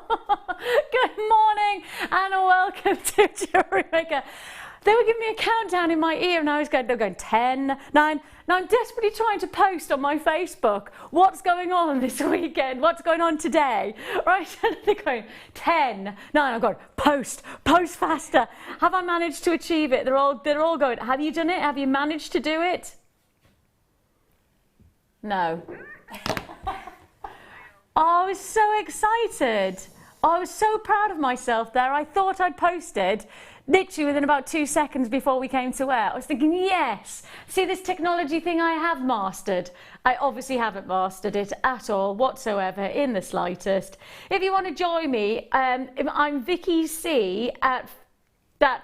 Good morning and welcome to Jewellery Maker. They were giving me a countdown in my ear and I was going, they're going 10, 9. Now I'm desperately trying to post on my Facebook what's going on this weekend, what's going on today, right? And they're going 10, 9. I'm going, post faster. Have I managed to achieve it? They're all going, have you done it? Have you managed to do it? No. I was so excited. I was so proud of myself there. I thought I'd posted literally within about 2 seconds before we came to air. I was thinking, yes, see this technology thing I have mastered. I obviously haven't mastered it at all whatsoever in the slightest. If you want to join me, I'm Vicki C at that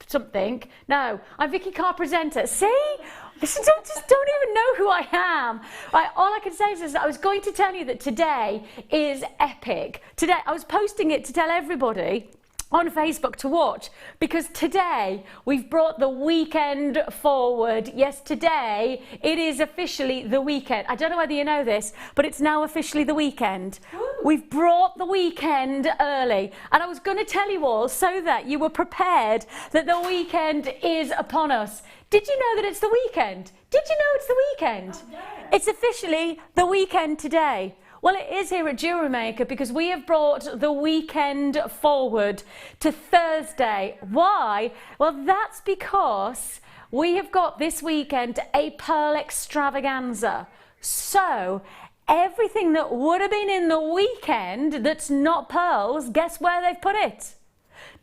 something. No, I'm Vicki Carr presenter. See? Just don't even know who I am. All I can say is I was going to tell you that today is epic. Today, I was posting it to tell everybody on Facebook to watch because today we've brought the weekend forward. Yes, today it is officially the weekend. I don't know whether you know this, but it's now officially the weekend. We've brought the weekend early and I was going to tell you all so that you were prepared that the weekend is upon us. Did you know that it's the weekend? Did you know it's the weekend? Oh, no. It's officially the weekend today. Well, it is here at Jewellery Maker because we have brought the weekend forward to Thursday. Why? Well, that's because we have got this weekend a pearl extravaganza. So everything that would have been in the weekend that's not pearls, guess where they've put it?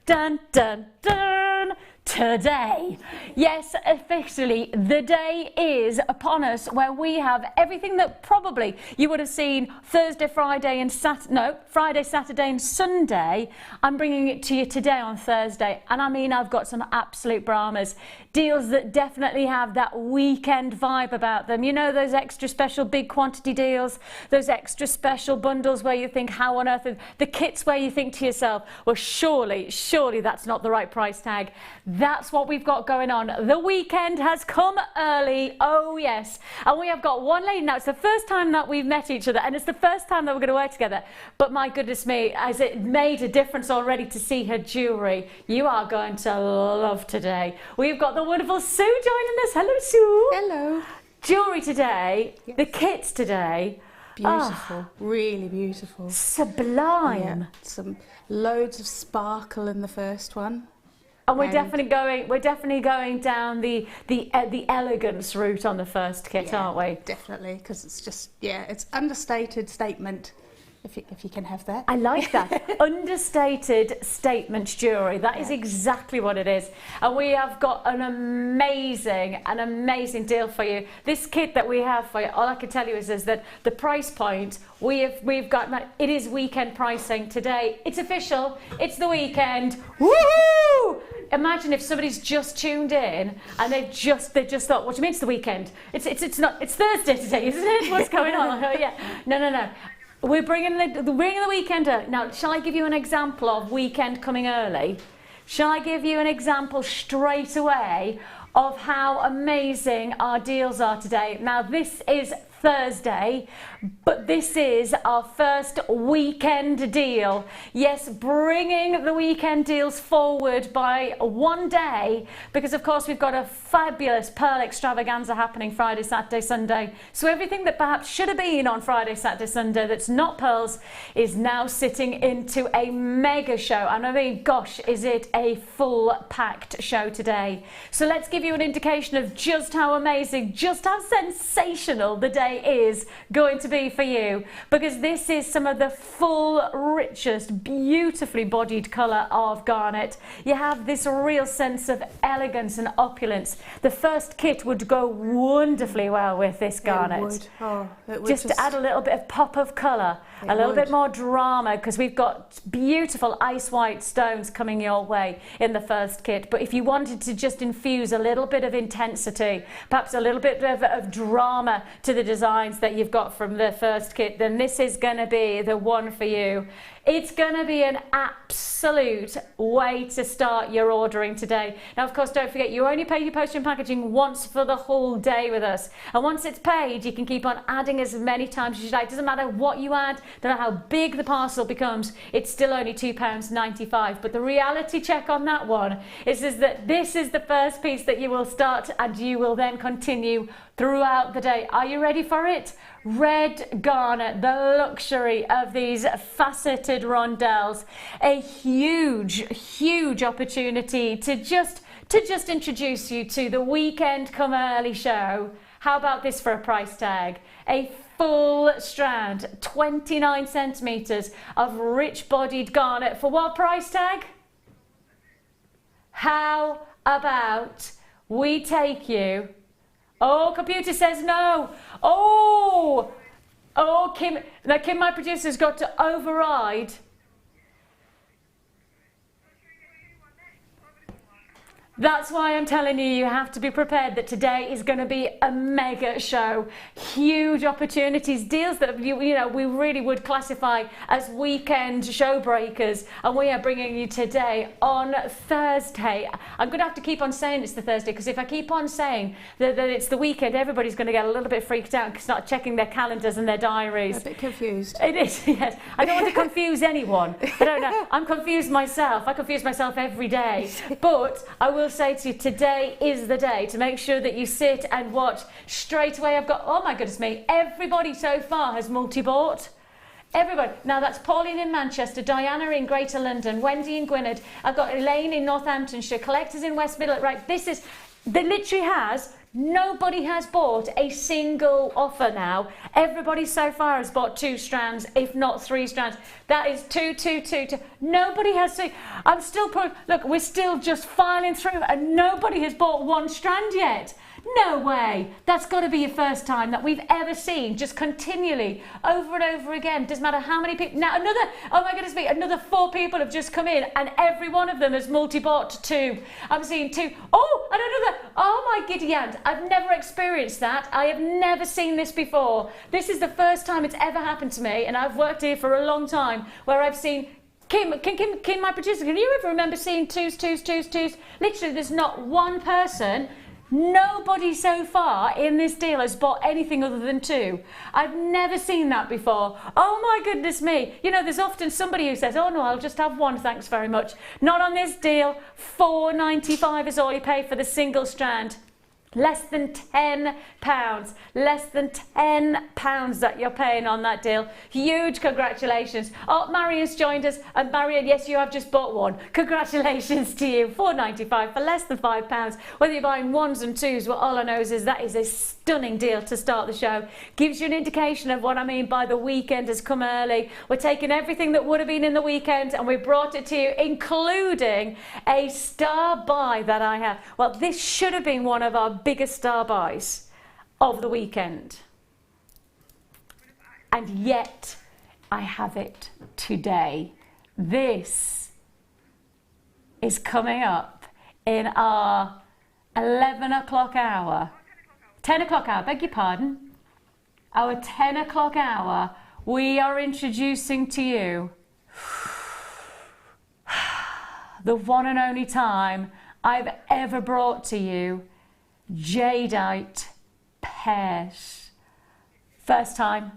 Dun, dun, dun. Today. Yes, officially, the day is upon us where we have everything that probably you would have seen Thursday, Friday and Friday, Saturday and Sunday. I'm bringing it to you today on Thursday. And I mean, I've got some absolute Brahmas. Deals that definitely have that weekend vibe about them. You know, those extra special big quantity deals, those extra special bundles where you think, how on earth, the kits where you think to yourself, well, surely that's not the right price tag. That's what we've got going on. The weekend has come early. Oh, yes. And we have got one lady now. It's the first time that we've met each other and it's the first time that we're going to work together. But my goodness me, has it made a difference already to see her jewellery? You are going to love today. We've got the wonderful Sue joining us. Hello, Sue. Hello. Jewellery today, yes. The kits today. Beautiful, really beautiful. Sublime. Yeah, some loads of sparkle in the first one. And we're definitely going down the elegance route on the first kit, yeah, aren't we? Definitely, because it's just, yeah, it's understated statement, if you can have that. I like that. Understated statement jewellery. That is exactly what it is. And we have got an amazing deal for you. This kit that we have for you, all I can tell you is that the price point, we've got, it is weekend pricing today. It's official. It's the weekend. Woohoo! Imagine if somebody's just tuned in and they've just thought, what do you mean it's the weekend? It's Thursday today, isn't it? What's going on? Oh, yeah. No. We're bringing the weekend early. Now, shall I give you an example of weekend coming early? Shall I give you an example straight away of how amazing our deals are today? Now, this is Thursday, but this is our first weekend deal. Yes, bringing the weekend deals forward by one day because of course we've got a fabulous pearl extravaganza happening Friday, Saturday, Sunday. So everything that perhaps should have been on Friday, Saturday, Sunday that's not pearls is now sitting into a mega show. And I mean, gosh, is it a full packed show today. So let's give you an indication of just how amazing, just how sensational the day is going to be for you, because this is some of the full, richest, beautifully bodied colour of garnet. You have this real sense of elegance and opulence. The first kit would go wonderfully well with this garnet. It would. Oh, it would just to add a little bit of pop of colour, a little bit more drama, because we've got beautiful ice white stones coming your way in the first kit. But if you wanted to just infuse a little bit of intensity, perhaps a little bit of drama to the design, designs that you've got from the first kit, then this is going to be the one for you. It's going to be an absolute way to start your ordering today. Now, of course, don't forget, you only pay your postage and packaging once for the whole day with us. And once it's paid, you can keep on adding as many times as you like. It doesn't matter what you add, no matter how big the parcel becomes, it's still only £2.95. But the reality check on that one is that this is the first piece that you will start and you will then continue throughout the day. Are you ready for it? Red garnet, the luxury of these faceted rondelles. A huge opportunity to just introduce you to the weekend come early show. How about this for a price tag? A full strand, 29 centimetres of rich bodied garnet for what price tag? How about we take you? Oh, computer says no. Oh, Kim. Now, Kim, my producer's got to override. That's why I'm telling you, you have to be prepared that today is going to be a mega show. Huge opportunities, deals that you know we really would classify as weekend show breakers, and we are bringing you today on Thursday. I'm going to have to keep on saying it's the Thursday, because if I keep on saying that it's the weekend, everybody's going to get a little bit freaked out and start checking their calendars and their diaries. A bit confused. It is, yes. I don't want to confuse anyone. I don't know. I'm confused myself. I confuse myself every day. But I will say to you, today is the day to make sure that you sit and watch. Straight away I've got, oh my goodness me, everybody so far has multi-bought. Everybody. Now that's Pauline in Manchester, Diana in Greater London, Wendy in Gwynedd, I've got Elaine in Northamptonshire, Collectors in West Midlands. Right, this is, they literally nobody has bought a single offer now. Everybody so far has bought 2 strands, if not 3 strands. That is 2, 2, 2, 2. Nobody has to. I'm still look, we're still just filing through and nobody has bought 1 strand yet. No way. That's got to be your first time that we've ever seen, just continually, over and over again. Doesn't matter how many people. Now oh my goodness me, another 4 people have just come in and every one of them has multi-bought 2. I'm seeing 2. Oh, and another. Oh my giddy aunt. I've never experienced that. I have never seen this before. This is the first time it's ever happened to me, and I've worked here for a long time, where I've seen Kim, my producer, can you ever remember seeing 2s? Literally, there's not one person. Nobody so far in this deal has bought anything other than 2. I've never seen that before. Oh my goodness me. You know, there's often somebody who says, oh no, I'll just have 1, thanks very much. Not on this deal. £4.95 is all you pay for the single strand. Less than £10, less than £10 that you're paying on that deal. Huge congratulations. Oh, Marion's joined us, and Marion, yes, you have just bought 1. Congratulations to you. £4.95 for less than £5. Whether you're buying 1s and 2s, well, all I know is that is a stunning deal to start the show. Gives you an indication of what I mean by the weekend has come early. We're taking everything that would have been in the weekend and we brought it to you, including a star buy that I have. Well, this should have been one of our biggest star buys of the weekend, and yet I have it today. This is coming up in our 11 o'clock hour, 10 o'clock hour, beg your pardon, our 10 o'clock hour. We are introducing to you the one and only time I've ever brought to you Jadeite pairs. First time.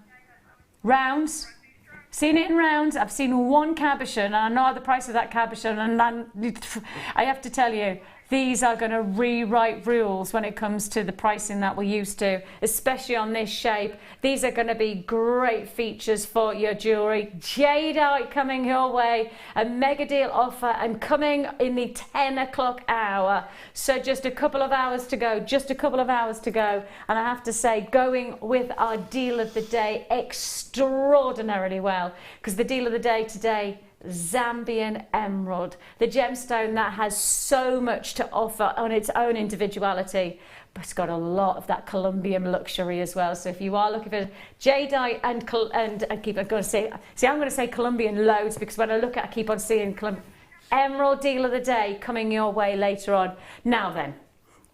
Rounds. Seen it in rounds. I've seen 1 cabochon, and I know the price of that cabochon, and I have to tell you, these are going to rewrite rules when it comes to the pricing that we're used to, especially on this shape. These are going to be great features for your jewellery. Jadeite coming your way, a mega deal offer, and coming in the 10 o'clock hour. So just a couple of hours to go, And I have to say, going with our deal of the day extraordinarily well, because the deal of the day today, Zambian emerald, the gemstone that has so much to offer on its own individuality, but it's got a lot of that Colombian luxury as well. So if you are looking for Jadeite and I keep going to say, I'm going to say Colombian loads, because when I look at, I keep on seeing emerald deal of the day coming your way later on. Now then,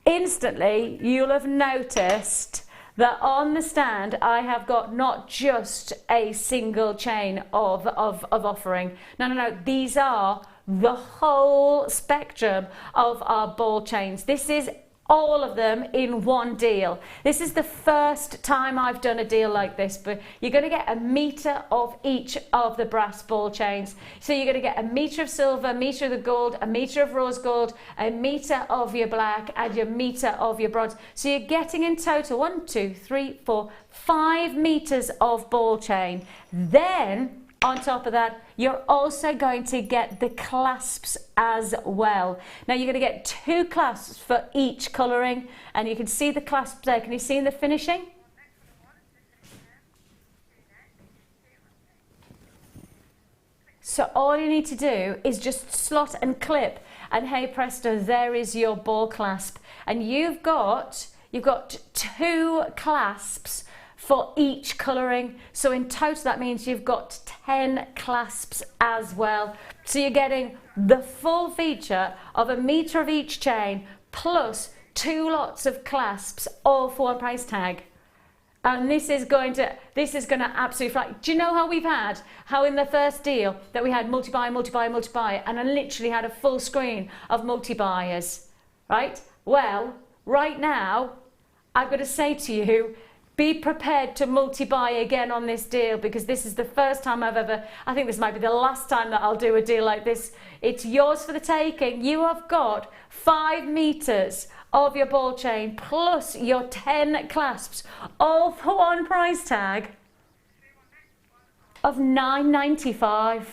instantly you'll have noticed that on the stand I have got not just a single chain of offering. No. These are the whole spectrum of our ball chains. This is all of them in one deal. This is the first time I've done a deal like this, but you're going to get a metre of each of the brass ball chains. So you're going to get a metre of silver, a metre of the gold, a metre of rose gold, a metre of your black, and your metre of your bronze. So you're getting in total 1, 2, 3, 4, 5 metres of ball chain. Then on top of that, you're also going to get the clasps as well. Now you're going to get 2 clasps for each colouring, and you can see the clasps there. Can you see in the finishing? So all you need to do is just slot and clip, and hey presto, there is your ball clasp. And you've got 2 clasps for each colouring. So in total that means you've got 10 clasps as well. So you're getting the full feature of a metre of each chain plus 2 lots of clasps, all for one price tag. And this is going to absolutely fly. Do you know how in the first deal that we had multi-buy, and I literally had a full screen of multi-buyers, right? Well, right now, I've got to say to you, be prepared to multi-buy again on this deal, because this is the first time I think this might be the last time that I'll do a deal like this. It's yours for the taking. You have got 5 metres of your ball chain plus your 10 clasps, all for one price tag of $9.95.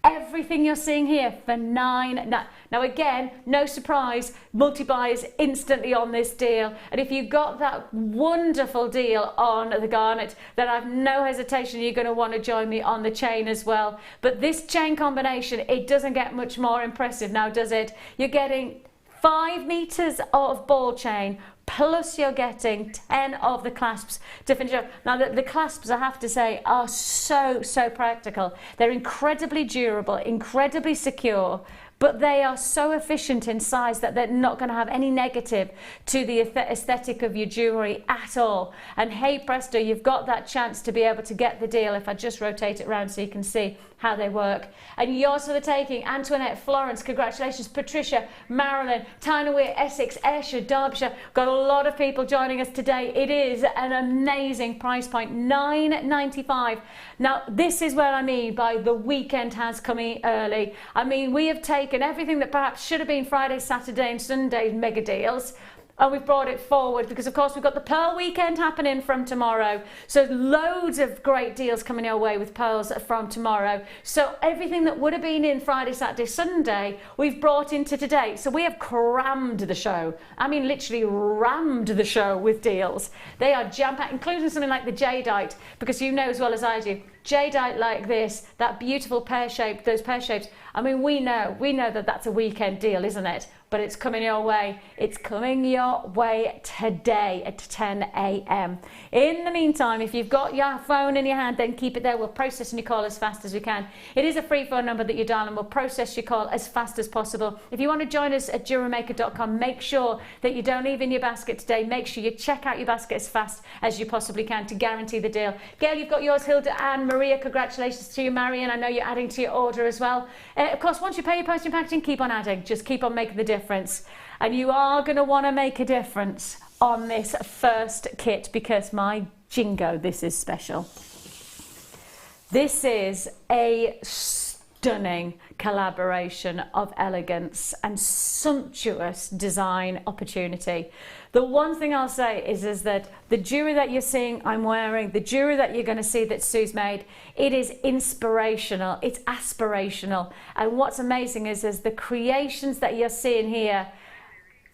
Everything you're seeing here for $9. Now again, no surprise, multi-buy is instantly on this deal. And if you got that wonderful deal on the garnet, then I've no hesitation you're going to want to join me on the chain as well. But this chain combination, it doesn't get much more impressive now, does it? You're getting 5 metres of ball chain, plus you're getting 10 of the clasps to finish up. Now the clasps, I have to say, are so practical. They're incredibly durable, incredibly secure, but they are so efficient in size that they're not going to have any negative to the aesthetic of your jewellery at all. And hey presto, you've got that chance to be able to get the deal if I just rotate it around so you can see how they work. And yours for the taking, Antoinette, Florence, congratulations, Patricia, Marilyn, Tyne-Weir, Essex, Ayrshire, Derbyshire. Got a lot of people joining us today. It is an amazing price point, $9.95. Now this is what I mean by the weekend has come in early. I mean, we have taken everything that perhaps should have been Friday, Saturday and Sunday mega deals, and we've brought it forward because of course we've got the Pearl weekend happening from tomorrow, so loads of great deals coming your way with pearls from tomorrow. So everything that would have been in Friday, Saturday, Sunday, we've brought into today. So we have crammed the show, I mean literally rammed the show with deals. They are jam-packed, including something like the Jadeite, because you know as well as I do, Jadeite like this, that beautiful pear shape, those pear shapes, I mean we know that that's a weekend deal, isn't it? But it's coming your way. It's coming your way today at 10 a.m. In the meantime, if you've got your phone in your hand, then keep it there. We'll process your call as fast as we can. It is a free phone number that you dial and we'll process your call as fast as possible. If you want to join us at jewellerymaker.com, make sure that you don't leave in your basket today. Make sure you check out your basket as fast as you possibly can to guarantee the deal. Gail, you've got yours. Hilda, Anne, Maria, congratulations to you. Marion, I know you're adding to your order as well. Of course, once you pay your postage and packaging, keep on adding. Just keep on making the difference. And you are going to want to make a difference on this first kit because my jingo, this is special. This is a stunning collaboration of elegance and sumptuous design opportunity. The one thing I'll say is that the jewellery that you're seeing I'm wearing, the jewellery that you're going to see that Sue's made, it is inspirational, it's aspirational. And what's amazing is the creations that you're seeing here,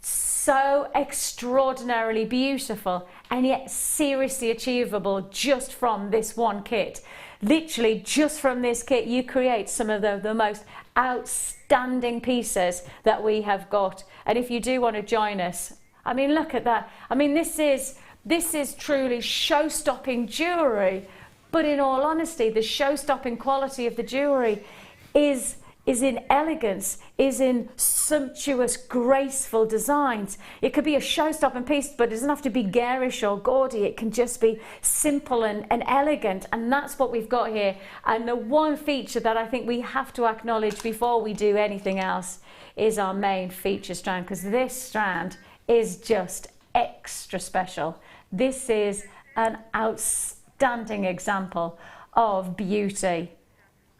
so extraordinarily beautiful and yet seriously achievable just from this one kit. Literally just from this kit you create some of the most outstanding pieces that we have got. And if you do want to join us, I mean look at that. I mean this is truly show-stopping jewellery, but in all honesty the show-stopping quality of the jewellery is is in elegance, is in sumptuous, graceful designs. It could be a show-stopping piece, but it doesn't have to be garish or gaudy. It can just be simple and elegant, and that's what we've got here. And the one feature that I think we have to acknowledge before we do anything else is our main feature strand, because this strand is just extra special. This is an outstanding example of beauty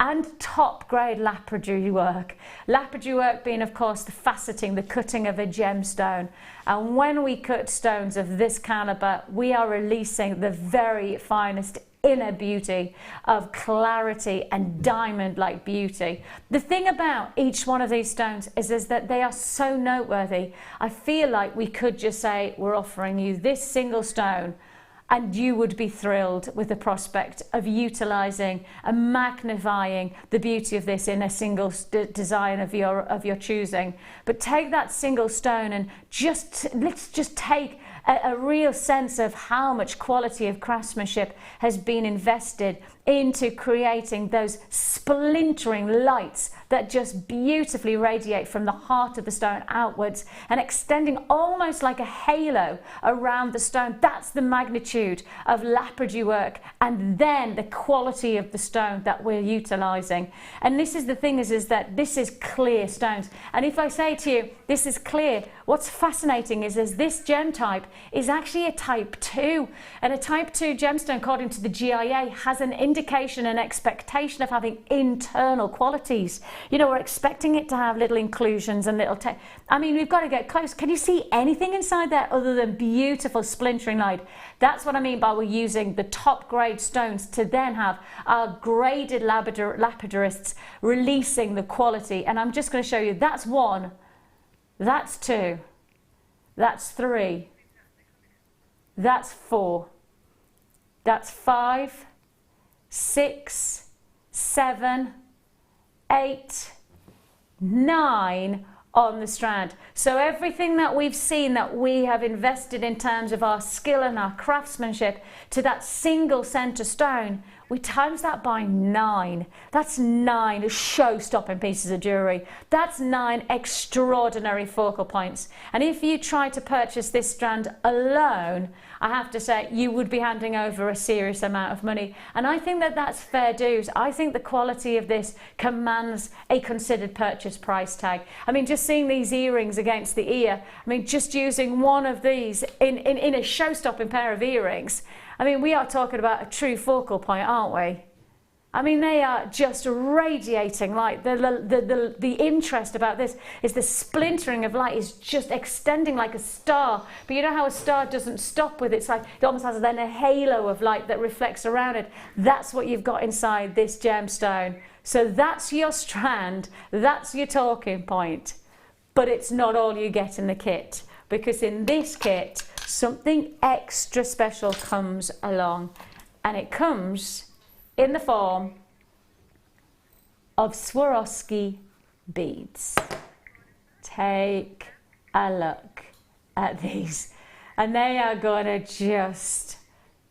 and top grade lapidary work. Lapidary work being, of course, the faceting, the cutting of a gemstone. And when we cut stones of this caliber, we are releasing the very finest inner beauty of clarity and diamond-like beauty. The thing about each one of these stones is that they are so noteworthy. I feel like we could just say, we're offering you this single stone, and you would be thrilled with the prospect of utilising and magnifying the beauty of this in a single design of your choosing. But take that single stone and let's just take a real sense of how much quality of craftsmanship has been invested into creating those splintering lights that just beautifully radiate from the heart of the stone outwards and extending almost like a halo around the stone. That's the magnitude of lapidary work, and then the quality of the stone that we're utilising. And this is the thing is that this is clear stones. And if I say to you, this is clear, what's fascinating is this gem type is actually a type 2. And a type 2 gemstone, according to the GIA, has an indication and expectation of having internal qualities. You know, we're expecting it to have little inclusions and little I mean, we've got to get close. Can you see anything inside there other than beautiful splintering light? That's what I mean by we're using the top grade stones to then have our graded lapidarists releasing the quality. And I'm just going to show you, that's 1, that's 2, that's 3, that's 4, that's 5, 6, 7, 8, 9 on the strand. So everything that we've seen that we have invested in terms of our skill and our craftsmanship to that single center stone, we times that by 9. That's 9 show-stopping pieces of jewellery. That's 9 extraordinary focal points. And if you try to purchase this strand alone, I have to say you would be handing over a serious amount of money. And I think that that's fair dues. I think the quality of this commands a considered purchase price tag. I mean, just seeing these earrings against the ear, I mean, just using one of these in a show-stopping pair of earrings, I mean, we are talking about a true focal point, aren't we? I mean, they are just radiating light. The interest about this is the splintering of light is just extending like a star. But you know how a star doesn't stop with it's like it almost has then a halo of light that reflects around it. That's what you've got inside this gemstone. So that's your strand, that's your talking point. But it's not all you get in the kit, because in this kit, something extra special comes along, and it comes in the form of Swarovski beads. Take a look at these, and they are going to just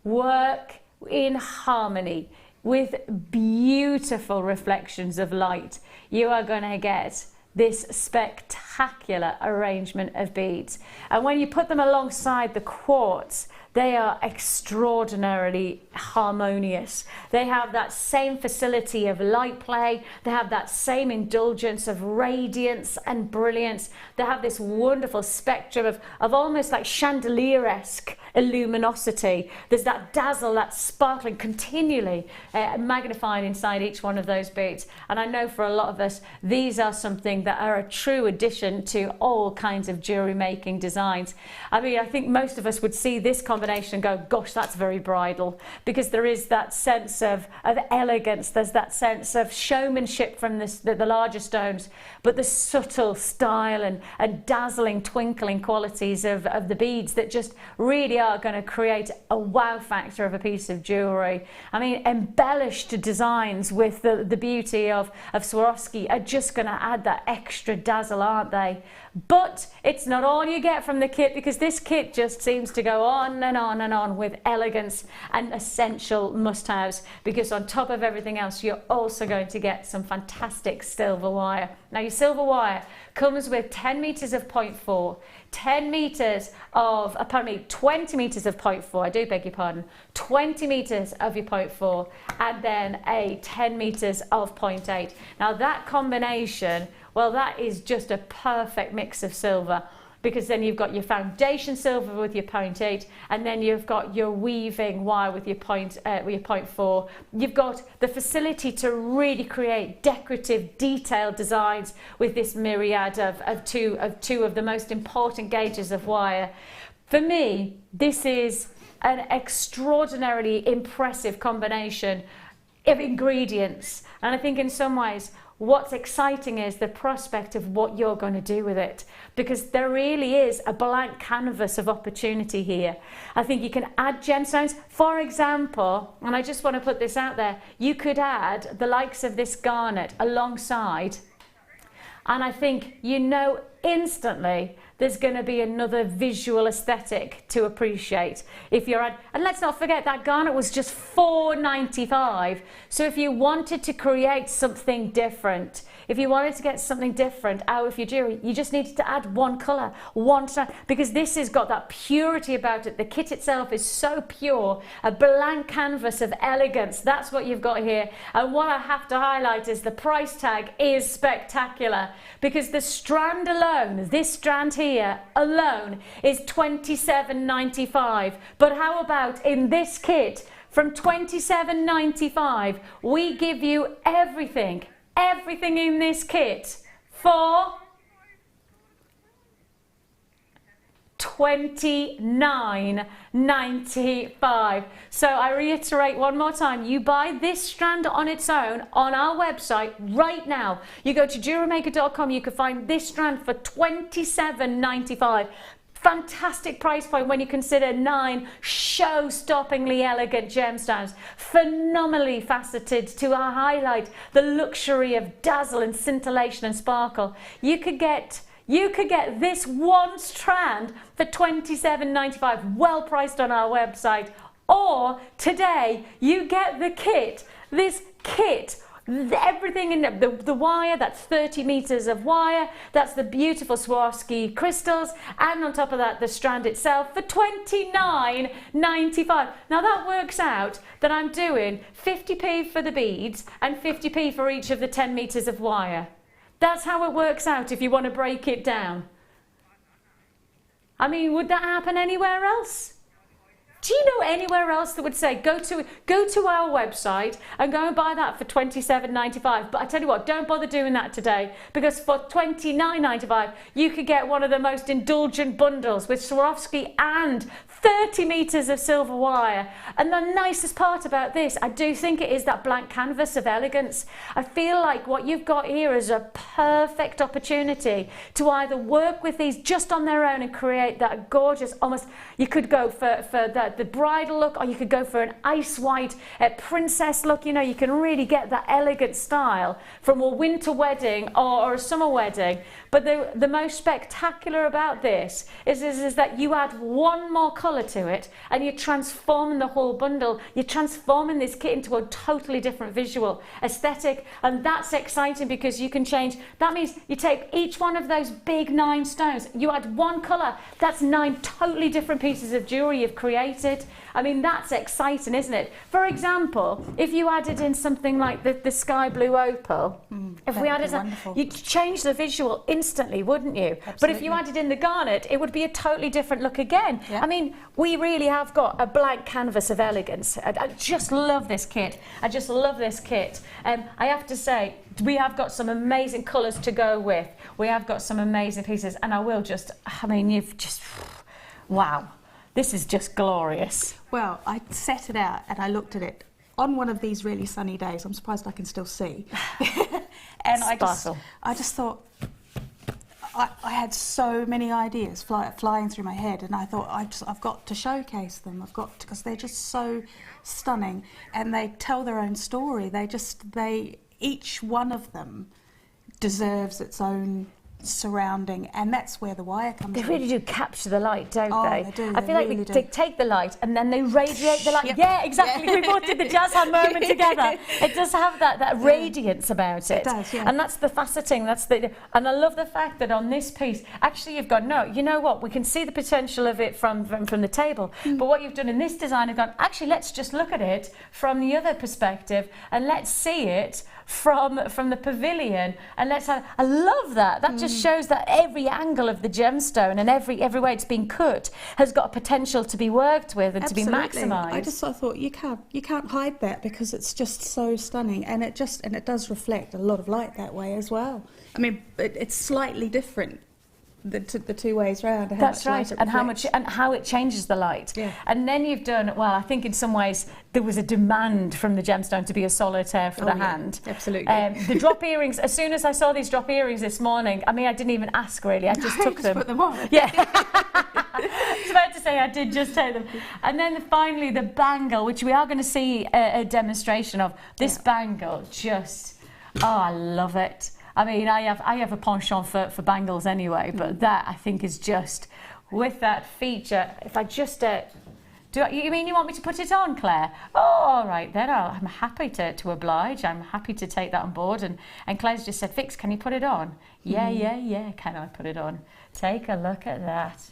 work in harmony with beautiful reflections of light. You are going to get this spectacular arrangement of beads, and when you put them alongside the quartz, they are extraordinarily harmonious. They have that same facility of light play. They have that same indulgence of radiance and brilliance. They have this wonderful spectrum of almost like chandelier-esque luminosity. There's that dazzle, that sparkling continually magnified inside each one of those beads. And I know for a lot of us, these are something that are a true addition to all kinds of jewellery making designs. I mean, I think most of us would see this combination and go, gosh, that's very bridal, because there is that sense of elegance, there's that sense of showmanship from the larger stones, but the subtle style and dazzling, twinkling qualities of the beads that just really are going to create a wow factor of a piece of jewellery. I mean, embellished designs with the beauty of Swarovski are just going to add that extra dazzle, aren't they? But it's not all you get from the kit, because this kit just seems to go on and on and on with elegance and essential must-haves, because on top of everything else, you're also going to get some fantastic silver wire. Now, your silver wire comes with 10 meters of 0.4, 10 meters of, pardon me, 20 meters of 0.4, I do beg your pardon, 20 meters of your 0.4, and then a 10 meters of 0.8. Now that combination, well, that is just a perfect mix of silver, because then you've got your foundation silver with your 0.8, and then you've got your weaving wire with your 0.4. You've got the facility to really create decorative, detailed designs with this myriad of two of the most important gauges of wire. For me, this is an extraordinarily impressive combination of ingredients, and I think in some ways what's exciting is the prospect of what you're going to do with it, because there really is a blank canvas of opportunity here. I think you can add gemstones, for example, and I just want to put this out there, you could add the likes of this garnet alongside, and I think you know instantly there's going to be another visual aesthetic to appreciate. If you're at, and let's not forget that garnet was just $4.95. So if you wanted to create something different, if you wanted to get something different out of your jewelry, you just needed to add one colour, one strand, because this has got that purity about it. The kit itself is so pure, a blank canvas of elegance. That's what you've got here. And what I have to highlight is the price tag is spectacular, because the strand alone, this strand here alone, is $27.95. But how about in this kit, from $27.95, we give you everything in this kit for $29.95. So I reiterate one more time, you buy this strand on its own on our website right now. You go to jewellerymaker.com, you can find this strand for $27.95. Fantastic price point when you consider 9 show-stoppingly elegant gemstones, phenomenally faceted to highlight the luxury of dazzle and scintillation and sparkle. You could get this one strand for $27.95, well priced on our website. Or today you get the kit, this kit, everything in the wire, that's 30 meters of wire, that's the beautiful Swarovski crystals, and on top of that the strand itself for $29.95. Now that works out that I'm doing 50p for the beads and 50p for each of the 10 meters of wire. That's how it works out if you want to break it down. I mean, would that happen anywhere else? Do you know anywhere else that would say, go to our website and go and buy that for $27.95? But I tell you what, don't bother doing that today, because for $29.95, you could get one of the most indulgent bundles with Swarovski and 30 meters of silver wire. And the nicest part about this, I do think it is that blank canvas of elegance. I feel like what you've got here is a perfect opportunity to either work with these just on their own and create that gorgeous, almost, you could go for the bridal look, or you could go for an ice white princess look. You know, you can really get that elegant style from a winter wedding or a summer wedding. But the most spectacular about this is that you add one more colour to it and you're transforming the whole bundle. You're transforming this kit into a totally different visual aesthetic, and that's exciting because you can change. That means you take each one of those big 9 stones, you add one colour, that's 9 totally different pieces of jewellery you've created. I mean, that's exciting, isn't it? For example, if you added in something like the sky blue opal, if we added that, you'd change the visual instantly, wouldn't you? Absolutely. But if you added in the garnet, it would be a totally different look again. Yeah. I mean, we really have got a blank canvas of elegance. I just love this kit. I just love this kit. I have to say, we have got some amazing colours to go with. We have got some amazing pieces, and I mean, you've just, wow. This is just glorious. Well, I set it out and I looked at it on one of these really sunny days. I'm surprised I can still see. And I just thought, I had so many ideas flying through my head, and I thought I've got to showcase them. Because they're just so stunning, and they tell their own story. Each one of them deserves its own surrounding, and that's where the wire comes in. They really do capture the light, don't they? They do. I feel like really they take the light and then they radiate the light. Yep. Yeah, exactly. We both did the jazz hand moment together. It does have that radiance about it. It does, yeah. And that's the faceting. And I love the fact that on this piece, actually you've gone, no, you know what? We can see the potential of it from the table. But what you've done in this design, you've gone, actually, let's just look at it from the other perspective and let's see it from the pavilion, and I love that. That just shows that every angle of the gemstone and every way it's been cut has got a potential to be worked with and Absolutely. to be maximised. I just thought you can't hide that, because it's just so stunning, and it does reflect a lot of light that way as well. I mean, it's slightly different. The two ways round. That's right, and how it changes the light. Yeah. And then you've done well. I think in some ways there was a demand from the gemstone to be a solitaire for the hand. Absolutely. The drop earrings. As soon as I saw these drop earrings this morning, I mean, I didn't even ask really. I just took them. Put them on. Yeah. I was about to say I did just take them. And then finally the bangle, which we are going to see a demonstration of. This bangle, I love it. I mean, I have a penchant for bangles anyway, but that I think is just, with that feature, if I just, you mean you want me to put it on, Claire? Oh, all right then, I'm happy to oblige. I'm happy to take that on board. And Claire's just said, Vix, can you put it on? Yeah, can I put it on? Take a look at that.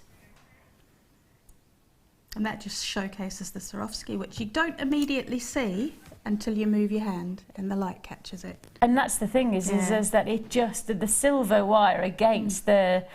And that just showcases the Swarovski, which you don't immediately see until you move your hand and the light catches it. And that's the thing is that it just, the silver wire against the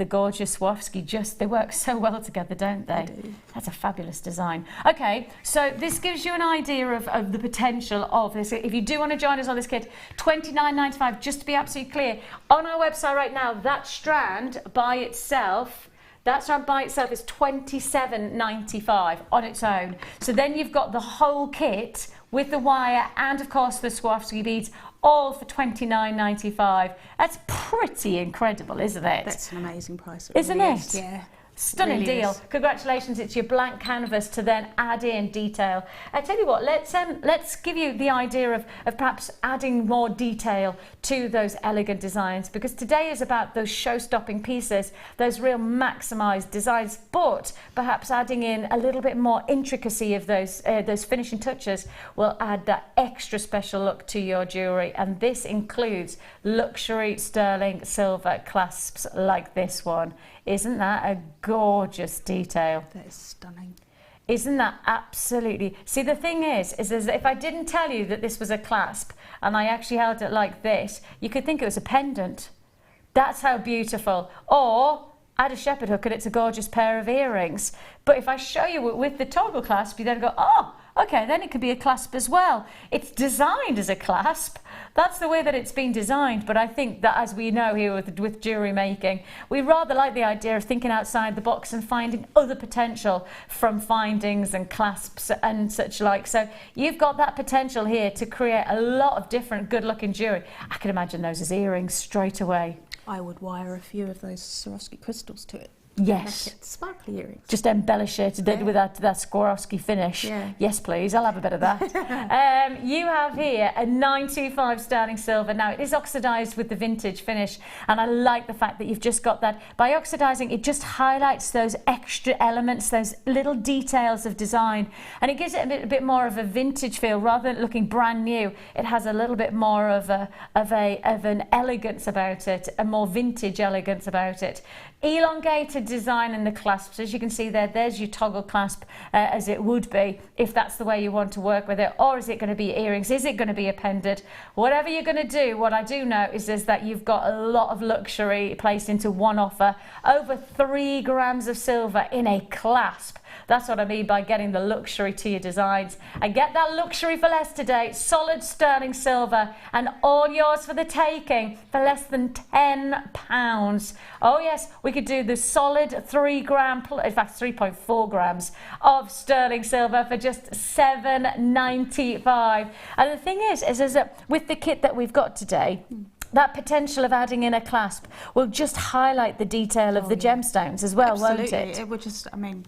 gorgeous Swarovski, they work so well together, don't they? They do. That's a fabulous design. Okay, so this gives you an idea of the potential of this. If you do want to join us on this kit, $29.95, just to be absolutely clear. On our website right now, that strand by itself is $27.95 on its own. So then you've got the whole kit with the wire and of course the Swarovski beads, all for $29.95. That's pretty incredible, isn't it? That's an amazing price. Isn't it? Is. Yeah. Stunning Really deal. is. Congratulations, it's your blank canvas to then add in detail. I tell you what, let's give you the idea of perhaps adding more detail to those elegant designs, because today is about those show-stopping pieces, those real maximised designs, but perhaps adding in a little bit more intricacy of those finishing touches will add that extra special look to your jewellery. And this includes luxury sterling silver clasps like this one. Isn't that a gorgeous detail? That is stunning. Isn't that absolutely... See, the thing is if I didn't tell you that this was a clasp and I actually held it like this, you could think it was a pendant. That's how beautiful. Or add a shepherd hook and it's a gorgeous pair of earrings. But if I show you with the toggle clasp, you then go, oh, okay, then it could be a clasp as well. It's designed as a clasp. That's the way that it's been designed. But I think that, as we know here with jewellery making, we rather like the idea of thinking outside the box and finding other potential from findings and clasps and such like. So you've got that potential here to create a lot of different good-looking jewellery. I can imagine those as earrings straight away. I would wire a few of those Swarovski crystals to it. Yes. Make it sparkly earrings. Just embellish it with that Swarovski finish. Yeah. Yes, please. I'll have a bit of that. You have here a 925 sterling silver. Now, it is oxidised with the vintage finish, and I like the fact that you've just got that. By oxidising, it just highlights those extra elements, those little details of design, and it gives it a bit more of a vintage feel rather than looking brand new. It has a little bit more of an elegance about it, a more vintage elegance about it. Elongated design in the clasps, as you can see there's your toggle clasp as it would be if that's the way you want to work with it. Or is it going to be earrings? Is it going to be a pendant? Whatever you're going to do, what I do know is that you've got a lot of luxury placed into one offer. Over 3 grams of silver in a clasp. That's what I mean by getting the luxury to your designs. And get that luxury for less today. Solid sterling silver, and all yours for the taking for less than £10. Oh yes, we could do the solid 3 gram, in fact 3.4 grams of sterling silver for just $7.95. And the thing is that with the kit that we've got today, that potential of adding in a clasp will just highlight the detail of the gemstones as well, Absolutely. won't it? It would just, I mean,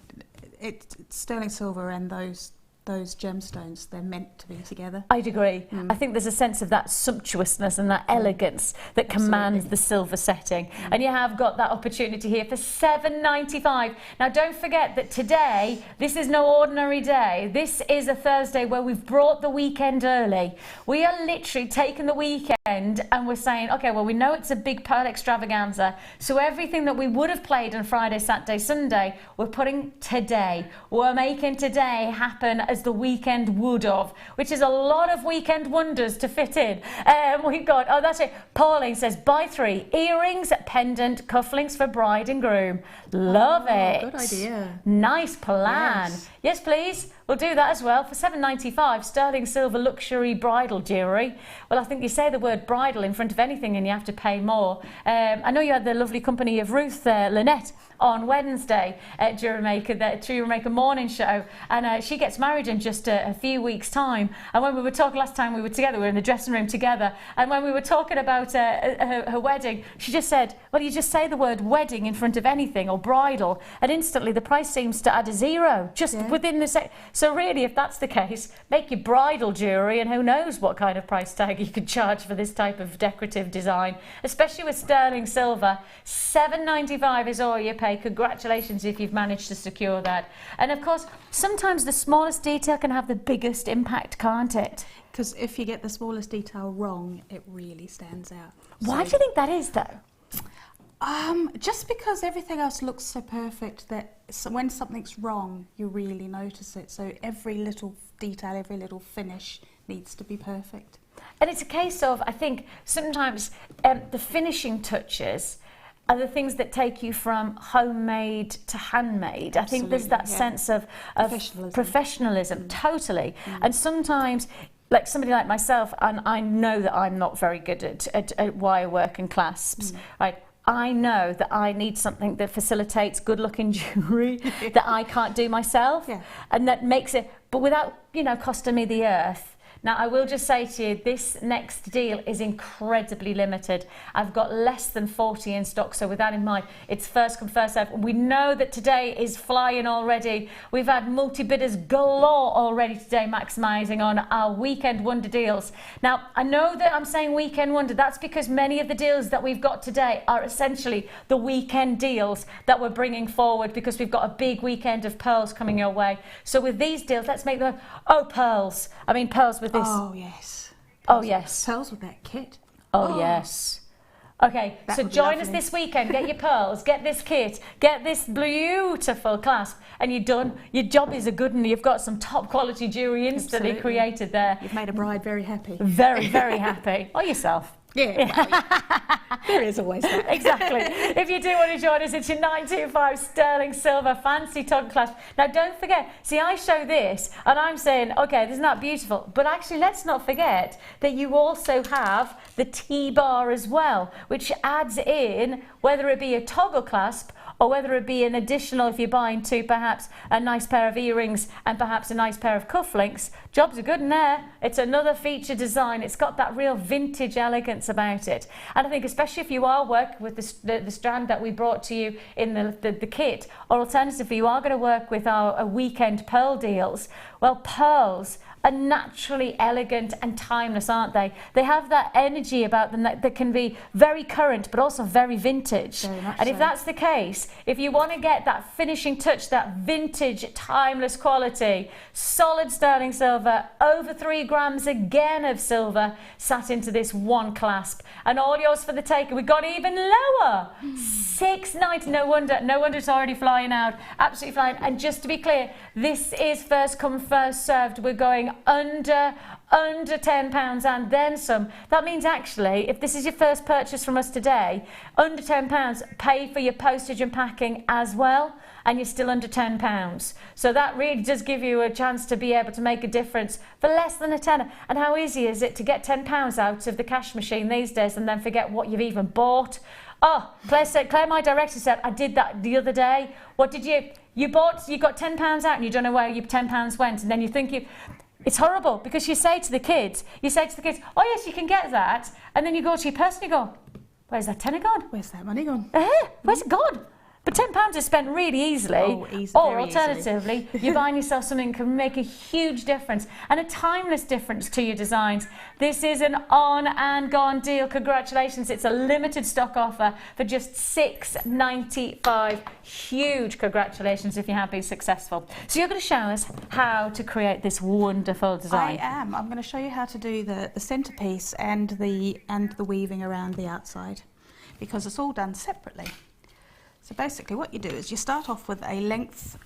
it's sterling silver and those those gemstones, they're meant to be together. I'd agree. I think there's a sense of that sumptuousness and that elegance that commands the silver setting. And you have got that opportunity here for $7.95. Now, don't forget that today, this is no ordinary day. This is a Thursday where we've brought the weekend early. We are literally taking the weekend and we're saying, okay, well, we know it's a big pearl extravaganza. So everything that we would have played on Friday, Saturday, Sunday, we're putting today. We're making today happen as the weekend would have, which is a lot of weekend wonders to fit in. We've got, oh, that's it. Pauline says, buy 3 earrings, pendant, cufflinks for bride and groom. Love it. Good idea. Nice plan. Yes, please. We'll do that as well for $7.95. Sterling silver luxury bridal jewellery. Well, I think you say the word bridal in front of anything and you have to pay more. I know you had the lovely company of Ruth Lynette on Wednesday at Jewellery Maker Morning show, and she gets married in just a few weeks' time. And when we were talking last time we were together, we were in the dressing room together, and when we were talking about her wedding, she just said, well, you just say the word wedding in front of anything or bridal and instantly the price seems to add a zero just within the so really, if that's the case, make your bridal jewellery and who knows what kind of price tag you could charge for this type of decorative design, especially with sterling silver. $7.95 is all you pay. Congratulations if you've managed to secure that. And of course, sometimes the smallest detail can have the biggest impact, can't it? Because if you get the smallest detail wrong, it really stands out. Why do you think that is, though? Just because everything else looks so perfect that when something's wrong, you really notice it. So every little detail, every little finish needs to be perfect. And it's a case of, I think, sometimes the finishing touches are the things that take you from homemade to handmade. I think there's that sense of professionalism, totally. And sometimes, like somebody like myself, and I know that I'm not very good at wire work and clasps, right? I know that I need something that facilitates good-looking jewellery that I can't do myself, and that makes it, but without, you know, costing me the earth. Now, I will just say to you, this next deal is incredibly limited. I've got less than 40 in stock, so with that in mind, it's first come, first served. We know that today is flying already. We've had multi-bidders galore already today, maximising on our weekend wonder deals. Now, I know that I'm saying weekend wonder. That's because many of the deals that we've got today are essentially the weekend deals that we're bringing forward because we've got a big weekend of pearls coming your way. So with these deals, let's make them, pearls. I mean, pearls with this. Oh, yes. Oh, yes. Pearls with that kit. Oh, yes. Okay, so join us this weekend. Get your pearls, get this kit, get this beautiful clasp, and you're done. Your job is a good one. You've got some top quality jewellery instantly created there. You've made a bride very happy. Very, very happy. Or yourself. There is always that. Exactly. If you do want to join us, it's your 925 sterling silver fancy tongue clasp. Now, don't forget, see, I show this and I'm saying, okay, isn't that beautiful? But actually, let's not forget that you also have the T-bar as well, which adds in, whether it be a toggle clasp or whether it be an additional, if you're buying 2, perhaps a nice pair of earrings and perhaps a nice pair of cufflinks. Jobs are good in there. It's another feature design. It's got that real vintage elegance about it. And I think especially if you are working with the strand that we brought to you in the kit, or alternatively you are going to work with our weekend pearl deals, well, pearls are naturally elegant and timeless, aren't they? They have that energy about them that can be very current but also very vintage. And if that's the case, if you want to get that finishing touch, that vintage timeless quality, solid sterling silver, over 3 grams again of silver sat into this one clasp, and all yours for the taking. We got even lower, $6.90. No wonder it's already flying out, absolutely flying. And just to be clear, this is first come first served. We're going under £10 and then some. That means actually, if this is your first purchase from us today, under £10, pay for your postage and packing as well, and you're still under £10. So that really does give you a chance to be able to make a difference for less than a tenner. And how easy is it to get £10 out of the cash machine these days and then forget what you've even bought? Oh, Claire, my director, said, I did that the other day. What did you got £10 out and you don't know where your £10 went, and then you think it's horrible because you say to the kids, oh yes, you can get that, and then you go to your purse and you go, where's that tenner gone? Where's that money gone? Where's it gone? But £10 is spent really easily. Oh, easy, or very alternatively, you're buying yourself something that can make a huge difference and a timeless difference to your designs. This is an on and gone deal. Congratulations. It's a limited stock offer for just £6.95. Huge congratulations if you have been successful. So you're going to show us how to create this wonderful design. I am. I'm going to show you how to do the centerpiece and the weaving around the outside, because it's all done separately. So basically what you do is you start off with a length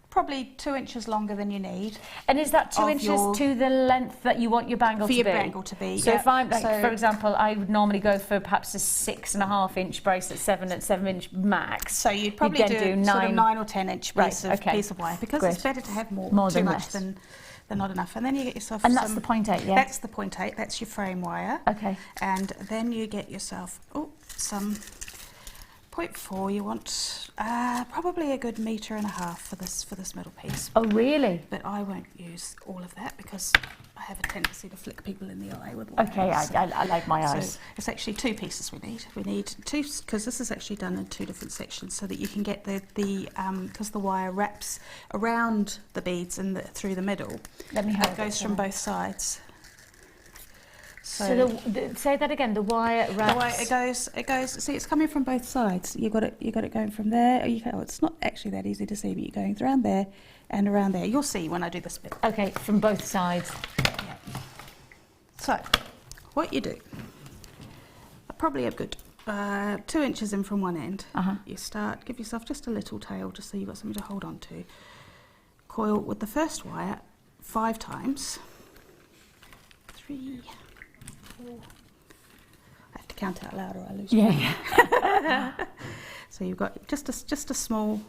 probably 2 inches longer than you need. And is that 2 inches to the length that you want your bangle to be? For your bangle to be, So yeah. if I'm, like, for example, I would normally go for perhaps a 6.5 inch bracelet, 7 inch max. So you'd probably do sort of 9 or 10 inch piece of wire, because it's better to have more too much than not enough. And then you get yourself that's the 0.8, yeah? That's the 0.8, that's your frame wire. Okay. And then you get yourself, some 0.4, you want probably a good 1.5 meters for this middle piece. Oh, really? But I won't use all of that because I have a tendency to flick people in the eye with wire. Okay, I like my eyes. So it's actually 2 pieces we need. We need 2, because this is actually done in 2 different sections, so that you can get because the wire wraps around the beads and through the middle. Let me It goes from both sides. So say that again. The wire wraps. The wire, it goes. See, it's coming from both sides. You got it going from there. It's not actually that easy to see, but you're going around there and around there. You'll see when I do this bit. Okay, from both sides. Yeah. So, what you do? Probably a good 2 inches in from one end. You start. Give yourself just a little tail, just so you've got something to hold on to. Coil with the first wire 5 times. 3, 4. I have to count out loud or I lose. Yeah. So you've got just a small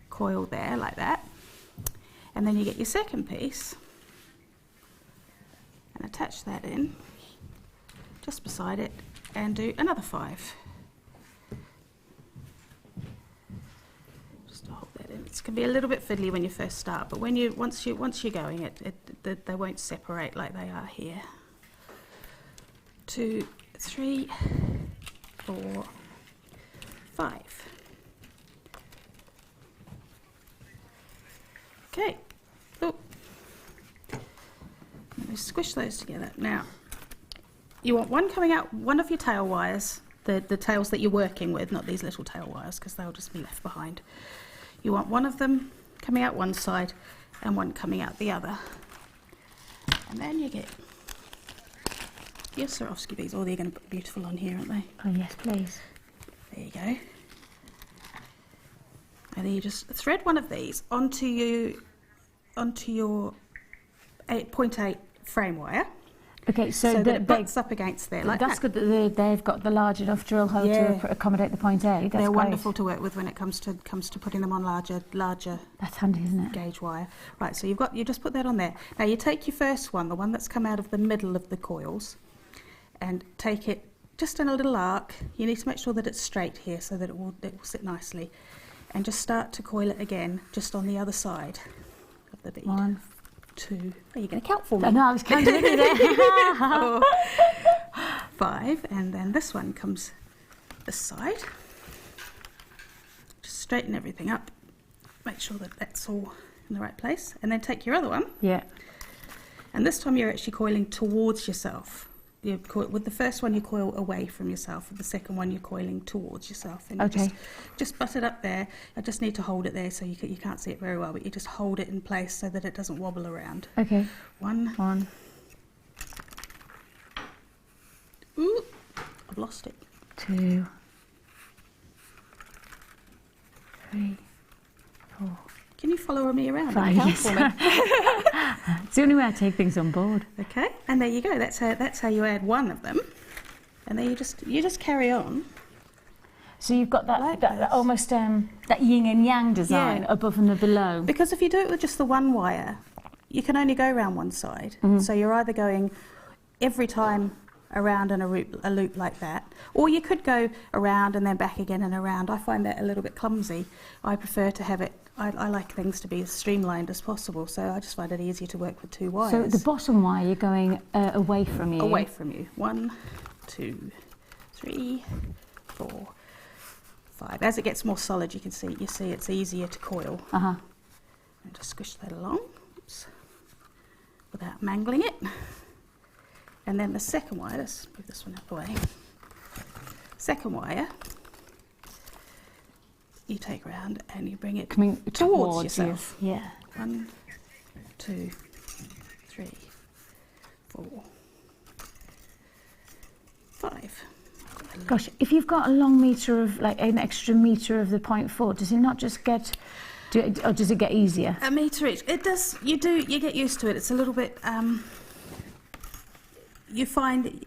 coil there, like that, and then you get your second piece and attach that in just beside it, and do another 5. Just to hold that in. It's going to be a little bit fiddly when you first start, but once you're going, they won't separate like they are here. 2, 3, 4, 5. Okay. Oh. Squish those together. Now, you want one coming out, one of your tail wires, the tails that you're working with, not these little tail wires, because they'll just be left behind. You want one of them coming out one side and one coming out the other. And then you get your Swarovski beads. Oh, they're going to look beautiful on here, aren't they? Oh, yes, please. There you go. And then you just thread one of these onto your 0.8 frame wire. Okay, so that it butts up against there. Like that's that. good that they've got the large enough drill hole to accommodate the 0.8. They're wonderful to work with when it comes to putting them on larger. That's handy, isn't it? Gauge wire. Right, so you just put that on there. Now you take your first one, the one that's come out of the middle of the coils, and take it just in a little arc. You need to make sure that it's straight here so that it will sit nicely, and just start to coil it again, just on the other side of the bead. 1, 2. Are you going to count for me? No, I was counting with you there. 4, 5, and then this one comes this side. Just straighten everything up. Make sure that that's all in the right place, and then take your other one. Yeah. And this time you're actually coiling towards yourself. With the first one you coil away from yourself, with the second one you're coiling towards yourself. And you just butt it up there. I just need to hold it there so you can't see it very well, but you just hold it in place so that it doesn't wobble around. Okay. 1. Ooh, I've lost it. 2, 3, 4. Can you follow me around? 5. Yes. It's the only way I take things on board. Okay, and there you go. That's how you add one of them, and then you just carry on. So you've got that almost that yin and yang design above and below. Because if you do it with just the one wire, you can only go around one side. So you're either going every time around in a loop like that, or you could go around and then back again and around. I find that a little bit clumsy. I prefer to have it. I like things to be as streamlined as possible, so I just find it easier to work with 2 wires. So the bottom wire, you're going away from you. Away from you. 1, 2, 3, 4, 5. As it gets more solid, you see it's easier to coil. Uh-huh. And just squish that along, oops, without mangling it. And then the second wire, let's move this one out of the way. Second wire, you take around and you bring it coming towards yourself. You. Yeah. 1, 2, 3, 4, 5. Gosh, if you've got a long metre of, like an extra metre of the 0.4, does it not just get, or does it get easier? A metre each. It does, you get used to it. It's a little bit, you find,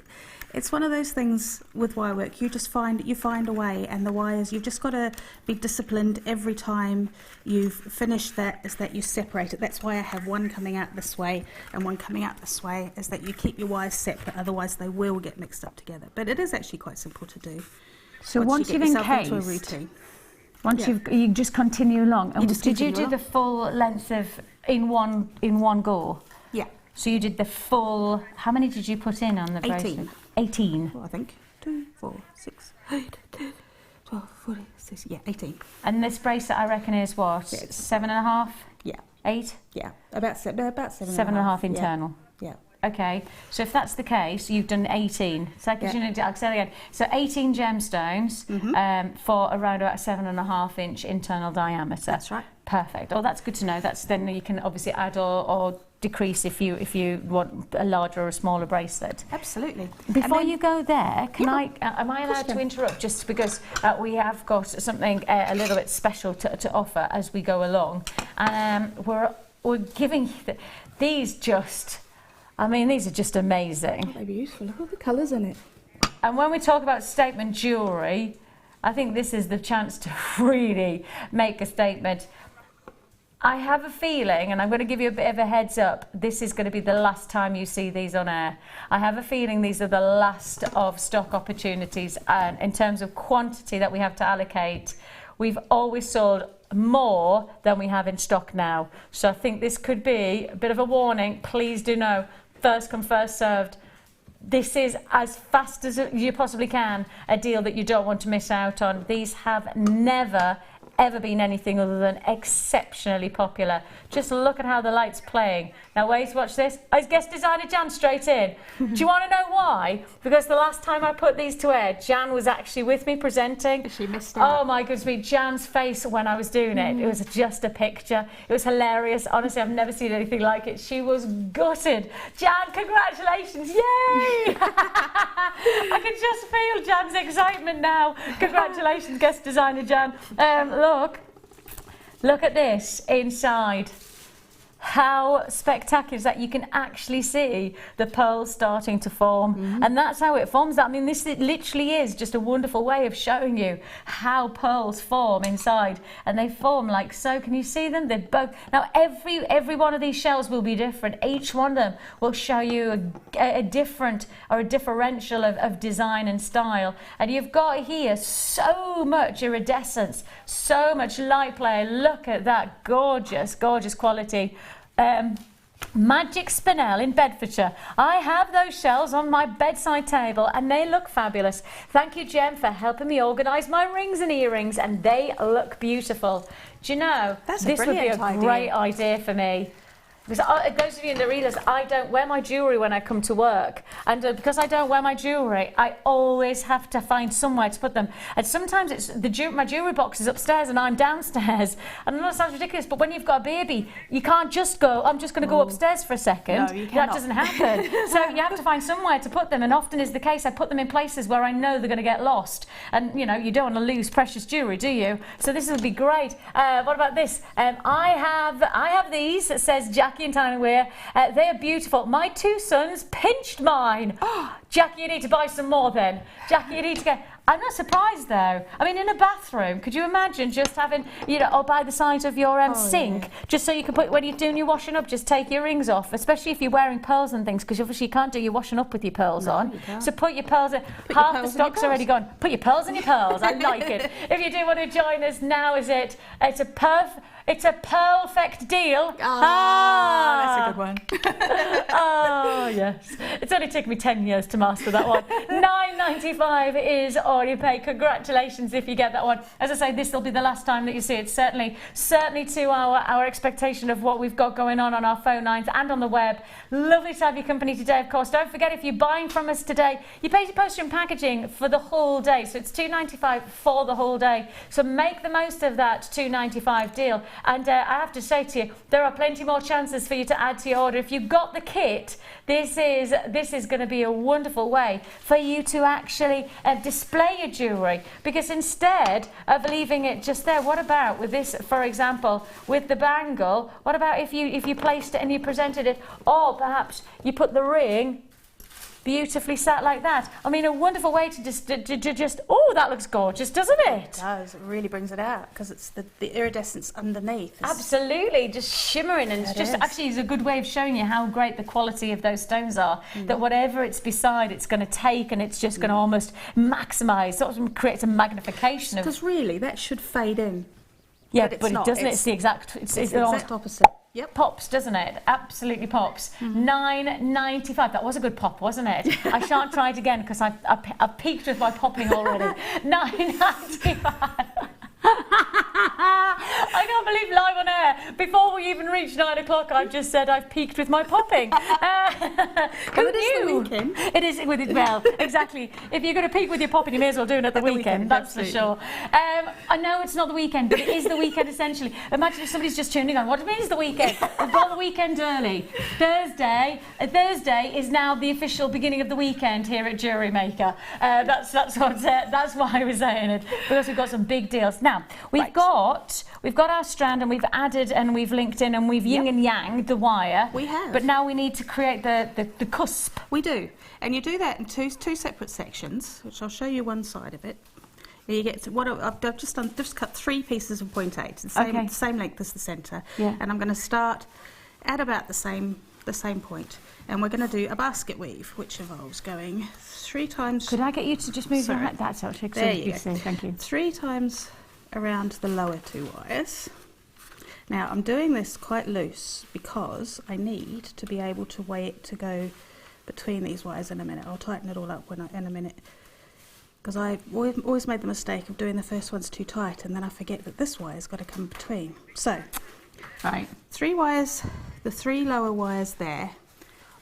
it's one of those things with wire work, you find a way, and the wires, you've just got to be disciplined every time you've finished that, is that you separate it. That's why I have one coming out this way and one coming out this way, is that you keep your wires separate, otherwise they will get mixed up together. But it is actually quite simple to do. So once you've encased, into a routine. Once you just continue along. And did you do the full length of in one go? Yeah. So you did the full, how many did you put in on the bracelet? 18. Well, I think 2, 4, 6, 8, 10, 12, 14, 16, yeah, 18. And this bracelet, I reckon, is what? Yeah, 7.5? Yeah. 8? Yeah, about 7.5. 7.5 internal. Yeah. Okay, so if that's the case, you've done 18. So that gives you I'll say that again. So 18 gemstones for around about 7.5 inch internal diameter. That's right. Perfect. Oh, that's good to know. That's then you can obviously add or decrease if you want a larger or a smaller bracelet. Absolutely. Before you go there, am I allowed to interrupt just because we have got something a little bit special to offer as we go along, and we're giving these just. I mean, these are just amazing. They're beautiful. Look at all the colours in it. And when we talk about statement jewellery, I think this is the chance to really make a statement. I have a feeling, and I'm going to give you a bit of a heads up, this is going to be the last time you see these on air. I have a feeling these are the last of stock opportunities, and in terms of quantity that we have to allocate, we've always sold more than we have in stock now. So I think this could be a bit of a warning. Please do know, first come, first served. This is, as fast as you possibly can, a deal that you don't want to miss out on. These have never ever been anything other than exceptionally popular. Just look at how the light's playing. Now wait, watch this. Is guest designer Jan straight in? Do you want to know why? Because the last time I put these to air, Jan was actually with me presenting. She missed out. Oh my goodness me, Jan's face when I was doing it. It was just a picture. It was hilarious. Honestly, I've never seen anything like it. She was gutted. Jan, congratulations. Yay! I can just feel Jan's excitement now. Congratulations, guest designer Jan. Look at this inside. How spectacular is that? You can actually see the pearls starting to form, and that's how it forms. I mean, this literally is just a wonderful way of showing you how pearls form inside, and they form like so. Can you see them? They're both now. Every one of these shells will be different. Each one of them will show you a different or a differential of design and style. And you've got here so much iridescence, so much light play. Look at that gorgeous, gorgeous quality. Magic Spinel in Bedfordshire. I have those shells on my bedside table and they look fabulous. Thank you, Gem, for helping me organise my rings and earrings, and they look beautiful. Do you know, this would be a great idea for me. Because those of you in the readers, I don't wear my jewellery when I come to work, and because I don't wear my jewellery, I always have to find somewhere to put them. And sometimes it's my jewellery box is upstairs and I'm downstairs. And I know it sounds ridiculous, but when you've got a baby, you can't just go, I'm just going to go upstairs for a second. No, you cannot. That doesn't happen. So you have to find somewhere to put them, and often is the case, I put them in places where I know they're going to get lost. And you know, you don't want to lose precious jewellery, do you? So this would be great. What about this? I have these. It says Jackie and Tiny Wear. They are beautiful. My two sons pinched mine. Jackie, you need to buy some more then. Jackie, you need to get... I'm not surprised though. I mean, in a bathroom, could you imagine just having, you know, or by the side of your sink, just so you can put, when you're doing your washing up, just take your rings off, especially if you're wearing pearls and things, because obviously you can't do your washing up with your pearls on. You can't. So put your pearls in. Half the stock's already gone. Put your pearls in your pearls. I like it. If you do want to join us, now is it. It's a perfect deal. That's a good one. Oh yes. It's only taken me 10 years to master that one. $9.95 is all already paid. Congratulations if you get that one. As I say, this will be the last time that you see it. Certainly to our expectation of what we've got going on our phone lines and on the web. Lovely to have your company today, of course. Don't forget, if you're buying from us today, you pay your postage and packaging for the whole day. So it's $2.95 for the whole day. So make the most of that $2.95 deal. And I have to say to you, there are plenty more chances for you to add to your order. If you've got the kit, this is going to be a wonderful way for you to actually display your jewellery, because instead of leaving it just there, what about with this, for example, with the bangle, what about if you placed it and you presented it, or perhaps you put the ring beautifully sat like that? I mean, a wonderful way to just oh, that looks gorgeous, doesn't it? It does. It really brings it out, because it's the iridescence underneath. Absolutely, just shimmering, and it's actually is a good way of showing you how great the quality of those stones are. That whatever it's beside, it's going to take, and it's just going to almost maximise, sort of creates a magnification. Because really, that should fade in. Yeah, but it doesn't. It's the exact. It's the exact opposite. Yep. Pops, doesn't it? Absolutely pops. $9.95. That was a good pop, wasn't it? I shan't try it again because I've peaked with my popping already. $9.95. I can't believe live on air, before we even reached 9 o'clock, I've just said I've peaked with my popping. It is the weekend. It is with it. Well, exactly. If you're going to peak with your popping, you may as well do it at the weekend. That's absolutely. For sure. I know it's not the weekend, but it is the weekend essentially. Imagine if somebody's just tuning on. What do you mean it's the weekend? We've got the weekend early. Thursday is now the official beginning of the weekend here at Jewellery Maker. That's why I was saying it, because we've got some big deals. Now, we've got our strand, and we've added and we've linked in and we've yin and yang the wire. We have. But now we need to create the cusp. We do. And you do that in two separate sections, which I'll show you one side of it. You get to what I've just cut 3 pieces of 0.8, the same length as the centre. Yeah. And I'm going to start at about the same point. And we're going to do a basket weave, which involves going 3 times. Could I get you to just move your head? That's actually there you go. Thank you. 3 times around the lower 2 wires. Now I'm doing this quite loose because I need to be able to weigh it to go between these wires in a minute. I'll tighten it all up in a minute, because I always made the mistake of doing the first ones too tight, and then I forget that this wire's got to come between. So, right, 3 wires, the 3 lower wires there,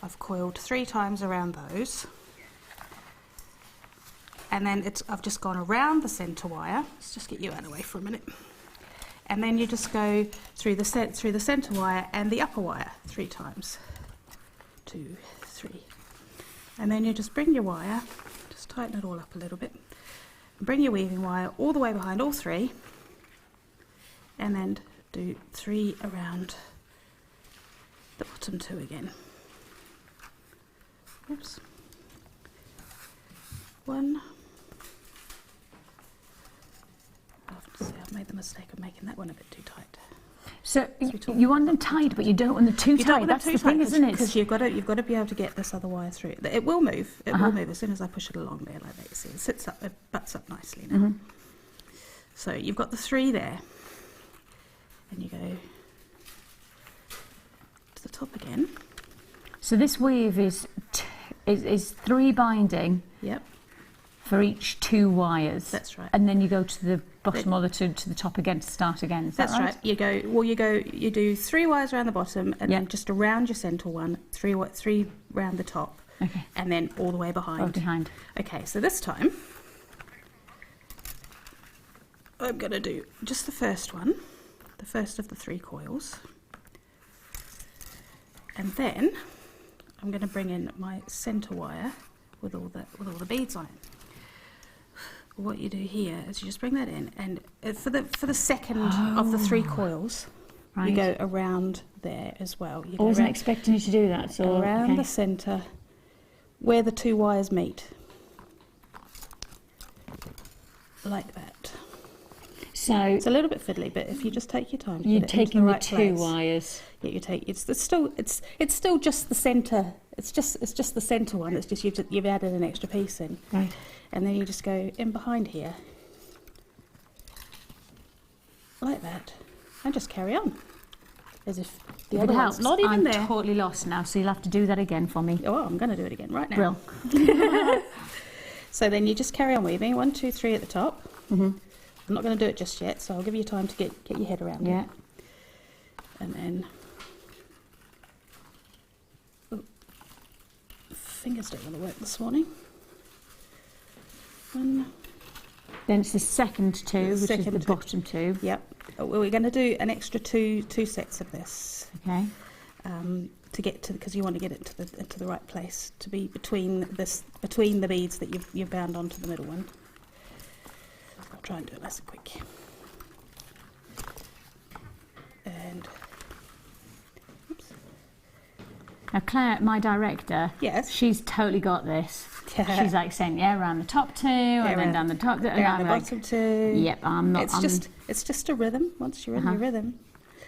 I've coiled 3 times around those. And then I've just gone around the centre wire. Let's just get you out of the way for a minute. And then you just go through the centre wire and the upper wire 3 times. 2, 3. And then you just bring your wire, just tighten it all up a little bit, and bring your weaving wire all the way behind all 3, and then do 3 around the bottom 2 again. Oops. 1. I've made the mistake of making that one a bit too tight. So you want them tight, but you don't want them too tight. That's the thing, isn't it? Because you've got to be able to get this other wire through. It will move. It will move as soon as I push it along there like that. You see, it sits up, it butts up nicely now. So you've got the 3 there, and you go to the top again. So this weave is 3 binding. Yep. For each 2 wires. That's right. And then you go to the bottom or to the top again to start again. Is that right? You do 3 wires around the bottom, and then just around your centre one, 3 round the top. Okay. And then all the way behind. Okay, so this time I'm going to do just the first one, the first of the 3 coils. And then I'm going to bring in my centre wire with all the beads on it. What you do here is you just bring that in, and for the second of the 3 coils, you go around there as well. I wasn't expecting you to do that. So around the centre, where the 2 wires meet, like that. So it's a little bit fiddly, but if you just take your time, you're taking the 2 wires. Yeah, it's still just the centre. It's just the centre one. It's just you've added an extra piece in. Right. And then you just go in behind here, like that, and just carry on, as if the other one's not even there. I'm totally lost now, so you'll have to do that again for me. Oh, I'm going to do it again right now. Brill. So then you just carry on weaving, 1, 2, 3 at the top. I'm not going to do it just yet, so I'll give you time to get your head around it. And then, fingers don't want to work this morning. 1. Then it's the second 2, which is the bottom 2. Yep. Well, we're going to do an extra two sets of this. Okay. To get to, because you want to get it to the right place, to be between the beads that you've bound onto the middle one. I'll try and do it nice and quick. And oops. Now Claire, my director, yes, she's totally got this. She's like saying, yeah, around the top 2, and then down the top, around the bottom 2. Yep, I'm not. It's just a rhythm. Once you're in your rhythm.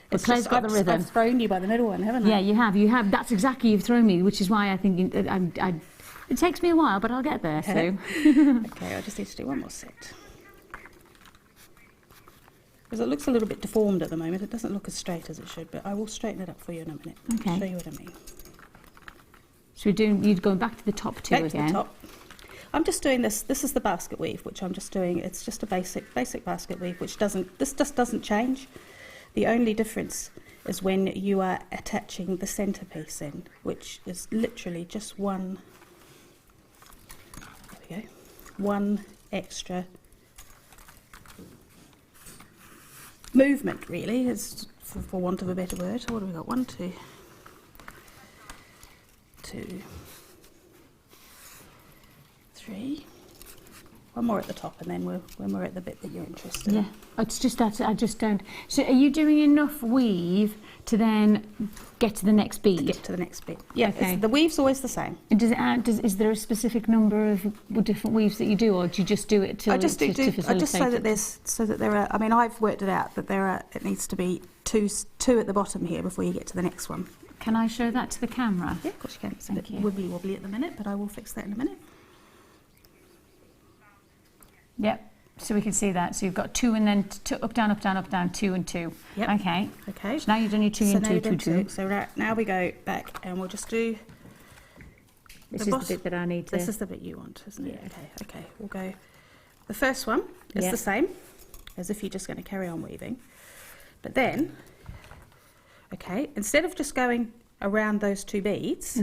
But Claire's got the rhythm. I've thrown you by the middle one, haven't I? Yeah, you have. You have. That's exactly, you've thrown me, which is why I think it takes me a while, but I'll get there. So. Okay, I just need to do one more set. Because it looks a little bit deformed at the moment. It doesn't look as straight as it should, but I will straighten it up for you in a minute. Okay. I'll show you what I mean. So you're going back to the top 2 back again. To the top. I'm just doing this. This is the basket weave, which I'm just doing. It's just a basic basket weave, which just doesn't change. The only difference is when you are attaching the centerpiece in, which is literally just one. There we go. One extra movement, really, is for want of a better word. What have we got? 1, 2, 2, 3. One more at the top, and then when we're at the bit that you're interested in. Yeah, it's just that I just don't. So are you doing enough weave to then get to the next bead? To get to the next bit. Yeah, okay. The weave's always the same. And is there a specific number of different weaves that you do, or do you just do it to I just facilitate I just so that there are. I mean, I've worked it out that it needs to be two at the bottom here before you get to the next one. Can I show that to the camera? Yeah, of course you can. It's a bit you. Wobbly at the minute, but I will fix that in a minute. Yep, so we can see that. So you've got 2 and then up, down, 2 and 2. Yep. Okay. Okay. So now you've done your 2 and 2. So now we go back and we'll just do. This is the bit that I need to. This is the bit you want, isn't it? Yeah. Okay. We'll go. The first one is the same as if you're just going to carry on weaving, but then, okay, instead of just going around those 2 beads.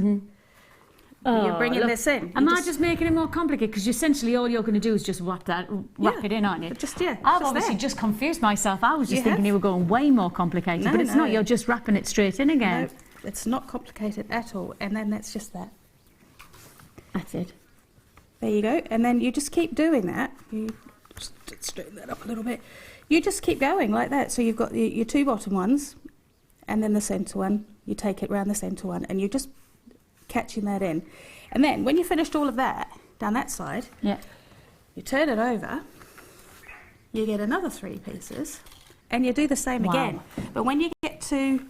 You're bringing this in. Am I just making it more complicated? Because essentially all you're going to do is just wrap it in, aren't you? I've obviously just confused myself. I was just thinking you were going way more complicated, but it's not. You're just wrapping it straight in again. No, it's not complicated at all. And then that's just that. That's it. There you go. And then you just keep doing that. You just straighten that up a little bit. You just keep going like that. So you've got your 2 bottom ones, and then the centre one. You take it round the centre one, and you just catching that in, and then when you finished all of that down that side, you turn it over, you get another 3 pieces, and you do the same again. But when you get to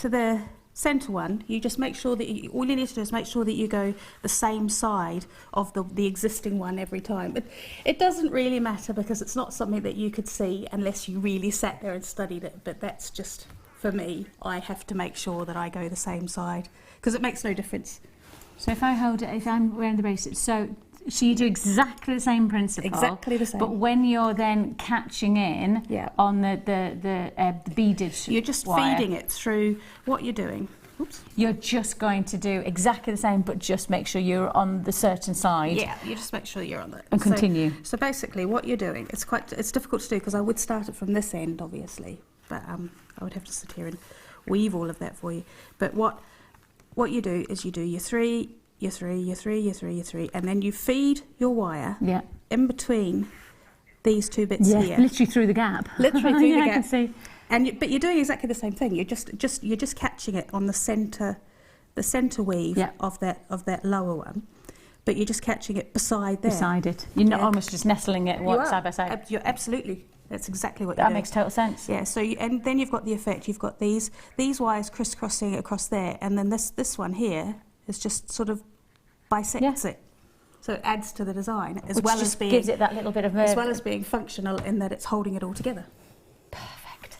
the centre one, you just make sure that all you need to do is make sure that you go the same side of the existing one every time. But it doesn't really matter, because it's not something that you could see unless you really sat there and studied it. But that's just, for me, I have to make sure that I go the same side, because it makes no difference. So if I hold it, if I'm wearing the bracelet, so you do exactly the same principle. Exactly the same. But when you're then catching in on the beaded you're just wire, feeding it through what you're doing. Oops. You're just going to do exactly the same, but just make sure you're on the certain side. Yeah, you just make sure you're on that. And continue. So basically what you're doing, it's difficult to do, because I would start it from this end, obviously, but I would have to sit here and weave all of that for you. But what you do is you do your 3, your 3, your 3, your 3, your 3, and then you feed your wire in between these 2 bits here. Literally through the gap. Literally through the gap. I can see. But you're doing exactly the same thing. You're just catching it on the centre weave of that lower one, but you're just catching it beside there. Beside it. You're not almost just nestling it side by side. You're absolutely. That's exactly what you're doing. That makes total sense. Yeah. So and then you've got the effect. You've got these wires crisscrossing across there, and then this one here is just sort of bisects it. So it adds to the design, as well as being, gives it that little bit of movement, as well as being functional in that it's holding it all together. Perfect.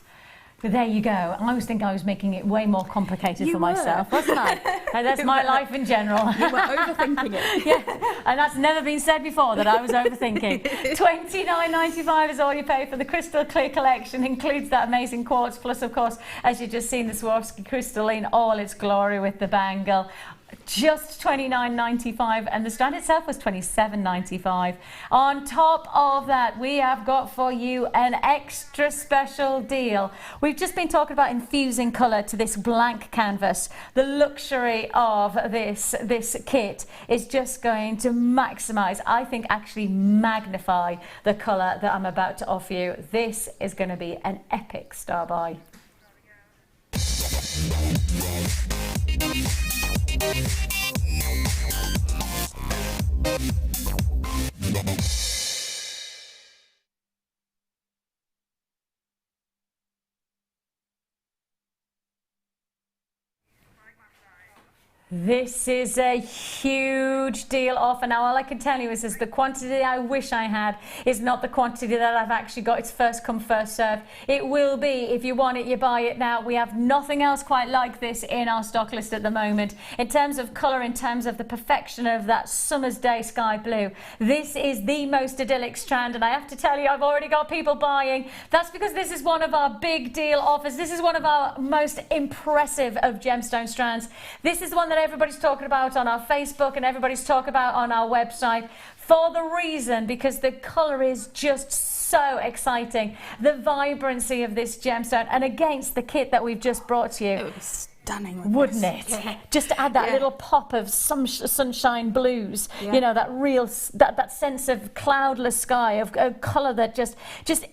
There you go. I always think I was making it way more complicated for myself, wasn't I? And that's my life in general. You were overthinking it. Yeah, and that's never been said before, that I was overthinking. $29.95 is all you pay for the crystal clear collection. Includes that amazing quartz, plus of course, as you've just seen, the Swarovski crystal in all its glory with the bangle. Just $29.95, and the strand itself was $27.95. On top of that, we have got for you an extra special deal. We've just been talking about infusing colour to this blank canvas. The luxury of this kit is just going to maximise, I think actually magnify, the colour that I'm about to offer you. This is going to be an epic star buy. This is a huge deal off, and now all I can tell you is the quantity I wish I had is not the quantity that I've actually got. It's first come, first served. It will be, if you want it, you buy it now. We have nothing else quite like this in our stock list at the moment. In terms of colour, in terms of the perfection of that summer's day sky blue, this is the most idyllic strand, and I have to tell you, I've already got people buying. That's because this is one of our big deal offers. This is one of our most impressive of gemstone strands. This is the one that everybody's talking about on our Facebook and everybody's talking about on our website, for the reason because the colour is just so exciting. The vibrancy of this gemstone, and against the kit that we've just brought to you. It would be stunning, wouldn't it? Yeah. Just to add that little pop of sunshine blues, you know, that real that sense of cloudless sky, of colour that just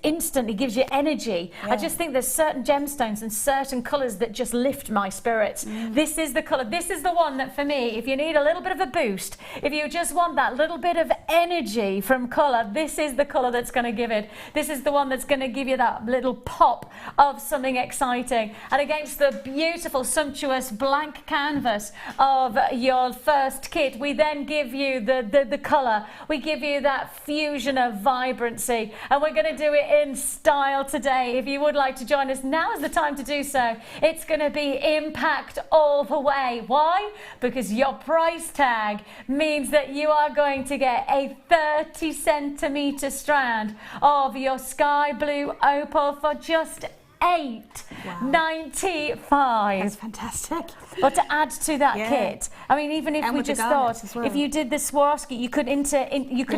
instantly gives you energy. I just think there's certain gemstones and certain colours that just lift my spirits. This is the colour. This is the one that for me, if you need a little bit of a boost, if you just want that little bit of energy from colour, this is the colour that's going to give it. This is the one that's going to give you that little pop of something exciting. And against the beautiful sumptuous blank canvas of your first kit, we then give you the colour. We give you that fusion of vibrancy, and we're going to do it in style today. If you would like to join us, now is the time to do so. It's going to be impact all the way. Why? Because your price tag means that you are going to get a 30 centimetre strand of your sky blue opal for just $8.95. That's fantastic. But to add to that kit, I mean, even if we just thought, if you did the Swarovski, you could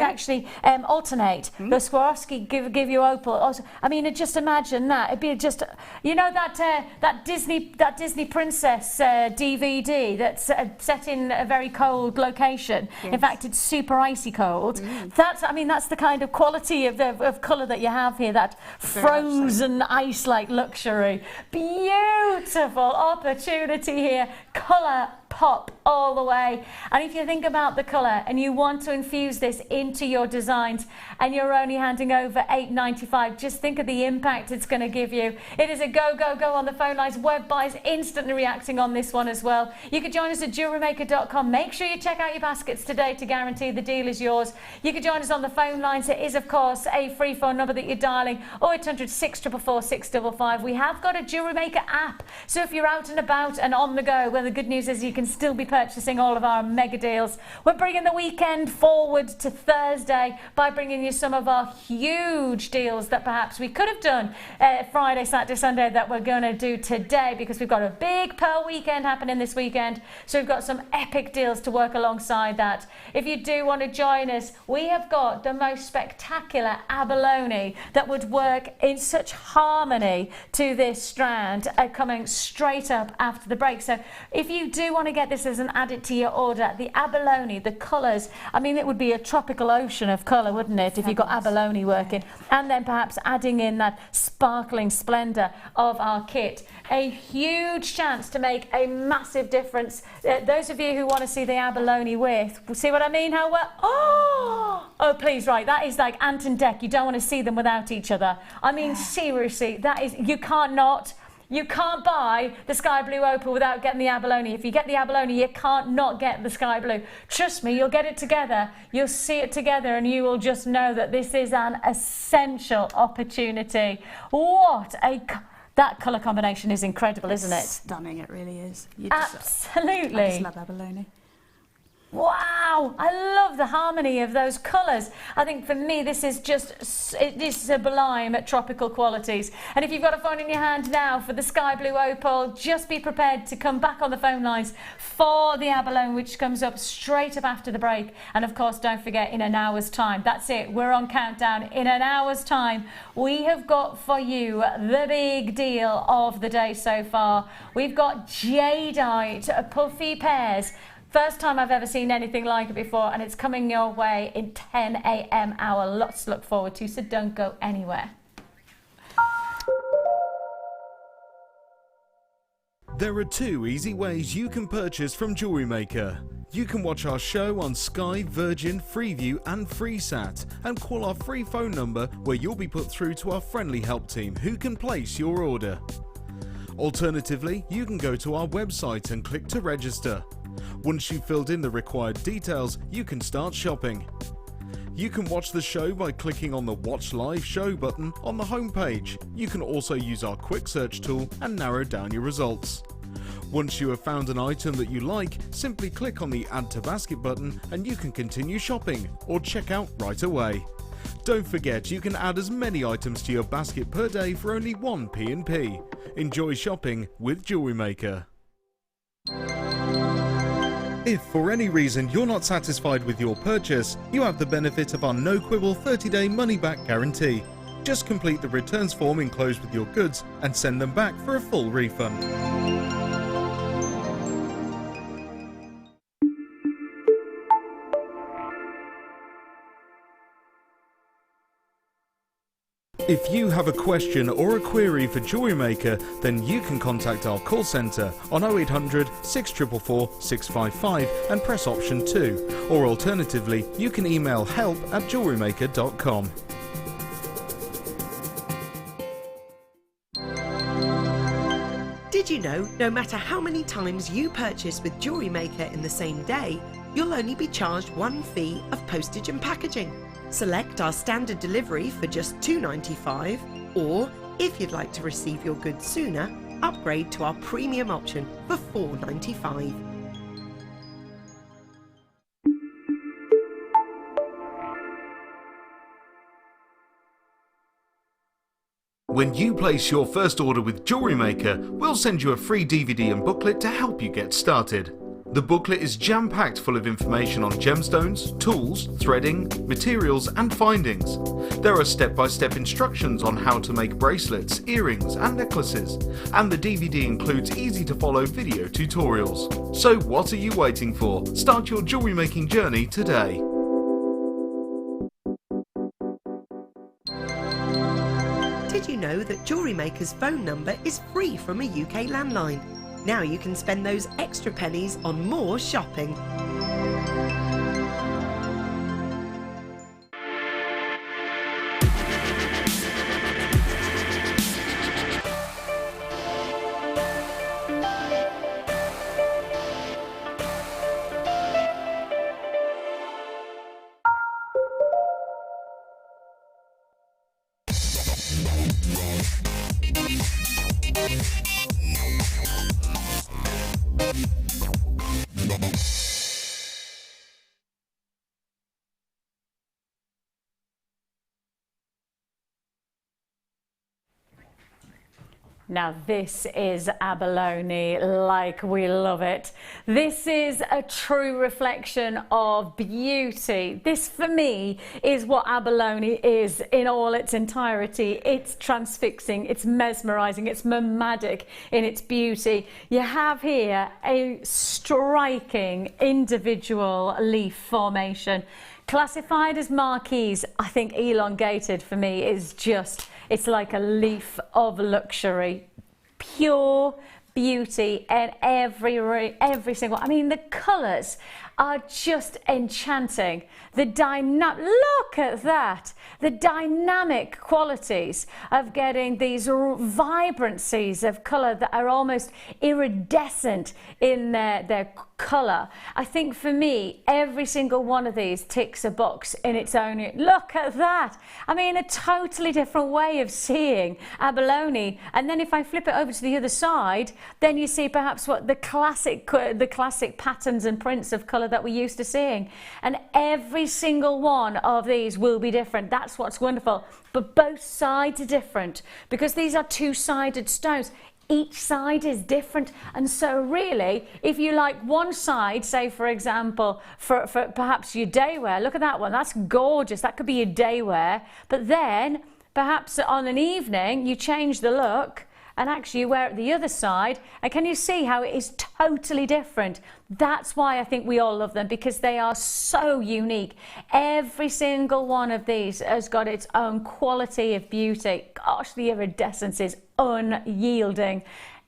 actually alternate. The Swarovski give you opal. Also, I mean, just imagine that. It'd be just, you know, that Disney princess DVD that's set in a very cold location. Yes. In fact, it's super icy cold. That's the kind of quality of colour that you have here. That frozen ice-like luxury. Beautiful opportunity here. Colour pop all the way. And if you think about the colour and you want to infuse this into your designs and you're only handing over $8.95, just think of the impact it's going to give you. It is a go, go, go on the phone lines. Web buys instantly reacting on this one as well. You could join us at jewellerymaker.com. Make sure you check out your baskets today to guarantee the deal is yours. You could join us on the phone lines. It is, of course, a free phone number that you're dialing, 0800 644 655. We have got a Jewellery Maker app, so if you're out and about and on the go, well, the good news is you can still be purchasing all of our mega deals. We're bringing the weekend forward to Thursday by bringing you some of our huge deals that perhaps we could have done Friday, Saturday, Sunday, that we're going to do today, because we've got a big Pearl weekend happening this weekend. So we've got some epic deals to work alongside that. If you do want to join us, we have got the most spectacular abalone that would work in such harmony to this strand coming straight up after the break. So if you do want to get this as an added to your order, the abalone, the colours, I mean, it would be a tropical ocean of colour, wouldn't it, if you got abalone working, and then perhaps adding in that sparkling splendour of our kit. A huge chance to make a massive difference. Those of you who want to see the abalone with, see what I mean? How well? Oh, please, right, that is like ant and deck. You don't want to see them without each other. I mean, seriously, that is, you can't buy the sky blue opal without getting the abalone. If you get the abalone, you can't not get the sky blue. Trust me, you'll get it together. You'll see it together and you will just know that this is an essential opportunity. What a That colour combination is incredible, isn't it? Stunning, it really is. Absolutely. I just love abalone. Wow, I love the harmony of those colours. I think for me this is just, it is sublime at tropical qualities. And if you've got a phone in your hand now for the sky blue opal, just be prepared to come back on the phone lines for the abalone, which comes up straight up after the break. And of course, don't forget, in an hour's time, that's it, we're on countdown. In an hour's time, we have got for you the big deal of the day so far. We've got Jadeite puffy pears. First time I've ever seen anything like it before, and it's coming your way in 10 a.m. hour. Lots to look forward to, so don't go anywhere. There are 2 easy ways you can purchase from Jewellery Maker. You can watch our show on Sky, Virgin, Freeview and FreeSat, and call our free phone number where you'll be put through to our friendly help team who can place your order. Alternatively, you can go to our website and click to register. Once you've filled in the required details, you can start shopping. You can watch the show by clicking on the Watch Live Show button on the homepage. You can also use our quick search tool and narrow down your results. Once you have found an item that you like, simply click on the Add to Basket button and you can continue shopping or check out right away. Don't forget, you can add as many items to your basket per day for only 1 P&P. Enjoy shopping with Jewellery Maker. If for any reason you're not satisfied with your purchase, you have the benefit of our no-quibble 30-day money-back guarantee. Just complete the returns form enclosed with your goods and send them back for a full refund. If you have a question or a query for Jewellery Maker, then you can contact our call centre on 0800 644 655 and press option 2, or alternatively you can email help@jewellerymaker.com. Did you know no matter how many times you purchase with Jewellery Maker in the same day, you'll only be charged 1 fee of postage and packaging? Select our standard delivery for just $2.95, or if you'd like to receive your goods sooner, upgrade to our premium option for $4.95. When you place your first order with Jewellery Maker, we'll send you a free DVD and booklet to help you get started. The booklet is jam-packed full of information on gemstones, tools, threading, materials and findings. There are step-by-step instructions on how to make bracelets, earrings and necklaces, and the DVD includes easy-to-follow video tutorials. So what are you waiting for? Start your jewellery making journey today. Did you know that Jewellery Maker's phone number is free from a UK landline? Now you can spend those extra pennies on more shopping. Now this is abalone like we love it. This is a true reflection of beauty. This for me is what abalone is in all its entirety. It's transfixing, it's mesmerizing, it's nomadic in its beauty. You have here a striking individual leaf formation. Classified as marquise, I think elongated for me is just, it's like a leaf of luxury. Pure beauty and every single, I mean the colours are just enchanting. Look at that. The dynamic qualities of getting these vibrancies of colour that are almost iridescent in their colour. I think for me, every single one of these ticks a box in its own. Look at that. I mean, a totally different way of seeing abalone. And then if I flip it over to the other side, then you see perhaps what the classic patterns and prints of colour that we're used to seeing. And every single one of these will be different. That's what's wonderful. But both sides are different because these are two-sided stones. Each side is different, and so really, if you like one side, say for example, for perhaps your day wear, look at that one, that's gorgeous, that could be your day wear, but then perhaps on an evening you change the look and actually you wear it the other side, and can you see how it is totally different? That's why I think we all love them, because they are so unique. Every single one of these has got its own quality of beauty. Gosh, the iridescence is unyielding.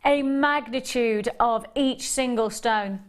A magnitude of each single stone.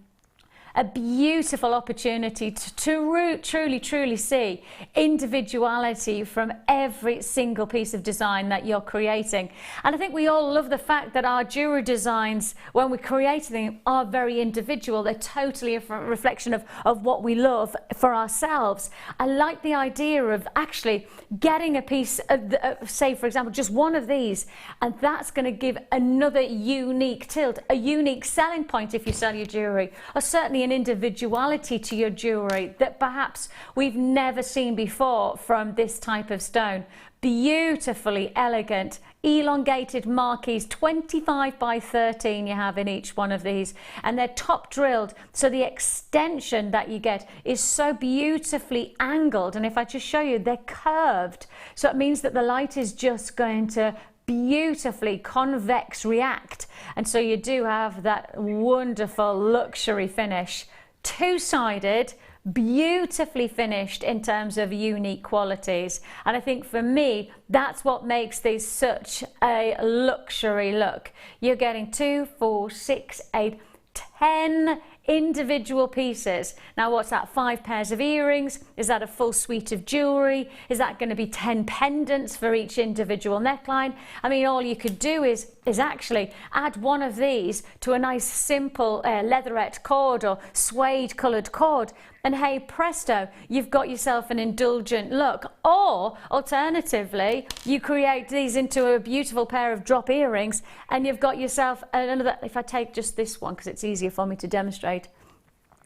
A beautiful opportunity to truly see individuality from every single piece of design that you're creating. And I think we all love the fact that our jewelry designs, when we're creating them, are very individual. They're totally a reflection of what we love for ourselves. I like the idea of actually getting a piece of, say for example, just one of these, and that's going to give another unique tilt, a unique selling point if you sell your jewelry, or certainly an individuality to your jewelry that perhaps we've never seen before from this type of stone. Beautifully elegant, elongated marquees, 25 by 13 you have in each one of these, and they're top drilled, so the extension that you get is so beautifully angled, and if I just show you, they're curved, so it means that the light is just going to beautifully convex react, and so you do have that wonderful luxury finish. Two-sided, beautifully finished in terms of unique qualities, and I think for me that's what makes these such a luxury look. You're getting 2, 4, 6, 8, 10 individual pieces. Now what's that, 5 pairs of earrings? Is that a full suite of jewelry? Is that going to be 10 pendants for each individual neckline? I mean, all you could do is actually add one of these to a nice simple leatherette cord or suede coloured cord, and hey presto, you've got yourself an indulgent look. Or alternatively, you create these into a beautiful pair of drop earrings and you've got yourself another. If I take just this one because it's easier for me to demonstrate,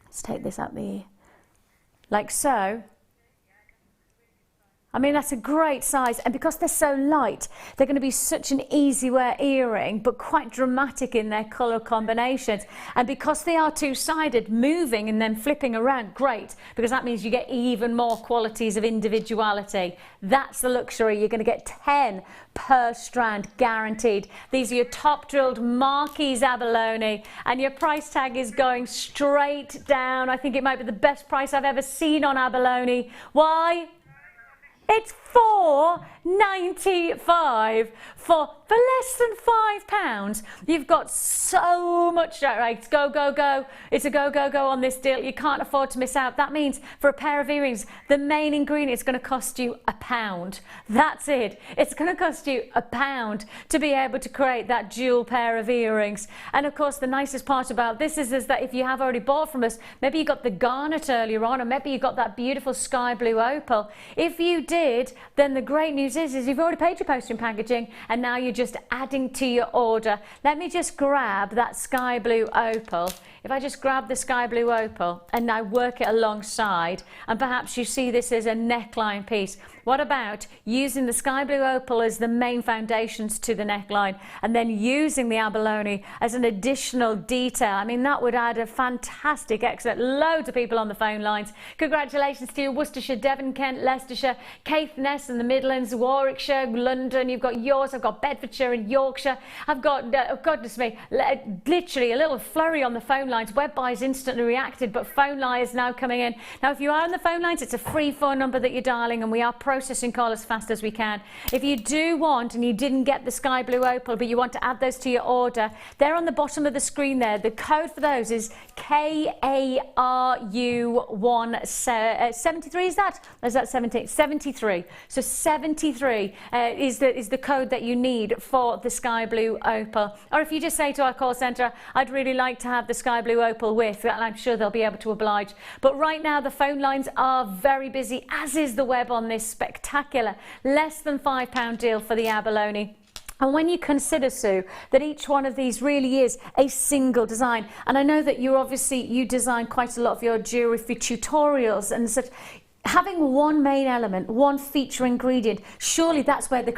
let's take this out the ear like so. I mean, that's a great size, and because they're so light, they're going to be such an easy wear earring, but quite dramatic in their colour combinations. And because they are two-sided, moving and then flipping around, great, because that means you get even more qualities of individuality. That's the luxury. You're going to get 10 per strand guaranteed. These are your top drilled marquise abalone, and your price tag is going straight down. I think it might be the best price I've ever seen on abalone. Why? It's £4.95 for less than £5. You've got so much. Right, go, go, go. It's a go, go, go on this deal. You can't afford to miss out. That means for a pair of earrings, the main ingredient is going to cost you £1. That's it. It's going to cost you £1 to be able to create that dual pair of earrings. And of course, the nicest part about this is that if you have already bought from us, maybe you got the garnet earlier on, or maybe you got that beautiful sky blue opal. If you did, then the great news is you've already paid your postage and packaging, and now you're just adding to your order. Let me just grab that sky blue opal. If I just grab the sky blue opal and now work it alongside, and perhaps you see this as a neckline piece. What about using the sky blue opal as the main foundations to the neckline, and then using the abalone as an additional detail? I mean, that would add a fantastic, excellent. Loads of people on the phone lines. Congratulations to you, Worcestershire, Devon, Kent, Leicestershire, Caithness and the Midlands, Warwickshire, London. You've got yours. I've got Bedfordshire and Yorkshire. I've got, oh goodness me, literally a little flurry on the phone lines. Web buyers instantly reacted, but phone line is now coming in. Now, if you are on the phone lines, it's a free phone number that you're dialing, and we are processing call as fast as we can. If you do want, and you didn't get the sky blue opal, but you want to add those to your order, they're on the bottom of the screen there. The code for those is KARU173. Is that? Or is that 70? 73. So 73 is the code that you need for the sky blue opal. Or if you just say to our call centre, I'd really like to have the sky blue opal with, and I'm sure they'll be able to oblige. But right now the phone lines are very busy, as is the web on this spectacular less than £5 deal for the abalone. And when you consider, Sue, that each one of these really is a single design, and I know that you design quite a lot of your jewellery for tutorials and such, having one main element, one feature ingredient, surely that's where your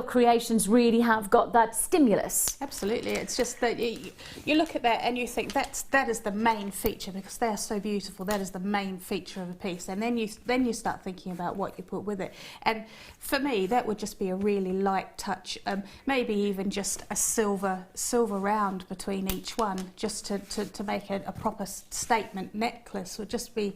creations really have got that stimulus. Absolutely. It's just that you look at that and you think that is the main feature, because they are so beautiful. That is the main feature of a piece, and then you start thinking about what you put with it. And for me, that would just be a really light touch, maybe even just a silver round between each one, just to make it a proper statement necklace. Would just be,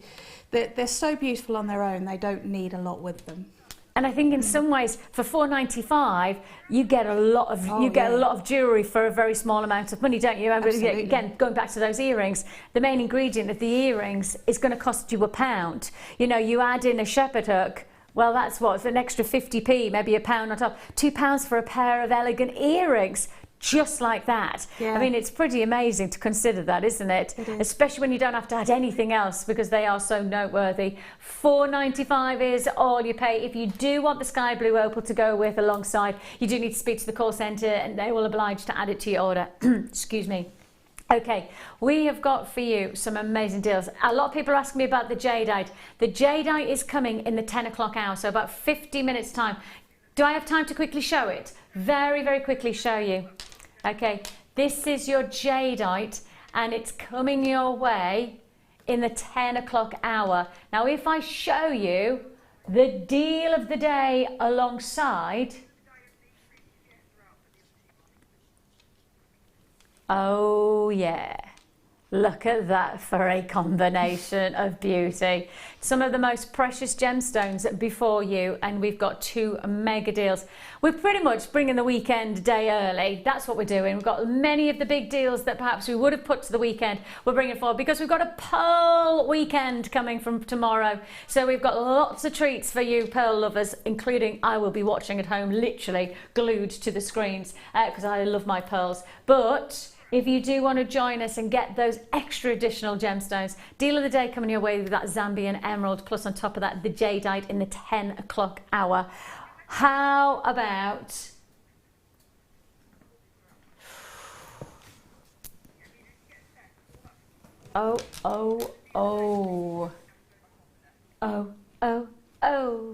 they're so beautiful on their own. They don't need a lot with them. And I think in some ways, for $4.95, you get a lot of jewellery for a very small amount of money, don't you? Absolutely. Again, going back to those earrings, the main ingredient of the earrings is going to cost you £1. You know, you add in a shepherd hook. Well, that's what, for an extra 50p, maybe £1 on top. £2 for a pair of elegant earrings. Just like that. Yeah. I mean, it's pretty amazing to consider that, isn't it? It is. Especially when you don't have to add anything else, because they are so noteworthy. $4.95 is all you pay. If you do want the sky blue opal to go with alongside, you do need to speak to the call centre and they will oblige to add it to your order. Excuse me. Okay, we have got for you some amazing deals. A lot of people are asking me about the Jadeite. The Jadeite is coming in the 10 o'clock hour, so about 50 minutes time. Do I have time to quickly show it? Very, very quickly show you. Okay, this is your Jadeite, and it's coming your way in the 10 o'clock hour. Now, if I show you the deal of the day alongside, oh yeah, look at that for a combination of beauty. Some of the most precious gemstones before you, and we've got two mega deals. We're pretty much bringing the weekend day early. That's what we're doing. We've got many of the big deals that perhaps we would have put to the weekend, we're bringing forward, because we've got a pearl weekend coming from tomorrow. So we've got lots of treats for you pearl lovers, including I will be watching at home, literally glued to the screens, because I love my pearls. But if you do want to join us and get those extra additional gemstones, deal of the day coming your way with that Zambian emerald, plus on top of that the Jadeite in the 10 o'clock hour. How about oh,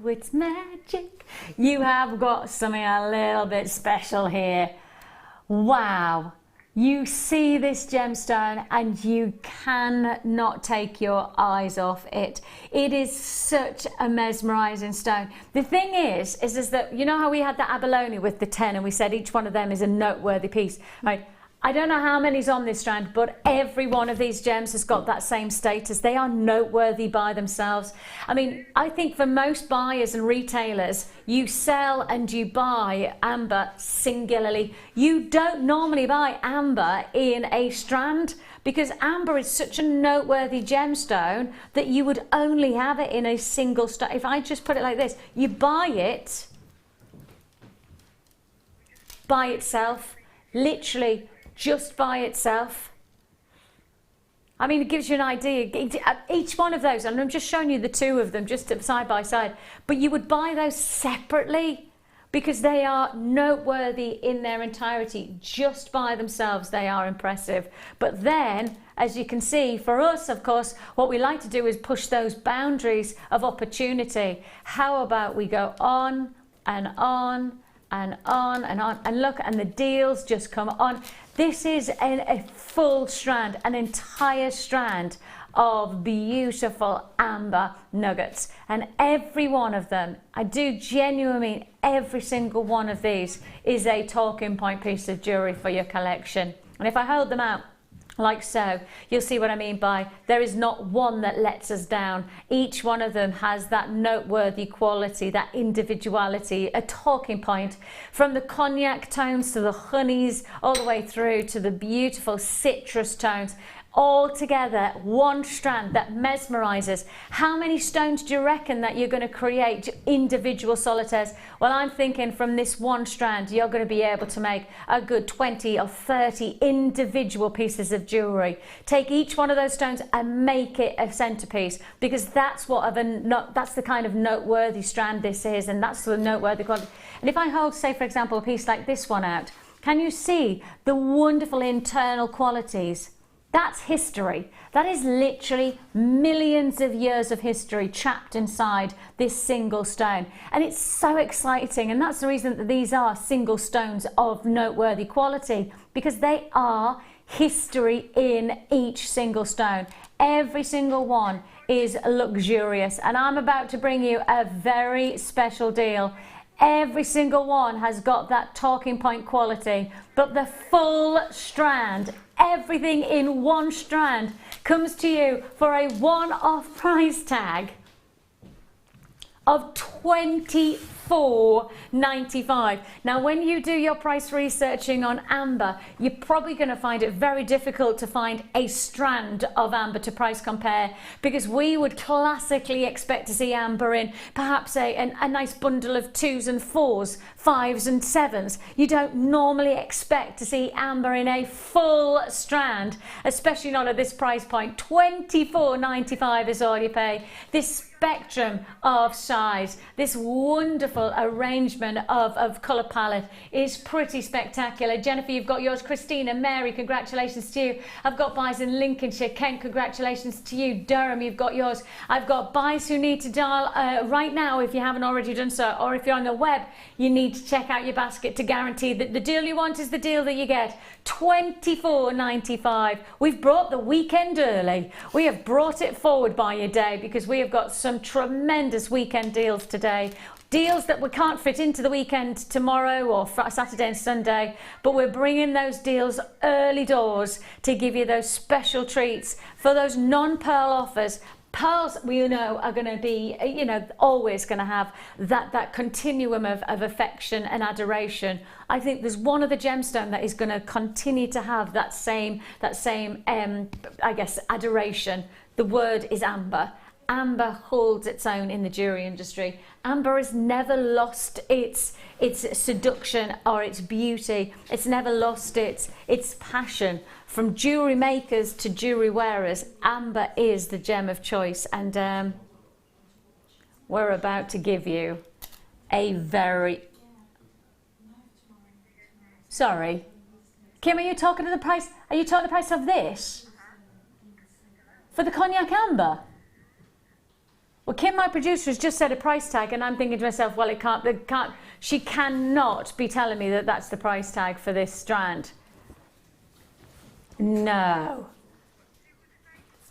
it's magic. You have got something a little bit special here. Wow. You see this gemstone and you cannot take your eyes off it. It is such a mesmerising stone. The thing is that, you know how we had the abalone with the 10 and we said each one of them is a noteworthy piece, right? I don't know how many's on this strand, but every one of these gems has got that same status. They are noteworthy by themselves. I mean, I think for most buyers and retailers, you sell and you buy amber singularly. You don't normally buy amber in a strand, because amber is such a noteworthy gemstone that you would only have it in a single strand. If I just put it like this, you buy it by itself, literally just by itself. I mean, it gives you an idea. Each one of those, and I'm just showing you the two of them just side by side, but you would buy those separately because they are noteworthy in their entirety. Just by themselves, they are impressive. But then, as you can see, for us, of course, what we like to do is push those boundaries of opportunity. How about we go on and on and on and on, and look, and the deals just come on. This is a full strand, an entire strand of beautiful amber nuggets, and every one of them, I do genuinely mean every single one of these is a talking point piece of jewellery for your collection. And if I hold them out, Like so. You'll see what I mean by there is not one that lets us down. Each one of them has that noteworthy quality, that individuality, a talking point, from the cognac tones to the honeys, all the way through to the beautiful citrus tones. All together, one strand that mesmerizes. How many stones do you reckon that you're going to create individual solitaires? Well, I'm thinking from this one strand, you're going to be able to make a good 20 or 30 individual pieces of jewellery. Take each one of those stones and make it a centerpiece, because that's that's the kind of noteworthy strand this is, and that's the noteworthy quality. And if I hold, say, for example, a piece like this one out, can you see the wonderful internal qualities? That's history. That is literally millions of years of history trapped inside this single stone. And it's so exciting. And that's the reason that these are single stones of noteworthy quality, because they are history in each single stone. Every single one is luxurious. And I'm about to bring you a very special deal. Every single one has got that talking point quality, but the full strand, everything in one strand, comes to you for a one-off price tag of $24.95. Now, when you do your price researching on amber, you're probably going to find it very difficult to find a strand of amber to price compare, because we would classically expect to see amber in perhaps a nice bundle of 2s and 4s, 5s and 7s. You don't normally expect to see amber in a full strand, especially not at this price point. $24.95 is all you pay. This spectrum of size, this wonderful arrangement of colour palette is pretty spectacular. Jennifer, you've got yours. Christina, Mary, congratulations to you. I've got buys in Lincolnshire. Kent, congratulations to you. Durham, you've got yours. I've got buys who need to dial right now if you haven't already done so, or if you're on the web, you need to check out your basket to guarantee that the deal you want is the deal that you get. $24.95. We've brought the weekend early. We have brought it forward by a day, because we have got some tremendous weekend deals today. Deals that we can't fit into the weekend tomorrow or Saturday and Sunday, but we're bringing those deals early doors to give you those special treats for those non-pearl offers. Pearls, we know, are going to be, always going to have that continuum of affection and adoration. I think there's one of the gemstone that is going to continue to have that same adoration. The word is amber. Amber holds its own in the jewelry industry. Amber has never lost its seduction or its beauty. It's never lost its passion. From jewelry makers to jewelry wearers, amber is the gem of choice. And we're about to give you a very... Sorry. Kim, are you talking to the price? Are you talking the price of this? For the cognac amber? Well, Kim, my producer, has just said a price tag, and I'm thinking to myself, well, she cannot be telling me that that's the price tag for this strand. No.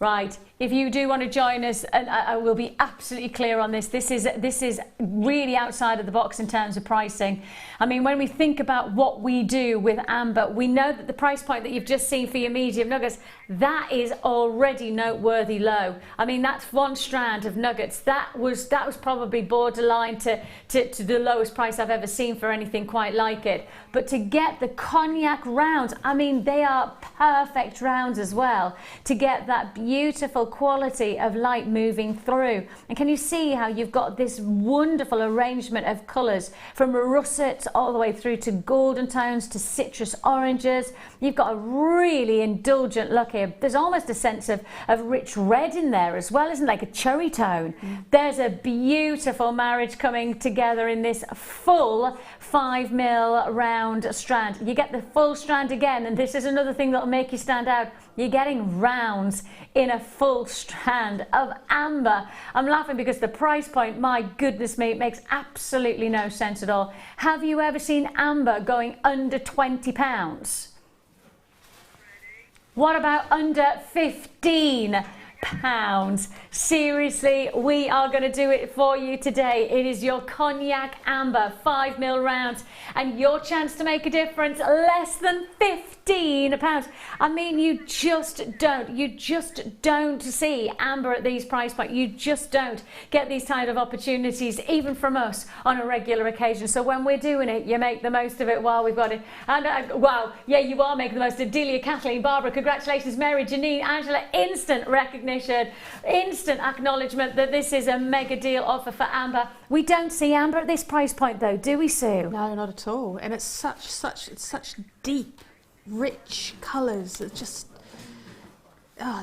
Right, if you do want to join us, and I will be absolutely clear on this, this is really outside of the box in terms of pricing. I mean, when we think about what we do with amber, we know that the price point that you've just seen for your medium nuggets, that is already noteworthy low. I mean, that's one strand of nuggets. That was probably borderline to the lowest price I've ever seen for anything quite like it. But to get the cognac rounds, I mean, they are perfect rounds as well, to get that beautiful quality of light moving through. And can you see how you've got this wonderful arrangement of colours, from russet all the way through to golden tones to citrus oranges. You've got a really indulgent look here. There's almost a sense of rich red in there as well, isn't it? Like a cherry tone. There's a beautiful marriage coming together in this full 5mm round strand. You get the full strand again, and this is another thing that'll make you stand out. You're getting rounds in a full strand of amber. I'm laughing because the price point, my goodness me, it makes absolutely no sense at all. Have you ever seen amber going under £20? What about under 15? Seriously, we are going to do it for you today. It is your cognac amber 5ml rounds, and your chance to make a difference, less than £15. I mean, you just don't see amber at these price points. You just don't get these kind of opportunities, even from us, on a regular occasion. So when we're doing it, you make the most of it while we've got it. And wow, yeah, you are making the most of Delia, Kathleen, Barbara, congratulations, Mary, Janine, Angela, instant recognition, instant acknowledgement that this is a mega deal offer for amber. We don't see amber at this price point though, do we, Sue? No, not at all. And it's such deep, rich colours. It's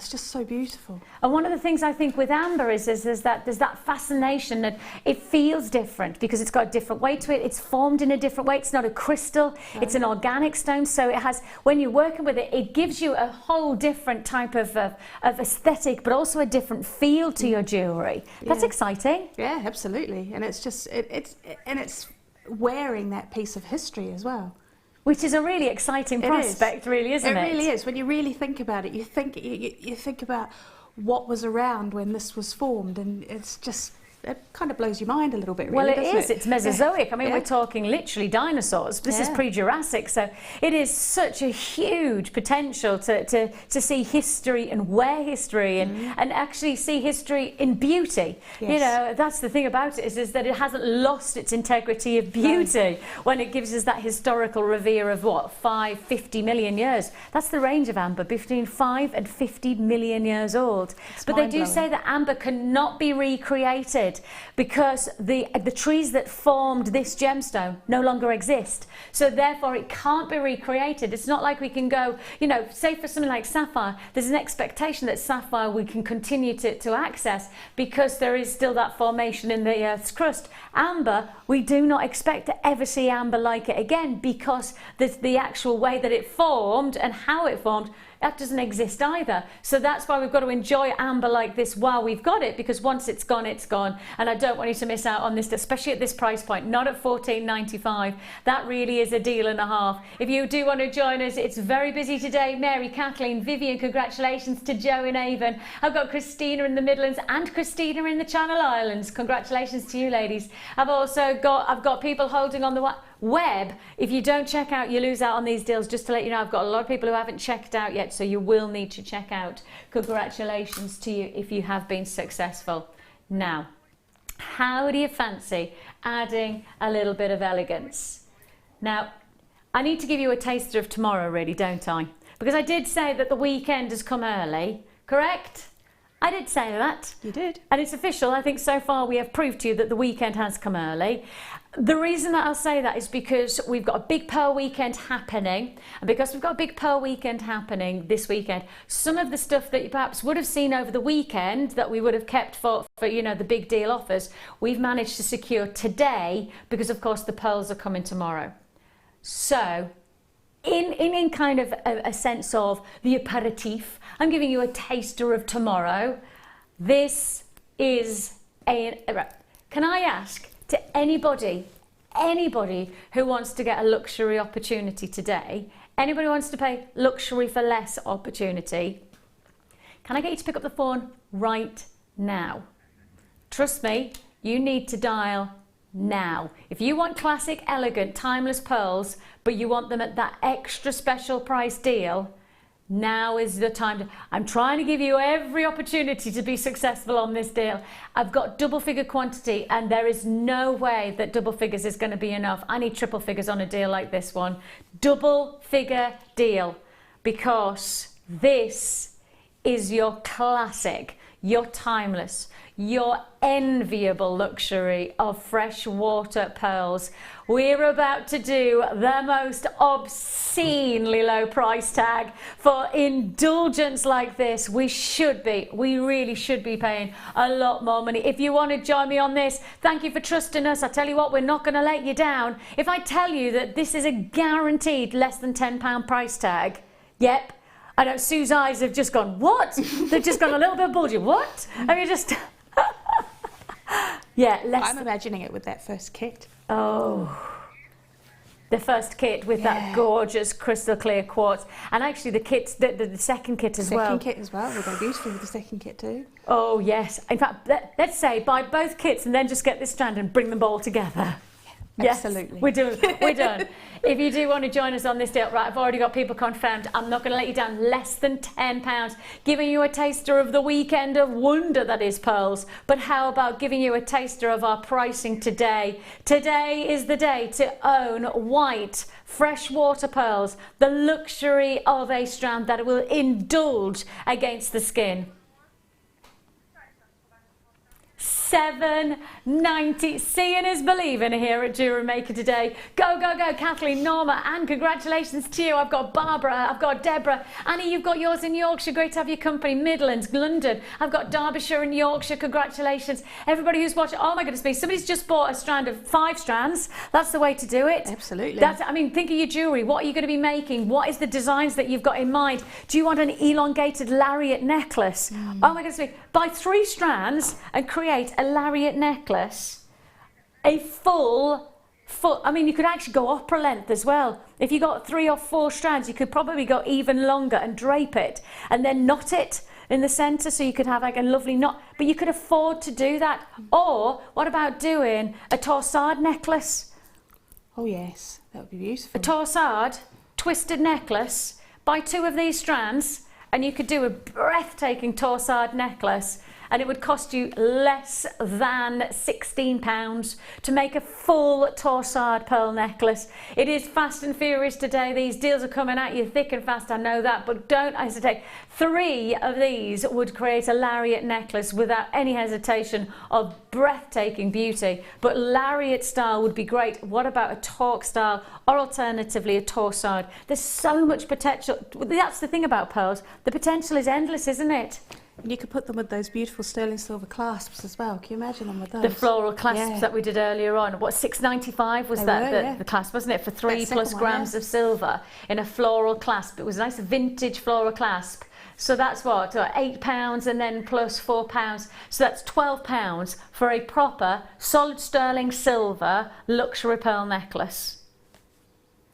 just so beautiful. And one of the things I think with amber is that there's that fascination that it feels different because it's got a different weight to it. It's formed in a different way. It's not a crystal. No. It's an organic stone. So it has, when you're working with it, it gives you a whole different type of aesthetic, but also a different feel to your jewellery. Yeah. That's exciting. Yeah, absolutely. And it's just it's wearing that piece of history as well. Which is a really exciting prospect, really, isn't it? It really is. When you really think about it, you think about what was around when this was formed, and it kind of blows your mind a little bit, really, well, doesn't it? It's Mesozoic. I mean, we're talking literally dinosaurs. This is pre-Jurassic, so it is such a huge potential to see history and wear history and actually see history in beauty. Yes. You know, that's the thing about it is that it hasn't lost its integrity of beauty when it gives us that historical revere of what, 50 million years. That's the range of amber, between 5 and 50 million years old. But they do say that amber cannot be recreated because the trees that formed this gemstone no longer exist. So therefore it can't be recreated. It's not like we can go, you know, say for something like sapphire, there's an expectation that sapphire we can continue to access because there is still that formation in the Earth's crust. Amber, we do not expect to ever see amber like it again because the actual way that it formed and how it formed, that doesn't exist either. So that's why we've got to enjoy amber like this while we've got it, because once it's gone, it's gone. And I don't want you to miss out on this, especially at this price point, not at $14.95. That really is a deal and a half. If you do want to join us, it's very busy today. Mary, Kathleen, Vivian, congratulations to Joe in Avon. I've got Christina in the Midlands and Christina in the Channel Islands. Congratulations to you, ladies. I've got people holding on the web. If you don't check out, you lose out on these deals. Just to let you know, I've got a lot of people who haven't checked out yet, so you will need to check out. Congratulations to you if you have been successful. Now, how do you fancy adding a little bit of elegance? Now, I need to give you a taster of tomorrow, really, don't I? Because I did say that the weekend has come early, correct? I did say that. You did. And it's official. I think so far we have proved to you that the weekend has come early. The reason that I'll say that is because we've got a big pearl weekend happening. And because we've got a big pearl weekend happening this weekend, some of the stuff that you perhaps would have seen over the weekend that we would have kept for you know, the big deal offers, we've managed to secure today because, of course, the pearls are coming tomorrow. So, in kind of a sense of the aperitif, I'm giving you a taster of tomorrow. This is can I ask to anybody who wants to get a luxury opportunity today, anybody who wants to pay luxury for less opportunity, can I get you to pick up the phone right now? Trust me, you need to dial now. If you want classic, elegant, timeless pearls, but you want them at that extra special price deal, now is the time. I'm trying to give you every opportunity to be successful on this deal. I've got double figure quantity and there is no way that double figures is going to be enough. I need triple figures on a deal like this one. Double figure deal, because this is your classic, your timeless, your enviable luxury of freshwater pearls. We're about to do the most obscenely low price tag for indulgence like this. We really should be paying a lot more money. If you want to join me on this, thank you for trusting us. I tell you what, we're not going to let you down. If I tell you that this is a guaranteed less than £10 price tag, yep. I know Sue's eyes have just gone, what? They've just gone a little bit bulgy. What? Have you just... Yeah, I'm imagining it with that first kit. Oh. the first kit with that gorgeous crystal clear quartz, and actually the kits, the second kit as well. Second kit as well, will go beautifully with the second kit too. Oh yes, in fact, let's say buy both kits and then just get this strand and bring them all together. Yes, absolutely. we're done. If you do want to join us on this deal, right, I've already got people confirmed. I'm not going to let you down. Less than £10, giving you a taster of the weekend of wonder that is pearls. But how about giving you a taster of our pricing today? Today is the day to own white freshwater pearls, the luxury of a strand that will indulge against the skin. $7.90. Seeing is believing here at Jewellery Maker today. Go, go, go, Kathleen, Norma, and congratulations to you. I've got Barbara, I've got Deborah. Annie, you've got yours in Yorkshire. Great to have your company. Midlands, London. I've got Derbyshire and Yorkshire. Congratulations. Everybody who's watching. Oh my goodness me. Somebody's just bought a strand of 5 strands. That's the way to do it. Absolutely. I mean, think of your jewellery. What are you going to be making? What is the designs that you've got in mind? Do you want an elongated lariat necklace? Oh my goodness me. Buy 3 strands and create a lariat necklace, a full, I mean, you could actually go opera length as well. If you got 3 or 4 strands, you could probably go even longer and drape it and then knot it in the centre, so you could have like a lovely knot, but you could afford to do that. Or what about doing a torsade necklace? Oh yes, that would be beautiful. A torsade twisted necklace. Buy 2 of these strands and you could do a breathtaking torsade necklace, and it would cost you less than £16 to make a full torsade pearl necklace. It is fast and furious today. These deals are coming at you thick and fast, I know that, but don't hesitate. 3 of these would create a lariat necklace without any hesitation of breathtaking beauty. But lariat style would be great. What about a torque style, or alternatively a torsade? There's so much potential. That's the thing about pearls. The potential is endless, isn't it? And you could put them with those beautiful sterling silver clasps as well. Can you imagine them with those? The floral clasps that we did earlier on. What, $6.95 was the clasp, wasn't it? For 3+ grams of silver in a floral clasp. It was a nice vintage floral clasp. So that's what, £8 and then plus £4. So that's £12 for a proper solid sterling silver luxury pearl necklace.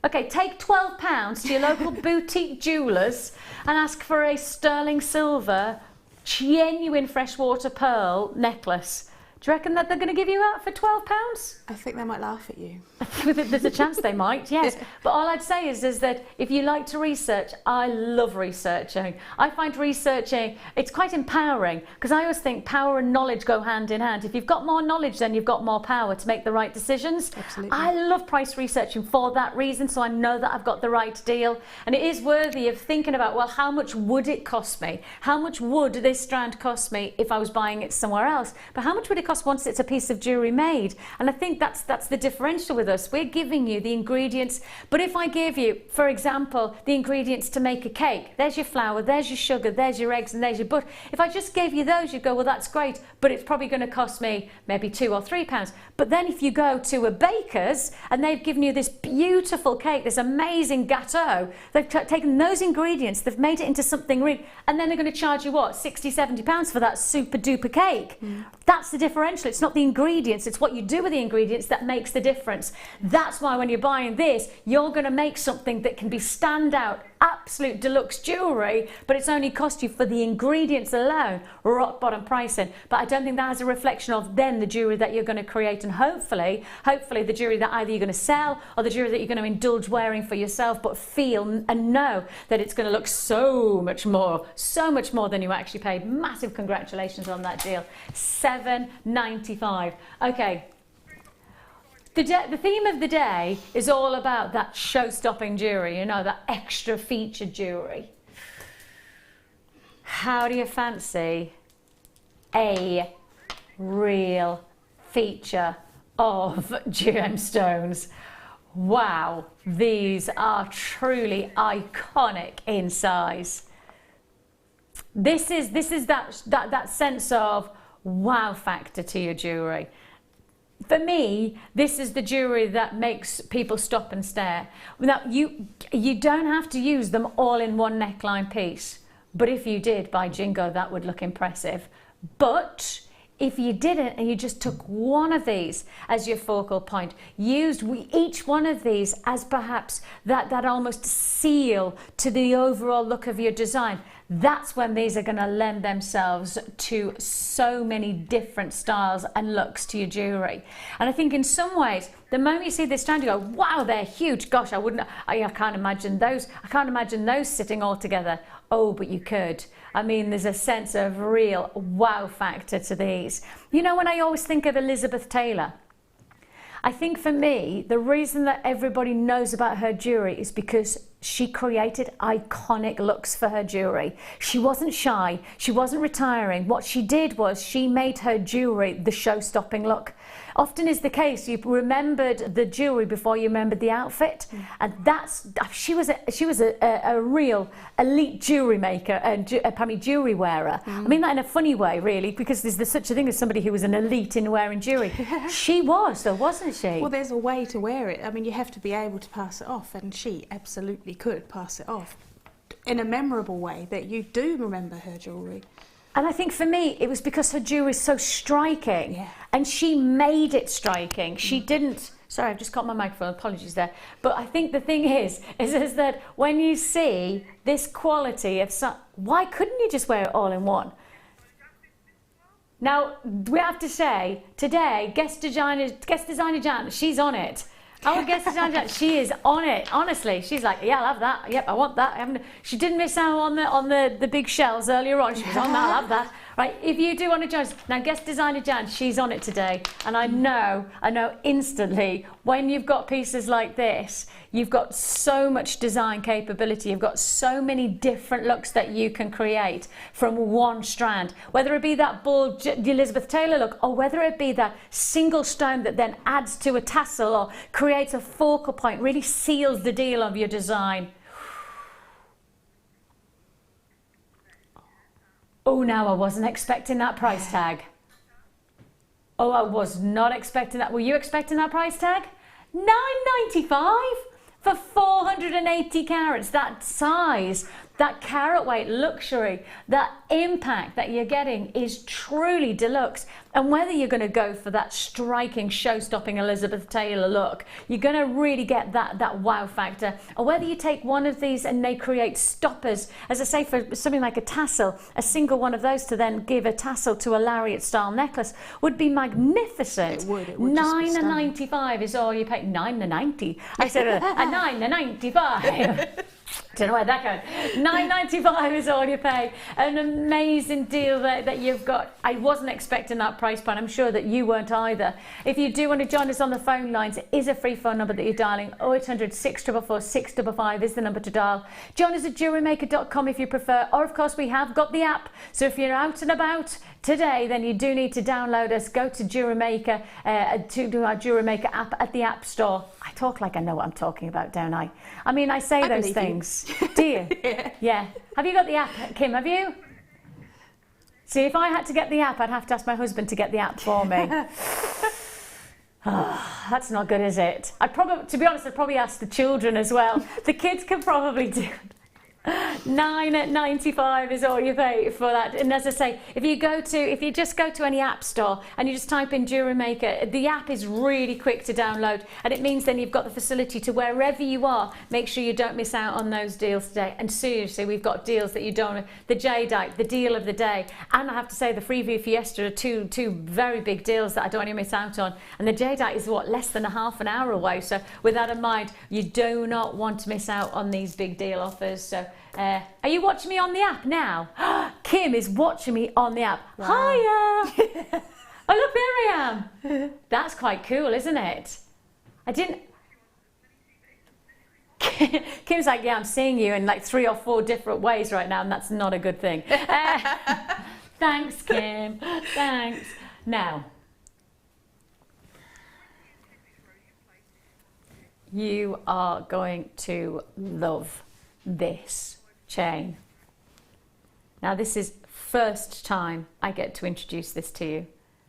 Okay, take £12 to your local boutique jewellers and ask for a sterling silver genuine freshwater pearl necklace. Do you reckon that they're going to give you out for £12? I think they might laugh at you. There's a chance they might, yes. But all I'd say is that if you like to research, I love researching. I find researching, it's quite empowering, because I always think power and knowledge go hand in hand. If you've got more knowledge, then you've got more power to make the right decisions. Absolutely. I love price researching for that reason, so I know that I've got the right deal. And it is worthy of thinking about, well, how much would it cost me? How much would this strand cost me if I was buying it somewhere else? But how much would it cost once it's a piece of jewellery made? And I think that's the differential with us. We're giving you the ingredients, but if I give you, for example, the ingredients to make a cake, there's your flour, there's your sugar, there's your eggs, and there's your butter. If I just gave you those, you'd go, well, that's great, but it's probably going to cost me maybe £2 or £3. But then if you go to a baker's and they've given you this beautiful cake, this amazing gâteau, they've taken those ingredients, they've made it into something real, and then they're going to charge you what, £60, £70 for that super duper cake. That's the differential. It's not the ingredients, it's what you do with the ingredients that makes the difference. That's why when you're buying this, you're going to make something that can be standout, absolute deluxe jewellery, but it's only cost you for the ingredients alone, rock bottom pricing. But I don't think that has a reflection of then the jewellery that you're going to create, and hopefully the jewellery that either you're going to sell or the jewellery that you're going to indulge wearing for yourself, but feel and know that it's going to look so much more than you actually paid. Massive congratulations on that deal. $7.95. Okay. The theme of the day is all about that show-stopping jewellery, you know, that extra featured jewellery. How do you fancy a real feature of gemstones? Wow, these are truly iconic in size. This is that sense of wow factor to your jewellery. For me, this is the jewellery that makes people stop and stare. Now, you don't have to use them all in one neckline piece, but if you did, by jingo, that would look impressive. But if you didn't and you just took one of these as your focal point, used each one of these as perhaps that almost seal to the overall look of your design, that's when these are going to lend themselves to so many different styles and looks to your jewellery. And I think in some ways, the moment you see this strand, you go, wow, they're huge. Gosh, I can't imagine those sitting all together. Oh, but you could. I mean, there's a sense of real wow factor to these. You know, when I always think of Elizabeth Taylor, I think for me, the reason that everybody knows about her jewellery is because she created iconic looks for her jewellery. She wasn't shy, she wasn't retiring. What she did was she made her jewellery the show-stopping look. Often is the case, you remembered the jewellery before you remembered the outfit, and she was a real elite jewellery maker and jewellery wearer. I mean that in a funny way, really, because there's such a thing as somebody who was an elite in wearing jewellery. She was, though, wasn't she? Well, there's a way to wear it. I mean, you have to be able to pass it off, and she absolutely could pass it off in a memorable way that you do remember her jewellery. And I think for me, it was because her jewellery is so striking, and she made it striking. She didn't. Sorry, I've just got my microphone. Apologies there. But I think the thing is that when you see this quality of why couldn't you just wear it all in one? Now we have to say today, guest designer Jan, she's on it. Our guest designer, she is on it. Honestly, she's like, yeah, I'll have that. Yep, I want that. She didn't miss out on the big shells earlier on. She was on that. I'll have that. Right, if you do want to join us now, guest designer Jan, she's on it today, and I know instantly when you've got pieces like this, you've got so much design capability. You've got so many different looks that you can create from one strand, whether it be that bold Elizabeth Taylor look, or whether it be that single stone that then adds to a tassel or creates a focal point, really seals the deal of your design. Oh, now I wasn't expecting that price tag. Oh, I was not expecting that. Were you expecting that price tag? $9.95 for 480 carats. That size, that carat weight luxury, that impact that you're getting is truly deluxe. And whether you're going to go for that striking, show-stopping Elizabeth Taylor look, you're going to really get that wow factor. Or whether you take one of these and they create stoppers, as I say, for something like a tassel, a single one of those to then give a tassel to a lariat-style necklace would be magnificent. It would $9.95 is all you pay. $9.90. I said $9.95. Don't know where that goes. $9.95 is all you pay. An amazing deal that you've got. I wasn't expecting that price point. I'm sure that you weren't either. If you do want to join us on the phone lines, it is a free phone number that you're dialing. 0800 644 655 is the number to dial. Join us at jewellerymaker.com if you prefer. Or, of course, we have got the app. So if you're out and about today, then you do need to download us. Go to Jewellery Maker, to do our Jewellery Maker app at the App Store. I talk like I know what I'm talking about, don't I? I mean, I say those things. Do you? Yeah. Have you got the app, Kim? Have you? See, if I had to get the app, I'd have to ask my husband to get the app for me. Oh, that's not good, is it? To be honest, I'd probably ask the children as well. The kids can probably do it. $9.95 is all you pay for that. And as I say, if you just go to any app store and you just type in Jewellery Maker, the app is really quick to download, and it means then you've got the facility to wherever you are, make sure you don't miss out on those deals today. And seriously, we've got deals that you don't. The Jadeite, the deal of the day, and I have to say the Freeview Fiesta are two very big deals that I don't want to miss out on. And the Jadeite is less than a half an hour away. So with that in mind, you do not want to miss out on these big deal offers. So. Are you watching me on the app now? Kim is watching me on the app. Wow. Hiya! Oh, look, there I am. That's quite cool, isn't it? I didn't... Kim's like, yeah, I'm seeing you in like 3 or 4 different ways right now, and that's not a good thing. Thanks, Kim. Thanks. Now, you are going to love this chain. Now, this is first time I get to introduce this to you.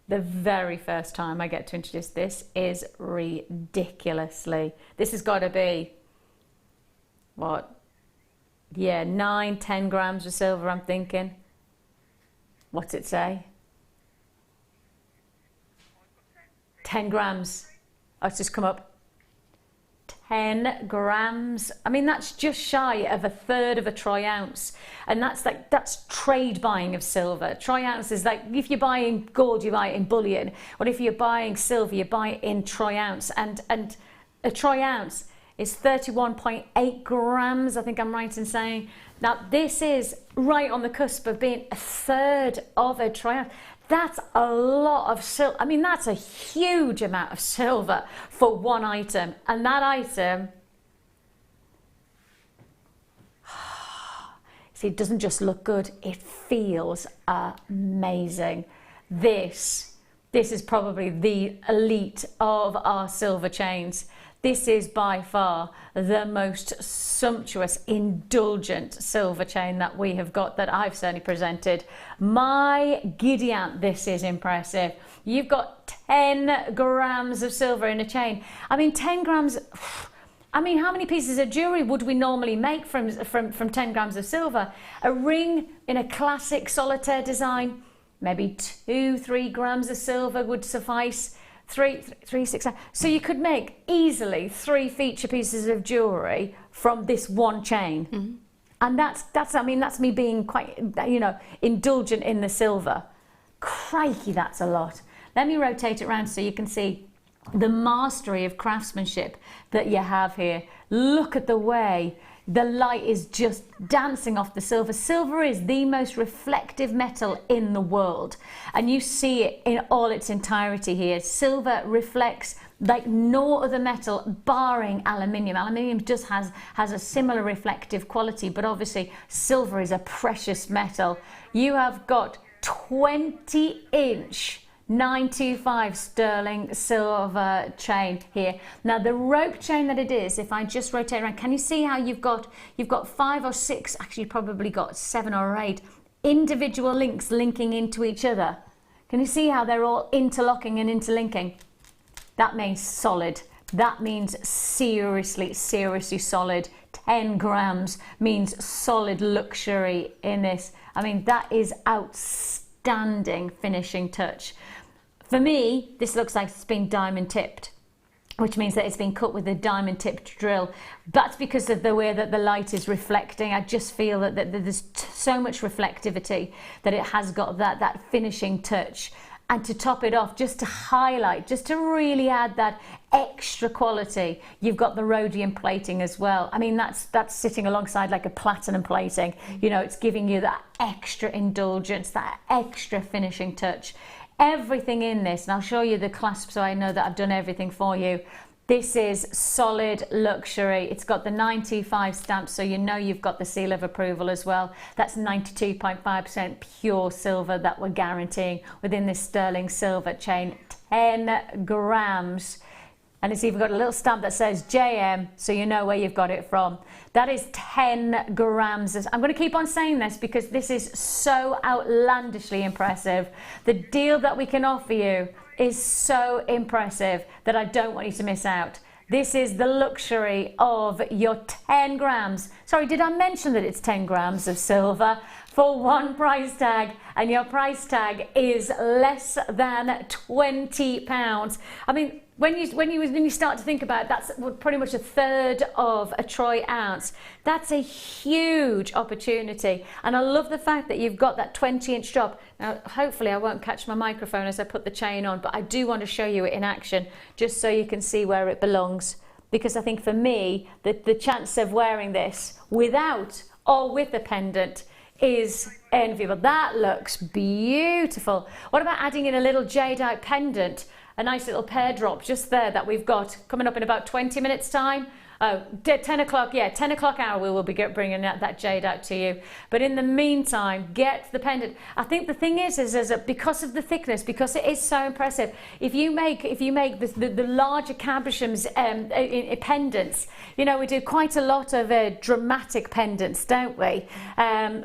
The very first time I get to introduce this is ridiculously. This has got to be, what? Yeah, 9-10 grams of silver, I'm thinking. What's it say? 10 grams. Oh, it's just come up. 10 grams. I mean, that's just shy of a third of a troy ounce. And that's trade buying of silver. Troy ounce is like, if you're buying gold, you buy it in bullion. Or if you're buying silver, you buy it in troy ounce. And a troy ounce is 31.8 grams, I think I'm right in saying. Now, this is right on the cusp of being a third of a troy ounce. That's a lot of silver. I mean, that's a huge amount of silver for one item. And that item, see, it doesn't just look good, it feels amazing. This is probably the elite of our silver chains. This is by far the most sumptuous, indulgent silver chain that we have got, that I've certainly presented. My giddy aunt, this is impressive. You've got 10 grams of silver in a chain. I mean, 10 grams, I mean, how many pieces of jewellery would we normally make from 10 grams of silver? A ring in a classic solitaire design, maybe 2-3 grams of silver would suffice. 6. So you could make easily 3 feature pieces of jewellery from this one chain. Mm-hmm. And that's me being quite, indulgent in the silver. Crikey, that's a lot. Let me rotate it around so you can see the mastery of craftsmanship that you have here. Look at the way the light is just dancing off the silver. Silver is the most reflective metal in the world, and you see it in all its entirety here. Silver reflects like no other metal, barring aluminium. Aluminium just has a similar reflective quality, but obviously silver is a precious metal. You have got 20-inch 925 sterling silver chain here. Now the rope chain that it is, if I just rotate around, can you see how you've got 5 or 6, actually you've probably got 7 or 8 individual links linking into each other? Can you see how they're all interlocking and interlinking? That means solid. That means seriously solid. 10 grams means solid luxury in this. I mean, that is outstanding finishing touch. For me, this looks like it's been diamond tipped, which means that it's been cut with a diamond tipped drill. That's because of the way that the light is reflecting. I just feel that there's so much reflectivity that it has got that finishing touch. And to top it off, just to highlight, just to really add that extra quality, you've got the rhodium plating as well. I mean, that's sitting alongside like a platinum plating. You know, it's giving you that extra indulgence, that extra finishing touch. Everything in this, and I'll show you the clasp so I know that I've done everything for you. This is solid luxury. It's got the 925 stamp, so you know you've got the seal of approval as well. That's 92.5% pure silver that we're guaranteeing within this sterling silver chain. 10 grams. And it's even got a little stamp that says JM, so you know where you've got it from. That is 10 grams. I'm going to keep on saying this because this is so outlandishly impressive. The deal that we can offer you is so impressive that I don't want you to miss out. This is the luxury of your 10 grams. Sorry, did I mention that it's 10 grams of silver for one price tag? And your price tag is less than £20. I mean, when you start to think about it, that's pretty much a third of a troy ounce. That's a huge opportunity. And I love the fact that you've got that 20-inch drop. Now, hopefully I won't catch my microphone as I put the chain on, but I do want to show you it in action just so you can see where it belongs. Because I think for me, the chance of wearing this without or with a pendant is enviable. That looks beautiful. What about adding in a little jadeite pendant? A nice little pear drop just there that we've got coming up in about 20 minutes time. 10 o'clock, yeah, 10 o'clock hour we will be bringing that jade out to you. But in the meantime, get the pendant. I think the thing is because of the thickness, because it is so impressive, if you make the larger cabochons pendants, you know, we do quite a lot of dramatic pendants, don't we,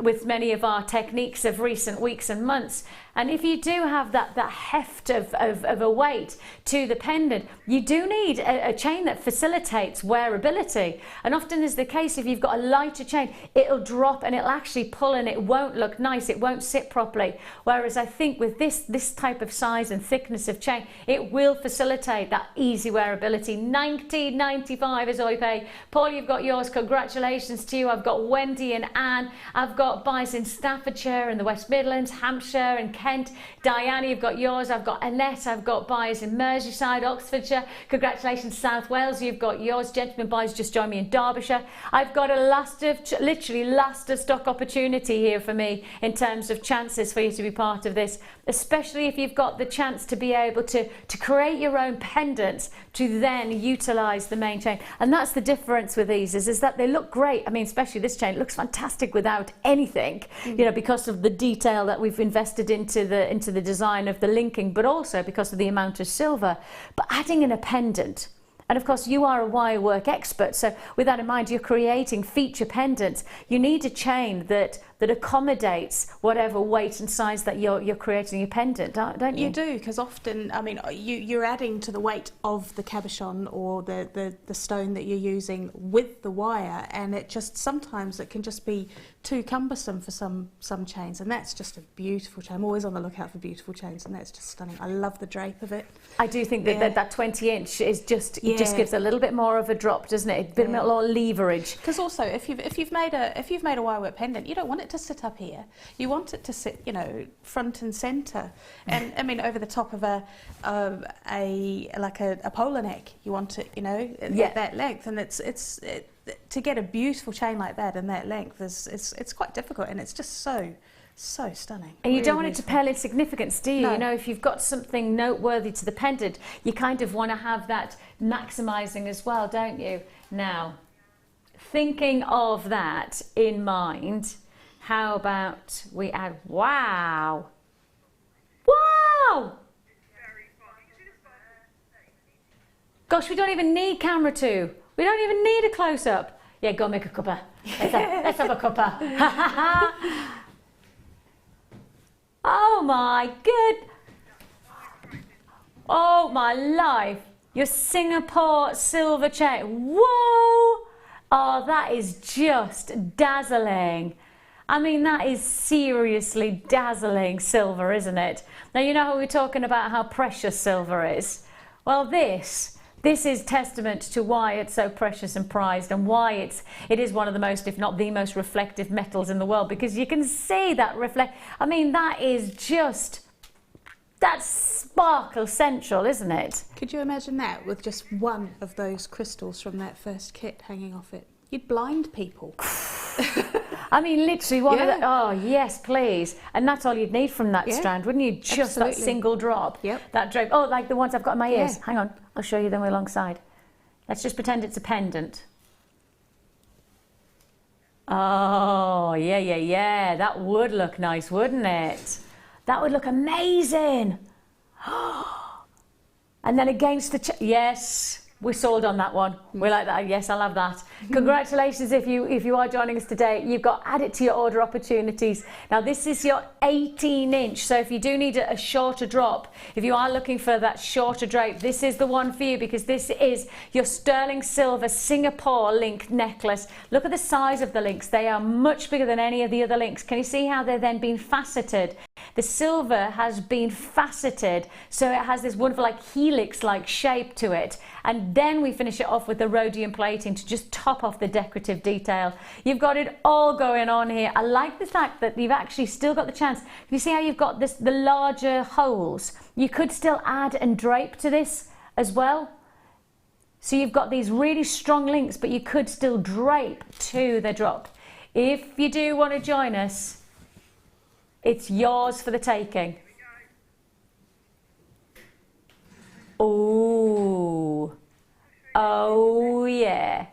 with many of our techniques of recent weeks and months. And if you do have that heft of a weight to the pendant, you do need a chain that facilitates wearability. wearability. And often is the case, if you've got a lighter chain, it'll drop and it'll actually pull and it won't look nice, it won't sit properly. Whereas I think with this type of size and thickness of chain, it will facilitate that easy wearability. $19.95 is all you pay. Paul, you've got yours. Congratulations to you. I've got Wendy and Anne. I've got buys in Staffordshire and the West Midlands, Hampshire and Kent. Diana, you've got yours. I've got Annette. I've got buys in Merseyside, Oxfordshire. Congratulations, South Wales. You've got yours. Gentlemen buys just joined me in Derbyshire. I've got a literally last of stock opportunity here for me in terms of chances for you to be part of this, especially if you've got the chance to be able to create your own pendants to then utilize the main chain. And that's the difference with these is that they look great. I mean, especially this chain, it looks fantastic without anything, you know, because of the detail that we've invested into the design of the linking, but also because of the amount of silver. But adding in a pendant, and of course you are a wire work expert, so with that in mind, you're creating feature pendants. You need a chain that accommodates whatever weight and size that you're creating your pendant, don't you? You do, because often, I mean, you're adding to the weight of the cabochon or the stone that you're using with the wire, and it just sometimes it can just be too cumbersome for some chains, and that's just a beautiful chain. I'm always on the lookout for beautiful chains, and that's just stunning. I love the drape of it. I do think that 20-inch is just it just gives a little bit more of a drop, doesn't it? A bit more leverage. Because also, if you've made a wire work pendant, you don't want it to sit up here. You want it to sit, you know, front and centre. And I mean, over the top of a polar neck, you want it, you know, at that length. And it's to get a beautiful chain like that and that length it's quite difficult, and it's just so stunning. And you don't want it to pale in significance, do you? No. You know, if you've got something noteworthy to the pendant, you kind of want to have that maximising as well, don't you? Now, thinking of that in mind, how about we add, wow! Gosh, we don't even need camera 2. We don't even need a close-up. Yeah, go make a cuppa. Let's have a cuppa. Oh my oh my life. Your Singapore silver chain. Whoa! Oh, that is just dazzling. I mean, that is seriously dazzling silver, isn't it? Now, you know how we're talking about how precious silver is? Well, this is testament to why it's so precious and prized, and why it is one of the most, if not the most reflective metals in the world, because you can see that I mean, that is just, that's sparkle central, isn't it? Could you imagine that with just one of those crystals from that first kit hanging off it? You'd blind people. I mean, literally one of the, oh yes, please. And that's all you'd need from that strand, wouldn't you? Just that single drop. Yep. That drape. Oh, like the ones I've got in my ears. Hang on, I'll show you them alongside. Let's just pretend it's a pendant. Oh, yeah. That would look nice, wouldn't it? That would look amazing. And then against the, yes. We're sold on that one. We like that. Yes, I'll have that. Congratulations if you are joining us today. You've got add it to your order opportunities. Now this is your 18-inch. So if you do need a shorter drop, if you are looking for that shorter drape, this is the one for you, because this is your sterling silver Singapore link necklace. Look at the size of the links. They are much bigger than any of the other links. Can you see how they're then being faceted? The silver has been faceted, so it has this wonderful like helix-like shape to it. And then we finish it off with the rhodium plating to just top off the decorative detail. You've got it all going on here. I like the fact that you've actually still got the chance. You see how you've got the larger holes? You could still add and drape to this as well. So you've got these really strong links, but you could still drape to the drop. If you do want to join us, it's yours for the taking. Oh yeah.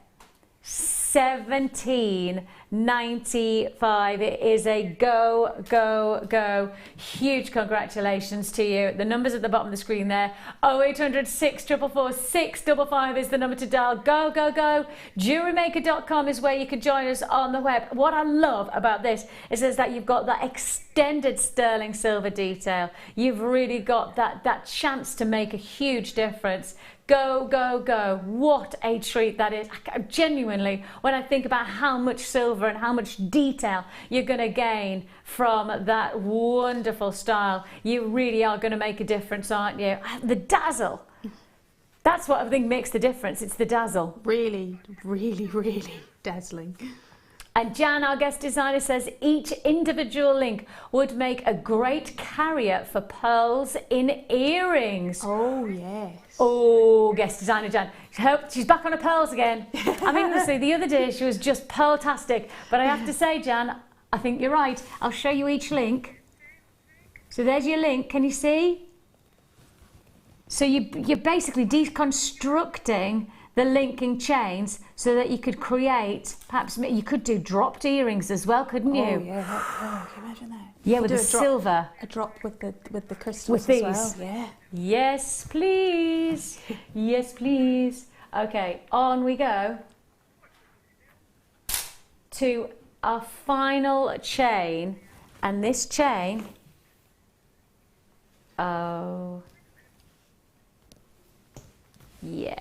$17.95. It is a go. Huge congratulations to you. The numbers at the bottom of the screen there. 0800 644 655 is the number to dial. Go. Jewellerymaker.com is where you can join us on the web. What I love about this is that you've got that extended sterling silver detail. You've really got that chance to make a huge difference. Go, go, go. What a treat that is. Genuinely, when I think about how much silver and how much detail you're going to gain from that wonderful style, you really are going to make a difference, aren't you? The dazzle. That's what I think makes the difference. It's the dazzle. Really, really, really dazzling. And Jan, our guest designer, says each individual link would make a great carrier for pearls in earrings. Oh, yes. Oh, guest designer Jan. She's back on her pearls again. I mean, honestly, the other day she was just pearl-tastic. But I have to say, Jan, I think you're right. I'll show you each link. So there's your link. Can you see? So you're basically deconstructing the linking chains so that you could create, perhaps you could do dropped earrings as well, couldn't you? Oh yeah, can you imagine that? Yeah, with the silver. A drop with the crystals with these. As well. Yeah. Yes, please. Yes, please. Okay, on we go to our final chain, and this chain, oh, yeah.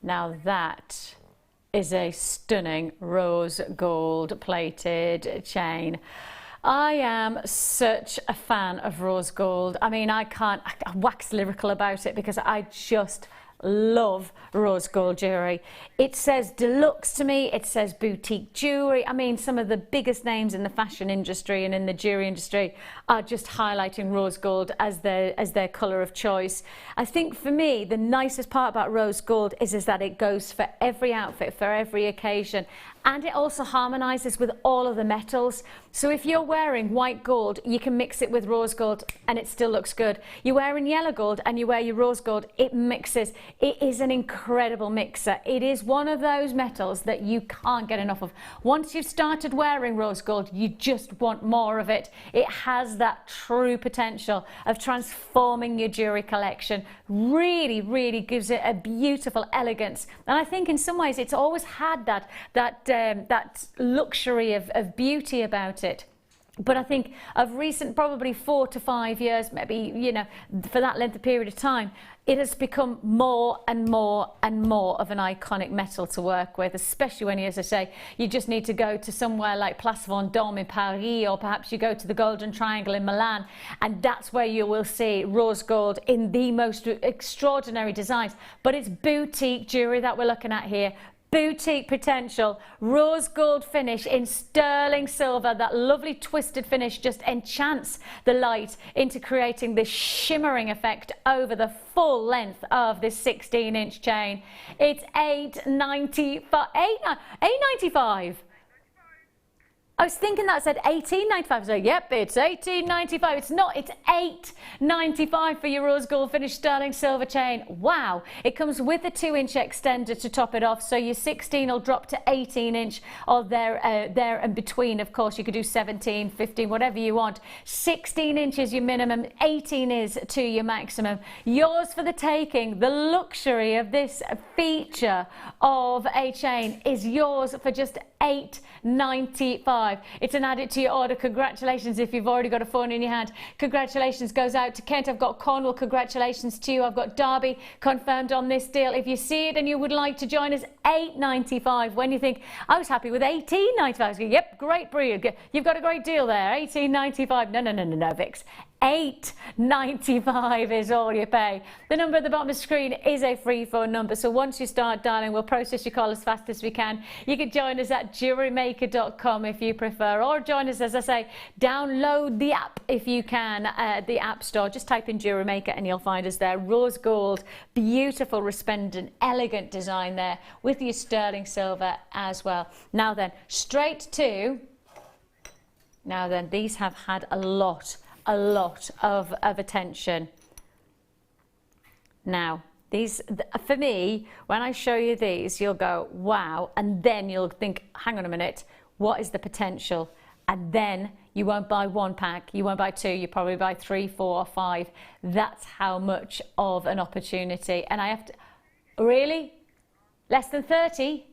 Now that is a stunning rose gold plated chain. I am such a fan of rose gold. I mean, I wax lyrical about it because I just love rose gold jewellery. It says deluxe to me, it says boutique jewellery. I mean, some of the biggest names in the fashion industry and in the jewellery industry are just highlighting rose gold as their colour of choice. I think for me, the nicest part about rose gold is that it goes for every outfit, for every occasion. And it also harmonises with all of the metals. So if you're wearing white gold, you can mix it with rose gold and it still looks good. You're wearing yellow gold and you wear your rose gold, it mixes. It is an incredible mixer. It is one of those metals that you can't get enough of. Once you've started wearing rose gold, you just want more of it. It has that true potential of transforming your jewellery collection. Really, really gives it a beautiful elegance. And I think in some ways it's always had that luxury of beauty about it. But I think of recent, probably 4 to 5 years, maybe, you know, for that length of period of time, it has become more and more and more of an iconic metal to work with, especially when, as I say, you just need to go to somewhere like Place Vendôme in Paris, or perhaps you go to the Golden Triangle in Milan, and that's where you will see rose gold in the most extraordinary designs. But it's boutique jewellery that we're looking at here. Boutique potential, rose gold finish in sterling silver. That lovely twisted finish just enchants the light into creating this shimmering effect over the full length of this 16-inch chain. It's $8.95. I was thinking that said $18.95. So yep, it's $18.95. It's not. It's $8.95 for your rose gold finished sterling silver chain. Wow! It comes with a 2-inch extender to top it off, so your 16 will drop to 18-inch, or there and between. Of course, you could do 17, 15, whatever you want. 16 inches your minimum. 18 is to your maximum. Yours for the taking. The luxury of this feature of a chain is yours for just $8.95. It's an add it to your order. Congratulations if you've already got a phone in your hand. Congratulations goes out to Kent. I've got Cornwall. Congratulations to you. I've got Derby confirmed on this deal. If you see it and you would like to join us, $8.95. When you think, I was happy with $18.95. Yep, great breed. You've got a great deal there. $18.95. No, Vix. $8.95 is all you pay. The number at the bottom of the screen is a free phone number, so once you start dialing, we'll process your call as fast as we can. You can join us at jewellerymaker.com if you prefer, or join us, as I say, download the app if you can, the App Store. Just type in Jewellery Maker and you'll find us there. Rose gold, beautiful, resplendent, elegant design there with your sterling silver as well. Now then, these have had a lot of attention. Now, these, for me, when I show you these, you'll go, wow, and then you'll think, hang on a minute, what is the potential? And then you won't buy 1 pack, you won't buy 2, you probably buy 3, 4, or 5. That's how much of an opportunity. And I have to, really? Less than 30?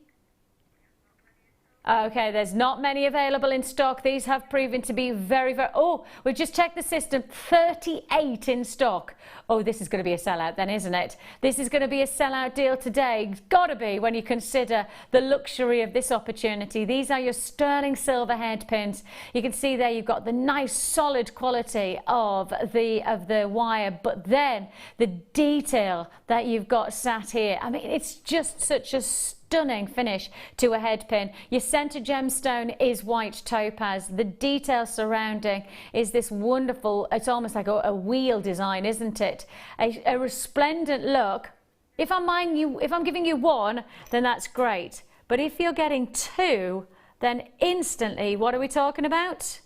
Okay, there's not many available in stock. These have proven to be very... Oh, we just checked the system. 38 in stock. Oh, this is going to be a sellout then, isn't it? This is going to be a sellout deal today. It's got to be when you consider the luxury of this opportunity. These are your sterling silver head pins. You can see there you've got the nice solid quality of the wire, but then the detail that you've got sat here. I mean, it's just such a stunning finish to a head pin. Your center gemstone is white topaz. The detail surrounding is this wonderful, it's almost like a wheel design, isn't it? A resplendent look. If I'm giving you one, then that's great. But if you're getting two, then instantly, what are we talking about?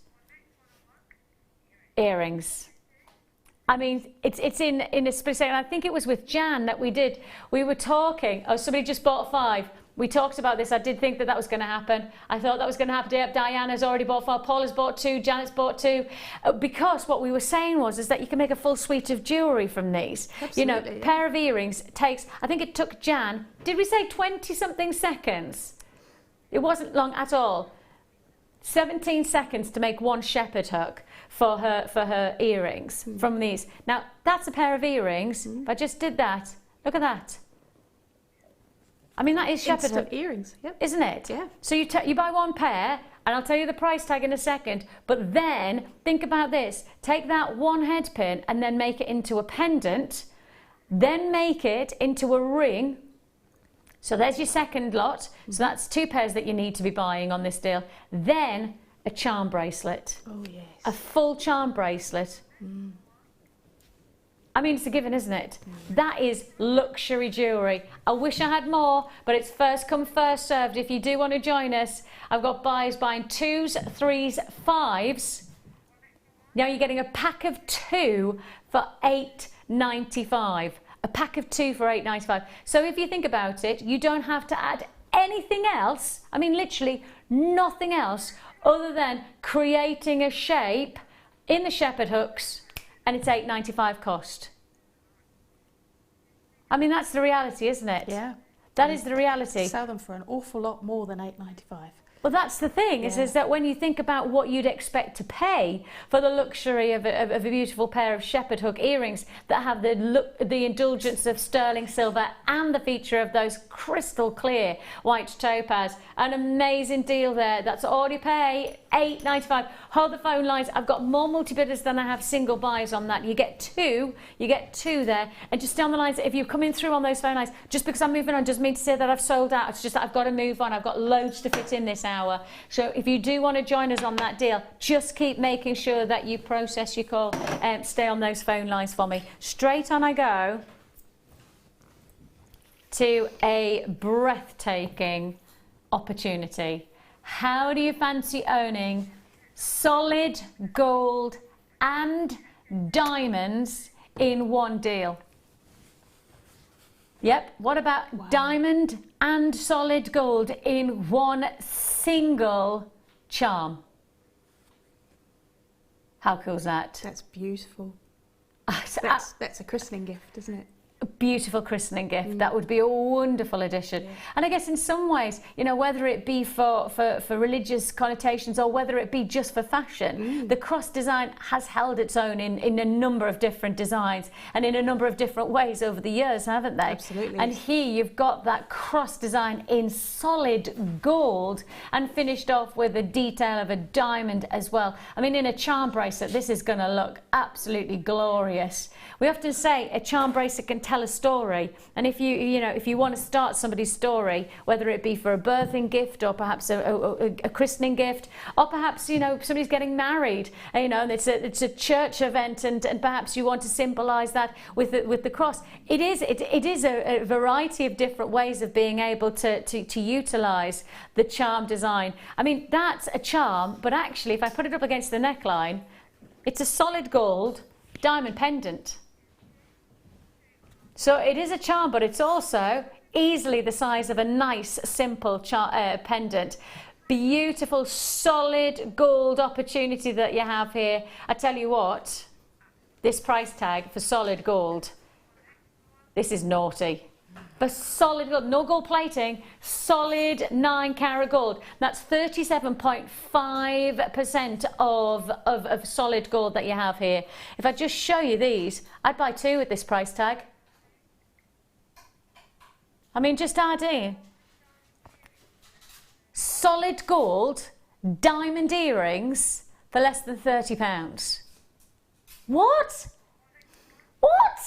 Earrings. I mean, it's in a split second. I think it was with Jan that we were talking. Oh, somebody just bought 5. We talked about this. I did think that was going to happen. I thought that was going to happen. Diana's already bought 5. Paul has bought 2. Janet's bought 2. Because what we were saying is that you can make a full suite of jewellery from these. Absolutely, you know, pair of earrings takes, I think it took Jan, did we say 20-something seconds? It wasn't long at all. 17 seconds to make one shepherd hook for her earrings from these. Now, that's a pair of earrings. If I just did that, look at that. I mean, that is shepherd hook earrings, yep. Isn't it? Yeah. So you buy one pair, and I'll tell you the price tag in a second, but then think about this. Take that one head pin and then make it into a pendant, then make it into a ring. So there's your second lot. So that's 2 pairs that you need to be buying on this deal. Then a charm bracelet. Oh, yes. A full charm bracelet. I mean, it's a given, isn't it? That is luxury jewellery. I wish I had more, but it's first come, first served. If you do want to join us, I've got buyers buying 2s, 3s, 5s. Now you're getting a pack of 2 for $8.95. A pack of 2 for $8.95. So if you think about it, you don't have to add anything else. I mean, literally nothing else other than creating a shape in the shepherd hooks, and it's $8.95 cost. I mean, that's the reality, isn't it? Yeah. That is the reality. Sell them for an awful lot more than $8.95. Well, that's the thing, is that when you think about what you'd expect to pay for the luxury of a beautiful pair of shepherd hook earrings that have the indulgence of sterling silver and the feature of those crystal clear white topaz, an amazing deal there. That's all you pay, $8.95. Hold the phone lines. I've got more multi-bidders than I have single buyers on that. You get 2 there, and just stay on the lines. If you're coming through on those phone lines, just because I'm moving on doesn't mean to say that I've sold out. It's just that I've got to move on. I've got loads to fit in this hour. So if you do want to join us on that deal, just keep making sure that you process your call and stay on those phone lines for me. Straight on I go to a breathtaking opportunity. How do you fancy owning solid gold and diamonds in one deal? Yep, what about diamond and solid gold in one single charm? How cool is that? That's beautiful. That's That's a christening gift, isn't it? a beautiful christening gift. That would be a wonderful addition. Yeah. And I guess in some ways, you know, whether it be for religious connotations or whether it be just for fashion, the cross design has held its own in a number of different designs and in a number of different ways over the years, haven't they? Absolutely. And here you've got that cross design in solid gold and finished off with the detail of a diamond as well. I mean, in a charm bracelet, this is going to look absolutely glorious. We often say a charm bracelet can tell a story, and if you want to start somebody's story, whether it be for a birthing gift or perhaps a christening gift, or perhaps, you know, somebody's getting married, you know, and it's a church event, and perhaps you want to symbolize that with the cross. It is a variety of different ways of being able to utilize the charm design. I mean, that's a charm, but actually if I put it up against the neckline, it's a solid gold diamond pendant. So it is a charm, but it's also easily the size of a nice, simple pendant. Beautiful, solid gold opportunity that you have here. I tell you what, this price tag for solid gold, this is naughty. For solid gold, no gold plating, solid 9-carat gold. That's 37.5% of solid gold that you have here. If I just show you these, I'd buy 2 with this price tag. I mean, just add in solid gold diamond earrings for less than £30. What? What?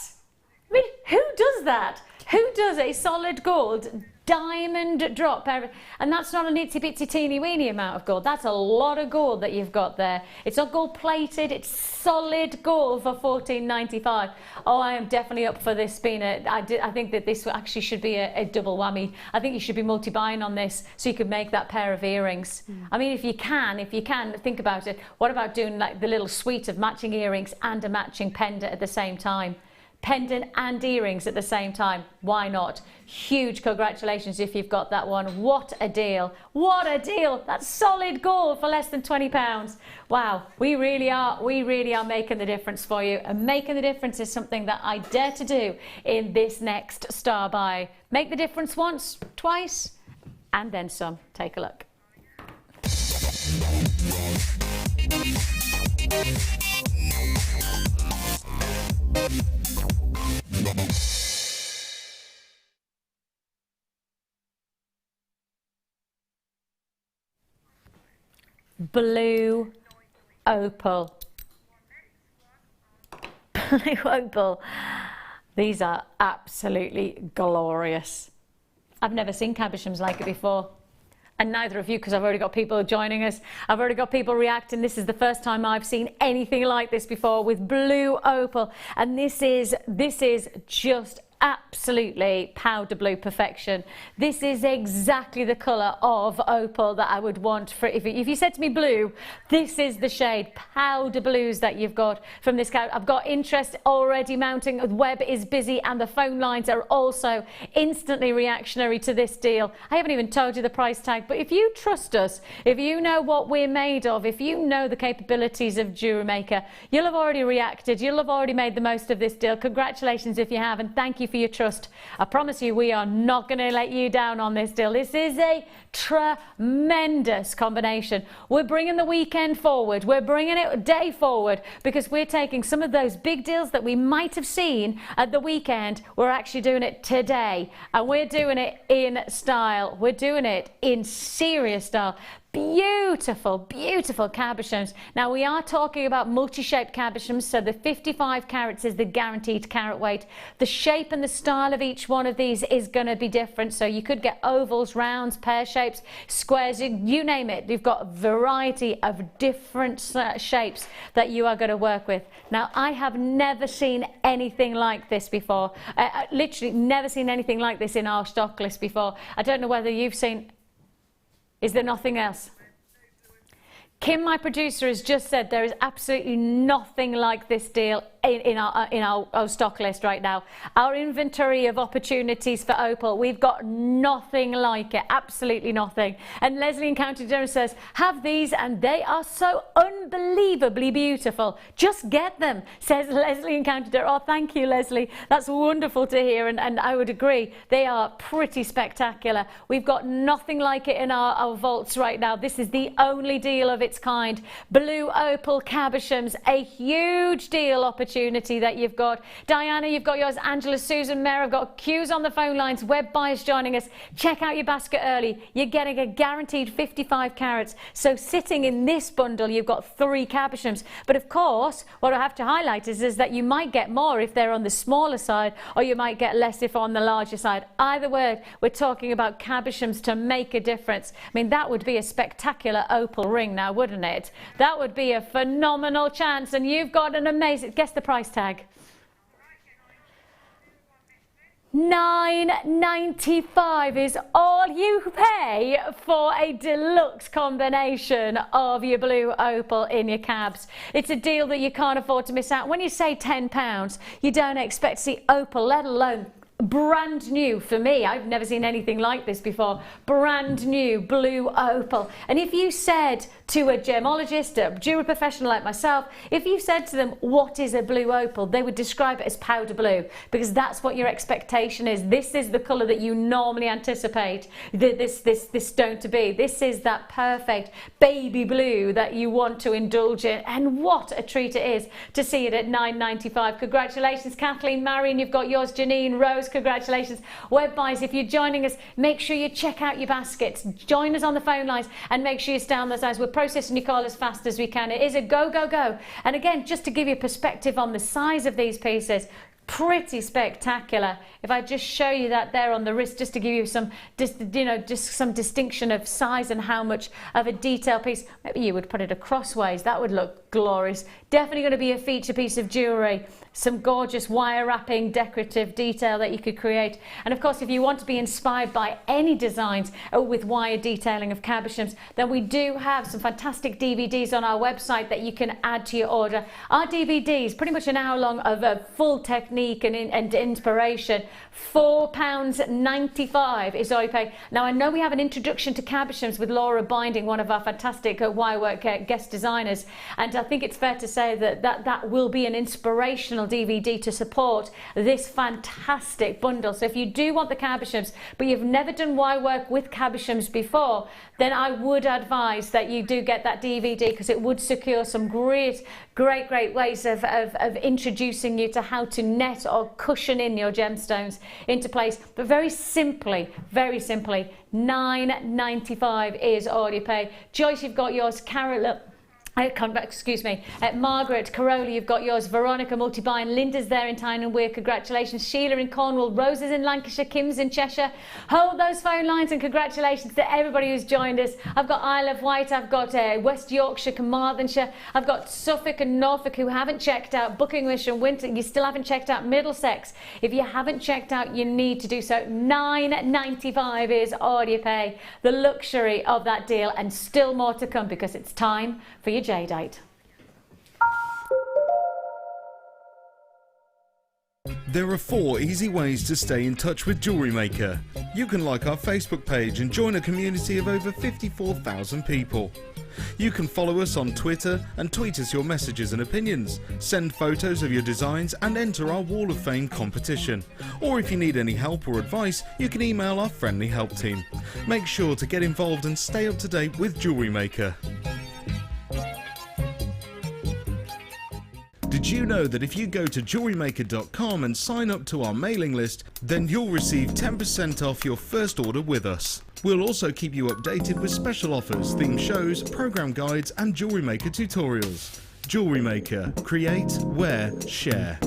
I mean, who does that? Who does a solid gold diamond drop pair? And that's not an itsy bitsy teeny weeny amount of gold. That's a lot of gold that you've got there. It's not gold plated, it's solid gold for £14.95. Oh, I am definitely up for this being I think that this actually should be a double whammy. I think you should be multi-buying on this so you could make that pair of earrings. I mean, if you can, think about it. What about doing like the little suite of matching earrings and a matching pendant at the same time? Pendant and earrings at the same time. Why not? Huge congratulations if you've got that one. What a deal. What a deal. That's solid gold for less than £20. Wow, we really are making the difference for you. And making the difference is something that I dare to do in this next star buy. Make the difference once, twice, and then some. Take a look. Blue opal. Blue opal. These are absolutely glorious. I've never seen cabochons like it before. And neither of you, because I've already got people joining us. I've already got people reacting. This is the first time I've seen anything like this before with blue opal. And this is just absolutely powder blue perfection. This is exactly the colour of opal that I would want for, if you said to me blue, this is the shade, powder blues that you've got from this couch. I've got interest already mounting. The web is busy and the phone lines are also instantly reactionary to this deal. I haven't even told you the price tag, but if you trust us, if you know what we're made of, if you know the capabilities of Jewellery Maker, you'll have already reacted, you'll have already made the most of this deal. Congratulations if you have, and thank you for your trust. I promise you we are not going to let you down on this deal. This is a tremendous combination. We're bringing the weekend forward, we're bringing it a day forward, because we're taking some of those big deals that we might have seen at the weekend. We're actually doing it today, and we're doing it in style. We're doing it in serious style. Beautiful, beautiful cabochons. Now we are talking about multi-shaped cabochons, so the 55 carats is the guaranteed carat weight. The shape and the style of each one of these is going to be different, so you could get ovals, rounds, pear shapes, squares, you name it. You've got a variety of different shapes that you are going to work with. Now I have never seen anything like this before. Literally never seen anything like this in our stock list before. I don't know whether you've seen. Is there nothing else? Kim, my producer, has just said there is absolutely nothing like this deal in our stock list right now. Our inventory of opportunities for opal, we've got nothing like it, absolutely nothing. And Leslie in County Durham says, have these and they are so unbelievably beautiful. Just get them, says Leslie in County Durham. Oh, thank you, Leslie. That's wonderful to hear, and I would agree. They are pretty spectacular. We've got nothing like it in our vaults right now. This is the only deal of its kind. Blue opal cabochons, a huge deal opportunity that you've got. Diana, you've got yours. Angela, Susan, Mary, I've got queues on the phone lines. Web buyers joining us. Check out your basket early. You're getting a guaranteed 55 carats. So sitting in this bundle, you've got 3 cabochons. But of course, what I have to highlight is that you might get more if they're on the smaller side, or you might get less if on the larger side. Either way, we're talking about cabochons to make a difference. I mean, that would be a spectacular opal ring now, wouldn't it? That would be a phenomenal chance. And you've got an amazing, guess the price tag. $9.95 is all you pay for a deluxe combination of your blue opal in your cabs. It's a deal that you can't afford to miss out. When you say £10, you don't expect to see opal, let alone brand new for me. I've never seen anything like this before. Brand new blue opal. And if you said to a gemologist, a jewelry professional like myself, if you said to them, what is a blue opal, they would describe it as powder blue, because that's what your expectation is. This is the colour that you normally anticipate this stone to be. This is that perfect baby blue that you want to indulge in. And what a treat it is to see it at $9.95. Congratulations, Kathleen, Marion, you've got yours. Janine, Rose, congratulations. Web buys, if you're joining us, make sure you check out your baskets. Join us on the phone lines and make sure you stay on those lines. We're processing your call as fast as we can. It is a go, go, go. And again, just to give you a perspective on the size of these pieces, pretty spectacular. If I just show you that there on the wrist, just to give you some, just some distinction of size and how much of a detail piece. Maybe you would put it crossways. That would look glorious. Definitely going to be a feature piece of jewellery. Some gorgeous wire wrapping, decorative detail that you could create. And of course, if you want to be inspired by any designs with wire detailing of cabochons, then we do have some fantastic DVDs on our website that you can add to your order. Our DVDs, pretty much an hour long of a full technique and inspiration. £4.95 is all you pay. Now, I know we have an introduction to cabochons with Laura Binding, one of our fantastic wirework guest designers, and I think it's fair to say that will be an inspirational DVD to support this fantastic bundle. So if you do want the cabochons, but you've never done wirework with cabochons before, then I would advise that you do get that DVD, because it would secure some great ways of introducing you to how to net or cushion in your gemstones into place. But very simply, $9.95 is all you pay. Joyce, you've got yours. Carol, excuse me, Margaret, Carola, you've got yours. Veronica, multi-buying. Linda's there in Tyne and Weir, congratulations. Sheila in Cornwall, Rose is in Lancashire, Kim's in Cheshire. Hold those phone lines, and congratulations to everybody who's joined us. I've got Isle of Wight, I've got West Yorkshire, Carmarthenshire, I've got Suffolk and Norfolk who haven't checked out, Buckinghamshire and Winter. You still haven't checked out Middlesex. If you haven't checked out, you need to do so. $9.95 is all you pay. The luxury of that deal, and still more to come, because it's time for your Jadeite. There are 4 easy ways to stay in touch with Jewellery Maker. You can like our Facebook page and join a community of over 54,000 people. You can follow us on Twitter and tweet us your messages and opinions, send photos of your designs and enter our Wall of Fame competition. Or if you need any help or advice, you can email our friendly help team. Make sure to get involved and stay up to date with Jewellery Maker. Did you know that if you go to jewellerymaker.com and sign up to our mailing list, then you'll receive 10% off your first order with us. We'll also keep you updated with special offers, theme shows, program guides and Jewellery Maker tutorials. Jewellery Maker. Create, wear, share.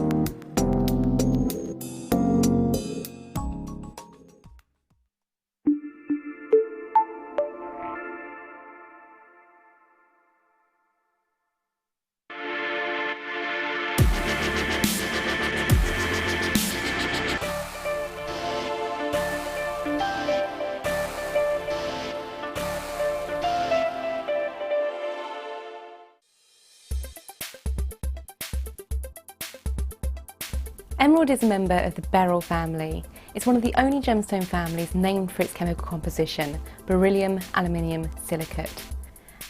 Emerald is a member of the beryl family. It's one of the only gemstone families named for its chemical composition, beryllium, aluminium, silicate.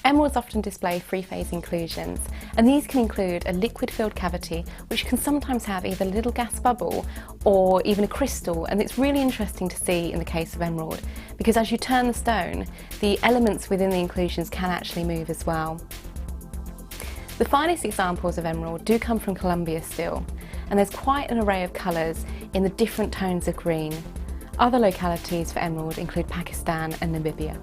Emeralds often display three-phase inclusions, and these can include a liquid-filled cavity, which can sometimes have either a little gas bubble or even a crystal, and it's really interesting to see in the case of emerald, because as you turn the stone, the elements within the inclusions can actually move as well. The finest examples of emerald do come from Colombia still, and there's quite an array of colours in the different tones of green. Other localities for emerald include Pakistan and Namibia.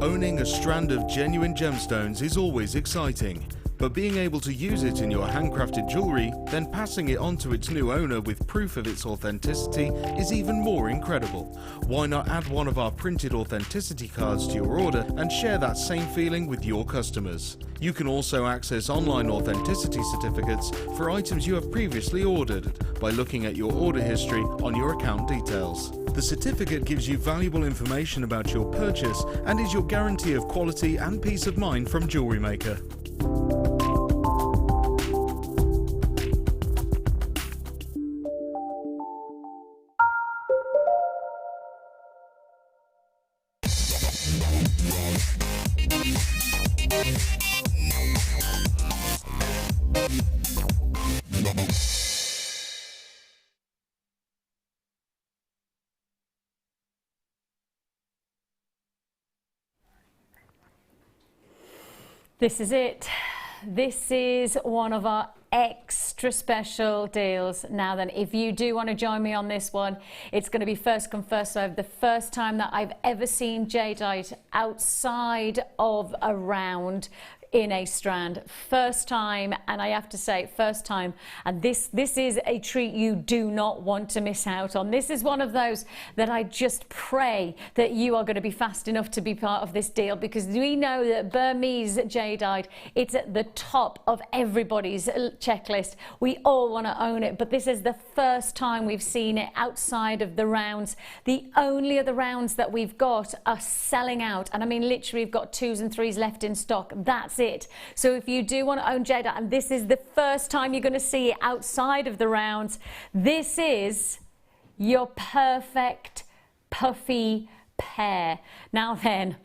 Owning a strand of genuine gemstones is always exciting, But being able to use it in your handcrafted jewellery, then passing it on to its new owner with proof of its authenticity is even more incredible. Why not add one of our printed authenticity cards to your order and share that same feeling with your customers? You can also access online authenticity certificates for items you have previously ordered by looking at your order history on your account details. The certificate gives you valuable information about your purchase and is your guarantee of quality and peace of mind from Jewellery Maker. This is it. This is one of our extra special deals. Now then, if you do want to join me on this one, it's going to be first come first served. The first time that I've ever seen jadeite outside of a round in a strand. First time, and I have to say first time, and this is a treat you do not want to miss out on. This is one of those that I just pray that you are going to be fast enough to be part of this deal, because we know that Burmese jadeite, it's at the top of everybody's checklist. We all want to own it, but this is the first time we've seen it outside of the rounds. The only other rounds that we've got are selling out, and I mean literally we've got 2s and 3s left in stock. That's it. So if you do want to own jadeite, and this is the first time you're going to see it outside of the rounds, this is your perfect puffy pair. Now then,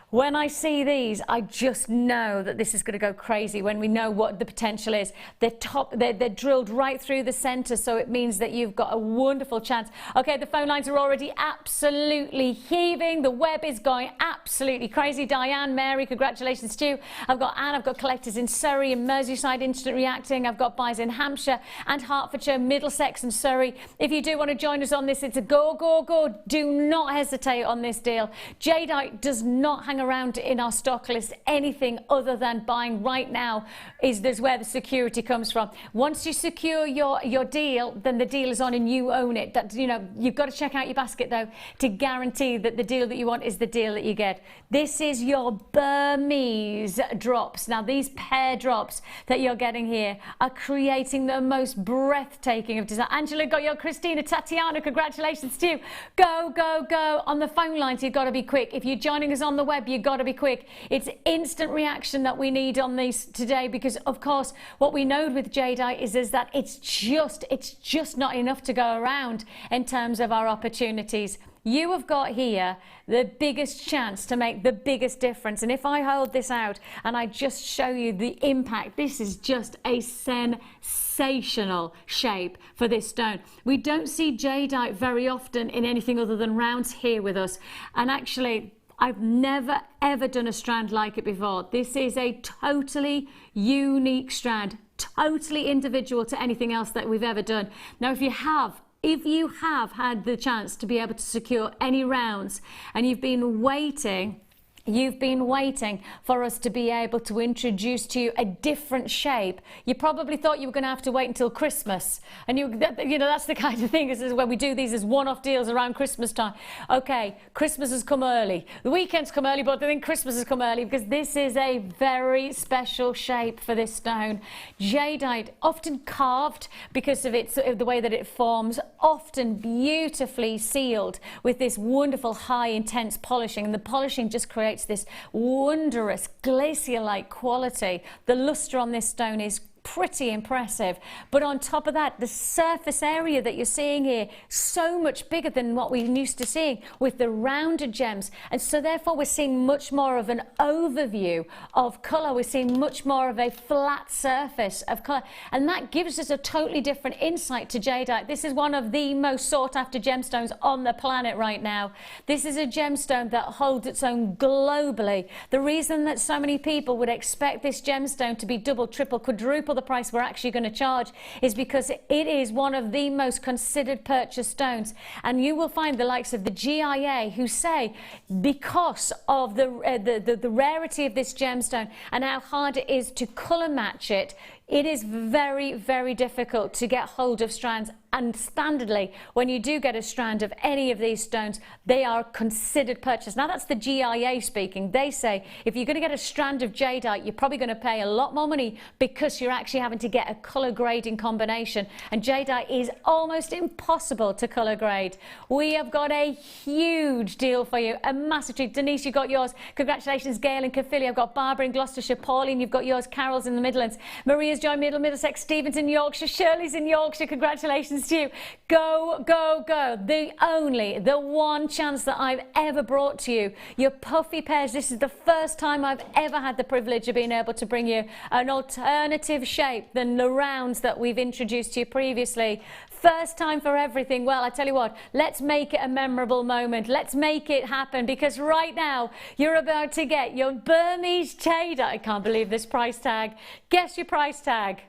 when I see these, I just know that this is going to go crazy when we know what the potential is. They're drilled right through the center, so it means that you've got a wonderful chance. Okay, the phone lines are already absolutely heaving. The web is going absolutely crazy. Diane, Mary, congratulations to you. I've got Anne, I've got collectors in Surrey and Merseyside instant reacting. I've got buyers in Hampshire and Hertfordshire, Middlesex and Surrey. If you do want to join us on this, it's a go, go, go. Do not hesitate on this deal. Jadeite does not hang around in our stock list anything other than buying right now. Is where the security comes from. Once you secure your deal, then the deal is on and you own it. That, you know, you've got to check out your basket though to guarantee that the deal that you want is the deal that you get. This is your Burmese drops. Now these pear drops that you're getting here are creating the most breathtaking of design. Angela got your Christina, Tatiana, congratulations to you. Go, go, go. On the phone lines, you've got to be quick. If you're joining us on the web, you've got to be quick. It's instant reaction that we need on these today, because of course what we know with jadeite is that it's just not enough to go around in terms of our opportunities. You have got here the biggest chance to make the biggest difference, and if I hold this out and I just show you the impact, this is just a sensational shape for this stone. We don't see jadeite very often in anything other than rounds here with us, and actually I've never ever done a strand like it before. This is a totally unique strand, totally individual to anything else that we've ever done. Now if you have had the chance to be able to secure any rounds and you've been waiting for us to be able to introduce to you a different shape, you probably thought you were going to have to wait until Christmas. And you know, that's the kind of thing, is when we do these as one-off deals around Christmas time. Okay, Christmas has come early. The weekends come early, but I think Christmas has come early because this is a very special shape for this stone. Jadeite, often carved because of the way that it forms, often beautifully sealed with this wonderful high intense polishing, and the polishing just creates this wondrous glacier-like quality. The luster on this stone is pretty impressive, but on top of that, the surface area that you're seeing here, so much bigger than what we're used to seeing with the rounded gems, and so therefore we're seeing much more of an overview of colour. We're seeing much more of a flat surface of colour, and that gives us a totally different insight to jadeite. This is one of the most sought after gemstones on the planet right now. This is a gemstone that holds its own globally. The reason that so many people would expect this gemstone to be double, triple, quadruple the price we're actually going to charge is because it is one of the most considered purchase stones. And you will find the likes of the GIA who say, because of the rarity of this gemstone and how hard it is to colour match it, it is very, very difficult to get hold of strands. And standardly, when you do get a strand of any of these stones, they are considered purchase. Now, that's the GIA speaking. They say if you're going to get a strand of jadeite, you're probably going to pay a lot more money because you're actually having to get a colour grading combination. And jadeite is almost impossible to colour grade. We have got a huge deal for you, a massive treat. Denise, you got yours. Congratulations, Gail and Caerphilly. I've got Barbara in Gloucestershire. Pauline, you've got yours. Carol's in the Midlands. Maria's joined Middlesex. Stephen's in Yorkshire. Shirley's in Yorkshire. Congratulations to you. Go, go, go. The one chance that I've ever brought to you, your puffy pairs. This is the first time I've ever had the privilege of being able to bring you an alternative shape than the rounds that we've introduced to you previously. First time for everything. Well, I tell you what, let's make it a memorable moment. Let's make it happen, because right now you're about to get your Burmese jadeite. I can't believe this price tag. Guess your price tag.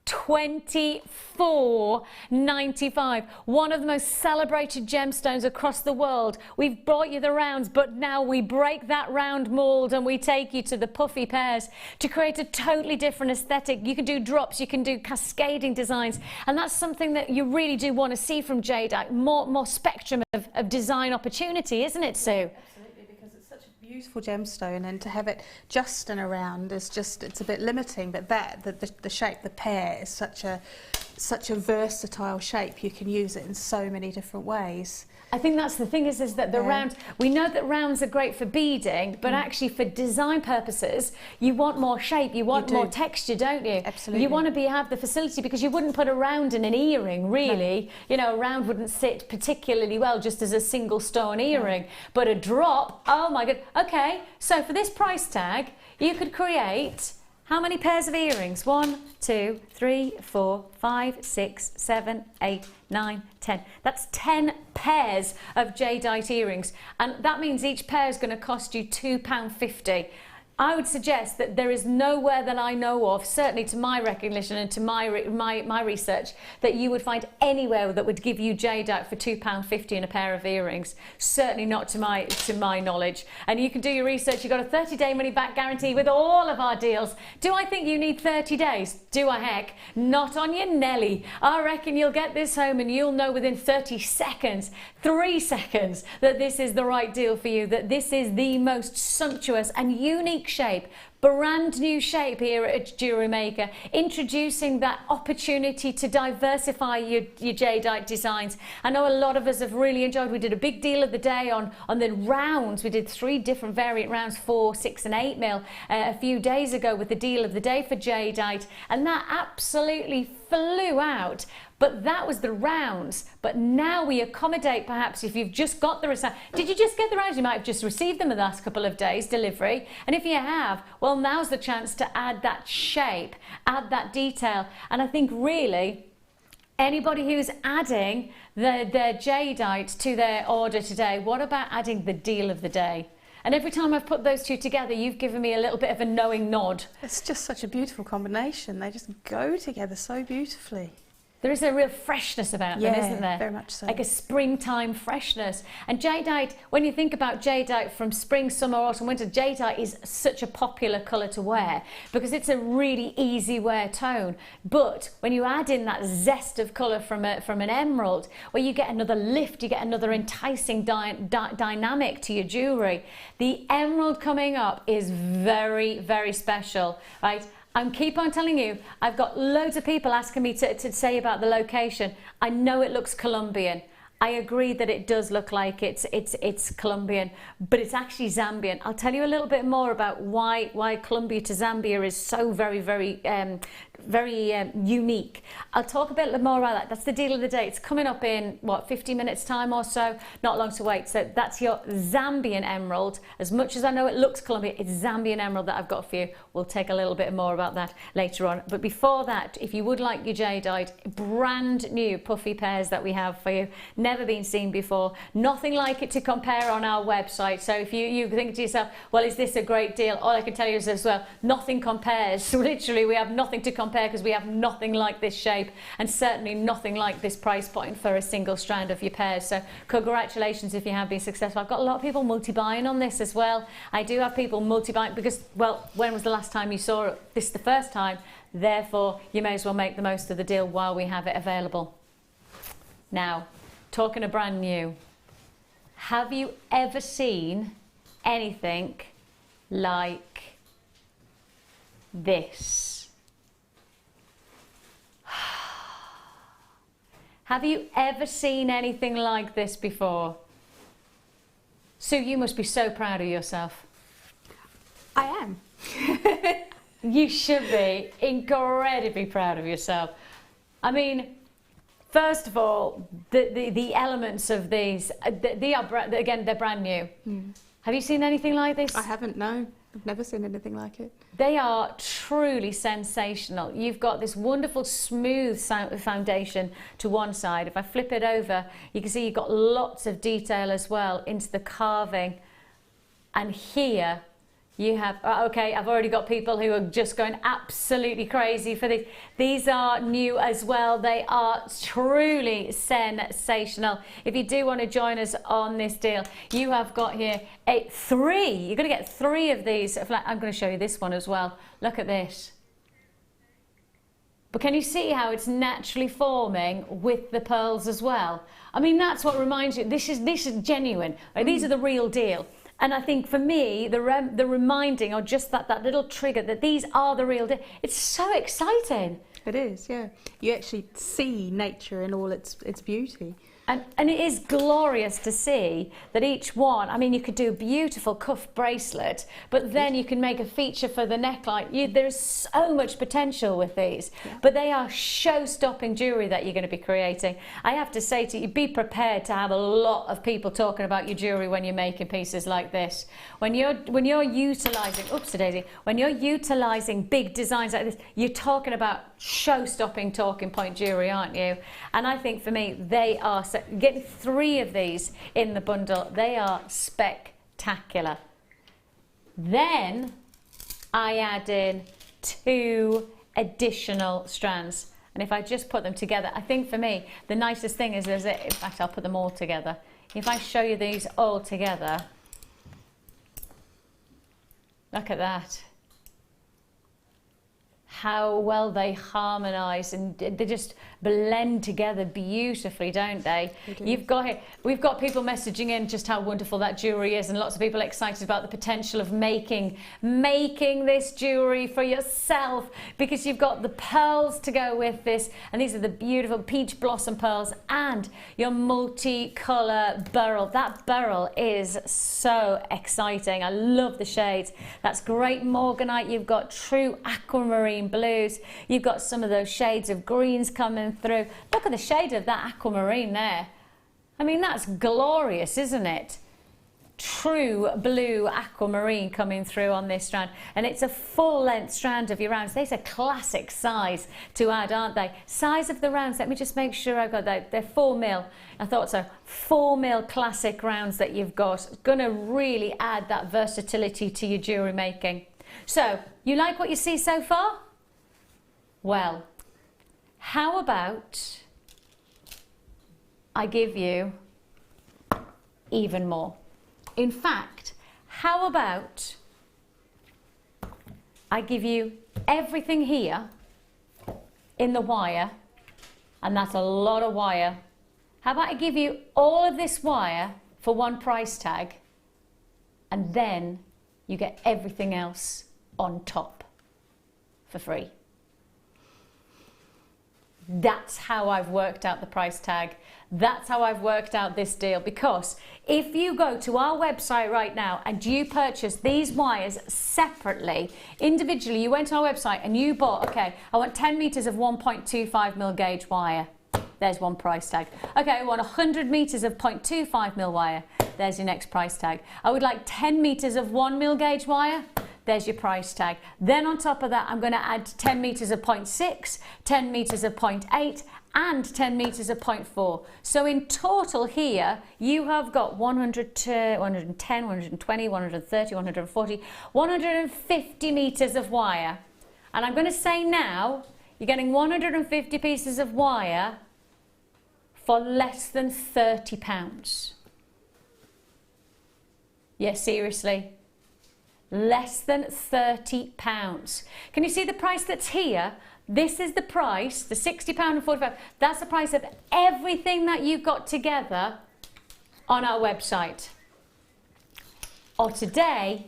$24.95. One of the most celebrated gemstones across the world. We've brought you the rounds, but now we break that round mold and we take you to the puffy pairs to create a totally different aesthetic. You can do drops, you can do cascading designs, and that's something that you really do want to see from jadeite. More spectrum of design opportunity, isn't it, Sue? Beautiful gemstone, and to have it just and around is just, it's a bit limiting, but the shape, the pear is such a versatile shape. You can use it in so many different ways. I think that's the thing is that the round, we know that rounds are great for beading, but actually for design purposes, you want more shape, you want more texture, don't you? Absolutely. You want to have the facility, because you wouldn't put a round in an earring, really. No. You know, a round wouldn't sit particularly well just as a single stone earring, but a drop, oh my god. Okay, so for this price tag, you could create how many pairs of earrings? 1, 2, 3, 4, 5, 6, 7, 8, 9, 10. That's 10 pairs of jadeite earrings, and that means each pair is going to cost you £2.50. I would suggest that there is nowhere that I know of, certainly to my recognition and to my research, that you would find anywhere that would give you jadeite for £2.50 in a pair of earrings. Certainly not to my knowledge. And you can do your research. You've got a 30-day money-back guarantee with all of our deals. Do I think you need 30 days? Do I heck? Not on your Nelly. I reckon you'll get this home and you'll know within 30 seconds, 3 seconds, that this is the right deal for you, that this is the most sumptuous and unique shape, brand new shape here at Jewellery Maker, introducing that opportunity to diversify your jadeite designs. I know a lot of us have really enjoyed. We did a big deal of the day on the rounds. We did 3 different variant rounds, 4, 6 and 8 mil a few days ago with the deal of the day for jadeite, and that absolutely flew out. But that was the rounds. But now we accommodate, perhaps if you've just got the rounds. Did you just get the rounds? You might have just received them in the last couple of days, delivery. And if you have, well, now's the chance to add that shape, add that detail. And I think really, anybody who's adding their jadeite to their order today, what about adding the deal of the day? And every time I've put those two together, you've given me a little bit of a knowing nod. It's just such a beautiful combination. They just go together so beautifully. There is a real freshness about them, isn't there? Very much so. Like a springtime freshness. And jadeite, when you think about jadeite from spring, summer, autumn, winter, jadeite is such a popular colour to wear because it's a really easy wear tone. But when you add in that zest of colour from an emerald, where you get another lift, you get another enticing dynamic to your jewellery. The emerald coming up is very, very special, right? I keep on telling you, I've got loads of people asking me to say about the location. I know it looks Colombian. I agree that it does look like it's Colombian, but it's actually Zambian. I'll tell you a little bit more about why Colombia to Zambia is so very, very unique. I'll talk a bit more about that. That's the deal of the day. It's coming up in, what, 50 minutes time or so? Not long to wait. So that's your Zambian emerald. As much as I know it looks Colombian, it's Zambian emerald that I've got for you. We'll take a little bit more about that later on. But before that, if you would like your jadeite, brand new puffy pairs that we have for you. Never never been seen before, nothing like it to compare on our website. So if you think to yourself, well, is this a great deal? All I can tell you is as well, nothing compares. So literally we have nothing to compare because we have nothing like this shape and certainly nothing like this price point for a single strand of your pairs. So congratulations if you have been successful. I've got a lot of people multi-buying on this as well. I do have people multi-buying because, well, when was the last time you saw it? This is the first time. Therefore, you may as well make the most of the deal while we have it available. Now, talking of brand new, have you ever seen anything like this? Have you ever seen anything like this before? Sue, you must be so proud of yourself. I am. You should be incredibly proud of yourself. I mean, first of all, the elements of these, again, they're brand new. Have you seen anything like this? I haven't, no. I've never seen anything like it. They are truly sensational. You've got this wonderful smooth foundation to one side. If I flip it over, you can see you've got lots of detail as well into the carving. And here, you have, okay, I've already got people who are just going absolutely crazy for these. These are new as well. They are truly sensational. If you do want to join us on this deal, you have got here three. You're going to get 3 of these. I'm going to show you this one as well. Look at this. But can you see how it's naturally forming with the pearls as well? I mean, that's what reminds you, this is genuine. Right? These are the real deal. And I think for me, the reminding, or just that little trigger that these are the real deal, it's so exciting. It is, yeah. You actually see nature in all its beauty. And it is glorious to see that each one, I mean, you could do a beautiful cuff bracelet, but then you can make a feature for the neckline. There's so much potential with these, but they are show-stopping jewellery that you're going to be creating. I have to say to you, be prepared to have a lot of people talking about your jewellery when you're making pieces like this. When you're utilising, oops-a-daisy, when you're utilising big designs like this, you're talking about show-stopping talking point jewellery, aren't you? And I think for me, they are, getting 3 of these in the bundle, they are spectacular. Then I add in 2 additional strands. And if I just put them together, I think for me, the nicest thing is, in fact, I'll put them all together. If I show you these all together, look at that. How well they harmonise and they just blend together beautifully, don't they? We've got people messaging in just how wonderful that jewellery is, and lots of people excited about the potential of making this jewellery for yourself, because you've got the pearls to go with this, and these are the beautiful peach blossom pearls and your multicolour beryl. That beryl is so exciting. I love the shades. That's great morganite. You've got true aquamarine blues. You've got some of those shades of greens coming through. Look at the shade of that aquamarine there. I mean, that's glorious, isn't it? True blue aquamarine coming through on this strand, and it's a full length strand of your rounds. These are classic size to add, aren't they? Size of the rounds, let me just make sure I've got that. They're 4 mil. I thought so. 4 mil classic rounds that you've got. Gonna really add that versatility to your jewellery making. So, you like what you see so far? Well, how about I give you even more? In fact, how about I give you everything here in the wire, and that's a lot of wire. How about I give you all of this wire for one price tag, and then you get everything else on top for free. That's how I've worked out the price tag. That's how I've worked out this deal, because if you go to our website right now and you purchase these wires separately, individually, you went to our website and you bought, okay, I want 10 meters of 1.25 mil gauge wire. There's one price tag. Okay, I want 100 meters of 0.25 mil wire. There's your next price tag. I would like 10 meters of 1 mil gauge wire. there's your price tag. Then on top of that, I'm going to add 10 meters of 0.6, 10 meters of 0.8, and 10 meters of 0.4. So in total here, you have got 100 to 110, 120, 130, 140, 150 meters of wire. And I'm going to say now, you're getting 150 pieces of wire for less than £30. Yes, seriously. Less than £30. Can you see the price that's here? This is the price, the £60 and £45. That's the price of everything that you've got together on our website. Or today,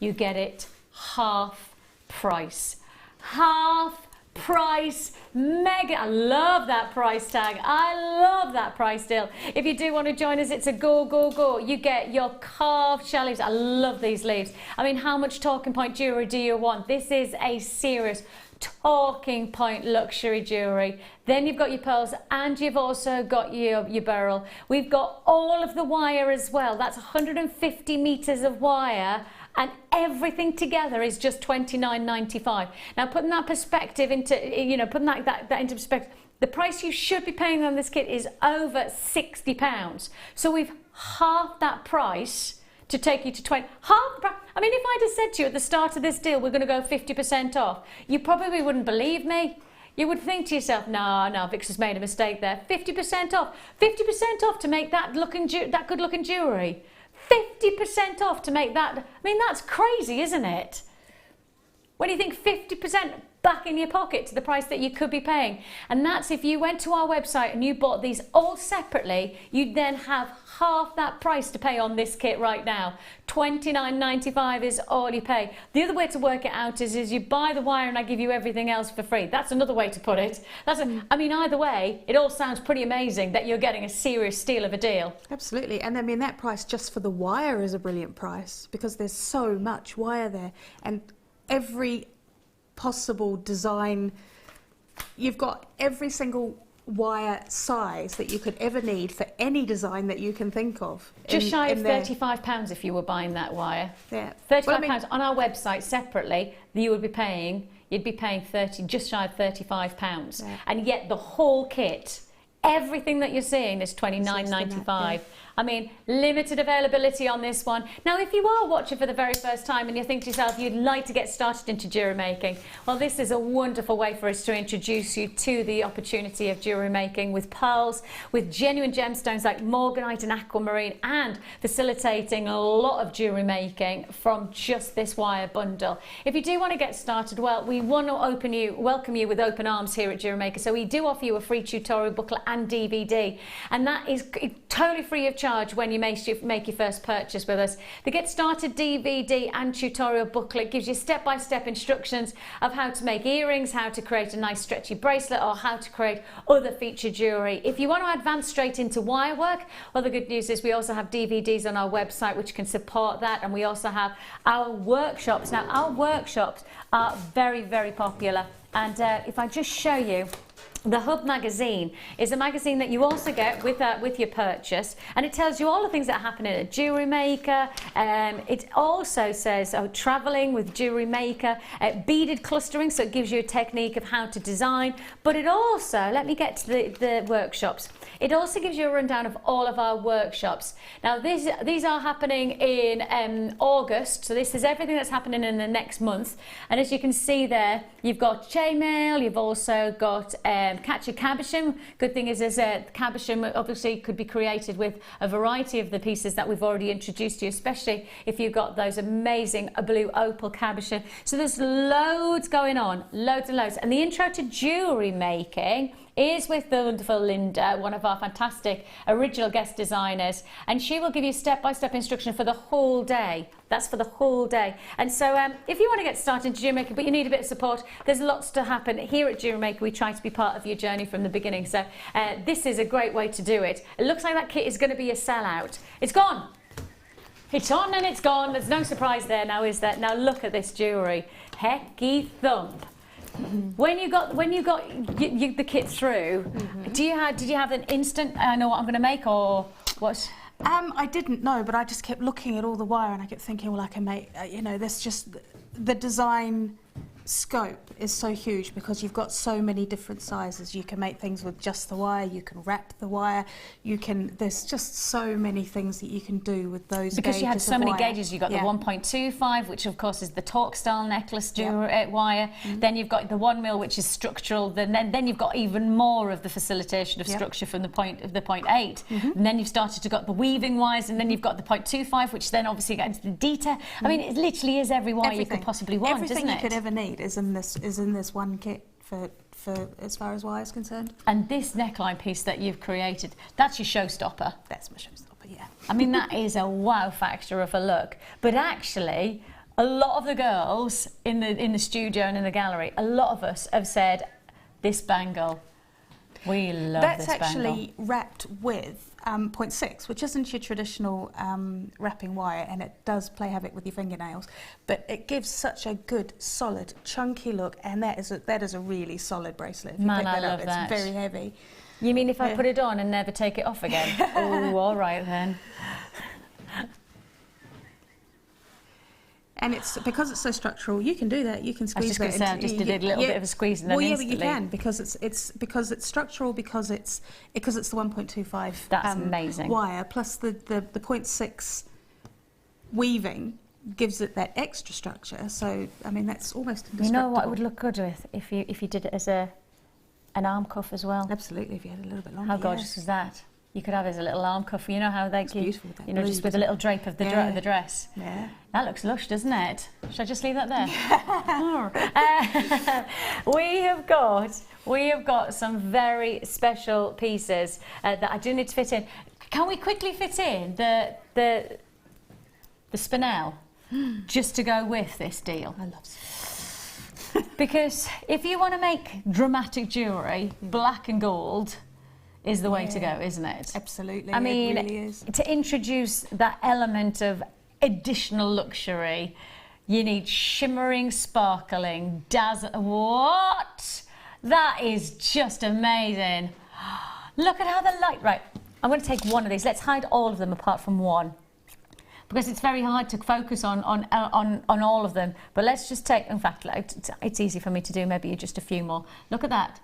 you get it half price. Half price, mega. I love that price tag. I love that price deal. If you do want to join us, it's a go. You get your carved shell leaves. I love these leaves. I mean, how much talking point jewellery do you want? This is a serious talking point luxury jewellery. Then you've got your pearls and you've also got your beryl. We've got all of the wire as well. That's 150 meters of wire, and everything together is just $29.95. Now, putting that perspective into, putting that into perspective, the price you should be paying on this kit is over £60. So we've halved that price to take you to 20. Half the price. I mean, if I'd have said to you at the start of this deal, we're going to go 50% off, you probably wouldn't believe me. You would think to yourself, no, Vic's has made a mistake there. 50% off. 50% off to make that good looking jewellery. 50% off to make that. I mean, that's crazy, isn't it? When you think 50% back in your pocket to the price that you could be paying. And that's if you went to our website and you bought these all separately, you'd then have half that price to pay on this kit right now. $29.95 is all you pay. The other way to work it out is you buy the wire and I give you everything else for free. That's another way to put it. I mean, either way, it all sounds pretty amazing that you're getting a serious steal of a deal. Absolutely. And I mean, that price just for the wire is a brilliant price because there's so much wire there. And every possible design, you've got every single wire size that you could ever need for any design that you can think of. Just shy of £35 if you were buying that wire. Yeah. £35 on our website separately, you'd be paying 30, just shy of £35. Yeah. And yet the whole kit, everything that you're seeing is $29.95. I mean, limited availability on this one. Now, if you are watching for the very first time and you think to yourself you'd like to get started into jewellery making, well, this is a wonderful way for us to introduce you to the opportunity of jewellery making with pearls, with genuine gemstones like morganite and aquamarine, and facilitating a lot of jewellery making from just this wire bundle. If you do want to get started, well, we want to welcome you with open arms here at Jewellery Maker. So we do offer you a free tutorial booklet and DVD, and that is totally free of charge when you make your first purchase with us. The Get Started DVD and tutorial booklet gives you step-by-step instructions of how to make earrings, how to create a nice stretchy bracelet, or how to create other featured jewellery. If you want to advance straight into wire work, well, the good news is we also have DVDs on our website which can support that, and we also have our workshops. Now, our workshops are very, very popular, and if I just show you, the Hub magazine is a magazine that you also get with your purchase, and it tells you all the things that happen in a Jewellery Maker. It also says travelling with Jewellery Maker, beaded clustering, so it gives you a technique of how to design. But it also, let me get to the workshops. It also gives you a rundown of all of our workshops. Now, these are happening in August, so this is everything that's happening in the next month. And as you can see there, you've got chainmail, you've also got catch a cabochon. Good thing is cabochon obviously could be created with a variety of the pieces that we've already introduced to you, especially if you've got those amazing blue opal cabochon. So there's loads going on, loads and loads. And the intro to jewellery making is with the wonderful Linda, one of our fantastic original guest designers, and she will give you step-by-step instruction for the whole day. That's for the whole day. And so if you want to get started into Jewellery Maker, but you need a bit of support, there's lots to happen. Here at Jewellery Maker, we try to be part of your journey from the beginning. So this is a great way to do it. It looks like that kit is going to be a sellout. It's gone. It's on and it's gone. There's no surprise there now, is there? Now look at this jewellery. Hecky thump. When you got the kit through, did you have an instant, I know what I'm going to make, or what? I didn't know, but I just kept looking at all the wire and I kept thinking, well, I can make, there's just the design scope is so huge because you've got so many different sizes. You can make things with just the wire, you can wrap the wire, there's just so many things that you can do with those because gauges you had so many wire. gauges. You've got the 1.25, which of course is the torque style necklace wire. Then you've got the 1 mil, which is structural. Then you've got even more of the facilitation of structure from the 0.8. And then you've started to got the weaving wires, and then you've got the 0.25, which then obviously gets into the detail. I mean, it literally is every wire you could possibly want, Everything isn't it? you could ever need is in this one kit for as far as wire is concerned. And this neckline piece that you've created, that's your showstopper. That's my showstopper, yeah. I mean, that is a wow factor of a look. But actually, a lot of the girls in the studio and in the gallery, a lot of us have said, this bangle, we love this bangle. That's actually wrapped with 0.6, which isn't your traditional wrapping wire, and it does play havoc with your fingernails, but it gives such a good, solid, chunky look, and that is a really solid bracelet. If you pick that up, it's very heavy. You mean if I put it on and never take it off again? Oh, all right then. And it's because it's so structural, you can do that. You can squeeze that. I just did a little bit of a squeeze and then instantly. But you can because it's structural, because it's the 1.25. That's amazing. Wire plus the 0.6 weaving gives it that extra structure. So I mean that's almost indestructible. You know what it would look good with if you did it as an arm cuff as well. Absolutely, if you had a little bit longer. How gorgeous is that? You could have it as a little arm cuff. You know how they keep, beautiful, that just blue, with a little drape of the dress. Yeah. That looks lush, doesn't it? Should I just leave that there? We have got some very special pieces that I do need to fit in. Can we quickly fit in the spinel just to go with this deal? I love it. Because if you want to make dramatic jewellery, black and gold is the way to go, isn't it? Absolutely. I mean, it really is. To introduce that element of additional luxury, you need shimmering, sparkling, dazzle. What? That is just amazing. Look at how the light. Right, I'm going to take one of these. Let's hide all of them apart from one, because it's very hard to focus on all of them. But let's just take. In fact, it's easy for me to do. Maybe just a few more. Look at that.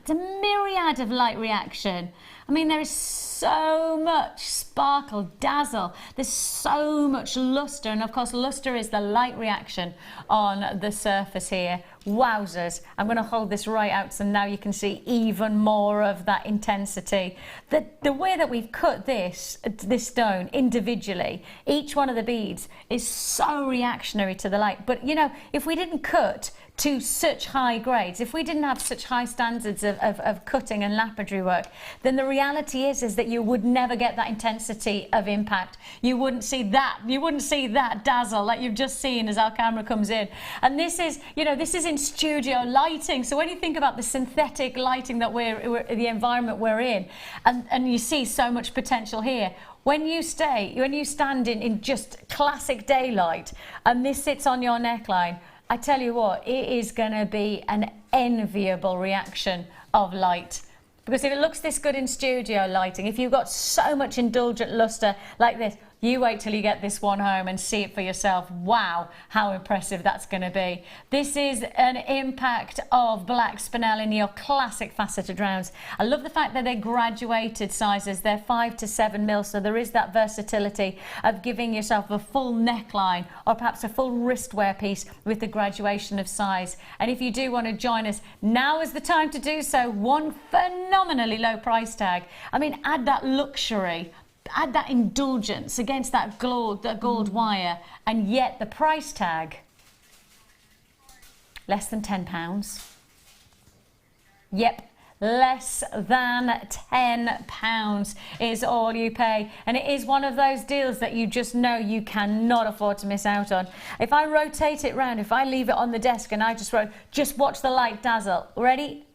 It's a myriad of light reaction. I mean, there is so much sparkle, dazzle. There's so much luster, and of course, luster is the light reaction on the surface here. Wowzers! I'm going to hold this right out so now you can see even more of that intensity. The way that we've cut this stone individually, each one of the beads is so reactionary to the light. But you know, if we didn't cut to such high grades, if we didn't have such high standards of cutting and lapidary work, then the reality is that you would never get that intensity of impact. You wouldn't see that dazzle like you've just seen as our camera comes in. And this is, this is in studio lighting. So when you think about the synthetic lighting that the environment we're in, and you see so much potential here. When you stand in just classic daylight and this sits on your neckline, I tell you what, it is going to be an enviable reaction of light. Because if it looks this good in studio lighting, if you've got so much indulgent luster like this, you wait till you get this one home and see it for yourself. Wow, how impressive that's going to be. This is an impact of black spinel in your classic faceted rounds. I love the fact that they're graduated sizes. They're 5 to 7 mil, so there is that versatility of giving yourself a full neckline or perhaps a full wrist wear piece with the graduation of size. And if you do want to join us, now is the time to do so. One phenomenally low price tag. I mean, add that luxury, add that indulgence against that gold wire, and yet the price tag, less than £10. Yep, less than £10 is all you pay. And it is one of those deals that you just know you cannot afford to miss out on. If I rotate it round, if I leave it on the desk and I just watch the light dazzle. Ready?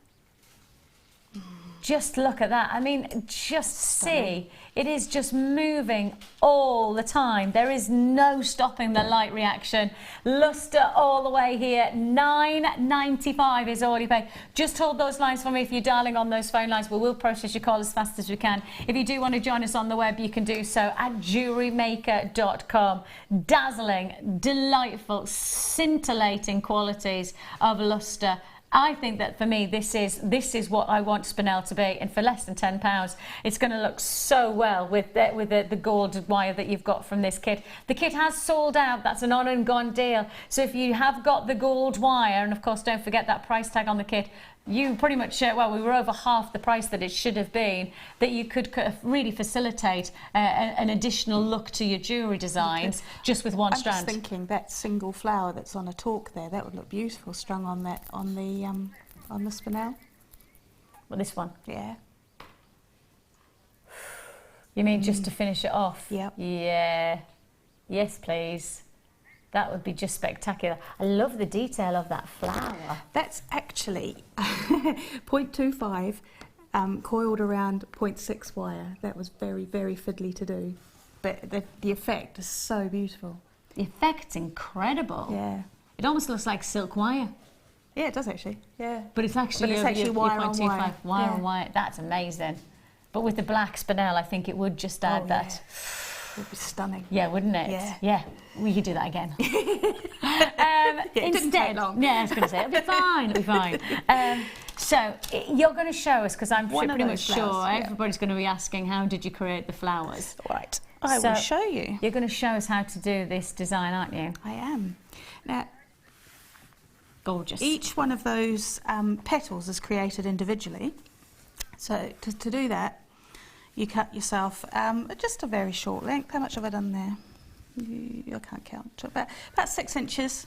Just look at that. I mean, just see. It is just moving all the time. There is no stopping the light reaction. Luster all the way here. $9.95 is all you pay. Just hold those lines for me if you're dialing on those phone lines. We will process your call as fast as we can. If you do want to join us on the web, you can do so at jewellerymaker.com. Dazzling, delightful, scintillating qualities of luster. I think that for me, this is what I want Spinel to be, and for less than £10, it's going to look so well with the gold wire that you've got from this kit. The kit has sold out. That's an on and gone deal. So if you have got the gold wire, and of course don't forget that price tag on the kit, you pretty much, well, we were over half the price that it should have been, that you could really facilitate an additional look to your jewellery designs just with one strand. I'm just thinking that single flower that's on a torque there, that would look beautiful strung on that, on the Spinel. Well, this one? Yeah. You mean just to finish it off? Yep. Yeah. Yes, please. That would be just spectacular. I love the detail of that flower. That's actually 0.25 coiled around 0.6 wire. That was very, very fiddly to do. But the effect is so beautiful. The effect's incredible. Yeah. It almost looks like silk wire. Yeah, it does actually. Yeah. But it's actually, wire on wire. Wire on wire. That's amazing. But with the black Spinel, I think it would just add that. Yeah. It would be stunning. Yeah, wouldn't it? Yeah. Yeah. We could do that again. It didn't take long. Yeah, I was going to say, it'll be fine, it'll be fine. So, you're going to show us, because I'm pretty much sure everybody's going to be asking, how did you create the flowers? Right. I will show you. You're going to show us how to do this design, aren't you? I am. Now, gorgeous. Each one of those petals is created individually. So, to do that, you cut yourself just a very short length. How much have I done there? I can't count. About 6 inches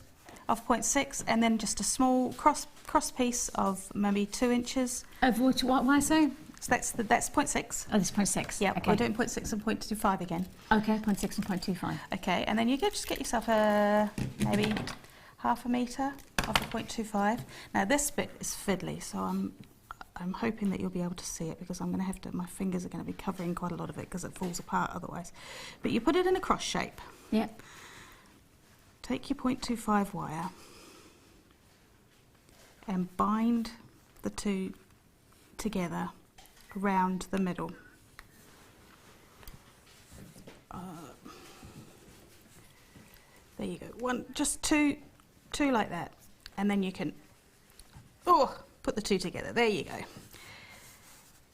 of 0.6, and then just a small cross piece of maybe 2 inches. Of which, what why so? So that's 0.6. Oh, this is 0.6. Yeah, okay. We're doing 0.6 and 0.25 again. Okay, 0.6 and 0.25. Okay, and then you just get yourself maybe half a metre of the 0.25. Now this bit is fiddly, so I'm hoping that you'll be able to see it, because I'm going to have to, my fingers are going to be covering quite a lot of it because it falls apart otherwise. But you put it in a cross shape. Yep. Take your 0.25 wire and bind the two together around the middle. There you go. Just two like that, and then you can put the two together. There you go.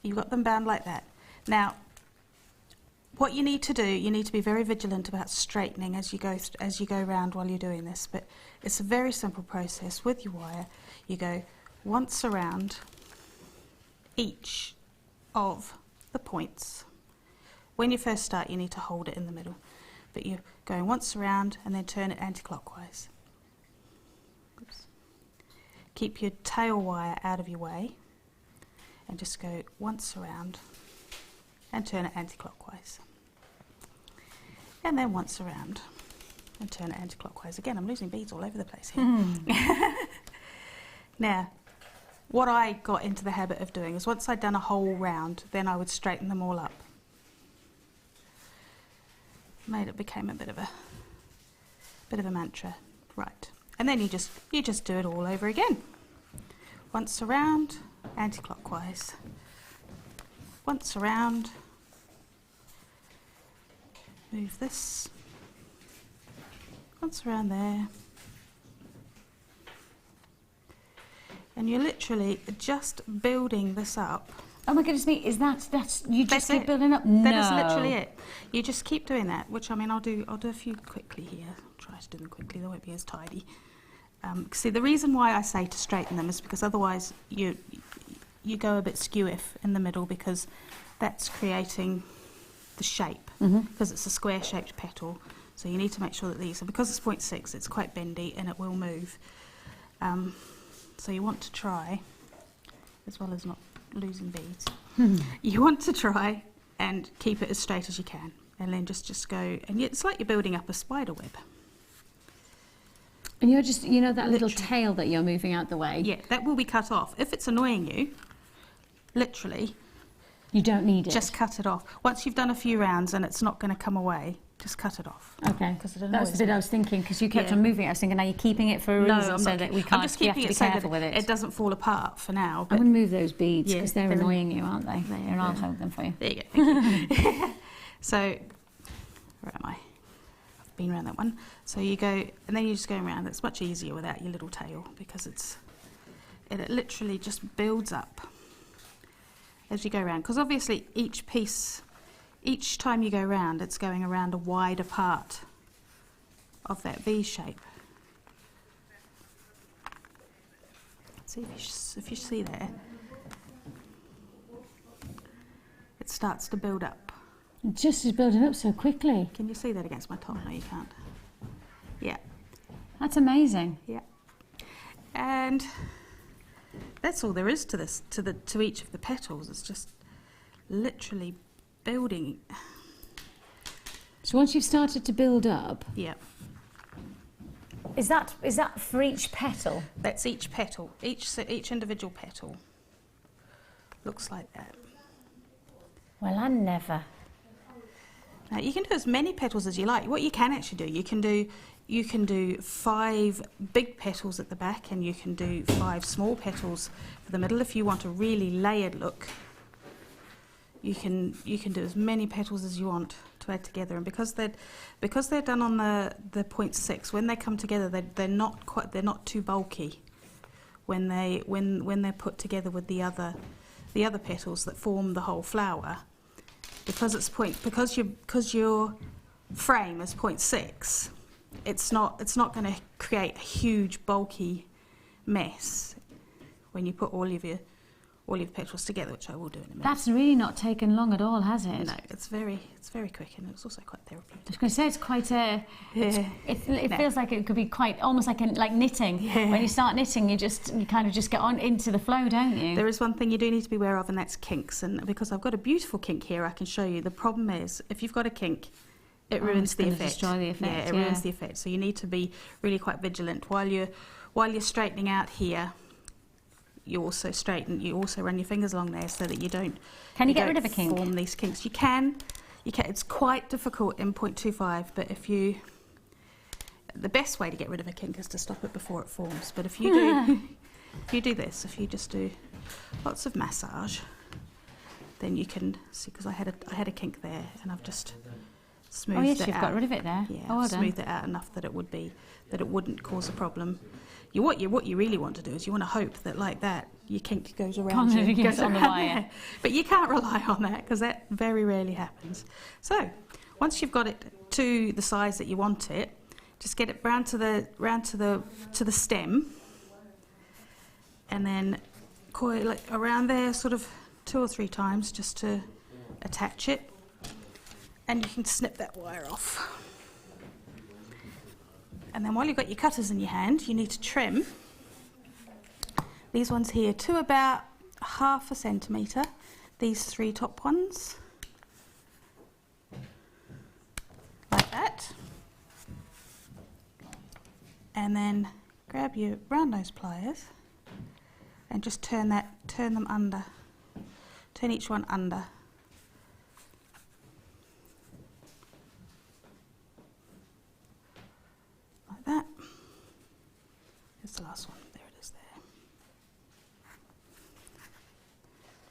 You've got them bound like that. Now, what you need to do, you need to be very vigilant about straightening as you go around while you're doing this. But it's a very simple process. With your wire, you go once around each of the points. When you first start, you need to hold it in the middle, but you're going once around and then turn it anti-clockwise. Oops. Keep your tail wire out of your way and just go once around and turn it anti-clockwise. And then once around and turn it anti-clockwise. Again, I'm losing beads all over the place here. Now, what I got into the habit of doing is once I'd done a whole round, then I would straighten them all up. It became a bit of a mantra. Right. And then you just do it all over again. Once around, anti-clockwise. Once around, move this. Once around there. And you're literally just building this up. Oh my goodness me, is that's you just keep building up? No. That is literally it. You just keep doing that, which I mean I'll do a few quickly here. I'll try to do them quickly, they won't be as tidy. See, the reason why I say to straighten them is because otherwise you go a bit skew-if in the middle, because that's creating the shape, because it's a square-shaped petal. So you need to make sure that these, and because it's 0.6, it's quite bendy and it will move. So you want to try, as well as not losing beads, you want to try and keep it as straight as you can, and then just go, and it's like you're building up a spider web. And you're just, you know, that little tail that you're moving out the way? Yeah, that will be cut off. If it's annoying you, literally, You don't need it. just cut it off. Once you've done a few rounds and it's not going to come away, just cut it off. Okay. Because it That was annoys the bit me. I was thinking, because you kept Yeah. on moving it. I was thinking, are you keeping it for a No, reason I'm so not. that we I'm can't, just we have keeping to be it so that careful with it? it doesn't fall apart for now. I'm But going to move those beads Yeah, because they're they're annoying you, aren't they? And I'll hold them for you. there you go. Thank you. So, where am I? I've been around that one. So you go, and then you just go around. It's much easier without your little tail because it literally just builds up as you go around. Because obviously each piece, each time you go around, it's going around a wider part of that V shape. See if you see there, it starts to build up. It just is building up so quickly. Can you see that against my top? No, you can't. Yeah, That's amazing. yeah. And that's all there is to this, to each of the petals. It's just literally building. So once you've started to build up, Yeah, is that for each petal? that's each petal. Each individual petal looks like that. Well, I never. Now you can do as many petals as you like. What you can actually do, you can do 5 big petals at the back, and you can do 5 small petals for the middle. If you want a really layered look, you can do as many petals as you want to add together. And because they're done on the 0.6, when they come together, they're not too bulky. When they're put together with the other petals that form the whole flower, because your frame is 0.6, it's not going to create a huge bulky mess when you put all of your petals together, which I will do in a minute. That's really not taken long at all, has it? No, it's very quick, and it's also quite therapeutic. I was going to say it's quite a. It feels like it could be quite almost like knitting. Yeah. When you start knitting, you kind of just get on into the flow, don't you? There is one thing you do need to be aware of, and that's kinks. And because I've got a beautiful kink here, I can show you. The problem is, if you've got a kink, it ruins it's the gonna effect. destroy the effect, Yeah, it ruins the effect. So you need to be really quite vigilant while you're straightening out here. You also run your fingers along there so that you don't. Can you get don't rid of a kink? Form these kinks. You can. It's quite difficult in 0.25, but the best way to get rid of a kink is to stop it before it forms. But if you do just do lots of massage, then you can see, because I had a kink there, and I've just smoothed it out. Oh yes, you've got rid of it there. Yeah, well done. smoothed it out enough that it wouldn't cause a problem. What you really want to do is you want to hope that, like that, your kink goes around you. Yes, goes on the around wire. there. But you can't rely on that, because that very rarely happens. So once you've got it to the size that you want it, just get it round to the stem, and then coil it around there sort of 2 or 3 times just to attach it, and you can snip that wire off. And then while you've got your cutters in your hand, you need to trim these ones here to about 1/2 centimetre, these 3 top ones, like that. And then grab your round nose pliers and just turn them under, turn each one under. Like that. Here's the last one. There it is there.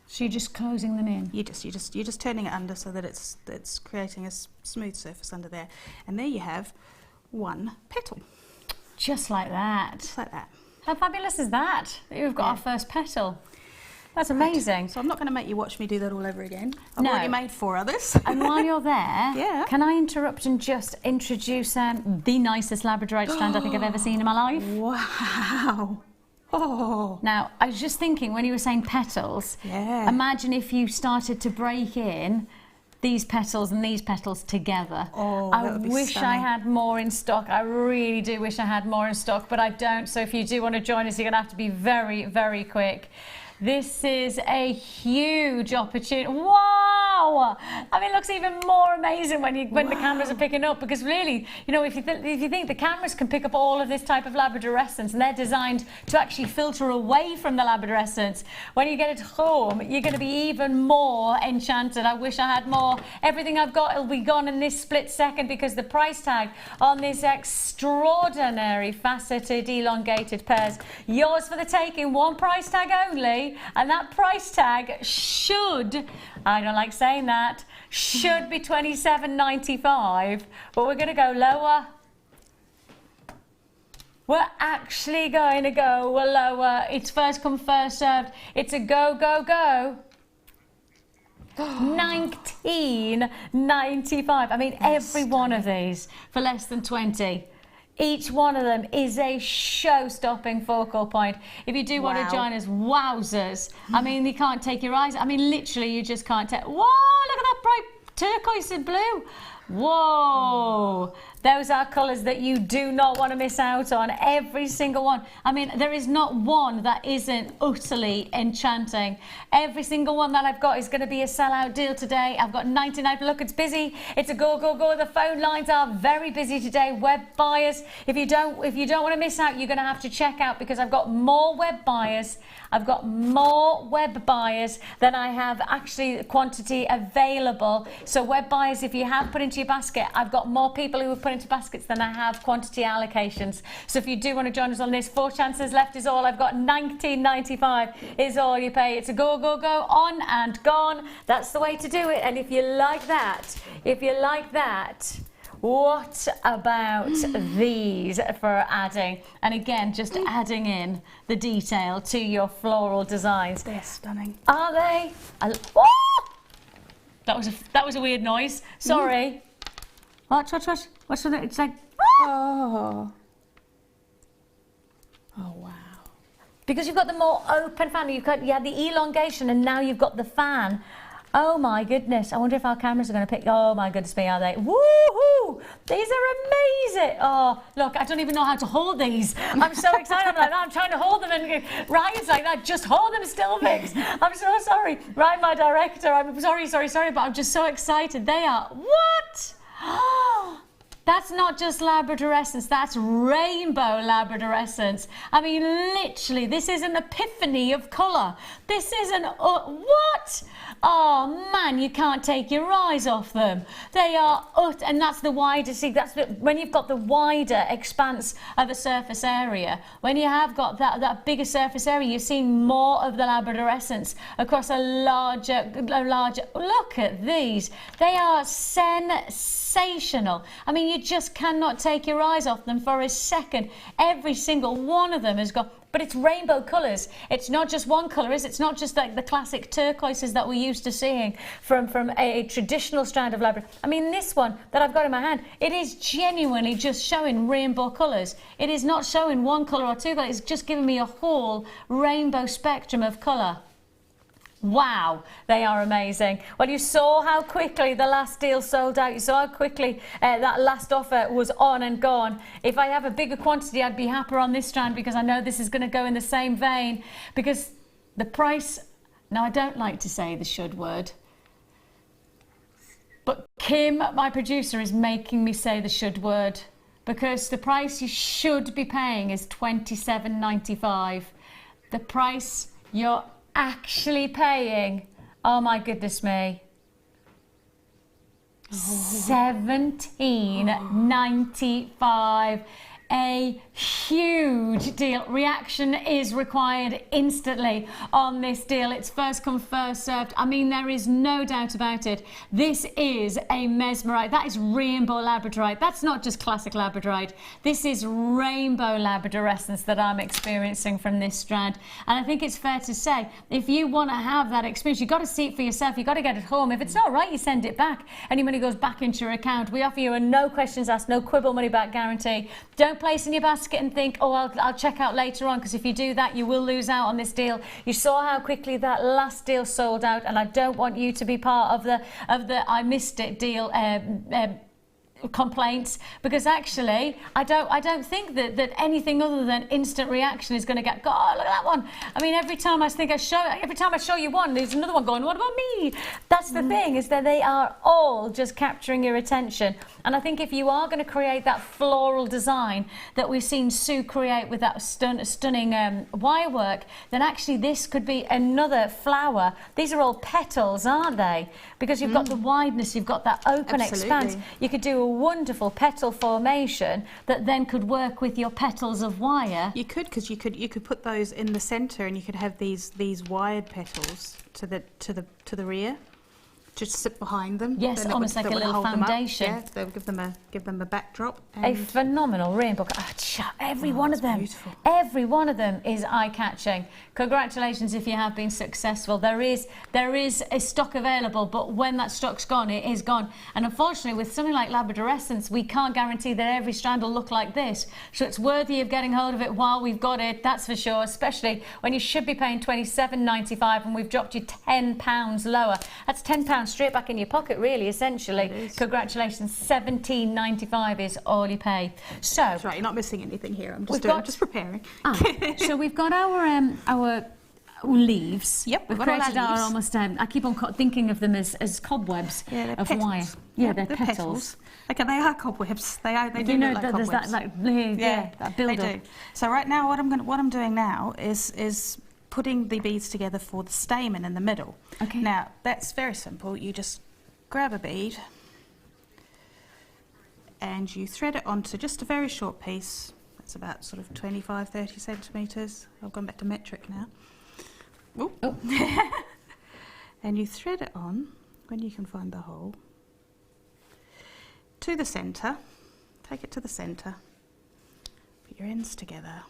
So you're just closing them in. You're just turning it under so that it's creating a smooth surface under there. And there you have 1 petal. Just like that. Just like that. How fabulous is that? That you've got our first petal. That's amazing. So I'm not going to make you watch me do that all over again. I've No. already made 4 others. And while you're there, Yeah. can I interrupt and just introduce the nicest Labradorite strand I think I've ever seen in my life? Wow. Oh. Now, I was just thinking when you were saying petals, Yeah. imagine if you started to break in these petals and these petals together. Oh, I that would be wish I stunning. had more in stock. I really do wish I had more in stock, but I don't. So if you do want to join us, you're going to have to be very, very quick. This is a huge opportunity. Wow! wow! I mean, it looks even more amazing when the cameras are picking up, because really, you know, if you think the cameras can pick up all of this type of labradorescence, and they're designed to actually filter away from the labradorescence, when you get it home, you're going to be even more enchanted. I wish I had more. Everything I've got will be gone in this split second, because the price tag on this extraordinary faceted elongated pairs, yours for the taking, one price tag only, and that price tag should, I don't like saying that, should be $27.95, but we're going to go lower. We're actually going to go lower. It's first come, first served. It's a go, go, go. $19.95. I mean, every one of these for less than 20. Each one of them is a show-stopping focal point. If you do want to join us, wowzers. I mean, you can't take your eyes. I mean, literally, you just can't take. Whoa, look at that bright turquoise and blue. Whoa, those are colours that you do not want to miss out on, every single one. I mean, there is not one that isn't utterly enchanting. Every single one that I've got is going to be a sellout deal today. I've got 99, look, it's busy. It's a go, go, go. The phone lines are very busy today. Web buyers, if you don't want to miss out, you're going to have to check out, because I've got more web buyers. I've got more web buyers than I have actually quantity available. So web buyers, if you have put into your basket, I've got more people who have put into baskets than I have quantity allocations. So if you do want to join us on this, 4 chances left is all. I've got $19.95 is all you pay. It's a go, go, go, on and gone. That's the way to do it. And if you like that, what about these for adding? And again, just adding in the detail to your floral designs. They're stunning. Are they? Oh! That was a weird noise. Sorry. Watch. What's with it? It's like. Oh. Oh, wow. Because you've got the more open fan. You had the elongation, and now you've got the fan. Oh my goodness, I wonder if our cameras are going to pick. Oh my goodness me, are they? Woohoo! These are amazing. Oh, look, I don't even know how to hold these. I'm so excited. I'm trying to hold them, and Ryan's like that. Just hold them still, Vix. I'm so sorry. Ryan, my director, I'm sorry, but I'm just so excited. They are, what? That's not just labradorescence, that's rainbow labradorescence. I mean, literally, this is an epiphany of colour. This is an, what? Oh man, you can't take your eyes off them. They are, and that's the wider, see, that's when you've got the wider expanse of the surface area, when you have got that bigger surface area, you're seeing more of the labradorescence across a larger, look at these. They are sensational. I mean, you just cannot take your eyes off them for a second. Every single one of them has got, but it's rainbow colours. It's not just one colour, is it? It's not just like the classic turquoises that we're used to seeing from a traditional strand of labrador. I mean, this one that I've got in my hand, it is genuinely just showing rainbow colours. It is not showing one colour or two colours. It's just giving me a whole rainbow spectrum of colour. Wow, they are amazing. Well, you saw how quickly the last deal sold out. You saw how quickly that last offer was on and gone. If I have a bigger quantity, I'd be happier on this strand, because I know this is going to go in the same vein. Because the price, now I don't like to say the should word, but Kim, my producer, is making me say the should word, because the price you should be paying is $27.95. The price you're actually paying, oh my goodness me, $17.95. A huge deal. Reaction is required instantly on this deal. It's first come, first served. I mean, there is no doubt about it. This is a mesmerite. That is rainbow labradorite. That's not just classic labradorite. This is rainbow labradorescence that I'm experiencing from this strand. And I think it's fair to say, if you want to have that experience, you've got to see it for yourself. You've got to get it home. If it's not right, you send it back. Any money goes back into your account. We offer you a no questions asked, no quibble money back guarantee. Don't place in your basket and think, oh, I'll check out later on, because if you do that, you will lose out on this deal. You saw how quickly that last deal sold out, and I don't want you to be part of the I missed it deal complaints, because actually I don't think that anything other than instant reaction is going to get, God, look at that one. I mean, every time I show you one, there's another one going, what about me? That's the thing, is that they are all just capturing your attention. And I think if you are going to create that floral design that we've seen Sue create with that stunning wire work, then actually this could be another flower. These are all petals, aren't they? Because you've got the wideness, you've got that open expanse. You could do a wonderful petal formation that then could work with your petals of wire. You could, because you could put those in the centre, and you could have these wired petals to the rear, just sit behind them. Yes, almost like a little foundation. Yeah, they'll give them a backdrop. A phenomenal rainbow. Every one of them. Beautiful. Every one of them is eye-catching. Congratulations if you have been successful. There is a stock available, but when that stock's gone, it is gone. And unfortunately, with something like Labradorescence, we can't guarantee that every strand will look like this. So it's worthy of getting hold of it while we've got it, that's for sure, especially when you should be paying £27.95 and we've dropped you £10 lower. That's £10 straight back in your pocket, really, essentially. Congratulations, £17.95 is all you pay. So that's right, you're not missing anything here. I'm just preparing. So we've got our leaves. Yep, we've got all our created our leaves. almost. I keep on thinking of them as cobwebs of petals. wire. Yeah, they're petals. Okay, they are cobwebs. They do know look like that cobwebs. that build they up. do. So right now, what I'm doing now is putting the beads together for the stamen in the middle. Okay. Now that's very simple. You just grab a bead and you thread it onto just a very short piece. It's about sort of 25-30 centimetres. I've gone back to metric now. Ooh. Oh. And you thread it on, when you can find the hole, to the centre. Take it to the centre. Put your ends together.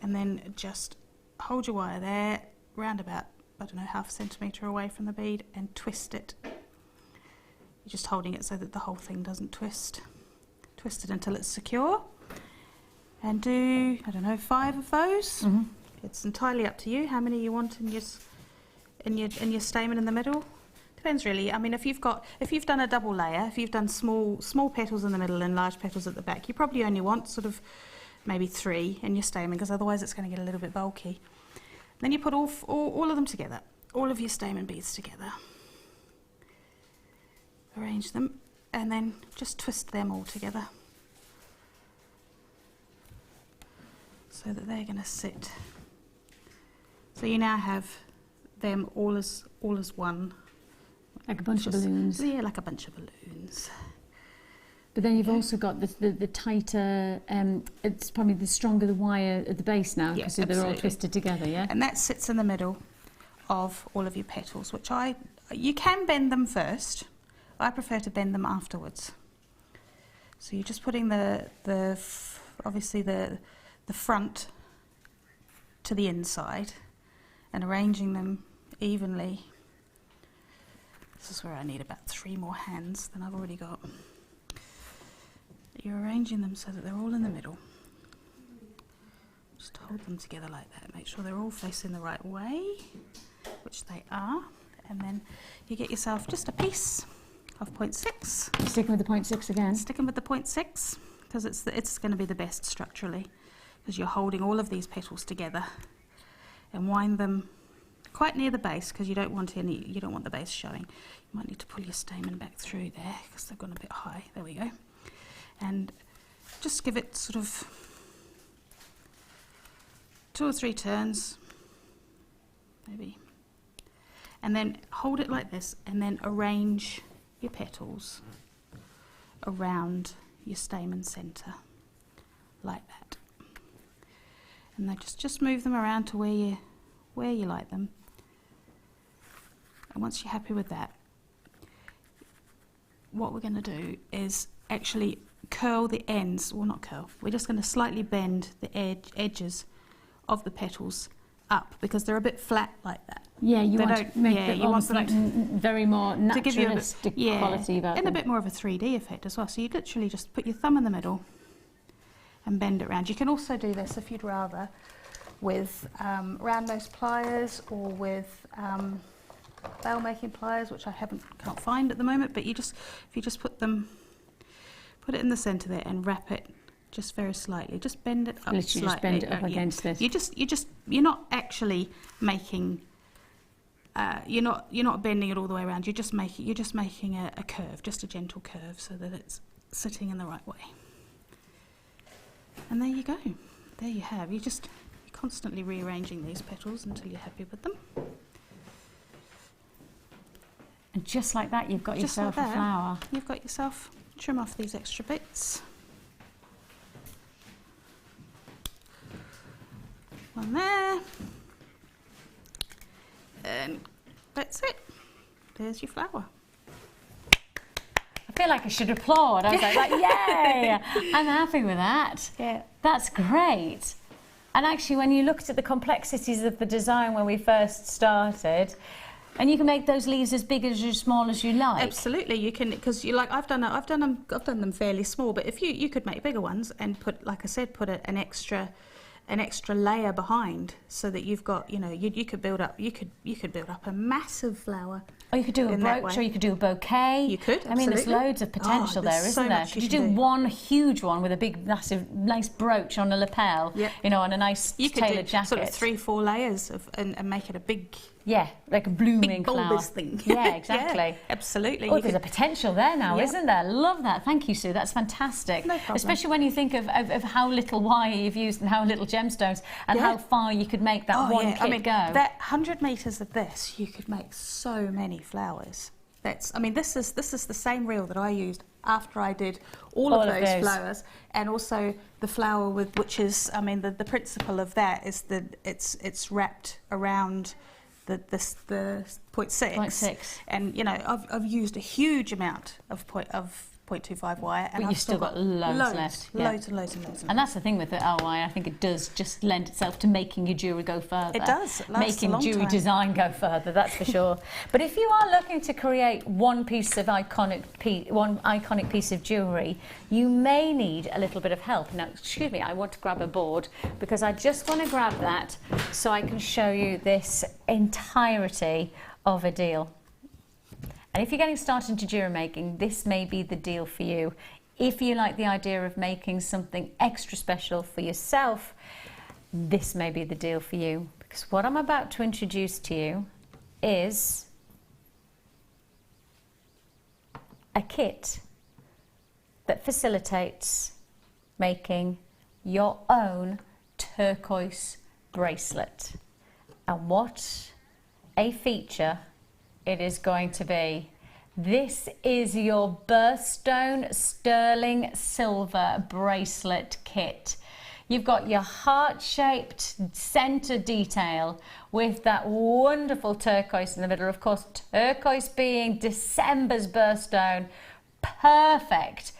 And then just hold your wire there, round about, I don't know, half a centimetre away from the bead, and twist it. You're just holding it so that the whole thing doesn't twist. Twist it until it's secure, and do, I don't know, 5 of those. Mm-hmm. It's entirely up to you how many you want in your stamen in the middle. Depends really. I mean, if you've done a double layer, if you've done small petals in the middle and large petals at the back, you probably only want sort of maybe 3 in your stamen, because otherwise it's going to get a little bit bulky. Then you put all of them together, all of your stamen beads together. Arrange them, and then just twist them all together so that they're going to sit. So you now have them all as one. Like a bunch of balloons. Yeah, like a bunch of balloons. But then you've also got the tighter, it's probably the stronger the wire at the base now, because they're all twisted together, yeah? And that sits in the middle of all of your petals, which you can bend them first. I prefer to bend them afterwards. So you're just putting obviously the front to the inside and arranging them evenly. This is where I need about 3 more hands than I've already got. You're arranging them so that they're all in the middle. Just hold them together like that. Make sure they're all facing the right way, which they are. And then you get yourself just a piece of 0.6. You're sticking with the 0.6 again? Sticking with the 0.6, because it's going to be the best structurally, because you're holding all of these petals together, and wind them quite near the base, because you don't want the base showing. You might need to pull your stamen back through there, because they've gone a bit high. There we go. And just give it sort of 2 or 3 turns, maybe. And then hold it like this, and then arrange your petals around your stamen centre, like that. And then just move them around to where you like them. And once you're happy with that, what we're going to do is actually curl the ends. Well, not curl. We're just going to slightly bend the edges of the petals up, because they're a bit flat like that. Yeah, you want to make them almost like very more naturalistic quality about them. And a bit more of a 3D effect as well. So you literally just put your thumb in the middle and bend it around. You can also do this, if you'd rather, with round nose pliers, or with flower making pliers, which I can't find at the moment, but if you just put it in the centre there and wrap it just very slightly, just bend it up Literally slightly. just bend it up against this. You're not actually making. You're not bending it all the way around. You're just making a curve, just a gentle curve, so that it's sitting in the right way. And there you go. There you have. You're constantly rearranging these petals until you're happy with them. And just like that, you've got yourself a flower. You've got yourself. Trim off these extra bits. One there. And that's it. There's your flower. I feel like I should applaud. I was like, yay! I'm happy with that. Yeah. That's great. And actually, when you looked at the complexities of the design when we first started, and you can make those leaves as big as or small as you like. Absolutely, you can, because I've done them fairly small, but if you could make bigger ones and put, like I said, put an extra layer behind, so that you've got, you could build up a massive flower. Or you could do a brooch, or you could do a bouquet. You could, I mean, there's loads of potential there, isn't there? Could you do one huge one with a big, massive, nice brooch on a lapel, yep. On a nice tailored jacket? You could do sort of 3-4 layers and make it a big... Yeah, like a blooming big bulbous flower. thing. Yeah, exactly. Yeah, absolutely. Oh, there's a potential there now, isn't there? Love that. Thank you, Sue. That's fantastic. No problem. Especially when you think of how little wire you've used and how little gemstones and how far you could make that one kit go. That 100 metres of this, you could make so many flowers. This is the same reel that I used after I did all of those flowers, and also the flower which is, the principle of that is that it's wrapped around the 0.6, and I've used a huge amount of 0.25 wire, and but you've still got loads left. Yeah. Loads and loads and loads. And that's the thing with the wire. I think it does just lend itself to making your jewellery go further. It does. It lasts making a long jewellery time. design go further. That's for sure. But if you are looking to create one iconic piece of jewellery, you may need a little bit of help. Now, excuse me, I want to grab a board because I just want to grab that so I can show you this entirety of a deal. And if you're getting started into jewellery making, this may be the deal for you. If you like the idea of making something extra special for yourself, this may be the deal for you. Because what I'm about to introduce to you is a kit that facilitates making your own turquoise bracelet. And what a feature it is going to be. This is your birthstone sterling silver bracelet kit. You've got your heart-shaped centre detail with that wonderful turquoise in the middle. Of course, turquoise being December's birthstone, perfect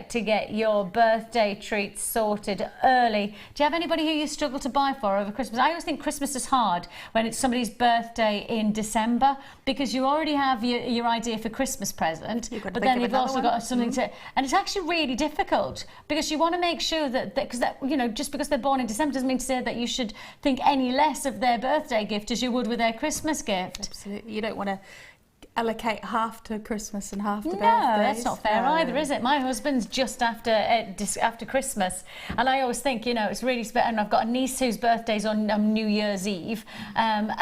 to get your birthday treats sorted early. Do you have anybody who you struggle to buy for over Christmas? I always think Christmas is hard when it's somebody's birthday in December, because you already have your idea for Christmas present, but then you've also got something to, and it's actually really difficult because you want to make sure that just because they're born in December doesn't mean to say that you should think any less of their birthday gift as you would with their Christmas gift. Absolutely. You don't want to allocate half to Christmas and half to birthdays. No, that's not fair either, is it? My husband's just after Christmas, and I always think, it's really special. And I've got a niece whose birthday's on New Year's Eve, and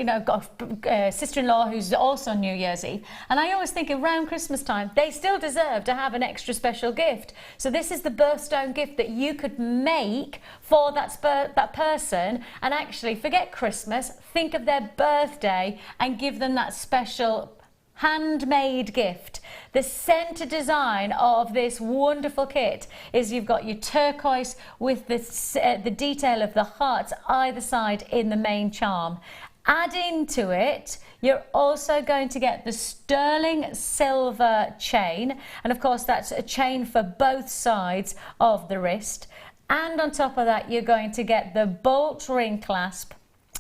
I've got a sister-in-law who's also on New Year's Eve, and I always think around Christmas time they still deserve to have an extra special gift. So this is the birthstone gift that you could make for that person, and actually forget Christmas, think of their birthday and give them that special handmade gift. The centre design of this wonderful kit is you've got your turquoise with the detail of the hearts either side in the main charm. Add into it, you're also going to get the sterling silver chain, and of course that's a chain for both sides of the wrist, and on top of that you're going to get the bolt ring clasp.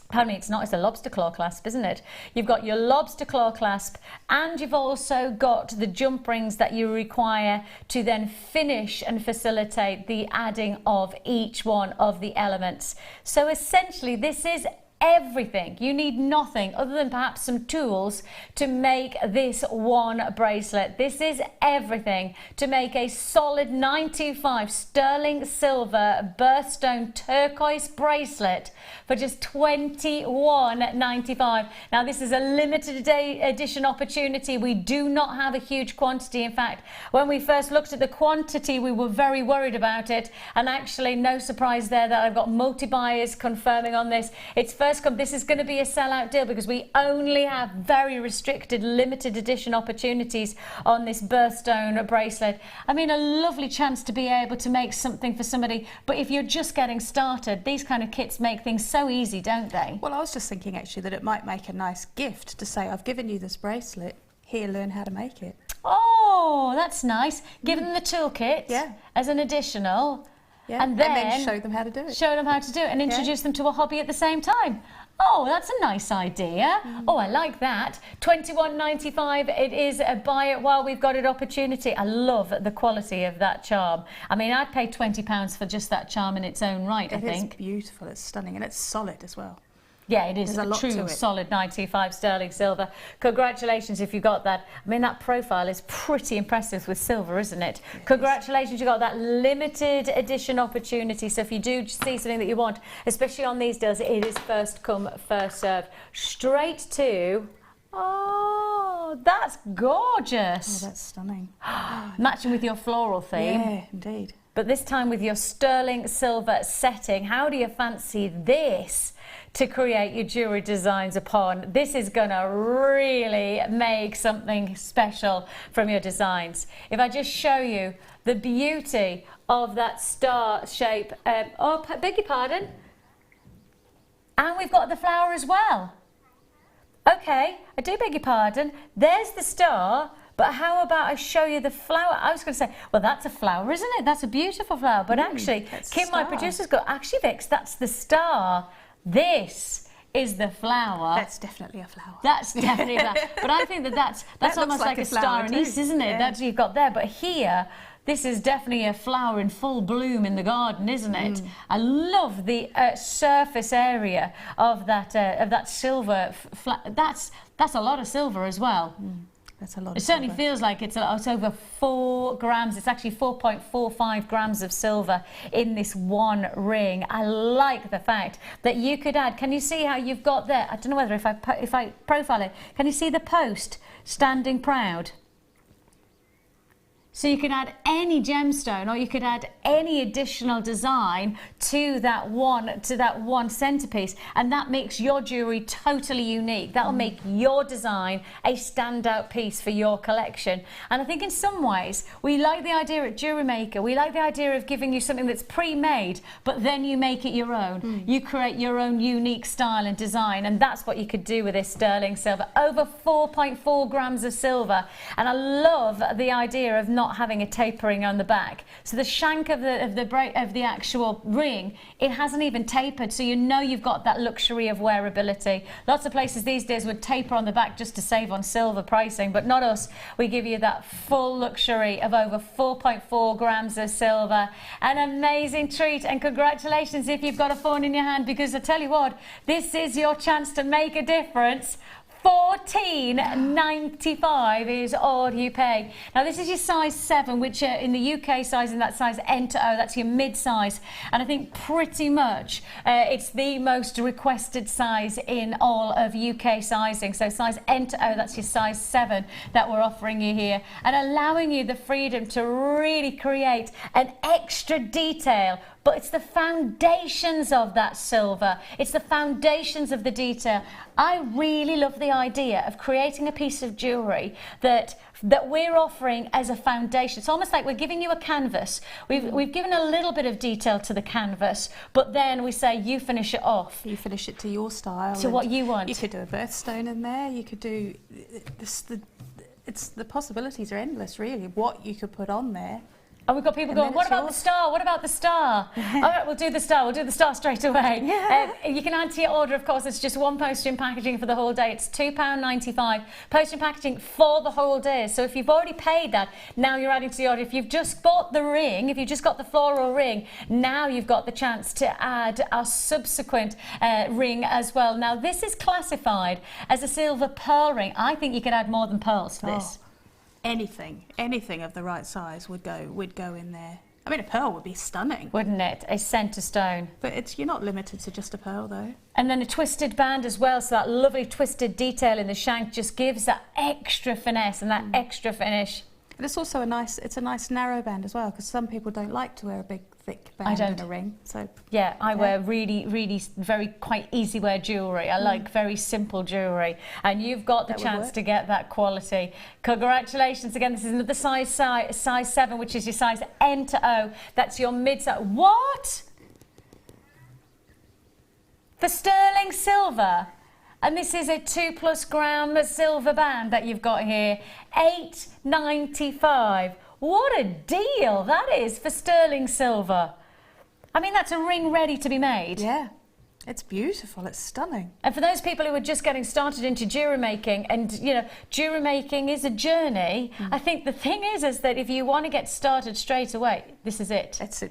Pardon me, it's a lobster claw clasp, isn't it? You've got your lobster claw clasp, and you've also got the jump rings that you require to then finish and facilitate the adding of each one of the elements. So essentially this is everything. You need nothing other than perhaps some tools to make this one bracelet. This is everything to make a solid 925 sterling silver birthstone turquoise bracelet for just $21.95. Now this is a limited edition opportunity. We do not have a huge quantity. In fact, when we first looked at the quantity, we were very worried about it, and actually no surprise there that I've got multi-buyers confirming on this. It's first come. This is going to be a sellout deal because we only have very restricted limited edition opportunities on this birthstone bracelet. I mean, a lovely chance to be able to make something for somebody, but if you're just getting started, these kind of kits make things so easy, don't they? Well, I was just thinking actually that it might make a nice gift to say, I've given you this bracelet, here, learn how to make it. Oh, that's nice. Give them the toolkit as an additional, and then show them how to do it. Show them how to do it and introduce them to a hobby at the same time. Oh, that's a nice idea. Oh, I like that. $21.95. It is a buy it while we've got it opportunity. I love the quality of that charm. I mean, I'd pay £20 for just that charm in its own right, I think. It's beautiful, it's stunning, and it's solid as well. Yeah, it is a true solid 925 sterling silver. Congratulations if you got that. I mean, that profile is pretty impressive with silver, isn't it? Congratulations, you got that limited edition opportunity. So if you do see something that you want, especially on these deals, it is first come, first served. Straight to... Oh, that's gorgeous. Oh, that's stunning. Matching with your floral theme. Yeah, indeed. But this time with your sterling silver setting. How do you fancy this to create your jewellery designs upon? This is going to really make something special from your designs. If I just show you the beauty of that star shape. Oh, beg your pardon. And we've got the flower as well. Okay, I do beg your pardon. There's the star. But how about I show you the flower? I was going to say, well, that's a flower, isn't it? That's a beautiful flower. But actually, Kim, my producer's got, actually, Vix, that's the star. This is the flower. That's definitely a flower. That's definitely a flower. But I think that's almost like a star anise, isn't it? That's what you've got there. But here, this is definitely a flower in full bloom in the garden, isn't it? I love the surface area of that silver. That's a lot of silver as well. That's a lot. It certainly feels like it's over 4 grams. It's actually 4.45 grams of silver in this one ring. I like the fact that you could add. Can you see how you've got there? I don't know whether if I profile it. Can you see the post standing proud? So you can add any gemstone, or you could add any additional design to that one centerpiece, and that makes your jewelry totally unique. That'll make your design a standout piece for your collection. And I think in some ways we like the idea at Jewellery Maker. We like the idea of giving you something that's pre-made, but then you make it your own. You create your own unique style and design, and that's what you could do with this sterling silver. Over 4.4 grams of silver, and I love the idea of not having a tapering on the back. So the shank of the actual ring, it hasn't even tapered, so you know you've got that luxury of wearability. Lots of places these days would taper on the back just to save on silver pricing, but not us. We give you that full luxury of over 4.4 grams of silver. An amazing treat, and congratulations if you've got a phone in your hand, because I tell you what, this is your chance to make a difference. $14.95 is all you pay. Now this is your size 7, which in the UK size, in that size N to O, that's your mid-size, and I think pretty much it's the most requested size in all of UK sizing. So size N to O, that's your size 7 that we're offering you here, and allowing you the freedom to really create an extra detail. But it's the foundations of that silver. It's the foundations of the detail. I really love the idea of creating a piece of jewellery that we're offering as a foundation. It's almost like we're giving you a canvas. We've given a little bit of detail to the canvas, but then we say you finish it off. You finish it to your style. To what you want. You could do a birthstone in there. You could do the possibilities are endless, really. What you could put on there. And we've got people going, what about the star? What about the star? All right, we'll do the star. We'll do the star straight away. You can add to your order, of course. It's just one postage and packaging for the whole day. It's £2.95. Postage and packaging for the whole day. So if you've already paid that, now you're adding to the order. If you've just bought the ring, if you've just got the floral ring, now you've got the chance to add our subsequent ring as well. Now, this is classified as a silver pearl ring. I think you could add more than pearls to this. Anything of the right size would go in there. I mean, a pearl would be stunning, wouldn't it? A centre stone. But you're not limited to just a pearl, though. And then a twisted band as well, so that lovely twisted detail in the shank just gives that extra finesse and that extra finish. And it's also a nice narrow band as well, because some people don't like to wear a big, thick band in a ring. So yeah, I wear really very quite easy wear jewellery. I like very simple jewellery, and you've got the chance to get that quality. Congratulations again. This is another size 7, which is your size N to O. That's your mid-size. What? For sterling silver. And this is a 2+ gram silver band that you've got here, £8.95. What a deal that is for sterling silver. I mean, that's a ring ready to be made. Yeah, it's beautiful, it's stunning. And for those people who are just getting started into jewellery making, and you know, jewellery making is a journey, I think the thing is that if you want to get started straight away, this is it. That's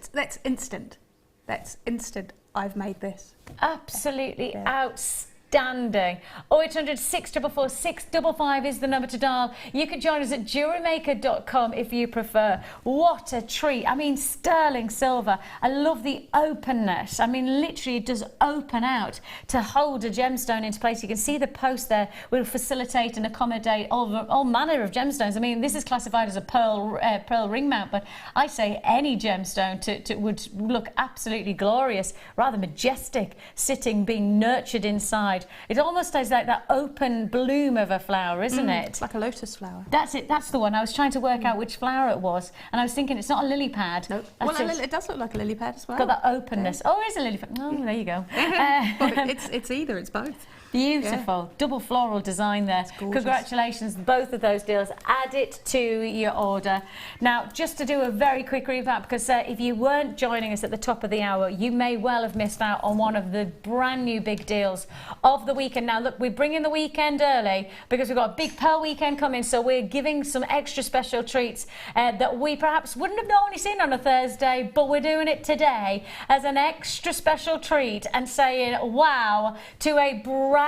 instant. That's instant. I've made this. Absolutely outstanding. 0800 644 655 is the number to dial. You can join us at jewellerymaker.com if you prefer. What a treat. I mean, sterling silver. I love the openness. I mean, literally it does open out to hold a gemstone into place. You can see the post there will facilitate and accommodate all manner of gemstones. I mean, this is classified as a pearl ring mount, but I say any gemstone would look absolutely glorious, rather majestic, sitting, being nurtured inside. It almost is like that open bloom of a flower, isn't it? It's like a lotus flower. That's it. That's the one. I was trying to work out which flower it was, and I was thinking it's not a lily pad. Nope. Well, it does look like a lily pad as well. Got that openness. Oh, it is a lily pad. Oh, there you go. It's either. It's both. Beautiful. Yeah. Double floral design there. Congratulations, both of those deals. Add it to your order. Now, just to do a very quick recap, because if you weren't joining us at the top of the hour, you may well have missed out on one of the brand new big deals of the weekend. Now, look, we're bringing the weekend early because we've got a big pearl weekend coming, so we're giving some extra special treats that we perhaps wouldn't have normally seen on a Thursday, but we're doing it today as an extra special treat and saying wow to a brand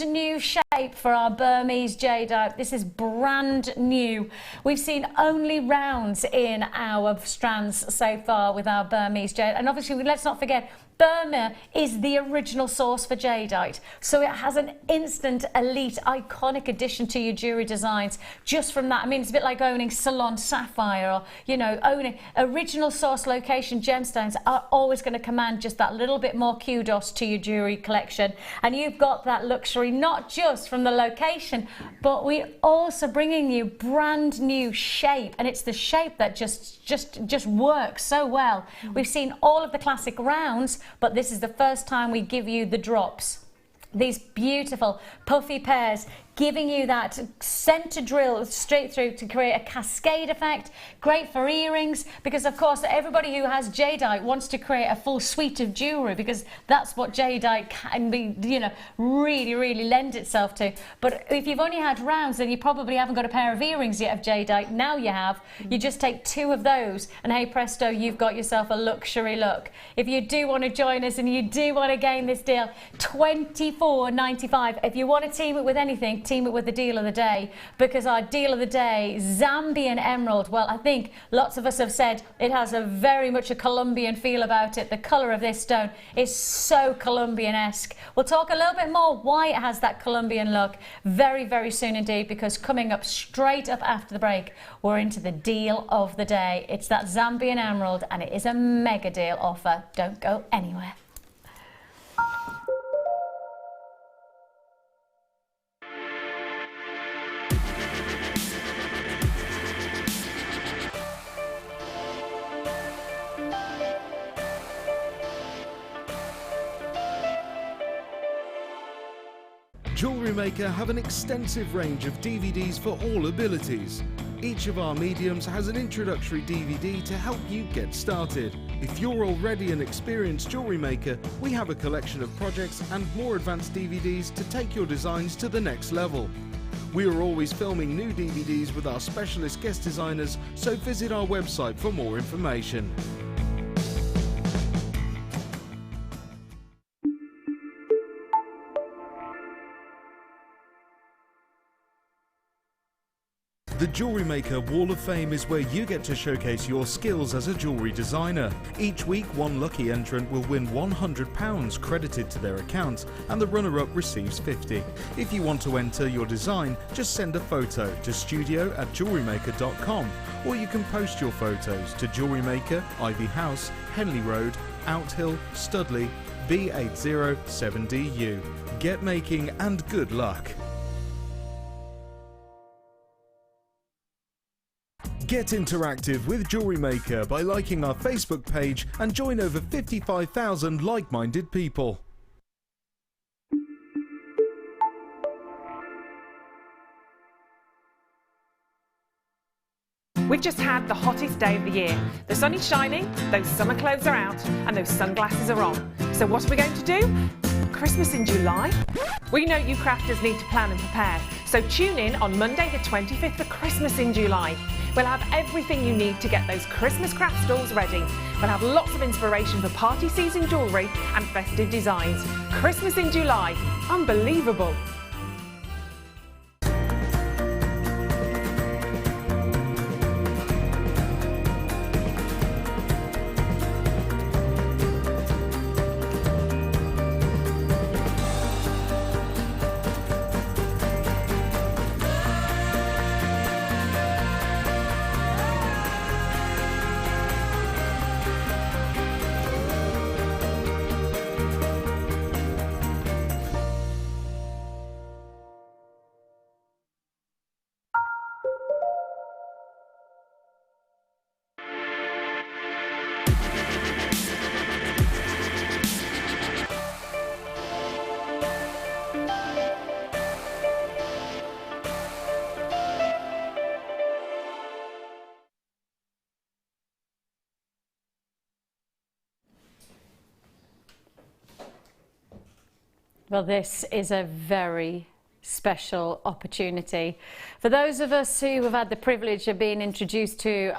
new shape for our Burmese jadeite. This is brand new. We've seen only rounds in our strands so far with our Burmese jadeite, and obviously let's not forget Burma is the original source for jadeite, so it has an instant, elite, iconic addition to your jewellery designs just from that. I mean, it's a bit like owning Ceylon sapphire, or, you know, owning original source location gemstones are always going to command just that little bit more kudos to your jewellery collection. And you've got that luxury not just from the location, but we're also bringing you brand new shape, and it's the shape that just works so well. We've seen all of the classic rounds, but this is the first time we give you the drops. These beautiful puffy pairs, giving you that centre drill straight through to create a cascade effect. Great for earrings, because of course everybody who has jadeite wants to create a full suite of jewellery, because that's what jadeite can be, you know, really lend itself to. But if you've only had rounds, then you probably haven't got a pair of earrings yet of jadeite. Now you have. You just take 2 of those and hey presto, you've got yourself a luxury look. If you do want to join us and you do want to gain this deal, $24.95. If you want to team it with anything, team it with the deal of the day, because our deal of the day, Zambian emerald, well, I think lots of us have said it has a very much a Colombian feel about it. The colour of this stone is so Colombian-esque. We'll talk a little bit more why it has that Colombian look very soon indeed, because coming up straight up after the break, we're into the deal of the day. It's that Zambian emerald, and it is a mega deal offer. Don't go anywhere. Jewellery Maker have an extensive range of DVDs for all abilities. Each of our mediums has an introductory DVD to help you get started. If you're already an experienced jewellery maker, we have a collection of projects and more advanced DVDs to take your designs to the next level. We are always filming new DVDs with our specialist guest designers, so visit our website for more information. The Jewellery Maker Wall of Fame is where you get to showcase your skills as a jewellery designer. Each week, one lucky entrant will win £100 credited to their account, and the runner-up receives £50. If you want to enter your design, just send a photo to studio@jewellerymaker.com, or you can post your photos to Jewellery Maker, Ivy House, Henley Road, Outhill, Studley, B807DU. Get making and good luck. Get interactive with Jewellery Maker by liking our Facebook page and join over 55,000 like-minded people. We've just had the hottest day of the year. The sun is shining, those summer clothes are out, and those sunglasses are on. So what are we going to do? Christmas in July? We know you crafters need to plan and prepare, so tune in on Monday the 25th for Christmas in July. We'll have everything you need to get those Christmas craft stalls ready. We'll have lots of inspiration for party season jewellery and festive designs. Christmas in July. Unbelievable. Well, this is a very special opportunity. For those of us who have had the privilege of being introduced to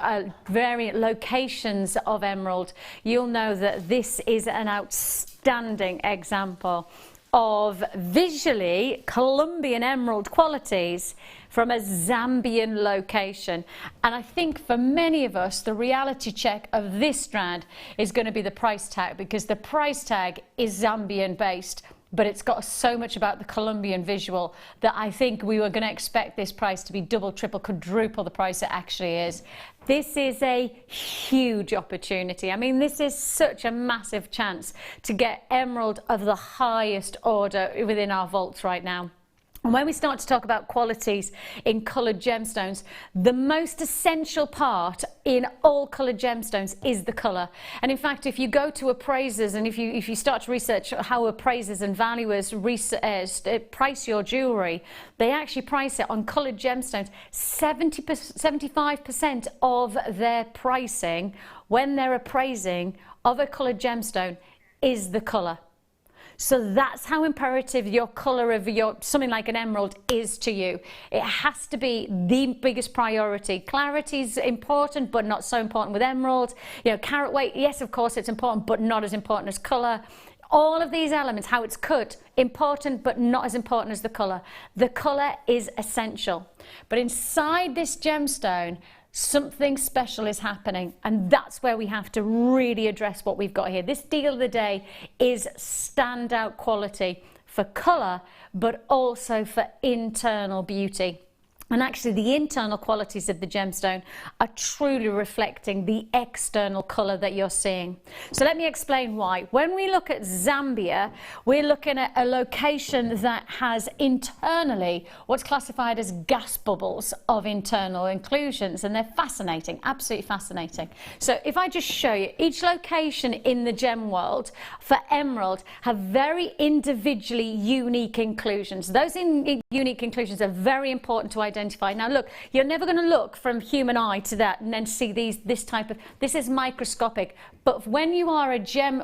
various locations of emerald, you'll know that this is an outstanding example of visually Colombian emerald qualities from a Zambian location. And I think for many of us, the reality check of this strand is going to be the price tag, because the price tag is Zambian based, but it's got so much about the Colombian visual that I think we were going to expect this price to be double, triple, quadruple the price it actually is. This is a huge opportunity. I mean, this is such a massive chance to get emerald of the highest order within our vaults right now. And when we start to talk about qualities in coloured gemstones, the most essential part in all coloured gemstones is the colour. And in fact, if you go to appraisers and if you start to research how appraisers and valuers price your jewellery, they actually price it on coloured gemstones. 75% of their pricing when they're appraising of a coloured gemstone is the colour. So that's how imperative your colour of something like an emerald is to you. It has to be the biggest priority. Clarity is important, but not so important with emerald. You know, carat weight, yes, of course it's important, but not as important as colour. All of these elements, how it's cut, important, but not as important as the colour. The colour is essential. But inside this gemstone, something special is happening, and that's where we have to really address what we've got here. This deal of the day is standout quality for colour, but also for internal beauty. And actually the internal qualities of the gemstone are truly reflecting the external colour that you're seeing. So let me explain why. When we look at Zambia, we're looking at a location that has internally what's classified as gas bubbles of internal inclusions, and they're fascinating, absolutely fascinating. So if I just show you, each location in the gem world for emerald have very individually unique inclusions. Those unique inclusions are very important to identify identify. Now look, you're never going to look from human eye to that and then see this type of, this is microscopic. But when you're a gem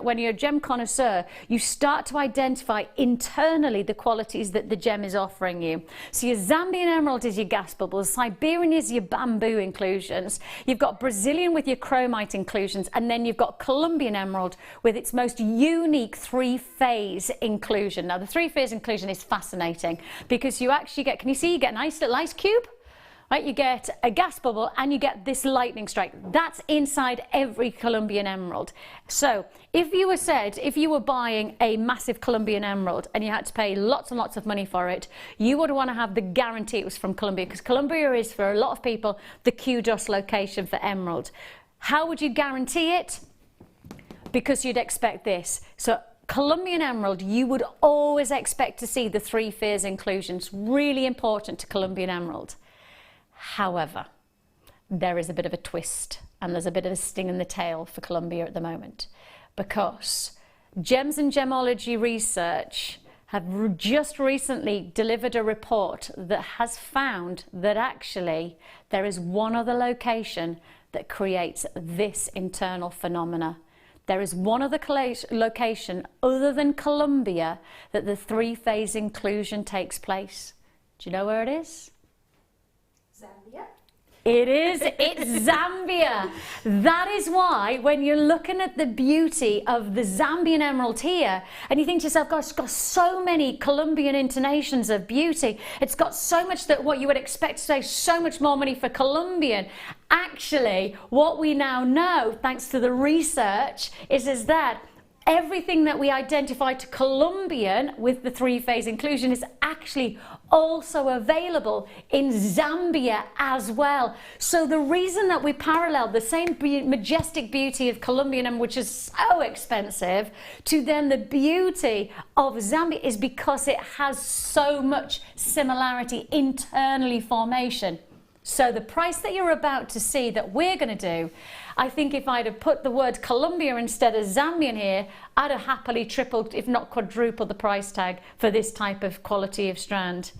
connoisseur, you start to identify internally the qualities that the gem is offering you. So your Zambian emerald is your gas bubbles, Siberian is your bamboo inclusions, you've got Brazilian with your chromite inclusions, and then you've got Colombian emerald with its most unique 3-phase inclusion. Now the 3-phase inclusion is fascinating because you actually get, can you see, you get a nice little ice cube? Right, you get a gas bubble and you get this lightning strike. That's inside every Colombian emerald. So if you were buying a massive Colombian emerald and you had to pay lots and lots of money for it, you would want to have the guarantee it was from Colombia, because Colombia is, for a lot of people, the kudos location for emerald. How would you guarantee it? Because you'd expect this. So Colombian emerald, you would always expect to see the 3-phase inclusions. Really important to Colombian emerald. However, there is a bit of a twist and there's a bit of a sting in the tail for Colombia at the moment, because Gems and Gemology Research have just recently delivered a report that has found that actually there is one other location that creates this internal phenomena. There is one other location other than Colombia that the 3-phase inclusion takes place. Do you know where it is? Zambia? It is, it's Zambia. That is why when you're looking at the beauty of the Zambian emerald here, and you think to yourself, gosh, it's got so many Colombian intonations of beauty. It's got so much that what you would expect to say, so much more money for Colombian. Actually, what we now know, thanks to the research, is that everything that we identify to Colombian with the 3-phase inclusion is actually also available in Zambia as well. So the reason that we parallel the same majestic beauty of Colombian, which is so expensive, to then the beauty of Zambia is because it has so much similarity internally formation. So the price that you're about to see that we're going to do, I think if I'd have put the word Colombia instead of Zambian here, I'd have happily tripled, if not quadrupled, the price tag for this type of quality of strand.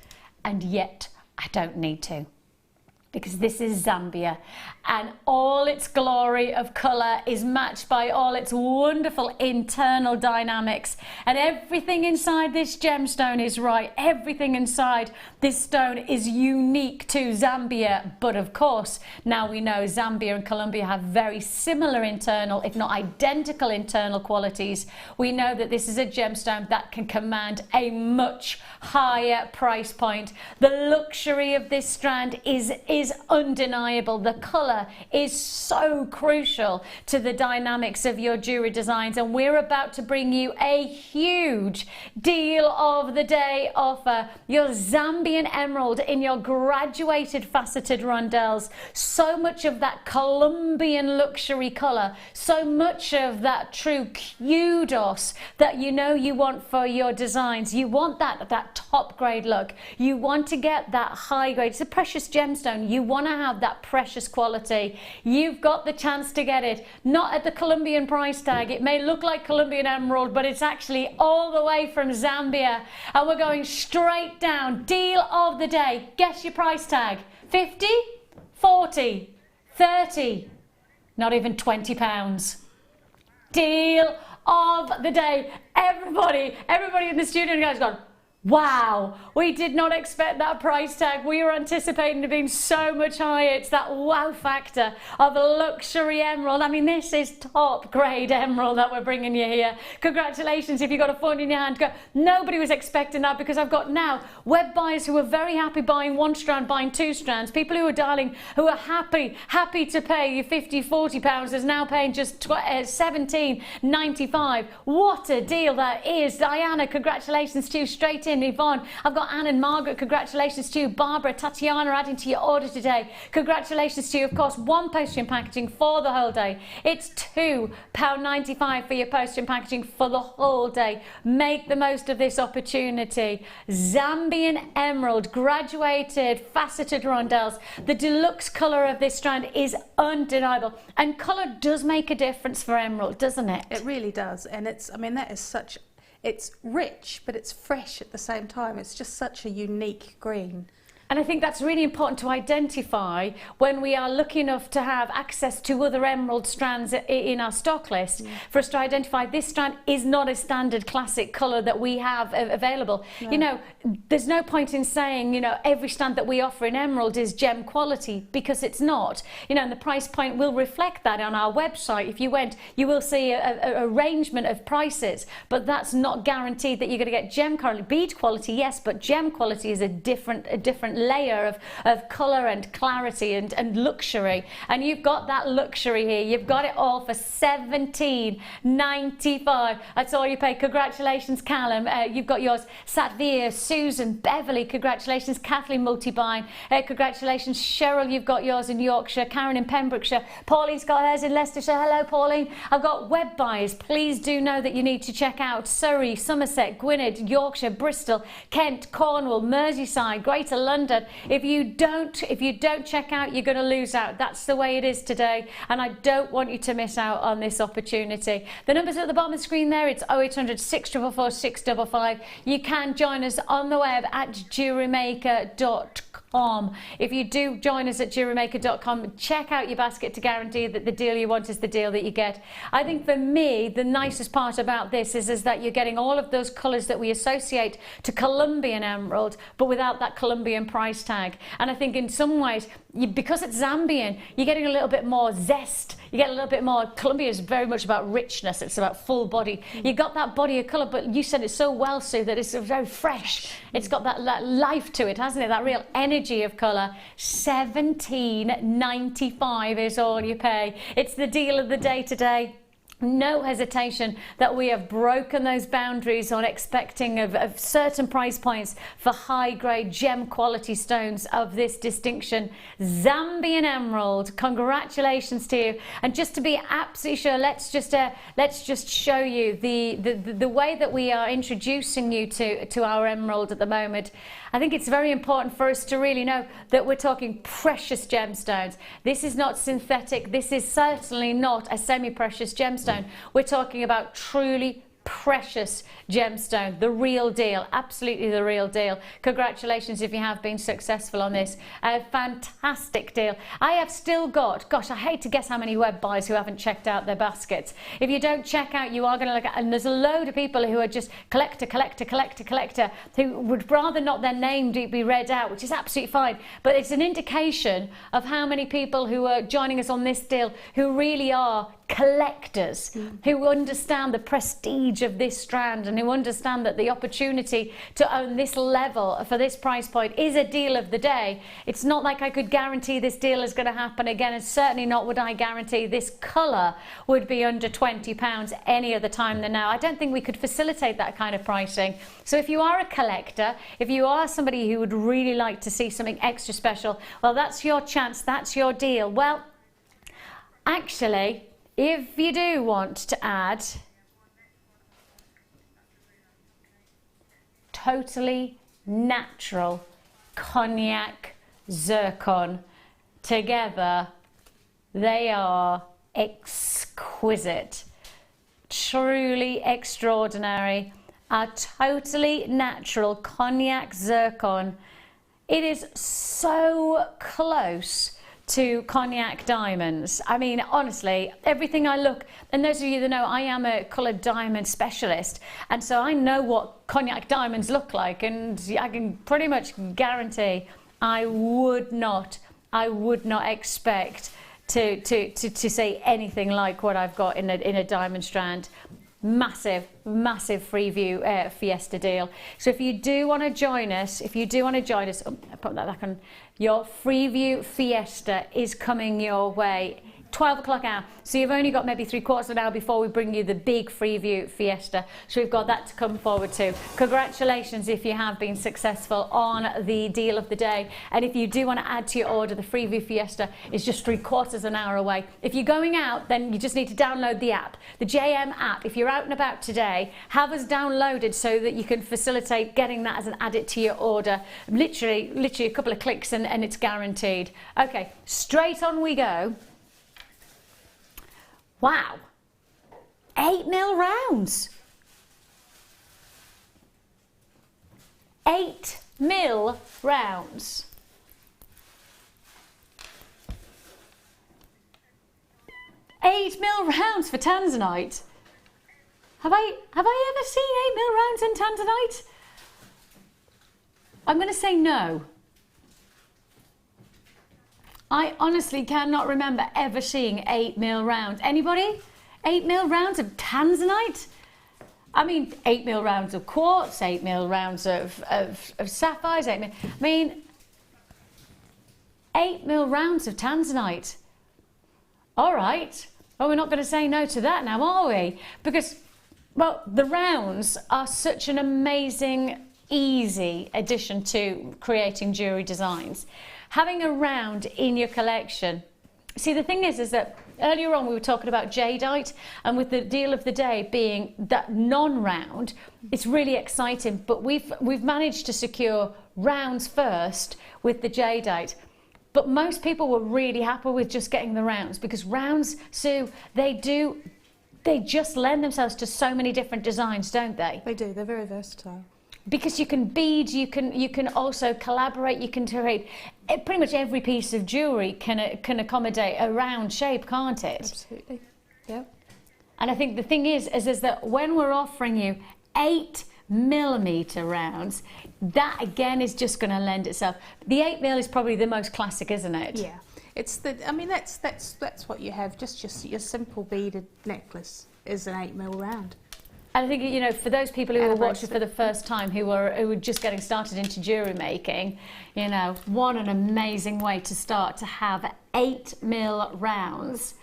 And yet I don't need to, because this is Zambia and all its glory of colour is matched by all its wonderful internal dynamics, and everything inside this gemstone is right. Everything inside this stone is unique to Zambia, but of course now we know Zambia and Colombia have very similar internal, if not identical internal qualities. We know that this is a gemstone that can command a much higher price point. The luxury of this strand is undeniable. The colour is so crucial to the dynamics of your jewellery designs, and we're about to bring you a huge deal of the day offer. Your Zambian emerald in your graduated faceted rondelles, so much of that Colombian luxury colour, so much of that true kudos that you know you want for your designs. You want that top grade look, you want to get that high grade. It's a precious gemstone, you want to have that precious quality. You've got the chance to get it, not at the Colombian price tag. It may look like Colombian emerald, but it's actually all the way from Zambia, and we're going straight down. Deal of the day. Guess your price tag. 50, 40, 30, not even £20. Deal of the day. Everybody in the studio guys gone, wow, we did not expect that price tag. We were anticipating it being so much higher. It's that wow factor of a luxury emerald. I mean, this is top grade emerald that we're bringing you here. Congratulations if you got a phone in your hand. Nobody was expecting that, because I've got now web buyers who are very happy buying 1 strand, buying 2 strands. People who are darling, who are happy to pay you £50, £40 is now paying just £17.95. What a deal that is. Diana, congratulations to you. Straight in. Yvonne, I've got Anne and Margaret, congratulations to you. Barbara, Tatiana adding to your order today, congratulations to you. Of course, 1 postage and packaging for the whole day. It's £2.95 for your postage and packaging for the whole day. Make the most of this opportunity. Zambian emerald, graduated faceted rondelles. The deluxe colour of this strand is undeniable, and colour does make a difference for emerald, doesn't it? It really does, and it's, I mean, that is such, it's rich, but it's fresh at the same time. It's just such a unique green. And I think that's really important to identify when we are lucky enough to have access to other emerald strands in our stock list, for us to identify this strand is not a standard classic colour that we have available. No. You know, there's no point in saying, you know, every strand that we offer in emerald is gem quality, because it's not. You know, and the price point will reflect that on our website. If you went, you will see a arrangement of prices, but that's not guaranteed that you're going to get gem quality. Bead quality, yes, but gem quality is a different layer of colour and clarity and luxury. And you've got that luxury here. You've got it all for $17.95. That's all you pay. Congratulations, Callum. You've got yours. Satvir, Susan, Beverly, congratulations. Kathleen Multibine, congratulations. Cheryl, you've got yours in Yorkshire. Karen in Pembrokeshire. Pauline's got hers in Leicestershire. Hello, Pauline. I've got web buyers. Please do know that you need to check out Surrey, Somerset, Gwynedd, Yorkshire, Bristol, Kent, Cornwall, Merseyside, Greater London. If you don't check out, you're going to lose out. That's the way it is today, and I don't want you to miss out on this opportunity. The numbers at the bottom of the screen there, it's 0800 644 655. You can join us on the web at jewellerymaker.com. If you do join us at jewellerymaker.com, check out your basket to guarantee that the deal you want is the deal that you get. I think for me, the nicest part about this is that you're getting all of those colours that we associate to Colombian emerald, but without that Colombian price tag. And I think in some ways, because it's Zambian, you're getting a little bit more zest. You get a little bit more. Colombia is very much about richness. It's about full body. You got that body of colour, but you said it so well, Sue, that it's very fresh. It's got that life to it, hasn't it? That real energy of colour. $17.95 is all you pay. It's the deal of the day today. No hesitation that we have broken those boundaries on expecting of certain price points for high-grade gem quality stones of this distinction. Zambian emerald, congratulations to you. And just to be absolutely sure, let's just show you the way that we are introducing you to our emerald at the moment. I think it's very important for us to really know that we're talking precious gemstones. This is not synthetic. This is certainly not a semi-precious gemstone. We're talking about truly precious gemstone, the real deal, absolutely the real deal. Congratulations if you have been successful on this. A fantastic deal. I have still got, gosh, I hate to guess how many web buyers who haven't checked out their baskets. If you don't check out, you are going to look at, and there's a load of people who are just collector, who would rather not their name be read out, which is absolutely fine. But it's an indication of how many people who are joining us on this deal who really are collectors, who understand the prestige of this strand and who understand that the opportunity to own this level for this price point is a deal of the day. It's not like I could guarantee this deal is going to happen again, and certainly not would I guarantee this colour would be under £20 any other time than now. I don't think we could facilitate that kind of pricing. So if you are a collector, if you are somebody who would really like to see something extra special, well, that's your chance, that's your deal. Well, actually, if you do want to add totally natural cognac zircon together, they are exquisite, truly extraordinary. A totally natural cognac zircon. It is so close to cognac diamonds. I mean, honestly, everything I look, and those of you that know, I am a coloured diamond specialist, and so I know what cognac diamonds look like, and I can pretty much guarantee I would not expect to say anything like what I've got in a diamond strand. Massive Freeview Fiesta deal. So if you do want to join us, oh, I put that back on. Your Freeview Fiesta is coming your way. 12 o'clock hour. So you've only got maybe 3/4 of an hour before we bring you the big Freeview Fiesta. So we've got that to come forward to. Congratulations if you have been successful on the deal of the day. And if you do want to add to your order, the Freeview Fiesta is just 3/4 of an hour away. If you're going out, then you just need to download the app, the JM app. If you're out and about today, have us downloaded so that you can facilitate getting that as an add it to your order. Literally a couple of clicks and it's guaranteed. Okay, straight on we go. Wow, 8mm rounds. 8mm rounds. 8mm rounds for Tanzanite. Have I ever seen 8mm rounds in Tanzanite? I'm going to say no. I honestly cannot remember ever seeing 8mm rounds. Anybody? 8mm rounds of Tanzanite? I mean, 8mm rounds of quartz, 8mm rounds of sapphires, 8mm. I mean, 8mm rounds of Tanzanite. All right. Well, we're not going to say no to that now, are we? Because, well, the rounds are such an amazing, easy addition to creating jewellery designs. Having a round in your collection. See, the thing is that earlier on we were talking about Jadeite, and with the deal of the day being that non-round, it's really exciting. But we've managed to secure rounds first with the Jadeite. But most people were really happy with just getting the rounds, because rounds, Sue, they just lend themselves to so many different designs, don't they? They do. They're very versatile. Because you can bead, you can also collaborate, you can create pretty much every piece of jewellery can accommodate a round shape, can't it? Absolutely. Yeah. And I think the thing is that when we're offering you 8mm rounds, that again is just going to lend itself. The 8mm is probably the most classic, isn't it? Yeah. It's the. I mean, that's what you have. Just your simple beaded necklace is an 8mm round. And I think, you know, for those people who are watching for the first time, who are just getting started into jewellery making, you know, what an amazing way to start, to have 8mm rounds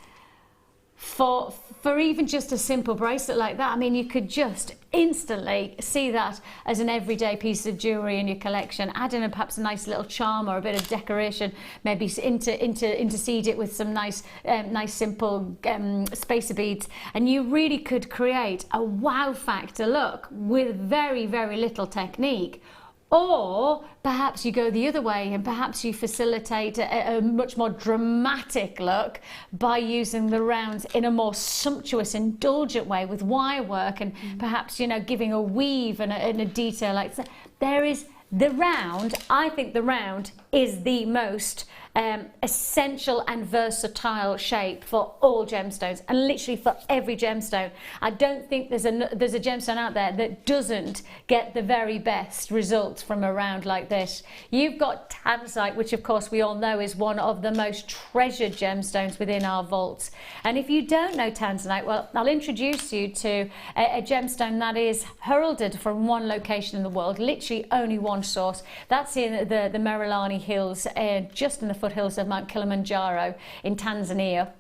for even just a simple bracelet like that. I mean, you could just instantly see that as an everyday piece of jewellery in your collection. Add in perhaps a nice little charm or a bit of decoration, maybe interseed it with some nice simple spacer beads, and you really could create a wow factor look with very, very little technique. Or perhaps you go the other way and perhaps you facilitate a much more dramatic look by using the rounds in a more sumptuous, indulgent way with wire work, and perhaps, you know, giving a weave and a detail like that. There is the round. I think the round is the most essential and versatile shape for all gemstones, and literally for every gemstone. I don't think there's a gemstone out there that doesn't get the very best results from a round like this. You've got Tanzanite, which of course we all know is one of the most treasured gemstones within our vaults. And if you don't know Tanzanite, well, I'll introduce you to a gemstone that is heralded from one location in the world, literally only one source. That's in the Merelani Hills, just in the foothills of Mount Kilimanjaro in Tanzania,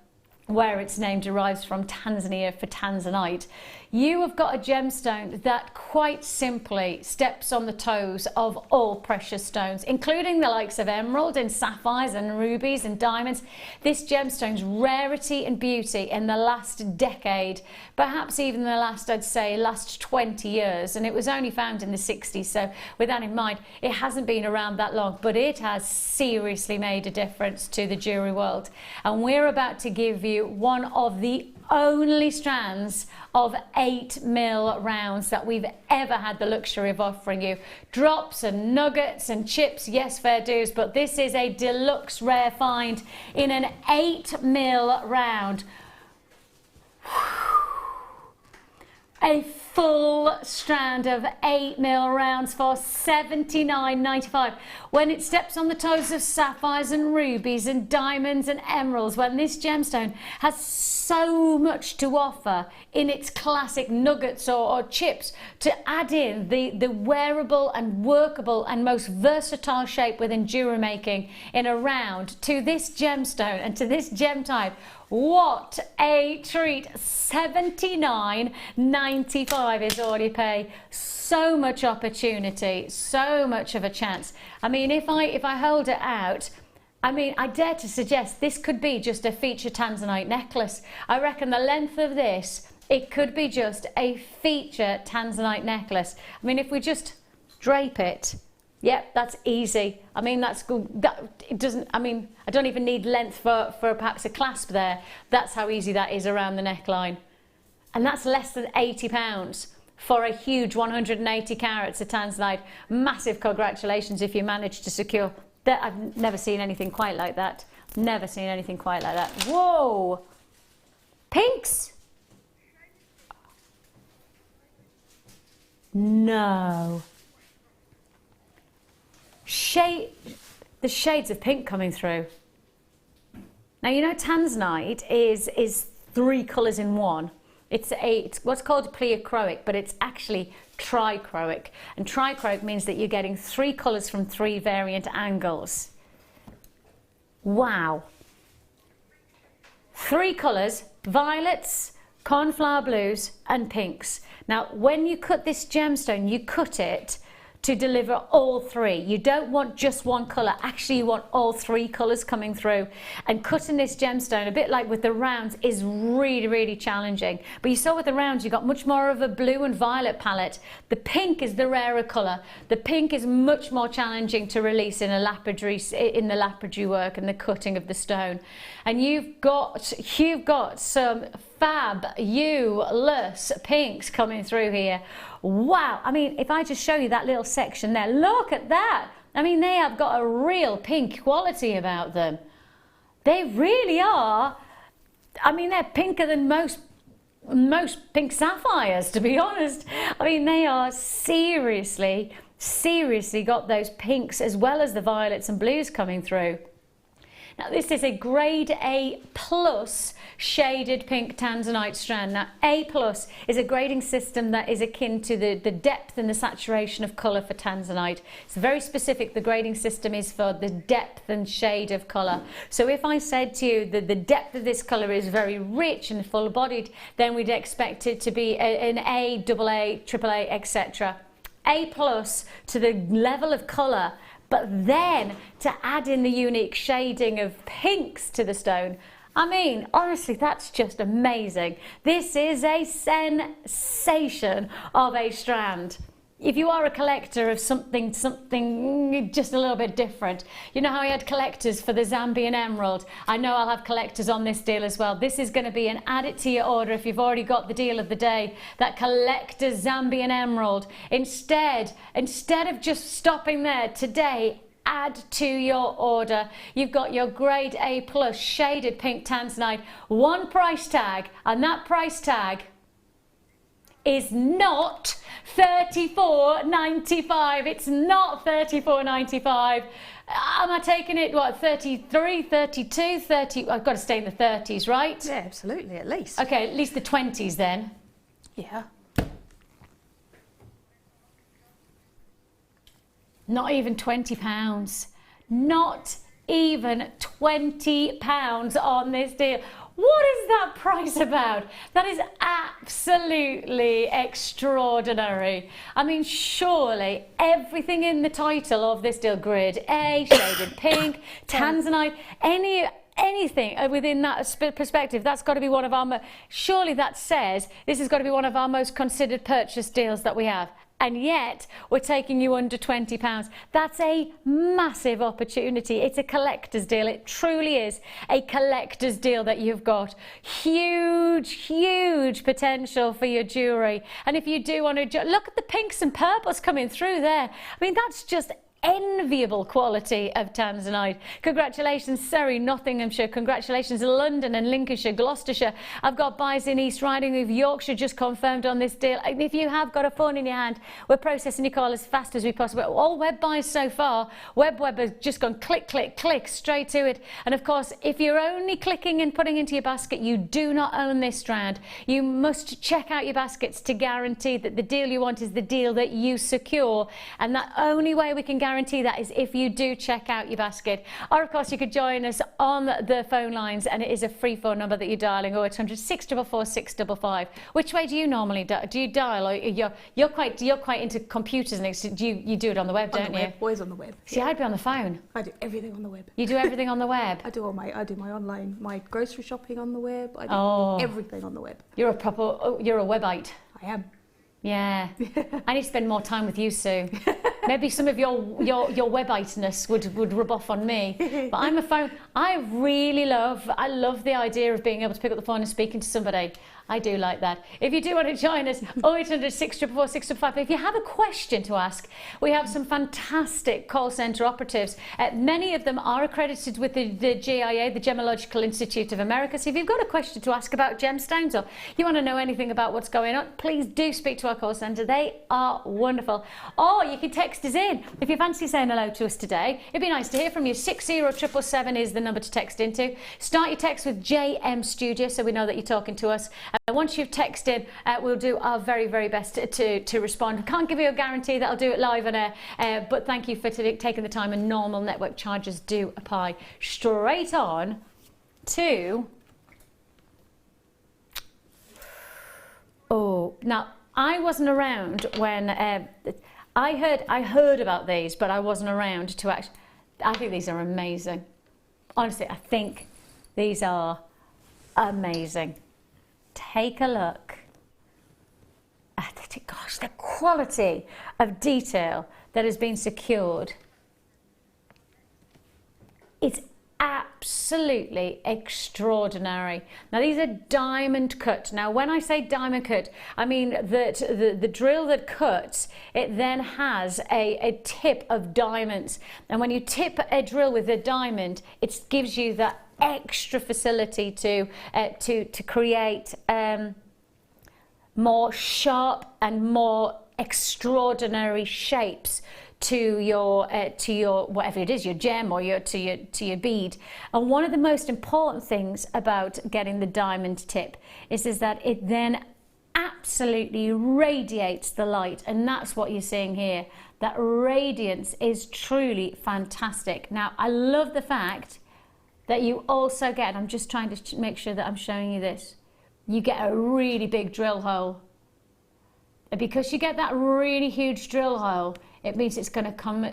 where its name derives from Tanzania for Tanzanite. You have got a gemstone that quite simply steps on the toes of all precious stones, including the likes of emerald and sapphires and rubies and diamonds. This gemstone's rarity and beauty in the last decade, perhaps even the last, I'd say, last 20 years, and it was only found in the 60s, so with that in mind, it hasn't been around that long, but it has seriously made a difference to the jewellery world. And we're about to give you one of the only strands of 8mm rounds that we've ever had the luxury of offering you. Drops and nuggets and chips, yes, fair dues, but this is a deluxe rare find in an 8mm round. A full strand of 8mm rounds for $79.95. When it steps on the toes of sapphires and rubies and diamonds and emeralds, when this gemstone has so much to offer in its classic nuggets or chips, to add in the wearable and workable and most versatile shape within jewellery making in a round to this gemstone and to this gem type. What a treat. $79.95 is all you pay. So much opportunity, so much of a chance. I mean, if I hold it out, I mean, I dare to suggest this could be just a feature Tanzanite necklace. I reckon the length of this, it could be just a feature Tanzanite necklace. I mean, if we just drape it, yep, that's easy. I mean, that's good. It doesn't, I mean, I don't even need length for perhaps a clasp there. That's how easy that is around the neckline. And that's less than £80 for a huge 180 carats of Tanzanite. Massive congratulations if you managed to secure that. I've never seen anything quite like that. Never seen anything quite like that. Whoa! Pinks? No. The shades of pink coming through. Now, you know Tanzanite is 3 colours in one. It's what's called pleochroic, but it's actually trichroic. And trichroic means that you're getting 3 colours from 3 variant angles. Wow. 3 colours, violets, cornflower blues and pinks. Now, when you cut this gemstone, you cut it to deliver all 3. You don't want just one colour. Actually, you want all 3 colours coming through. And cutting this gemstone, a bit like with the rounds, is really, really challenging. But you saw with the rounds, you got much more of a blue and violet palette. The pink is the rarer colour. The pink is much more challenging to release in the lapidary work and the cutting of the stone. And you've got some fabulous pinks coming through here. Wow, I mean, if I just show you that little section there, look at that. I mean, they have got a real pink quality about them. They really are. I mean, they're pinker than most pink sapphires, to be honest. I mean, they are seriously got those pinks as well as the violets and blues coming through. Now, this is a grade A plus shaded pink Tanzanite strand. Now, A plus is a grading system that is akin to the depth and the saturation of colour for Tanzanite. It's very specific. The grading system is for the depth and shade of colour. So if I said to you that the depth of this colour is very rich and full-bodied, then we'd expect it to be an A, AA, AAA, etc. A plus to the level of colour, but then to add in the unique shading of pinks to the stone. I mean, honestly, that's just amazing. This is a sensation of a strand. If you are a collector of something just a little bit different, you know how I had collectors for the Zambian emerald? I know I'll have collectors on this deal as well. This is going to be an add it to your order if you've already got the deal of the day, that collector's Zambian emerald. Instead of just stopping there today, add to your order. You've got your grade A plus shaded pink Tanzanite, one price tag, and that price tag is not $34.95. It's not $34.95. Am I taking it, what, 33, 32, 30? I've got to stay in the 30s, right? Yeah, absolutely, at least. Okay, at least the 20s then. Yeah. Not even £20. Not even £20 on this deal. What is that price about? That is absolutely extraordinary. I mean, surely everything in the title of this deal, grid A, shaded pink, Tanzanite, anything within that perspective, that's got to be one of our, surely that says this has got to be one of our most considered purchase deals that we have. And yet we're taking you under £20. That's a massive opportunity. It's a collector's deal. It truly is a collector's deal that you've got. Huge potential for your jewellery. And if you do want to look at the pinks and purples coming through there, I mean, that's just enviable quality of Tanzanite. Congratulations Surrey, Nottinghamshire, congratulations London and Lincolnshire, Gloucestershire. I've got buys in East Riding of Yorkshire just confirmed on this deal. If you have got a phone in your hand, we're processing your call as fast as we possibly. All web buys so far, web has just gone click straight to it. And of course, if you're only clicking and putting into your basket, you do not own this strand. You must check out your baskets to guarantee that the deal you want is the deal that you secure, and the only way we can guarantee that is if you do check out your basket. Or of course you could join us on the phone lines, and it is a free phone number that you're dialing, 0800 644 655. Which way do you normally do you dial, or you're quite into computers, and you do it on the web, don't you? Always on the web. See, I'd be on the phone. I do everything on the web. You do everything on the web? I do my online, my grocery shopping on the web. I do everything on the web. You're a webite. I am. Yeah. I need to spend more time with you, Sue. maybe some of your webiteness would rub off on me. But I'm a phone. I love the idea of being able to pick up the phone and speaking to somebody. I do like that. If you do want to join us, 0800 644 655. If you have a question to ask, we have some fantastic call centre operatives. Many of them are accredited with the GIA, the Gemological Institute of America. So if you've got a question to ask about gemstones or you want to know anything about what's going on, please do speak to our call centre. They are wonderful. Or you can text us in. If you fancy saying hello to us today, it'd be nice to hear from you. 60777 is the number to text into. Start your text with JM Studio so we know that you're talking to us. Once you've texted, we'll do our very, very best to respond. I can't give you a guarantee that I'll do it live on air, but thank you for taking the time, and normal network charges do apply. Straight on to... Oh, now, I wasn't around when... I heard about these, but I wasn't around to actually... I think these are amazing. Honestly, I think these are amazing. Take a look at it. Gosh, the quality of detail that has been secured. It's absolutely extraordinary. Now, these are diamond cut. Now, when I say diamond cut, I mean that the drill that cuts, it then has a tip of diamonds. And when you tip a drill with a diamond, it gives you that extra facility to create more sharp and more extraordinary shapes to your whatever it is, your gem or to your bead. And one of the most important things about getting the diamond tip is that it then absolutely radiates the light, and that's what you're seeing here. That radiance is truly fantastic. Now, I love the fact that you also get, I'm just trying to make sure that I'm showing you this, you get a really big drill hole. And because you get that really huge drill hole, it means it's going to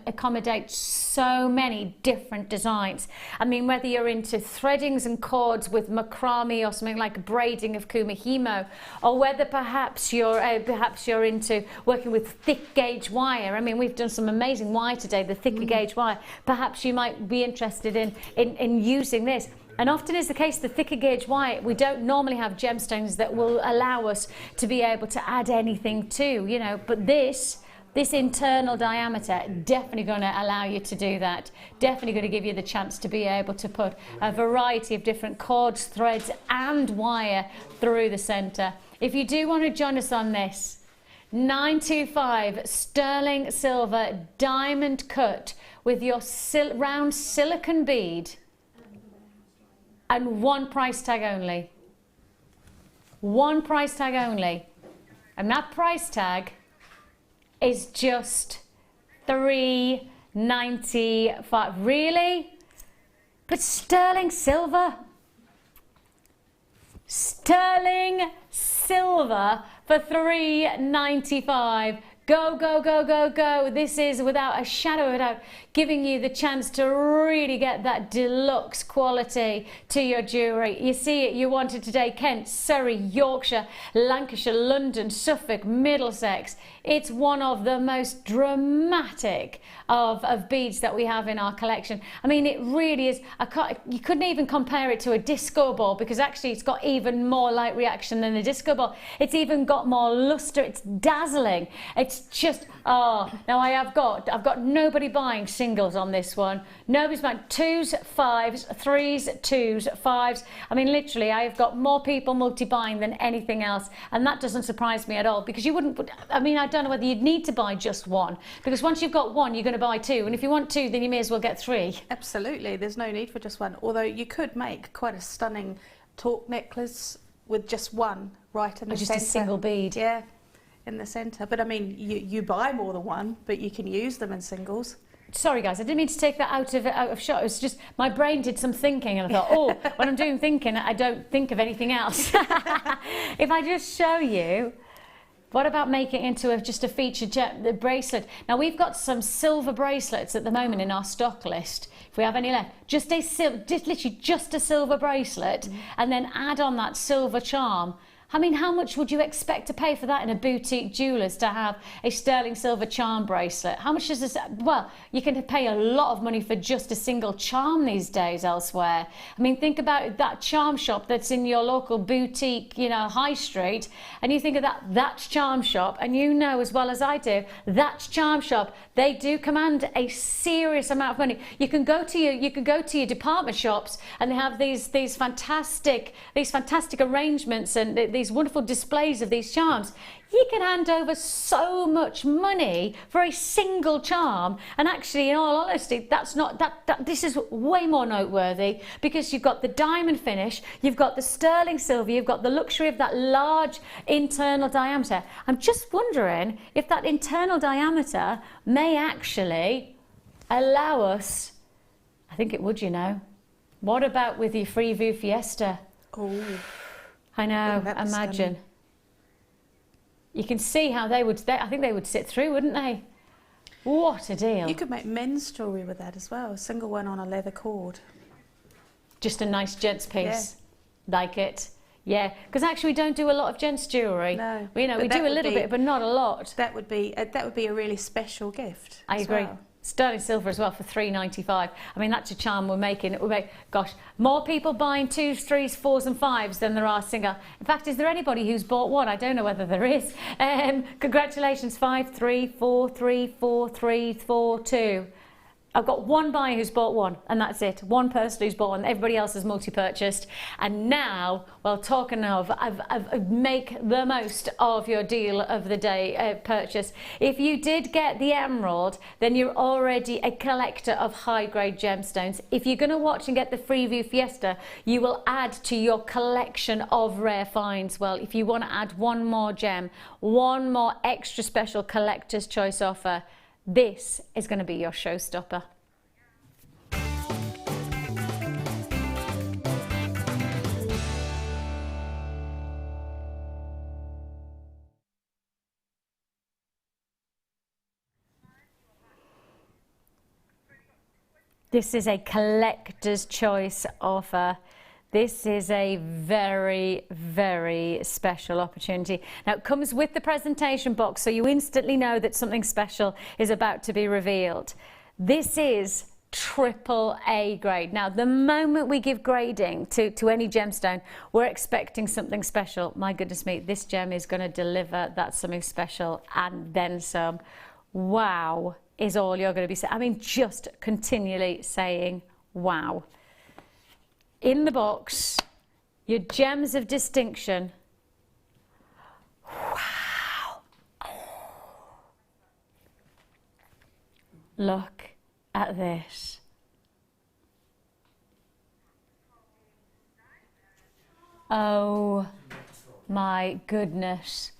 accommodate so many different designs. I mean, whether you're into threadings and cords with macrame or something like braiding of kumihimo, or whether perhaps you're into working with thick gauge wire. I mean, we've done some amazing wire today, the thicker gauge wire. Perhaps you might be interested in using this. And often is the case, the thicker gauge wire, we don't normally have gemstones that will allow us to be able to add anything to, you know, but this internal diameter definitely going to allow you to do that. Definitely going to give you the chance to be able to put a variety of different cords, threads and wire through the centre. If you do want to join us on this, 925 sterling silver diamond cut with your round silicone bead, and one price tag only. One price tag only. And that price tag is just $3.95. Really? But sterling silver? Sterling silver for $3.95. Go, go, go, go, go. This is, without a shadow of a doubt, giving you the chance to really get that deluxe quality to your jewellery. You see it, you want it today. Kent, Surrey, Yorkshire, Lancashire, London, Suffolk, Middlesex. It's one of the most dramatic of beads that we have in our collection. I mean, it really is. You couldn't even compare it to a disco ball, because actually it's got even more light reaction than a disco ball. It's even got more luster. It's dazzling. It's just, oh, now I've got nobody buying singles on this one. Nobody's buying 2s, 5s, 3s, 2s, 5s. I mean, literally, I've got more people multi-buying than anything else, and that doesn't surprise me at all, because you wouldn't, I mean, I don't know whether you'd need to buy just one, because once you've got one, you're going to buy two, and if you want two, then you may as well get three. Absolutely, there's no need for just one, although you could make quite a stunning torque necklace with just one right in the centre. Just a single bead. Yeah, in the centre. But I mean, you buy more than one, but you can use them in singles. Sorry guys, I didn't mean to take that out of shot. It was just my brain did some thinking, and I thought, oh, when I'm doing thinking, I don't think of anything else. If I just show you, what about making it into just a featured bracelet? Now, we've got some silver bracelets at the moment in our stock list. If we have any left, literally just a silver bracelet, and then add on that silver charm. I mean, how much would you expect to pay for that in a boutique jeweller's to have a sterling silver charm bracelet? How much is this? Well, you can pay a lot of money for just a single charm these days elsewhere. I mean, think about that charm shop that's in your local boutique, you know, high street, and you think of that's charm shop, and you know as well as I do, that's charm shop. They do command a serious amount of money. You can go to your department shops, and they have these fantastic arrangements and these wonderful displays of these charms. You can hand over so much money for a single charm, and actually, in all honesty, this is way more noteworthy because you've got the diamond finish, you've got the sterling silver, you've got the luxury of that large internal diameter. I'm just wondering if that internal diameter may actually allow us, I think it would, you know. What about with your Freeview Fiesta? Oh, I know, imagine. Stunning. You can see how I think they would sit through, wouldn't they? What a deal. You could make men's jewellery with that as well, a single one on a leather cord. Just a nice gents piece, like it. Yeah, because actually we don't do a lot of gents jewellery. No. We do a little bit, but not a lot. That would be a really special gift. I agree. Well. Sterling silver as well for $3.95. I mean, that's a charm we're making. It will make, gosh, more people buying 2s, 3s, 4s and 5s than there are single. In fact, is there anybody who's bought one? I don't know whether there is. Congratulations, 5, 3, 4, 3, 4, 3, 4, 2. I've got one buyer who's bought one, and that's it. One person who's bought one. Everybody else has multi-purchased. And now, well, talking of, make the most of your deal of the day purchase. If you did get the emerald, then you're already a collector of high-grade gemstones. If you're going to watch and get the Freeview Fiesta, you will add to your collection of rare finds. Well, if you want to add one more gem, one more extra special collector's choice offer, this is going to be your showstopper. This is a collector's choice offer. This is a very, very special opportunity. Now, it comes with the presentation box, so you instantly know that something special is about to be revealed. This is AAA grade. Now, the moment we give grading to any gemstone, we're expecting something special. My goodness me, this gem is going to deliver that something special and then some. Wow is all you're going to be saying. I mean, just continually saying wow. In the box, your gems of distinction. Wow. Look at this. Oh my goodness.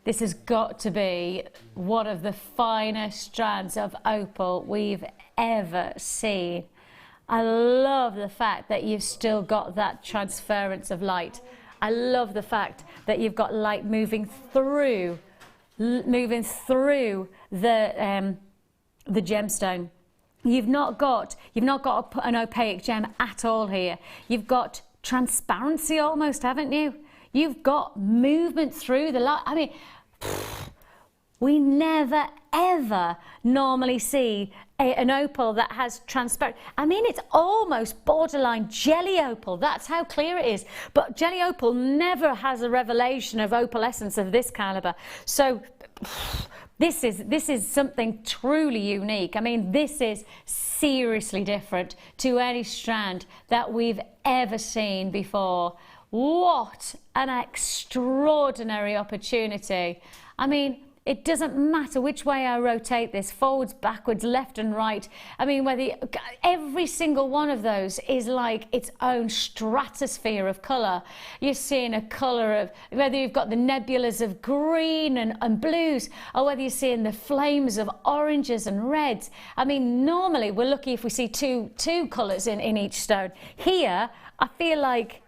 This has got to be one of the finest strands of opal we've ever seen. I love the fact that you've still got that transference of light. I love the fact that you've got light moving through the gemstone. You've not got an opaque gem at all here. You've got transparency almost, haven't you? You've got movement through the light. I mean, we never ever normally see an opal that has transparent. I mean, it's almost borderline jelly opal. That's how clear it is. But jelly opal never has a revelation of opalescence of this caliber. So this is something truly unique. I mean, this is seriously different to any strand that we've ever seen before. What an extraordinary opportunity. I mean, it doesn't matter which way I rotate this, forwards, backwards, left and right. I mean, every single one of those is like its own stratosphere of colour. You're seeing a colour of, whether you've got the nebulas of green and blues, or whether you're seeing the flames of oranges and reds. I mean, normally we're lucky if we see two colours in each stone. Here, I feel like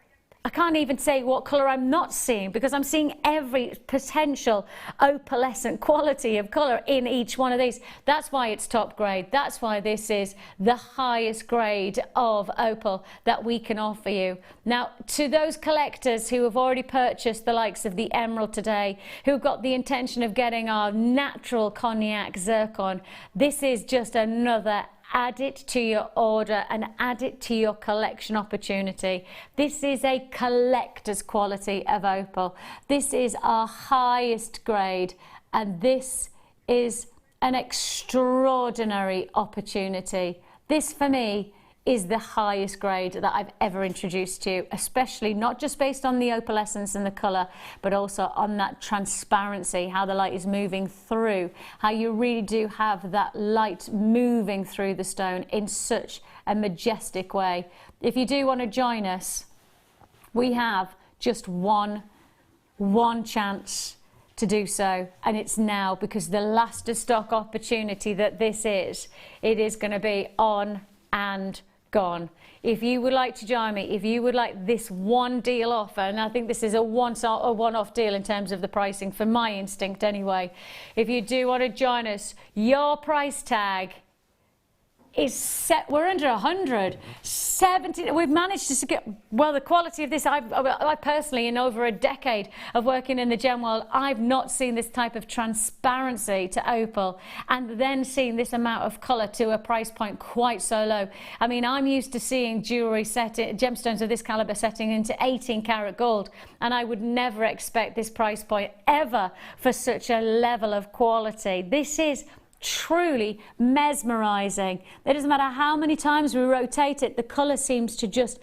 I can't even say what colour I'm not seeing, because I'm seeing every potential opalescent quality of colour in each one of these. That's why it's top grade. That's why this is the highest grade of opal that we can offer you. Now, to those collectors who have already purchased the likes of the emerald today, who've got the intention of getting our natural cognac zircon, this is just another add it to your order and add it to your collection opportunity. This is a collector's quality of opal. This is our highest grade, and this is an extraordinary opportunity. This for me is the highest grade that I've ever introduced to you, especially not just based on the opalescence and the colour, but also on that transparency, how the light is moving through, how you really do have that light moving through the stone in such a majestic way. If you do want to join us, we have just one chance to do so, and it's now, because the last of stock opportunity that this is, it is going to be on and gone. If you would like to join me, if you would like this one deal offer, and I think this is a one-off deal in terms of the pricing for my instinct anyway, if you do want to join us, your price tag is set. We're under 170. We've managed to secure, well, the quality of this, I personally, in over a decade of working in the gem world, I've not seen this type of transparency to opal, and then seen this amount of colour to a price point quite so low. I mean, I'm used to seeing jewellery gemstones of this calibre setting into 18 karat gold, and I would never expect this price point ever for such a level of quality. This is truly mesmerizing. It doesn't matter how many times we rotate it, the color seems to just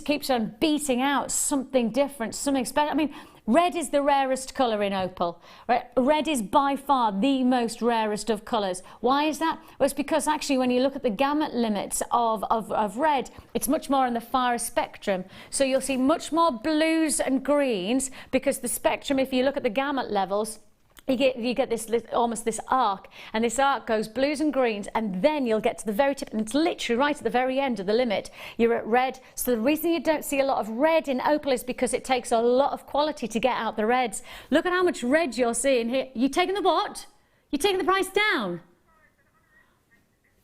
keeps on beating out something different, something special. I mean, red is the rarest color in opal, right? Red is by far the most rarest of colors. Why is that? Well, it's because actually when you look at the gamut limits of red, it's much more on the far spectrum. So you'll see much more blues and greens, because the spectrum, if you look at the gamut levels, you get this almost this arc, and this arc goes blues and greens, and then you'll get to the very tip, and it's literally right at the very end of the limit. You're at red. So the reason you don't see a lot of red in opal is because it takes a lot of quality to get out the reds. Look at how much red you're seeing here. You taking the what? You taking the price down?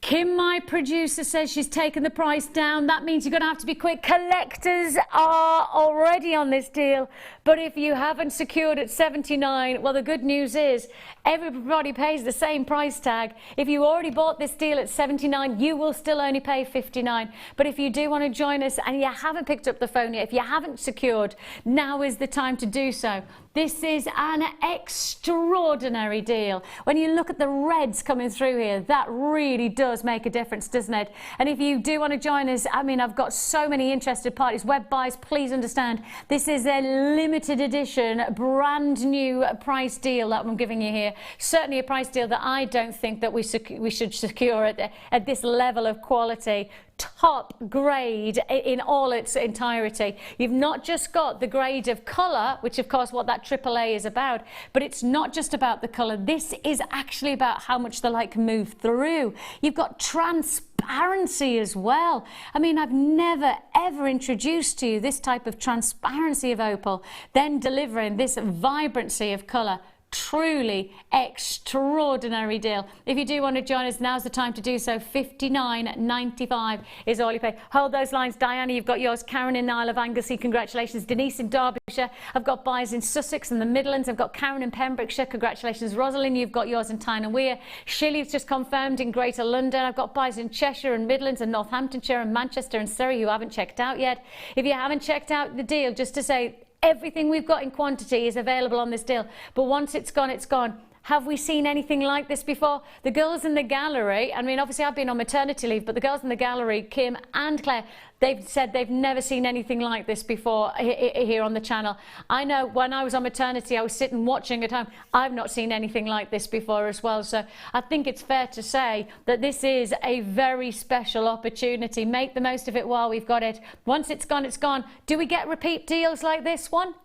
Kim, my producer, says she's taken the price down. That means you're going to have to be quick. Collectors are already on this deal, but if you haven't secured at 79, well, the good news is everybody pays the same price tag. If you already bought this deal at 79, you will still only pay 59. But if you do want to join us and you haven't picked up the phone yet, if you haven't secured, now is the time to do so. This is an extraordinary deal. When you look at the reds coming through here, that really does make a difference, doesn't it? And if you do want to join us, I mean, I've got so many interested parties. Web buys, please understand, this is a limited edition, brand new price deal that I'm giving you here. Certainly a price deal that I don't think that we should secure at this level of quality. Top grade in all its entirety. You've not just got the grade of colour, which of course what that AAA is about, but it's not just about the colour. This is actually about how much the light can move through. You've got transparency as well. I mean, I've never ever introduced to you this type of transparency of opal, then delivering this vibrancy of colour. Truly extraordinary deal. If you do want to join us, now's the time to do so. $59.95 is all you pay. Hold those lines. Diana, you've got yours. Karen in Isle of Anglesey, congratulations. Denise in Derbyshire. I've got buyers in Sussex and the Midlands. I've got Karen in Pembrokeshire, congratulations. Rosalind, you've got yours in Tyne and Wear. Shirley's just confirmed in Greater London. I've got buyers in Cheshire and Midlands and Northamptonshire and Manchester and Surrey who haven't checked out yet. If you haven't checked out the deal, just to say, everything we've got in quantity is available on this deal, but once it's gone, it's gone. Have we seen anything like this before? The girls in the gallery, I mean, obviously I've been on maternity leave, but the girls in the gallery, Kim and Claire, they've said they've never seen anything like this before here on the channel. I know when I was on maternity, I was sitting watching at home. I've not seen anything like this before as well. So I think it's fair to say that this is a very special opportunity. Make the most of it while we've got it. Once it's gone, it's gone. Do we get repeat deals like this one?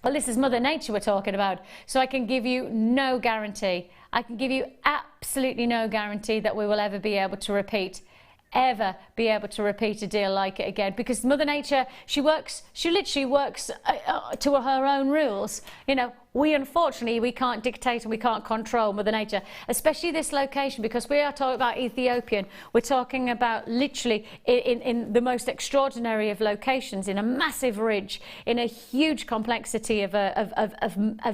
Well, this is Mother Nature we're talking about, so I can give you no guarantee. I can give you absolutely no guarantee that we will ever be able to repeat ever be able to repeat a deal like it again, because Mother Nature, she literally works to her own rules. You know, unfortunately we can't dictate and we can't control Mother Nature, especially this location, because we are talking about Ethiopian. We're talking about literally in the most extraordinary of locations, in a massive ridge, in a huge complexity of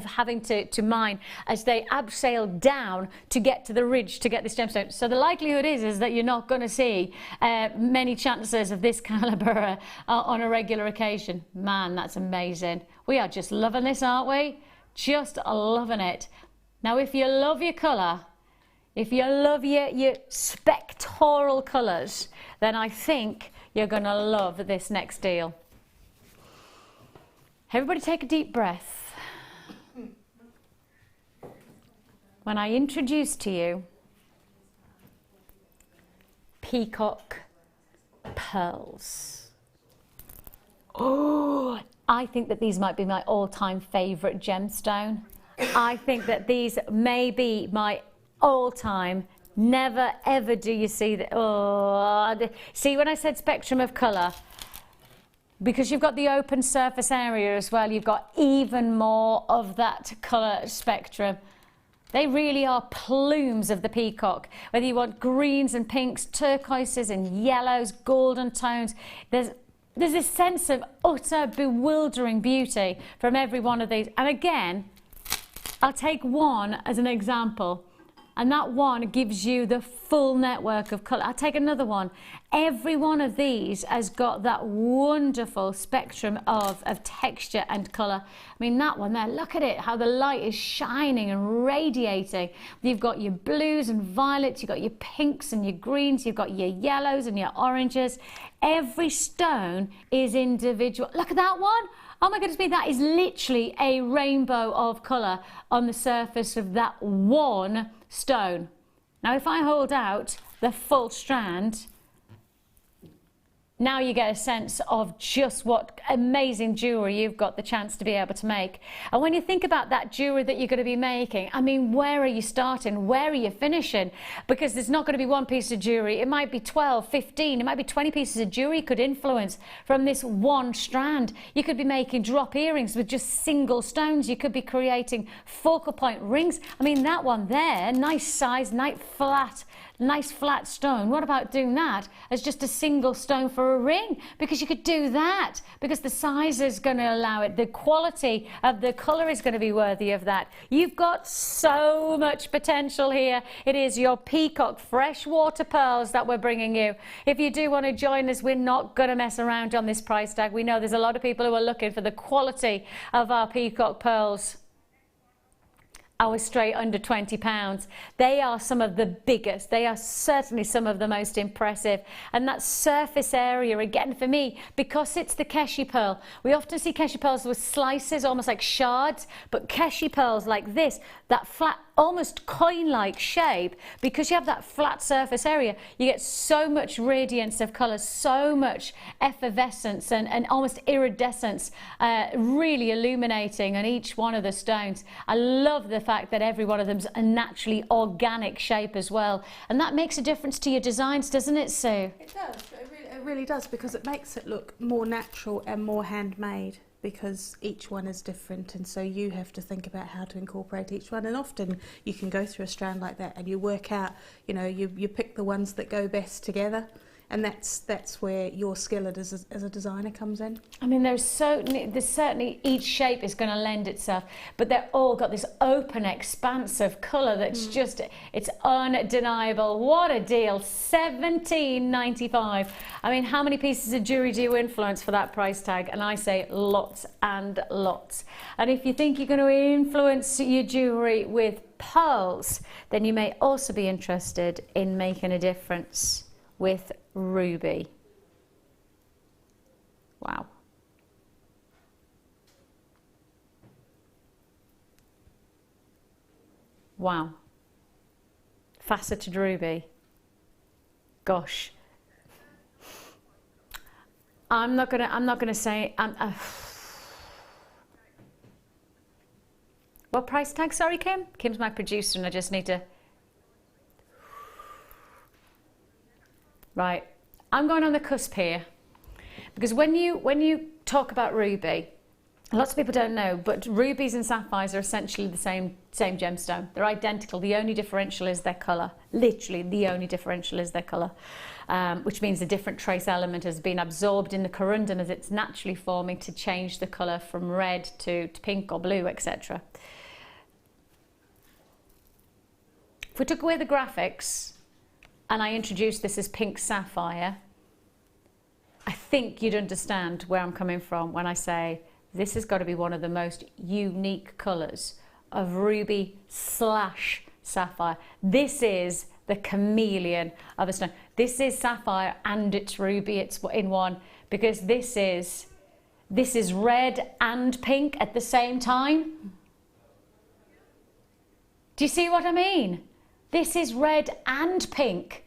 having to mine as they abseil down to get to the ridge to get this gemstone. So the likelihood is that you're not going to see many chances of this caliber on a regular occasion. Man, that's amazing. We are just loving this, aren't we? Just loving it. Now, if you love your colour, if you love your spectral colours, then I think you're going to love this next deal. Everybody take a deep breath. When I introduce to you peacock pearls. Oh, I think that these might be my all-time favourite gemstone. I think that these may be my all-time. Never ever do you see that. Oh, see, when I said spectrum of colour, because you've got the open surface area as well, you've got even more of that colour spectrum. They really are plumes of the peacock. Whether you want greens and pinks, turquoises and yellows, golden tones, there's this sense of utter bewildering beauty from every one of these. And again, I'll take one as an example, and that one gives you the full network of colour. I'll take another one. Every one of these has got that wonderful spectrum of texture and colour. I mean, that one there, look at it, how the light is shining and radiating. You've got your blues and violets, you've got your pinks and your greens, you've got your yellows and your oranges. Every stone is individual. Look at that one. Oh my goodness me, that is literally a rainbow of colour on the surface of that one stone. Now, if I hold out the full strand, now you get a sense of just what amazing jewellery you've got the chance to be able to make. And when you think about that jewellery that you're going to be making, I mean, where are you starting? Where are you finishing? Because there's not going to be one piece of jewellery. It might be 12, 15, it might be 20 pieces of jewellery you could influence from this one strand. You could be making drop earrings with just single stones. You could be creating focal point rings. I mean, that one there, nice size, nice flat stone. What about doing that as just a single stone for a ring? Because you could do that, because the size is going to allow it. The quality of the colour is going to be worthy of that. You've got so much potential here. It is your peacock freshwater pearls that we're bringing you. If you do want to join us, we're not going to mess around on this price tag. We know there's a lot of people who are looking for the quality of our peacock pearls. Our straight under £20. They are some of the biggest. They are certainly some of the most impressive. And that surface area, again, for me, because it's the Keshi pearl, we often see Keshi pearls with slices, almost like shards, but Keshi pearls like this, that flat, almost coin-like shape, because you have that flat surface area, you get so much radiance of colour, so much effervescence and almost iridescence, really illuminating on each one of the stones. I love the fact that every one of them's a naturally organic shape as well, and that makes a difference to your designs, doesn't it, Sue? It does. It really does, because it makes it look more natural and more handmade, because each one is different, and so you have to think about how to incorporate each one. And often you can go through a strand like that and you work out, you know, you pick the ones that go best together. And that's where your skill as a designer comes in. I mean, there's certainly each shape is going to lend itself, but they're all got this open expanse of colour that's just, it's undeniable. What a deal, $17.95. I mean, how many pieces of jewellery do you influence for that price tag? And I say lots and lots. And if you think you're going to influence your jewellery with pearls, then you may also be interested in making a difference with ruby. Wow. Wow. Faceted ruby. Gosh. I'm not gonna say what price tag, sorry, Kim? Kim's my producer and I just need to Right, I'm going on the cusp here, because when you talk about ruby, lots of people don't know, but rubies and sapphires are essentially the same gemstone. They're identical. The only differential is their colour. Literally, the only differential is their colour, which means a different trace element has been absorbed in the corundum as it's naturally forming to change the colour from red to pink or blue, etc. If we took away the graphics and I introduced this as pink sapphire, I think you'd understand where I'm coming from when I say this has got to be one of the most unique colours of ruby / sapphire. This is the chameleon of a stone. This is sapphire and it's ruby, it's in one, because this is red and pink at the same time. Do you see what I mean? This is red and pink.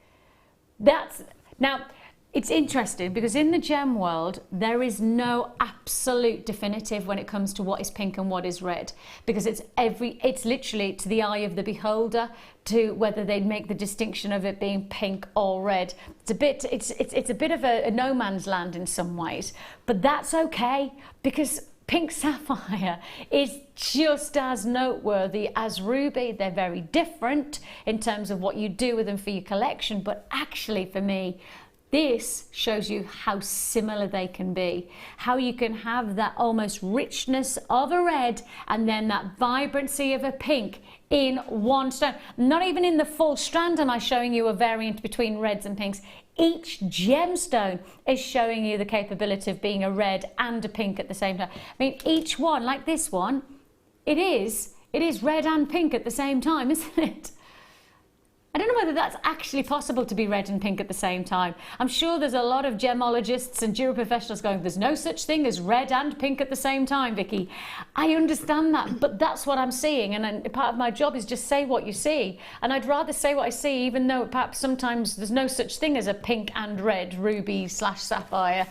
Now, it's interesting because in the gem world, there is no absolute definitive when it comes to what is pink and what is red, because it's literally to the eye of the beholder to whether they make the distinction of it being pink or red. It's a bit of a no man's land in some ways, but that's okay, because pink sapphire is just as noteworthy as ruby. They're very different in terms of what you do with them for your collection, but actually for me, this shows you how similar they can be, how you can have that almost richness of a red and then that vibrancy of a pink in one stone. Not even in the full strand am I showing you a variant between reds and pinks. Each gemstone is showing you the capability of being a red and a pink at the same time. I mean, each one, like this one, it is red and pink at the same time, isn't it? I don't know whether that's actually possible to be red and pink at the same time. I'm sure there's a lot of gemologists and jewelry professionals going, there's no such thing as red and pink at the same time, Vicki. I understand that, but that's what I'm seeing, and part of my job is just say what you see. And I'd rather say what I see, even though perhaps sometimes there's no such thing as a pink and red, ruby / sapphire.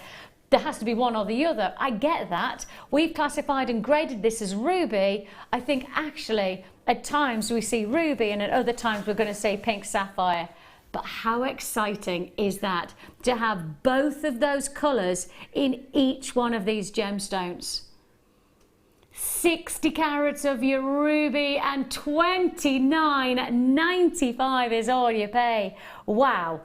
There has to be one or the other. I get that. We've classified and graded this as ruby. I think actually at times we see ruby and at other times we're going to say pink sapphire. But how exciting is that to have both of those colours in each one of these gemstones? 60 carats of your ruby and $29.95 is all you pay. Wow.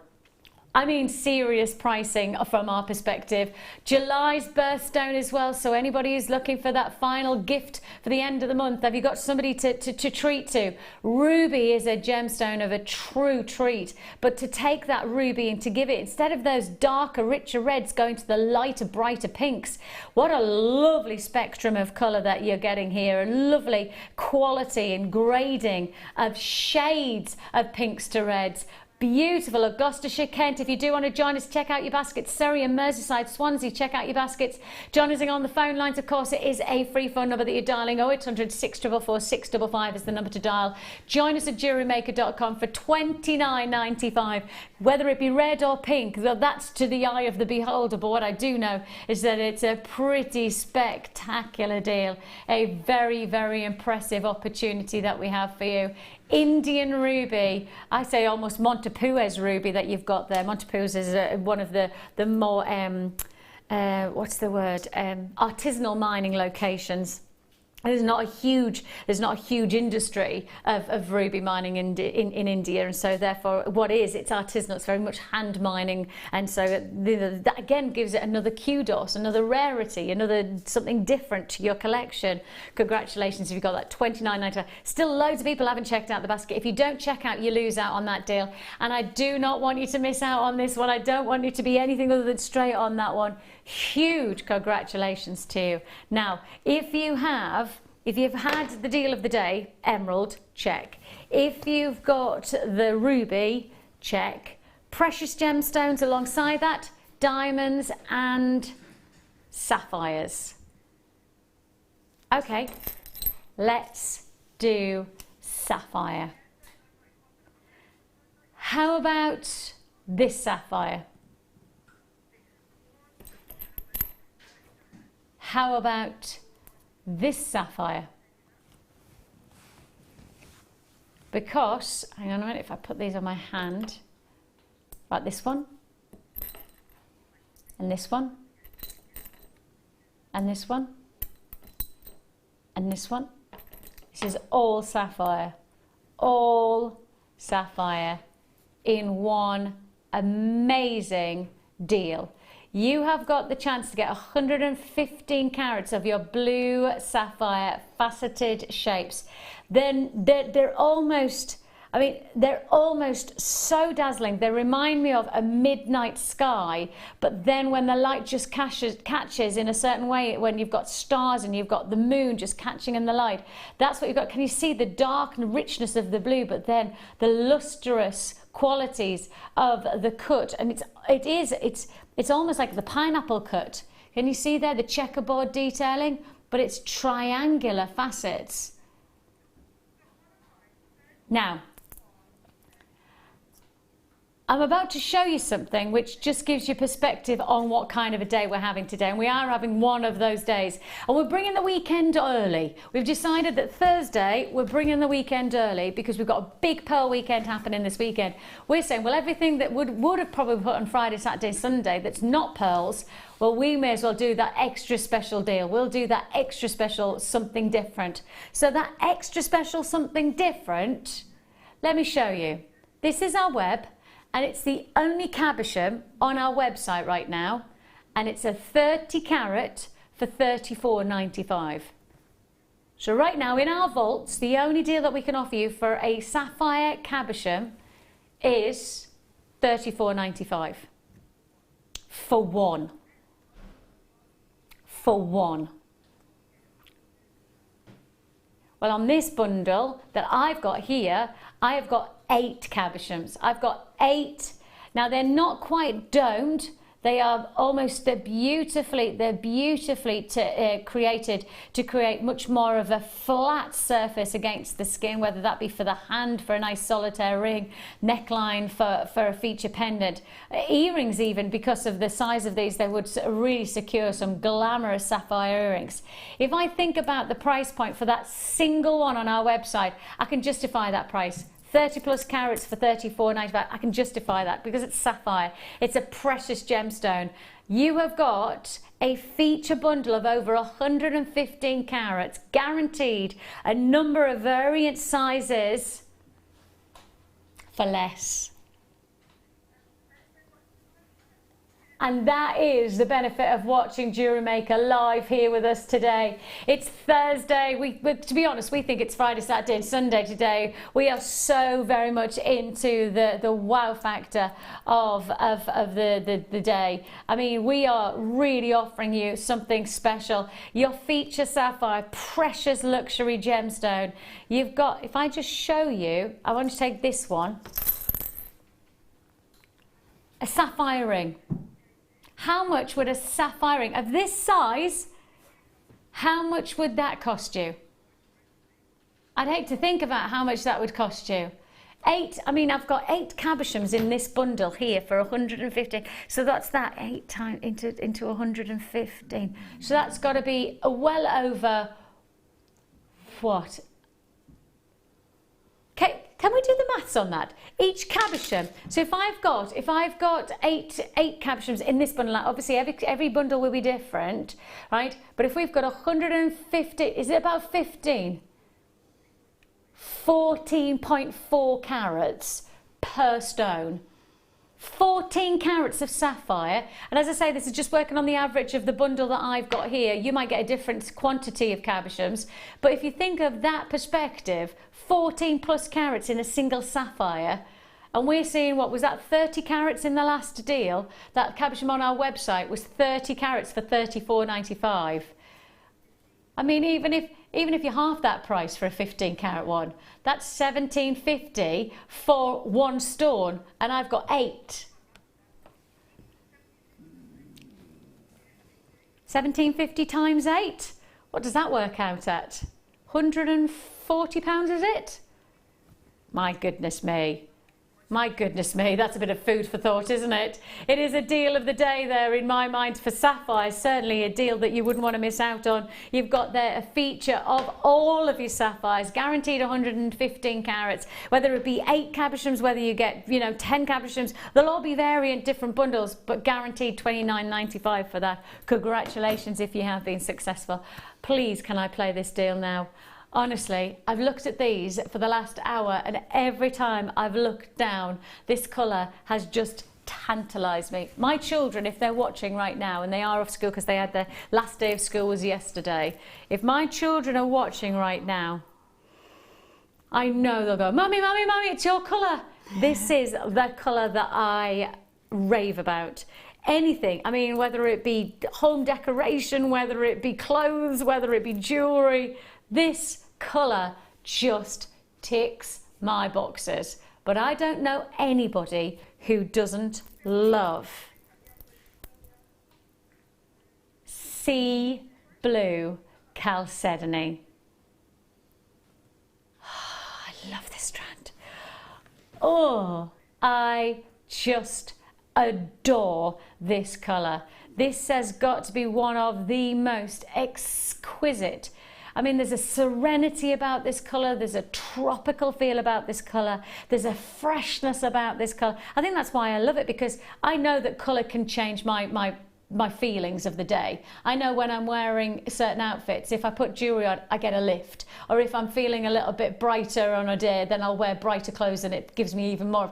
I mean, serious pricing from our perspective. July's birthstone as well, so anybody who's looking for that final gift for the end of the month, have you got somebody to treat to? Ruby is a gemstone of a true treat, but to take that ruby and to give it, instead of those darker, richer reds going to the lighter, brighter pinks, what a lovely spectrum of colour that you're getting here, a lovely quality and grading of shades of pinks to reds. Beautiful. Gloucestershire, Kent, if you do want to join us, check out your baskets. Surrey and Merseyside, Swansea, check out your baskets. Join us on the phone lines, of course. It is a free phone number that you're dialing. 0800 644 655 is the number to dial. Join us at jewellerymaker.com for $29.95. Whether it be red or pink, that's to the eye of the beholder, but what I do know is that it's a pretty spectacular deal. A very, very impressive opportunity that we have for you. Indian ruby, I say almost Montepuez ruby that you've got there. Montepuez is one of the more artisanal mining locations. There's not a huge industry of ruby mining in India, and so therefore it's artisanal, it's very much hand mining, and so that again gives it another kudos, another rarity, another something different to your collection. Congratulations if you've got that $29.95. Still loads of people haven't checked out the basket. If you don't check out, you lose out on that deal, and I do not want you to miss out on this one. I don't want you to be anything other than straight on that one. Huge congratulations to you. Now, if you've had the deal of the day, emerald, check. If you've got the ruby, check. Precious gemstones alongside that, diamonds and sapphires. Okay, let's do sapphire. How about this sapphire? How about this sapphire? Because, hang on a minute, if I put these on my hand, right, this one, and this one, and this one, and this one. This is all sapphire in one amazing deal. You have got the chance to get 115 carats of your blue sapphire faceted shapes. Then they're almost, I mean, they're almost so dazzling. They remind me of a midnight sky, but then when the light just catches in a certain way, when you've got stars and you've got the moon just catching in the light, that's what you've got. Can you see the dark and richness of the blue, but then the lustrous qualities of the cut? And it's almost like the pineapple cut. Can you see there the checkerboard detailing? But it's triangular facets. Now, I'm about to show you something which just gives you perspective on what kind of a day we're having today. And we are having one of those days. And we're bringing the weekend early. We've decided that Thursday, we're bringing the weekend early because we've got a big pearl weekend happening this weekend. We're saying, well, everything that would have probably put on Friday, Saturday, Sunday that's not pearls, well, we may as well do that extra special deal. We'll do that extra special something different. So that extra special something different, let me show you. This is our web. And it's the only cabochon on our website right now, and it's a 30 carat for $34.95. So right now in our vaults, the only deal that we can offer you for a sapphire cabochon is $34.95 for one. For one. Well, on this bundle that I've got here, I have got 8 cabochons. I've got 8. Now they're not quite domed. They are almost, they're beautifully created to create much more of a flat surface against the skin, whether that be for the hand, for a nice solitaire ring, neckline for a feature pendant, earrings even, because of the size of these, they would really secure some glamorous sapphire earrings. If I think about the price point for that single one on our website, I can justify that price. 30 plus carats for $34.95. I can justify that because it's sapphire. It's a precious gemstone. You have got a feature bundle of over 115 carats, guaranteed, a number of variant sizes for less. And that is the benefit of watching Jewellery Maker live here with us today. It's Thursday. To be honest, we think it's Friday, Saturday and Sunday today. We are so very much into the wow factor of the day. I mean, we are really offering you something special. Your feature sapphire, precious luxury gemstone. You've got, if I just show you, I want to take this one. A sapphire ring. How much would a sapphire ring of this size, how much would that cost you? I'd hate to think about how much that would cost you. I've got 8 cabochons in this bundle here for 150. So that's that 8 times into 115. So that's got to be well over, what? Can we do the maths on that? Each cabochon. So if I've got 8 cabochons in this bundle, obviously every bundle will be different, right? But if we've got 150, is it about 15? 14.4 carats per stone. 14 carats of sapphire, and as I say, this is just working on the average of the bundle that I've got here. You might get a different quantity of cabochons, but if you think of that perspective, 14 plus carats in a single sapphire, and we're seeing, what was that, 30 carats in the last deal? That cabochon on our website was 30 carats for $34.95. I mean, even if you half that price for a 15 carat one, that's $17.50 for one stone, and I've got 8. $17.50 times 8. What does that work out at? £140, is it? My goodness me. My goodness me, that's a bit of food for thought, isn't it? It is a deal of the day there in my mind for sapphires, certainly a deal that you wouldn't want to miss out on. You've got there a feature of all of your sapphires, guaranteed 115 carats, whether it be 8 cabochons, whether you get, 10 cabochons, they'll all be variant different bundles, but guaranteed $29.95 for that. Congratulations if you have been successful. Please, can I play this deal now? Honestly, I've looked at these for the last hour, and every time I've looked down, this colour has just tantalised me. My children, if they're watching right now, and they are off school because they had their last day of school was yesterday, if my children are watching right now, I know they'll go, Mummy, Mummy, Mummy, it's your colour. This is the colour that I rave about. Anything, I mean, whether it be home decoration, whether it be clothes, whether it be jewellery, this colour just ticks my boxes. But I don't know anybody who doesn't love sea blue chalcedony. I love this strand. Oh, I just adore this colour. This has got to be one of the most exquisite. I mean, there's a serenity about this colour, there's a tropical feel about this colour, there's a freshness about this colour. I think that's why I love it, because I know that colour can change my feelings of the day. I know when I'm wearing certain outfits, if I put jewellery on, I get a lift. Or if I'm feeling a little bit brighter on a day, then I'll wear brighter clothes and it gives me even more.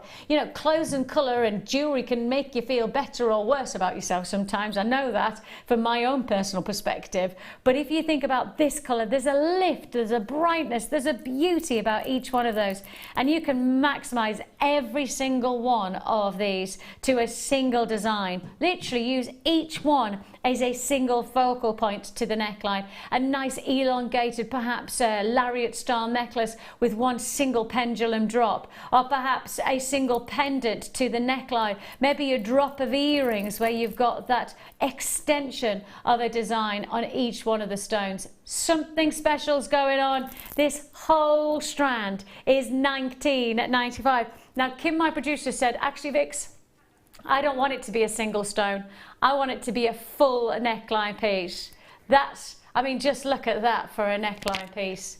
Clothes and colour and jewellery can make you feel better or worse about yourself sometimes. I know that from my own personal perspective. But if you think about this colour, there's a lift, there's a brightness, there's a beauty about each one of those. And you can maximise every single one of these to a single design. Literally use each one as a single focal point to the neckline. A nice elongated, perhaps a lariat style necklace with one single pendulum drop, or perhaps a single pendant to the neckline, maybe a drop of earrings where you've got that extension of a design on each one of the stones. Something special's going on. This whole strand is $19.95. Now Kim, my producer, said, actually Vix, I don't want it to be a single stone. I want it to be a full neckline piece. Just look at that for a neckline piece.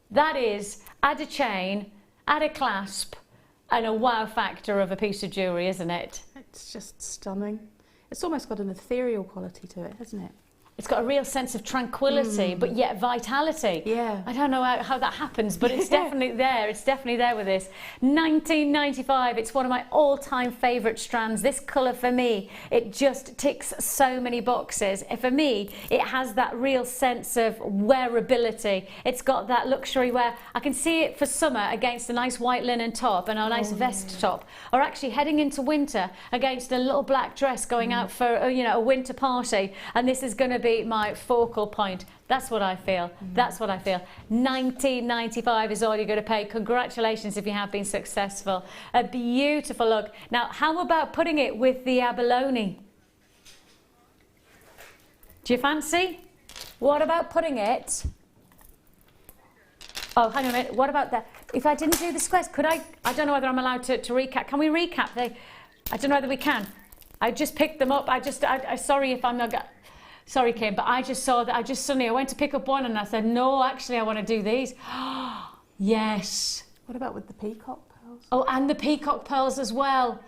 That is, add a chain, add a clasp, and a wow factor of a piece of jewellery, isn't it? It's just stunning. It's almost got an ethereal quality to it, hasn't it? It's got a real sense of tranquility, but yet vitality. Yeah. I don't know how that happens, but it's definitely there. It's definitely there with this. $19.95. It's one of my all-time favourite strands. This colour for me, it just ticks so many boxes. For me, it has that real sense of wearability. It's got that luxury wear. I can see it for summer against a nice white linen top and a nice vest top, or actually heading into winter against a little black dress going out for a winter party. And this is going to be my focal point. That's what I feel. That's what I feel. $19.95 is all you're going to pay. Congratulations if you have been successful. A beautiful look. Now, how about putting it with the abalone? Do you fancy? What about putting it? Oh, hang on a minute. What about that? If I didn't do the squares, could I don't know whether I'm allowed to recap. Can we recap? I don't know whether we can. I just picked them up. I sorry if I'm not... Sorry, Kim, but I just saw that. I went to pick up one and I said, no, actually, I want to do these. Yes. What about with the peacock pearls? Oh, and the peacock pearls as well.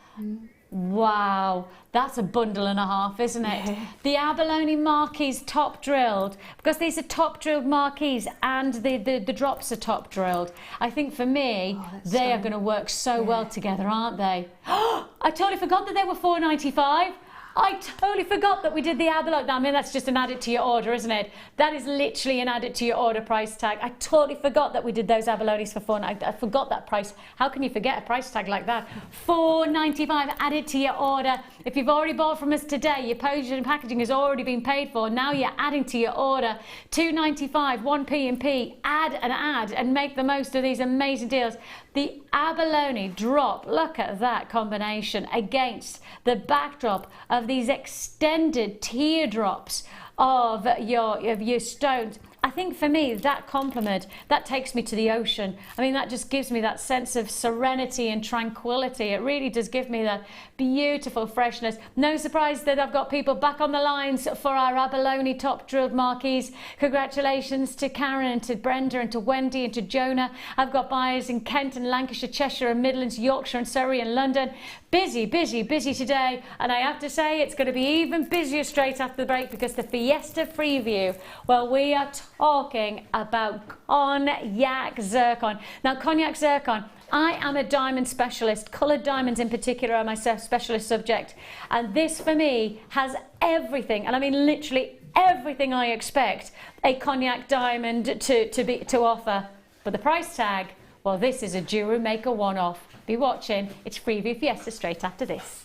Wow, that's a bundle and a half, isn't it? Yeah. The abalone marquise top drilled, because these are top drilled marquise and the drops are top drilled. I think for me, they are going to work so well together, aren't they? I totally forgot that they were $4.95. I totally forgot that we did the abalone. I mean, that's just an add it to your order, isn't it? That is literally an add it to your order price tag. I totally forgot that we did those abalones for fun. I forgot that price. How can you forget a price tag like that? $4.95 added to your order. If you've already bought from us today, your postage and packaging has already been paid for. Now you're adding to your order. $2.95, 1p&p. Add and make the most of these amazing deals. The abalone drop, look at that combination against the backdrop of these extended teardrops of your stones. I think for me, that compliment, that takes me to the ocean. I mean, that just gives me that sense of serenity and tranquility. It really does give me that beautiful freshness. No surprise that I've got people back on the lines for our abalone top drilled marquees. Congratulations to Karen and to Brenda and to Wendy and to Jonah. I've got buyers in Kent and Lancashire, Cheshire and Midlands, Yorkshire and Surrey and London. Busy, busy, busy today. And I have to say, it's going to be even busier straight after the break because the Fiesta Freeview, well, we are talking about cognac zircon. Now, cognac zircon, I am a diamond specialist. Coloured diamonds in particular are my specialist subject. And this for me has everything, and I mean literally everything I expect a cognac diamond to offer. But the price tag, well, this is a Jewellery Maker one-off. Be watching. It's Freeview Fiesta straight after this.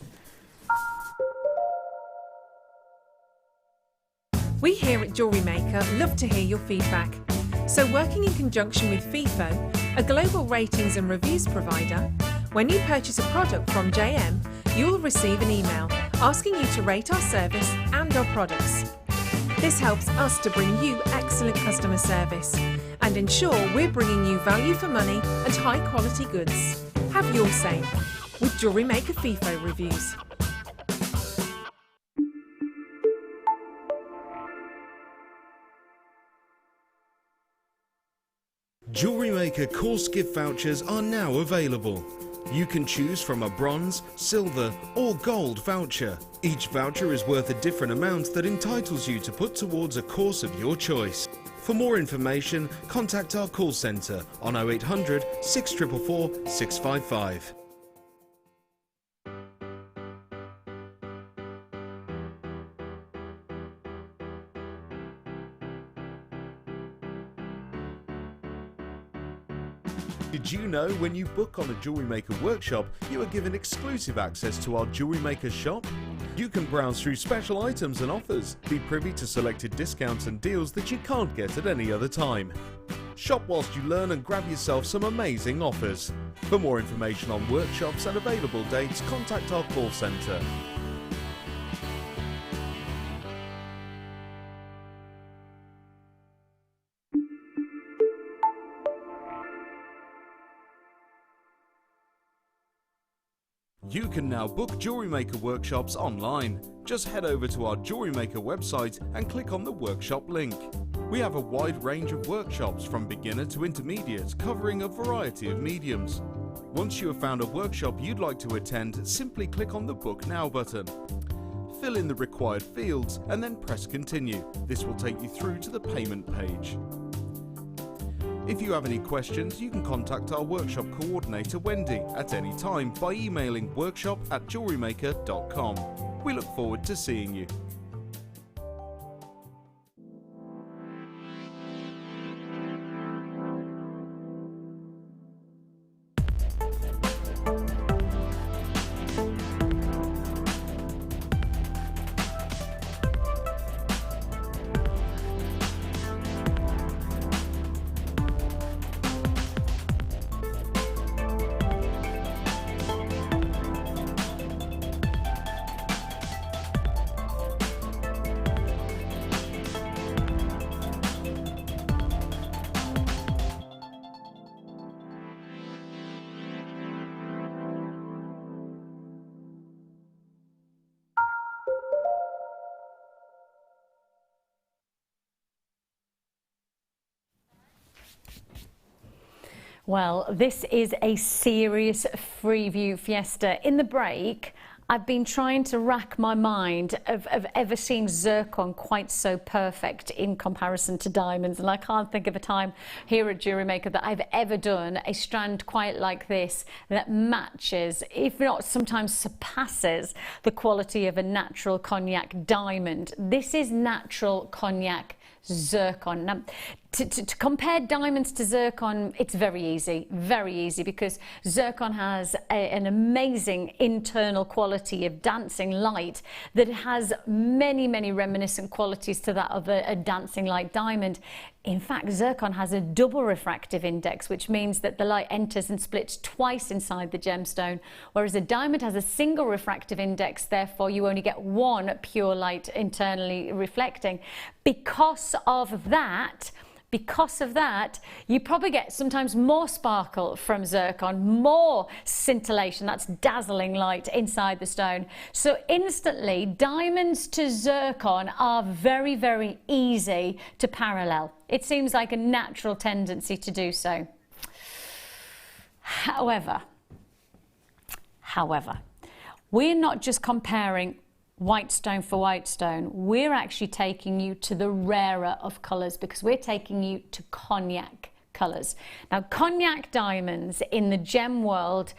We here at Jewellery Maker love to hear your feedback. So working in conjunction with FIFO, a global ratings and reviews provider, when you purchase a product from JM, you'll receive an email asking you to rate our service and our products. This helps us to bring you excellent customer service and ensure we're bringing you value for money and high quality goods. Have your say with Jewellery Maker FIFO reviews. Jewellery Maker course gift vouchers are now available. You can choose from a bronze, silver or gold voucher. Each voucher is worth a different amount that entitles you to put towards a course of your choice. For more information, contact our call centre on 0800 644 655. Did you know when you book on a Jewellery Maker workshop, you are given exclusive access to our Jewellery Maker shop? You can browse through special items and offers, be privy to selected discounts and deals that you can't get at any other time. Shop whilst you learn and grab yourself some amazing offers. For more information on workshops and available dates, contact our call centre. You can now book Jewellery Maker workshops online. Just head over to our Jewellery Maker website and click on the workshop link. We have a wide range of workshops from beginner to intermediate, covering a variety of mediums. Once you have found a workshop you'd like to attend, simply click on the Book Now button. Fill in the required fields and then press Continue. This will take you through to the payment page. If you have any questions, you can contact our workshop coordinator Wendy at any time by emailing workshop@jewellerymaker.com. We look forward to seeing you. Well, this is a serious Freeview Fiesta. In the break, I've been trying to rack my mind of ever seeing zircon quite so perfect in comparison to diamonds, and I can't think of a time here at Jewellery Maker that I've ever done a strand quite like this that matches, if not sometimes surpasses, the quality of a natural cognac diamond. This is natural cognac zircon. Now, to compare diamonds to zircon, it's very easy, because zircon has an amazing internal quality of dancing light that has many reminiscent qualities to that of a dancing light diamond. In fact, zircon has a double refractive index, which means that the light enters and splits twice inside the gemstone, whereas a diamond has a single refractive index, therefore you only get one pure light internally reflecting. Because of that, because of that, you probably get sometimes more sparkle from zircon, more scintillation, that's dazzling light inside the stone. So instantly, diamonds to zircon are very, very easy to parallel. It seems like a natural tendency to do so. However, we're not just comparing white stone for white stone, we're actually taking you to the rarer of colours, because we're taking you to cognac colours. Now, cognac diamonds in the gem world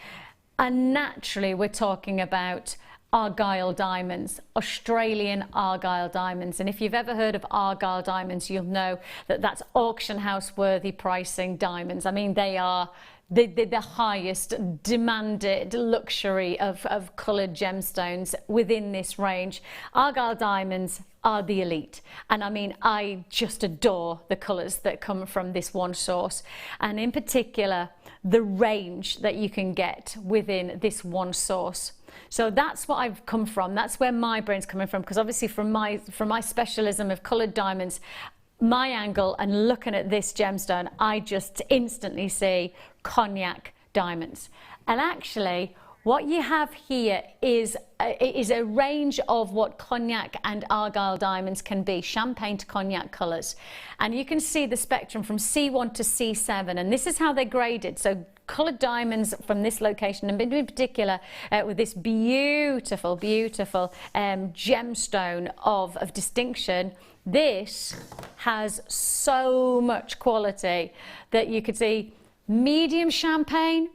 are naturally, we're talking about Argyle diamonds, Australian Argyle diamonds. And if you've ever heard of Argyle diamonds, you'll know that that's auction house worthy pricing diamonds. I mean, they are the highest demanded luxury of coloured gemstones within this range. Argyle diamonds are the elite, and I mean, I just adore the colours that come from this one source, and in particular the range that you can get within this one source. So that's what I've come from, that's where my brain's coming from, because obviously from my specialism of coloured diamonds, my angle and looking at this gemstone, I just instantly see cognac diamonds. And actually what you have here is a range of what cognac and Argyle diamonds can be, champagne to cognac colours. And you can see the spectrum from C1 to C7, and this is how they're graded. So coloured diamonds from this location, and in particular with this beautiful gemstone of distinction, this has so much quality that you could see medium champagne,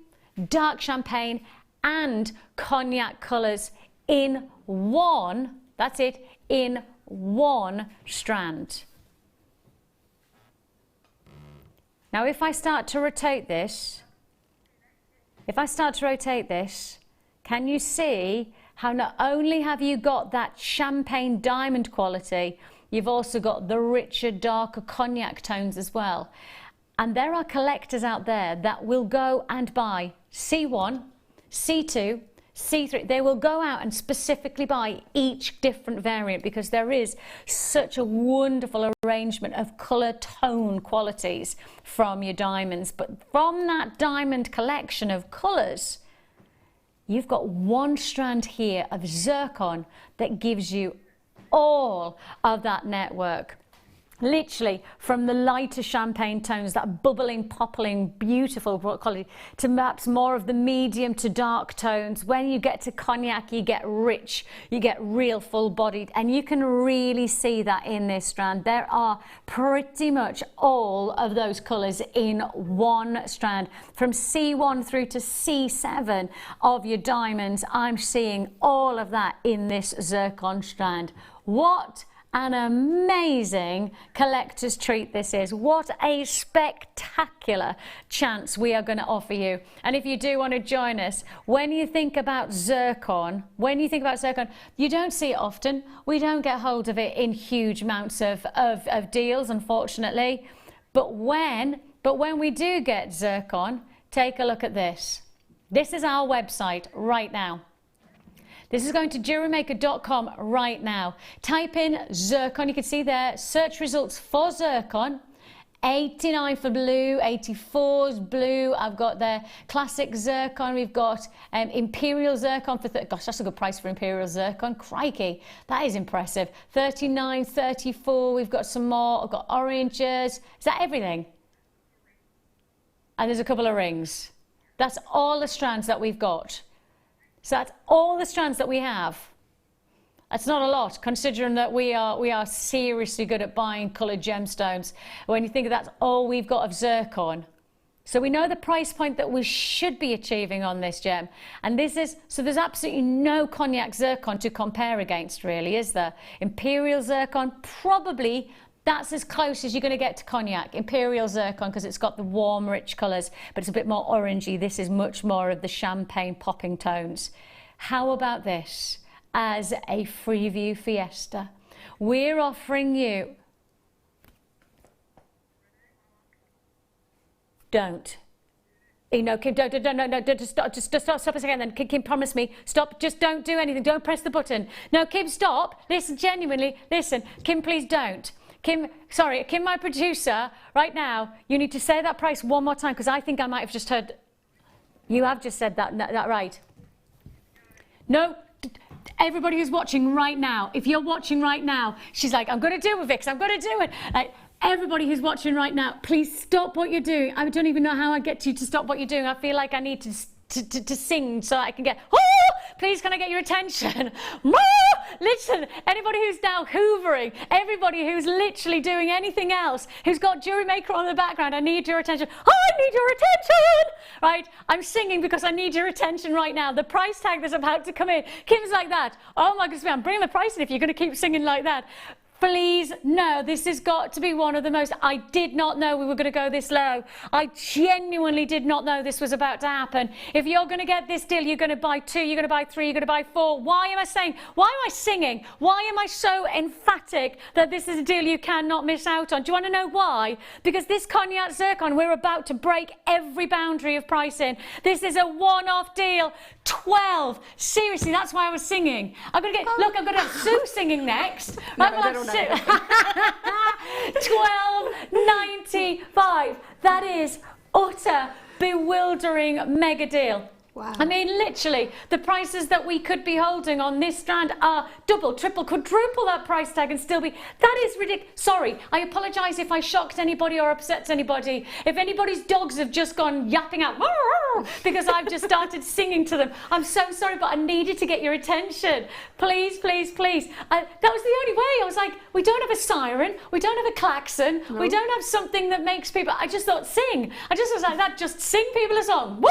dark champagne and cognac colours in one, that's it, in one strand. Now if I start to rotate this, can you see how not only have you got that champagne diamond quality, you've also got the richer, darker cognac tones as well. And there are collectors out there that will go and buy C1, C2, C3. They will go out and specifically buy each different variant, because there is such a wonderful arrangement of colour tone qualities from your diamonds. But from that diamond collection of colours, you've got one strand here of zircon that gives you all of that network. Literally from the lighter champagne tones, that bubbling, poppling, beautiful quality, to perhaps more of the medium to dark tones. When you get to cognac, you get rich, you get real full-bodied, and you can really see that in this strand. There are pretty much all of those colours in one strand. From C1 through to C7 of your diamonds, I'm seeing all of that in this zircon strand. What an amazing collector's treat this is. What a spectacular chance we are going to offer you. And if you do want to join us, when you think about zircon, you don't see it often. We don't get hold of it in huge amounts of deals, unfortunately. But when we do get zircon, take a look at this. This is our website right now. This is going to jewellerymaker.com right now. Type in zircon, you can see there, search results for zircon. 89 for blue, 84's blue. I've got the classic zircon. We've got imperial zircon for, gosh, that's a good price for imperial zircon. Crikey, that is impressive. 39, 34, we've got some more. I've got oranges. Is that everything? And there's a couple of rings. That's all the strands that we've got. So that's all the strands that we have. That's not a lot, considering that we are seriously good at buying coloured gemstones. When you think of that's all we've got of zircon. So we know the price point that we should be achieving on this gem. And this is, so there's absolutely no cognac zircon to compare against, really, is there? Imperial zircon, probably that's as close as you're going to get to cognac. Imperial zircon, because it's got the warm, rich colours, but it's a bit more orangey. This is much more of the champagne popping tones. How about this as a Freeview Fiesta? We're offering you... Don't. You know, Kim, don't, just stop a second then. Kim, promise me, stop, just don't do anything. Don't press the button. No, Kim, stop. Listen, genuinely, listen. Kim, please don't. Kim, my producer, right now, you need to say that price one more time, because I think I might have just heard, you have just said that right. No, everybody who's watching right now, if you're watching right now, she's like, I'm going to do it, Vix, I'm going to do it. Like, everybody who's watching right now, please stop what you're doing. I don't even know how I get you to stop what you're doing. I feel like I need to sing so I can get, oh, please can I get your attention? Listen, anybody who's now hoovering, everybody who's literally doing anything else, who's got Jewellery Maker on in the background, I need your attention. Oh, I need your attention! Right, I'm singing because I need your attention right now. The price tag that's about to come in. Kim's like that. Oh my goodness, I'm bringing the price in if you're going to keep singing like that. Please, no, this has got to be one of the most, I did not know we were going to go this low. I genuinely did not know this was about to happen. If you're going to get this deal, you're going to buy 2, you're going to buy 3, you're going to buy 4. Why am I singing? Why am I so emphatic that this is a deal you cannot miss out on? Do you want to know why? Because this cognac zircon, we're about to break every boundary of pricing. This is a one-off deal. 12. Seriously, that's why I was singing. I'm going to get, look, I'm going to have Sue singing next. $12.95. That is utter bewildering mega deal. Wow. I mean, literally, the prices that we could be holding on this strand are double, triple, quadruple that price tag and still be... That is ridiculous. Sorry, I apologise if I shocked anybody or upset anybody. If anybody's dogs have just gone yapping out because I've just started singing to them. I'm so sorry, but I needed to get your attention. Please, please, please. That was the only way. I was like, we don't have a siren. We don't have a klaxon. No. We don't have something that makes people... I just thought, sing. I just was like that. Just sing people a song. Woo!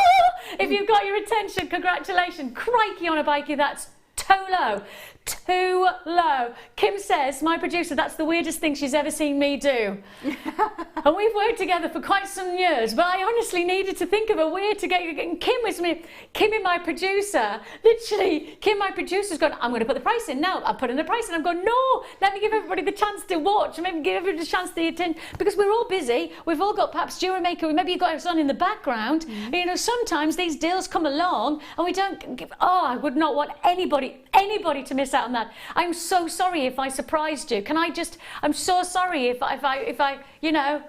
If you've got your attention, congratulations. Crikey on a bikey, that's too low. Too low. Kim says, my producer, that's the weirdest thing she's ever seen me do. And we've worked together for quite some years, but I honestly needed to think of a weird to get... And Kim was me. Kim, my producer, literally, Kim, my producer's gone, I'm going to put the price in now. I'm putting the price in. I'm going, no, let me give everybody the chance to watch. Maybe give everybody the chance to attend. Because we're all busy. We've all got perhaps Jewellery Maker. Maybe you've got us on in the background. Mm-hmm. You know, sometimes these deals come along and we don't give... Oh, I would not want anybody to miss out on that. I'm so sorry if I surprised you. Can I just... I'm so sorry if I you know...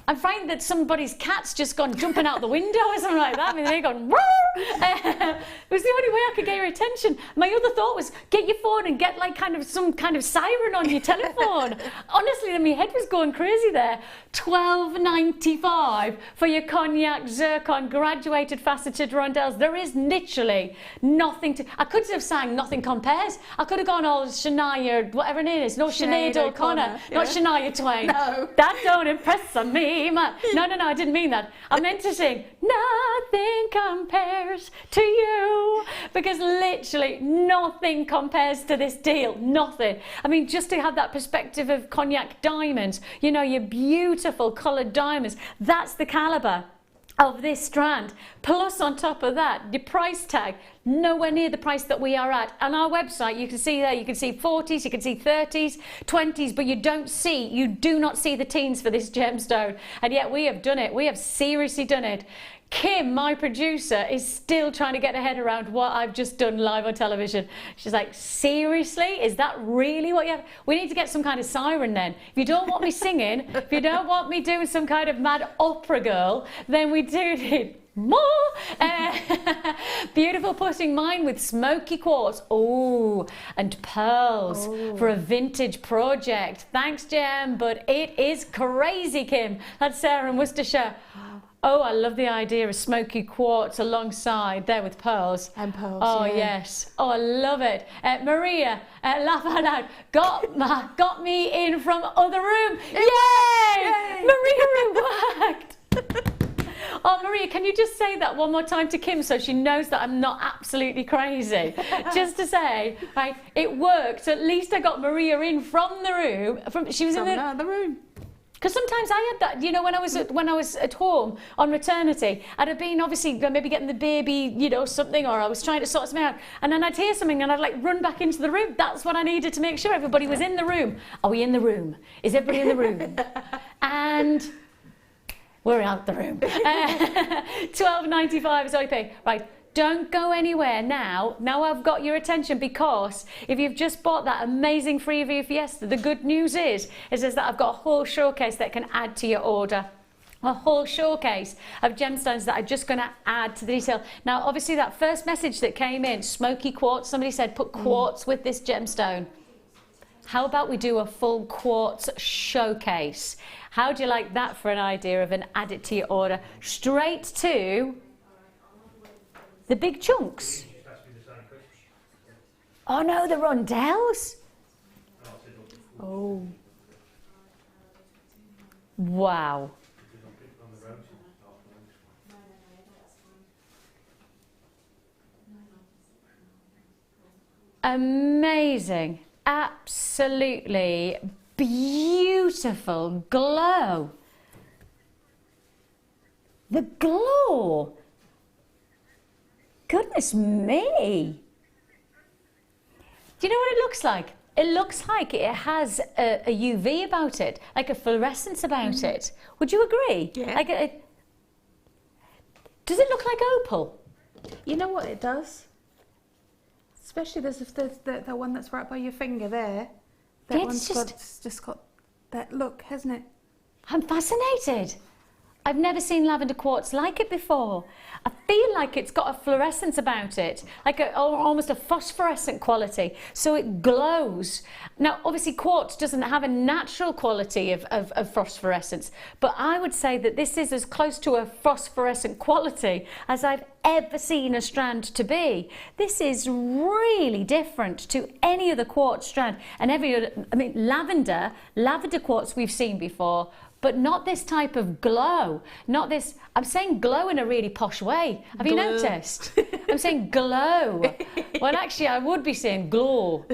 I'm frightened that somebody's cat's just gone jumping out the window or something like that. I mean, they're going, woo! It was the only way I could get your attention. My other thought was, get your phone and get like some kind of siren on your telephone. Honestly, then my head was going crazy there. $12.95 for your cognac zircon graduated faceted rondelles. There is literally nothing to... I could have sang Nothing Compares. I could have gone all Shania, whatever it is. No, Sinead O'Connor. Yeah. Not Shania Twain. No. That don't impress me. No, I didn't mean that. I meant to sing Nothing Compares to You, because literally nothing compares to this deal. Nothing. I mean, just to have that perspective of cognac diamonds, you know, your beautiful coloured diamonds, that's the calibre of this strand. Plus on top of that, your price tag, nowhere near the price that we are at. On our website, you can see there, you can see 40s, you can see 30s, 20s, but you do not see the teens for this gemstone. And yet we have done it. We have seriously done it. Kim, my producer, is still trying to get her head around what I've just done live on television. She's like, seriously? Is that really what you have? We need to get some kind of siren then. If you don't want me singing, if you don't want me doing some kind of mad opera girl, then we do need more. Beautiful putting mine with smoky quartz. Oh, and pearls for a vintage project. Thanks, Jem, but it is crazy, Kim. That's Sarah in Worcestershire. Oh, I love the idea of smoky quartz alongside there with pearls. And pearls, oh, yeah. Yes. Oh, I love it. Maria, laugh out loud, got me in from other room. Yay! Yay! Maria, it worked. Oh, Maria, can you just say that one more time to Kim so she knows that I'm not absolutely crazy? Just to say, right, it worked. At least I got Maria in from the room. She was in the room. Because sometimes I had that, you know, when I was at home on maternity, I'd have been obviously maybe getting the baby, you know, something, or I was trying to sort something out, and then I'd hear something and I'd like run back into the room. That's what I needed to make sure everybody was in the room. Are we in the room? Is everybody in the room? And we're out the room. $12.95 is all you pay. Right. don't go anywhere now. Now I've got your attention, because if you've just bought that amazing Freeview Fiesta, the good news is that I've got a whole showcase that can add to your order. A whole showcase of gemstones that are just going to add to the detail. Now, obviously, that first message that came in, smoky quartz, somebody said put quartz with this gemstone. How about we do a full quartz showcase? How do you like that for an idea of an add it to your order? Straight to the big chunks. Oh no, the rondelles. Oh. Wow. Amazing, absolutely beautiful glow. The glow. Goodness me. Do you know what it looks like? It looks like it has a UV about it, like a fluorescence about it. Would you agree? Yeah. Like does it look like opal? You know what it does? Especially there's the one that's right by your finger there. That Yeah, one's just got that look, hasn't it? I'm fascinated. I've never seen lavender quartz like it before. I feel like it's got a fluorescence about it, like almost a phosphorescent quality, so it glows. Now, obviously, quartz doesn't have a natural quality of phosphorescence, but I would say that this is as close to a phosphorescent quality as I've ever seen a strand to be. This is really different to any other quartz strand, and lavender quartz we've seen before, but not this type of glow. Not this, I'm saying glow in a really posh way. Have you noticed? I'm saying glow. Well, actually, I would be saying glow.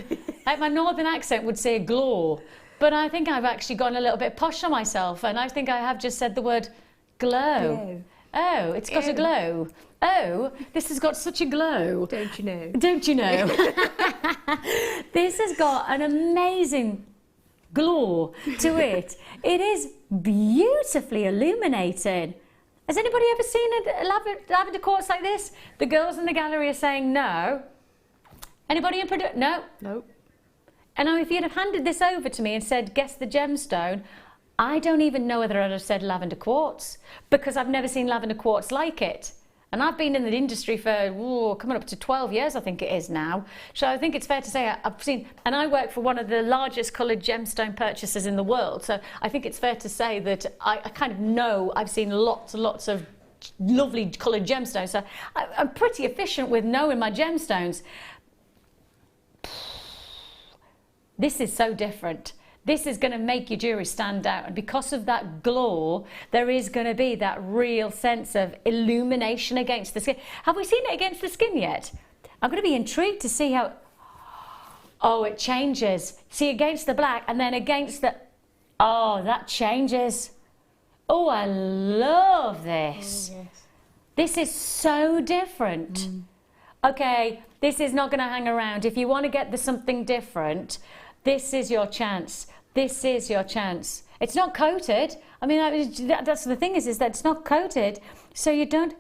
Like my northern accent would say glow. But I think I've actually gone a little bit posh on myself, and I think I have just said the word glow. Oh, it's got a glow. Oh, this has got such a glow. Don't you know? Don't you know? This has got an amazing glow to it. It is beautifully illuminated. Has anybody ever seen a lavender quartz like this? The girls in the gallery are saying no. Anybody in production? No. Nope. And now if you'd have handed this over to me and said, guess the gemstone, I don't even know whether I'd have said lavender quartz, because I've never seen lavender quartz like it. And I've been in the industry for coming up to 12 years, I think it is now. So I think it's fair to say I've seen, and I work for one of the largest coloured gemstone purchasers in the world. So I think it's fair to say that I kind of know I've seen lots and lots of lovely coloured gemstones. So I'm pretty efficient with knowing my gemstones. This is so different. This is going to make your jewellery stand out, and because of that glow, there is going to be that real sense of illumination against the skin. Have we seen it against the skin yet? I'm going to be intrigued to see how... Oh, it changes. See, against the black, and then against the... Oh, that changes. Oh, I love this. Oh, yes. This is so different. Okay, this is not going to hang around. If you want to get something different, this is your chance. This is your chance. It's not coated. I mean, that's the thing is that it's not coated. So you don't...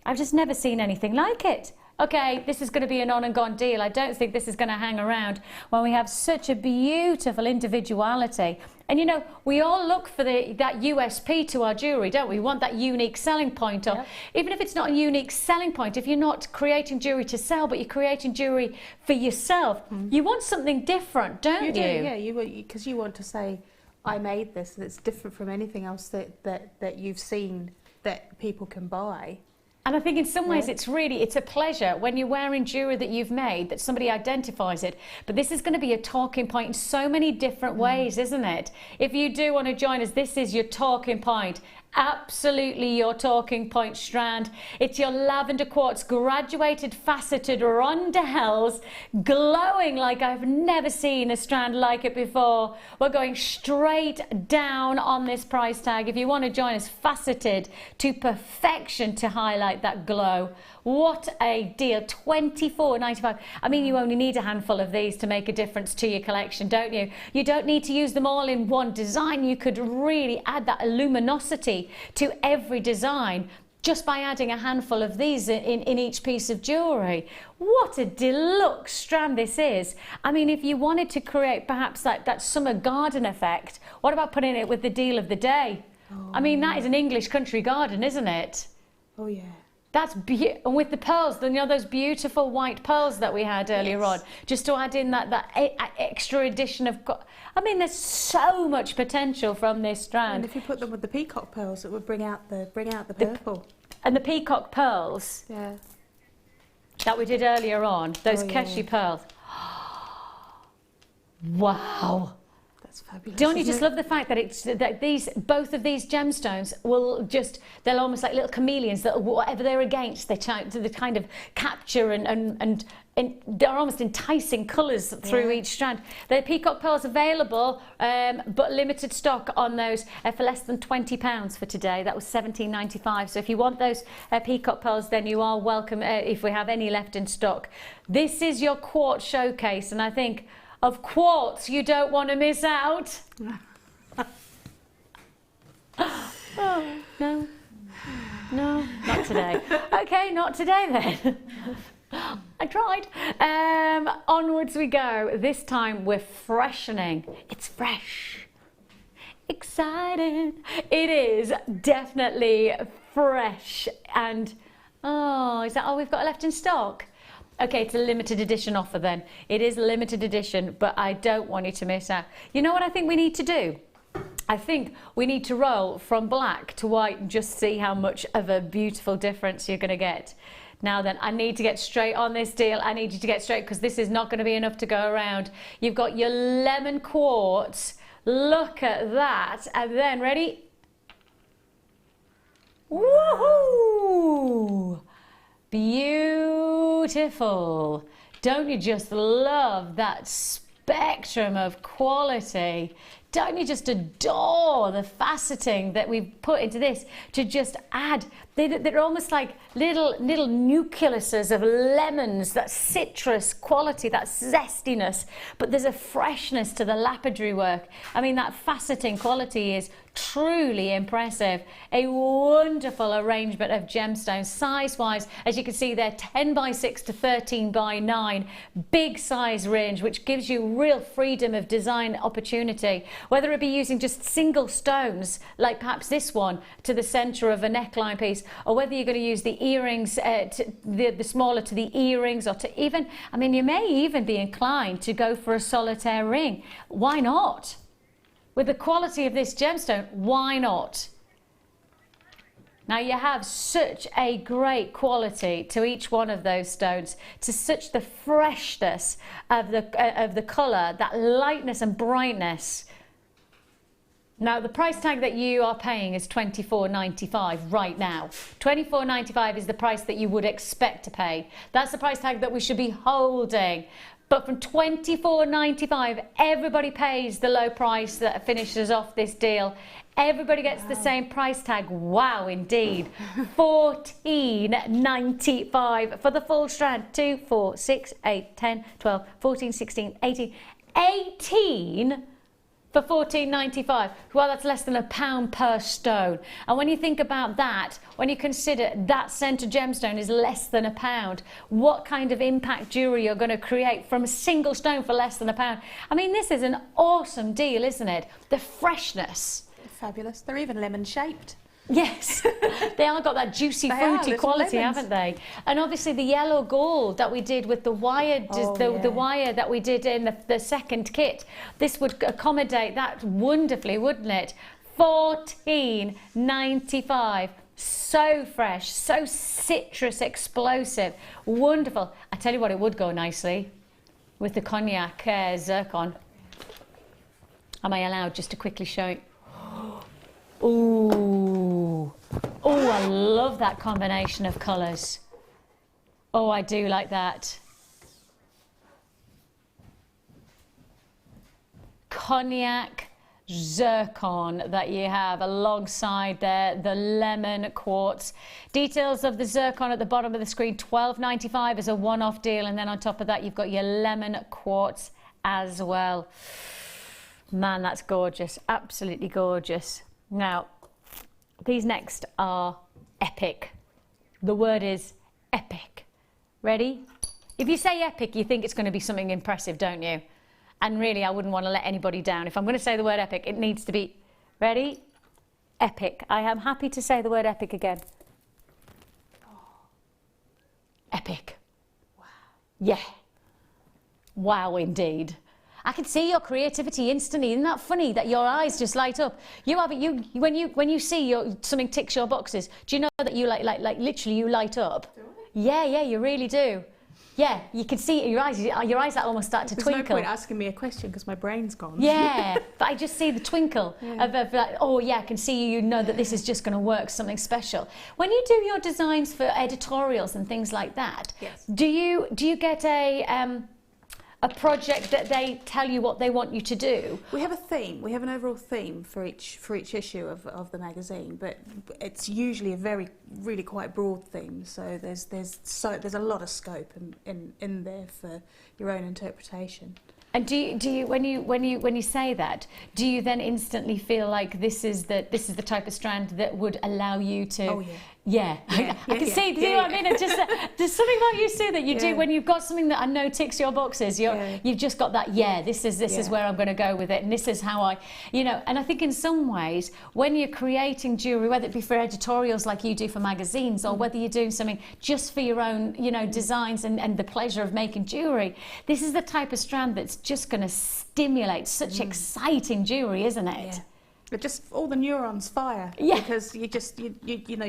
I've just never seen anything like it. Okay, this is going to be an on and gone deal. I don't think this is going to hang around when we have such a beautiful individuality. And you know, we all look for that USP to our jewellery, don't we? We want that unique selling point. Or even if it's not a unique selling point, if you're not creating jewellery to sell, but you're creating jewellery for yourself, you want something different, don't you? You do, yeah, because you want to say, I made this, and it's different from anything else that you've seen that people can buy. And I think in some ways it's a pleasure when you're wearing jewellery that you've made, that somebody identifies it. But this is going to be a talking point in so many different ways, isn't it? If you do want to join us, this is your talking point. Absolutely your talking point strand. It's your lavender quartz graduated faceted rondelles, glowing like I've never seen a strand like it before. We're going straight down on this price tag. If you want to join us, faceted to perfection to highlight that glow. What a deal, $24.95. I mean, you only need a handful of these to make a difference to your collection, don't you? You don't need to use them all in one design. You could really add that luminosity to every design. just by adding a handful of these in each piece of jewellery. What a deluxe strand this is. I mean, if you wanted to create perhaps that summer garden effect, what about putting it with the deal of the day? Oh, I mean, that is an English country garden, isn't it? Oh yeah. That's and with the pearls, you know, those beautiful white pearls that we had earlier on, just to add in that extra addition of, I mean, there's so much potential from this strand. And if you put them with the peacock pearls, it would bring out the purple. And the peacock pearls that we did earlier on, those Keshi pearls. Wow. Fabulous, Don't you just love the fact that both of these gemstones they'll almost like little chameleons that whatever they're against, they kind of capture and they're almost enticing colours through each strand. The peacock pearls available, but limited stock on those for less than £20 for today. That was $17.95. So if you want those peacock pearls, then you are welcome if we have any left in stock. This is your quartz showcase, and I think of quartz you don't want to miss out. Oh, no, not today. Okay, not today then. I tried. Onwards we go. This time we're freshening. It's fresh. Exciting. It is definitely fresh. And, is that all we've got left in stock? Okay, it's a limited edition offer then. It is a limited edition, but I don't want you to miss out. You know what I think we need to do? I think we need to roll from black to white and just see how much of a beautiful difference you're going to get. Now then, I need to get straight on this deal. I need you to get straight because this is not going to be enough to go around. You've got your lemon quartz. Look at that. And then, ready? Woohoo! Beautiful. Don't you just love that spectrum of quality? Don't you just adore the faceting that we've put into this to just add? They're almost like little nucleuses of lemons, that citrus quality, that zestiness, but there's a freshness to the lapidary work. I mean, that faceting quality is truly impressive. A wonderful arrangement of gemstones, size-wise, as you can see there, 10 by 6 to 13 by 9, big size range, which gives you real freedom of design opportunity, whether it be using just single stones, like perhaps this one, to the center of a neckline piece, or whether you're going to use the earrings, the smaller to the earrings, or to even, I mean, you may even be inclined to go for a solitaire ring. Why not? With the quality of this gemstone, why not? Now you have such a great quality to each one of those stones, to such the freshness of the colour, that lightness and brightness. Now the price tag that you are paying is $24.95 right now. $24.95 is the price that you would expect to pay. That's the price tag that we should be holding. But from $24.95, everybody pays the low price that finishes off this deal. Everybody gets the same price tag. Wow, indeed. $14.95 for the full strand. 2, 4, 6, 8, 10, 12, 14, 16, 18. 18 for $14.95. Well, that's less than £1 per stone. And when you think about that, when you consider that centre gemstone is less than £1, what kind of impact jewellery you're going to create from a single stone for less than £1? I mean, this is an awesome deal, isn't it? The freshness. Fabulous. They're even lemon shaped. Yes, they are got that juicy, fruity quality, haven't they? And obviously the yellow gold that we did with the wire, the wire that we did in the second kit, this would accommodate that wonderfully, wouldn't it? $14.95. So fresh, so citrus explosive, wonderful. I tell you what, it would go nicely with the cognac zircon. Am I allowed just to quickly show it? Ooh, oh, I love that combination of colours. Oh, I do like that. Cognac zircon that you have alongside there, the lemon quartz. Details of the zircon at the bottom of the screen. $12.95 is a one-off deal, and then on top of that you've got your lemon quartz as well. Man, that's gorgeous, absolutely gorgeous. Now, these next are epic. The word is epic. Ready? If you say epic, you think it's going to be something impressive, don't you? And really, I wouldn't want to let anybody down. If I'm going to say the word epic, it needs to be, ready? Epic. I am happy to say the word epic again. Epic. Wow. Yeah. Wow, indeed. I can see your creativity instantly. Isn't that funny that your eyes just light up? When you see something ticks your boxes, do you know that you like literally you light up? Do I? Yeah, you really do. Yeah, you can see it in your eyes. Your eyes almost start to twinkle. There's no point asking me a question because my brain's gone. Yeah, but I just see the twinkle of like, oh yeah, I can see you know that this is just going to work, something special. When you do your designs for editorials and things like that, yes. do you get a project that they tell you what they want you to do? We have a theme. We have an overall theme for each issue of the magazine, but it's usually a really quite broad theme. So there's a lot of scope in there for your own interpretation. And do you when you say that, do you then instantly feel like this is the type of strand that would allow you to? Oh yeah. Yeah, I can see. Do you know what I mean? It's just there's something about you, Sue, that you do when you've got something that I know ticks your boxes. You've just got that. Yeah, this is where I'm going to go with it, and this is how I, And I think in some ways, when you're creating jewellery, whether it be for editorials like you do for magazines, or whether you're doing something just for your own, designs and the pleasure of making jewellery, this is the type of strand that's just going to stimulate such exciting jewellery, isn't it? Yeah. But just all the neurons fire because you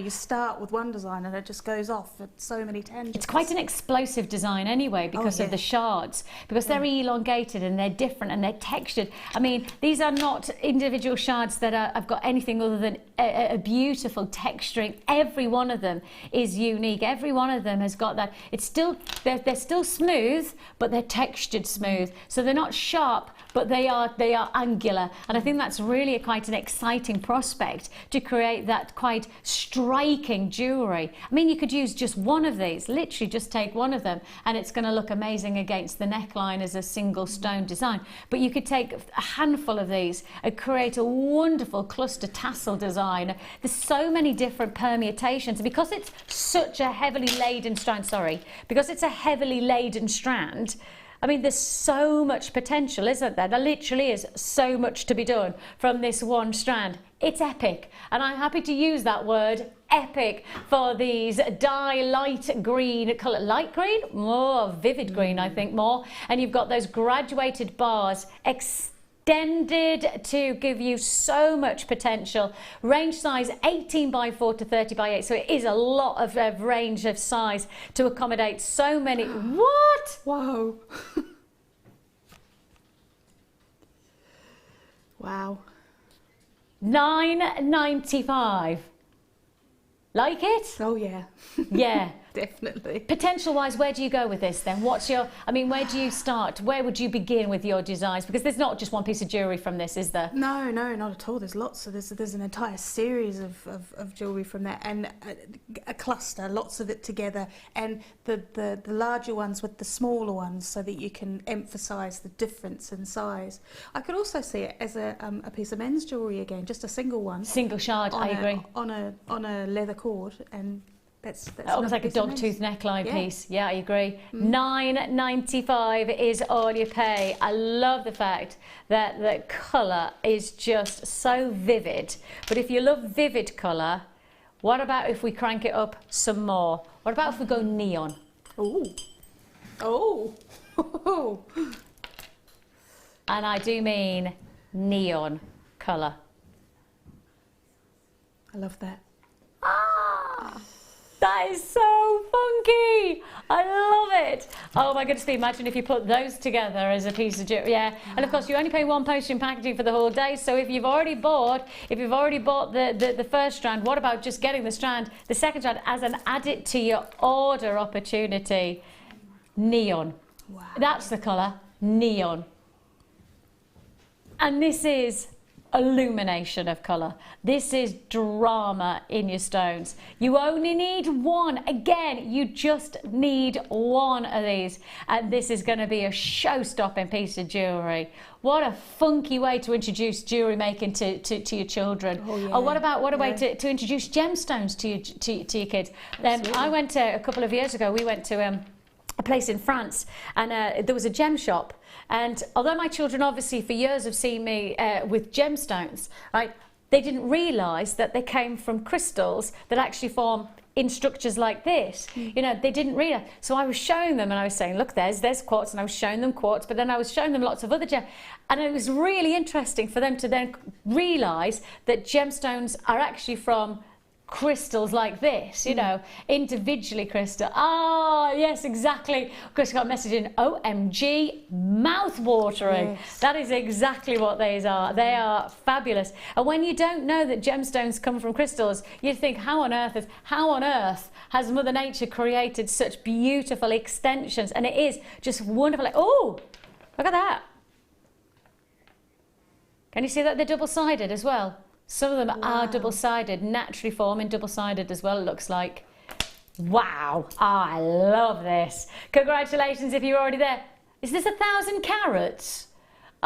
start with one design and it just goes off at so many tangents. It's quite an explosive design anyway because of the shards, because they're elongated and they're different and they're textured. I mean, these are not individual shards that have got anything other than a beautiful texturing. Every one of them is unique. Every one of them has got that. It's still they're still smooth, but they're textured smooth. So they're not sharp, but they are angular. And I think that's really quite an exciting prospect to create that quite striking jewellery. I mean, you could use just one of these, literally just take one of them, and it's going to look amazing against the neckline as a single stone design. But you could take a handful of these and create a wonderful cluster tassel design. There's so many different permutations because it's such a heavily laden strand. Because it's a heavily laden strand. I mean, there's so much potential, isn't there? There literally is so much to be done from this one strand. It's epic. And I'm happy to use that word, epic, for these dye light green colour. Light green? More vivid green, I think, more. And you've got those graduated bars extended to give you so much potential. Range size 18x4 to 30x8, so it is a lot of range of size to accommodate so many. What? Whoa. Wow. $9.95. Like it? Oh yeah. Yeah. Definitely. Potential-wise, where do you go with this then? Where do you start? Where would you begin with your designs? Because there's not just one piece of jewellery from this, is there? No, not at all. There's lots. There's an entire series of jewellery from that, and a cluster, lots of it together, and the larger ones with the smaller ones, so that you can emphasise the difference in size. I could also see it as a piece of men's jewellery again, just a single one. Single shard, I agree. On a leather cord, and that's almost like a dog tooth neckline piece. Yeah, I agree. $9.95 is all you pay. I love the fact that the colour is just so vivid. But if you love vivid colour, what about if we crank it up some more? What about if we go neon? Oh. And I do mean neon colour. I love that. That is so funky. I love it. Oh my goodness, imagine if you put those together as a piece of jewelry. Yeah, and of course you only pay one postage and packaging for the whole day. So if you've already bought the first strand, what about just getting the second strand as an added to your order opportunity? Neon. Wow. That's the colour, neon. And this is illumination of colour. This is drama in your stones. You only need one. Again, you just need one of these, and this is going to be a show-stopping piece of jewellery. What a funky way to introduce jewellery making to your children. Oh, yeah. Or what a way to introduce gemstones to your kids. I went to, a couple of years ago, we went to a place in France, and there was a gem shop. And although my children obviously for years have seen me with gemstones, right, they didn't realise that they came from crystals that actually form in structures like this. You know, they didn't realise. So I was showing them and I was saying, look, there's quartz, and I was showing them quartz, but then I was showing them lots of other gems. And it was really interesting for them to then realise that gemstones are actually from crystals like this, you know, individually crystal. Ah, yes, exactly. Chris got a message in, OMG, mouth-watering. Yes. That is exactly what these are. They are fabulous. And when you don't know that gemstones come from crystals, you think, how on earth has Mother Nature created such beautiful extensions? And it is just wonderful. Like, oh, look at that. Can you see that they're double-sided as well? Some of them are double-sided, naturally forming double-sided as well, it looks like. Wow, I love this. Congratulations if you're already there. Is this 1,000 carats?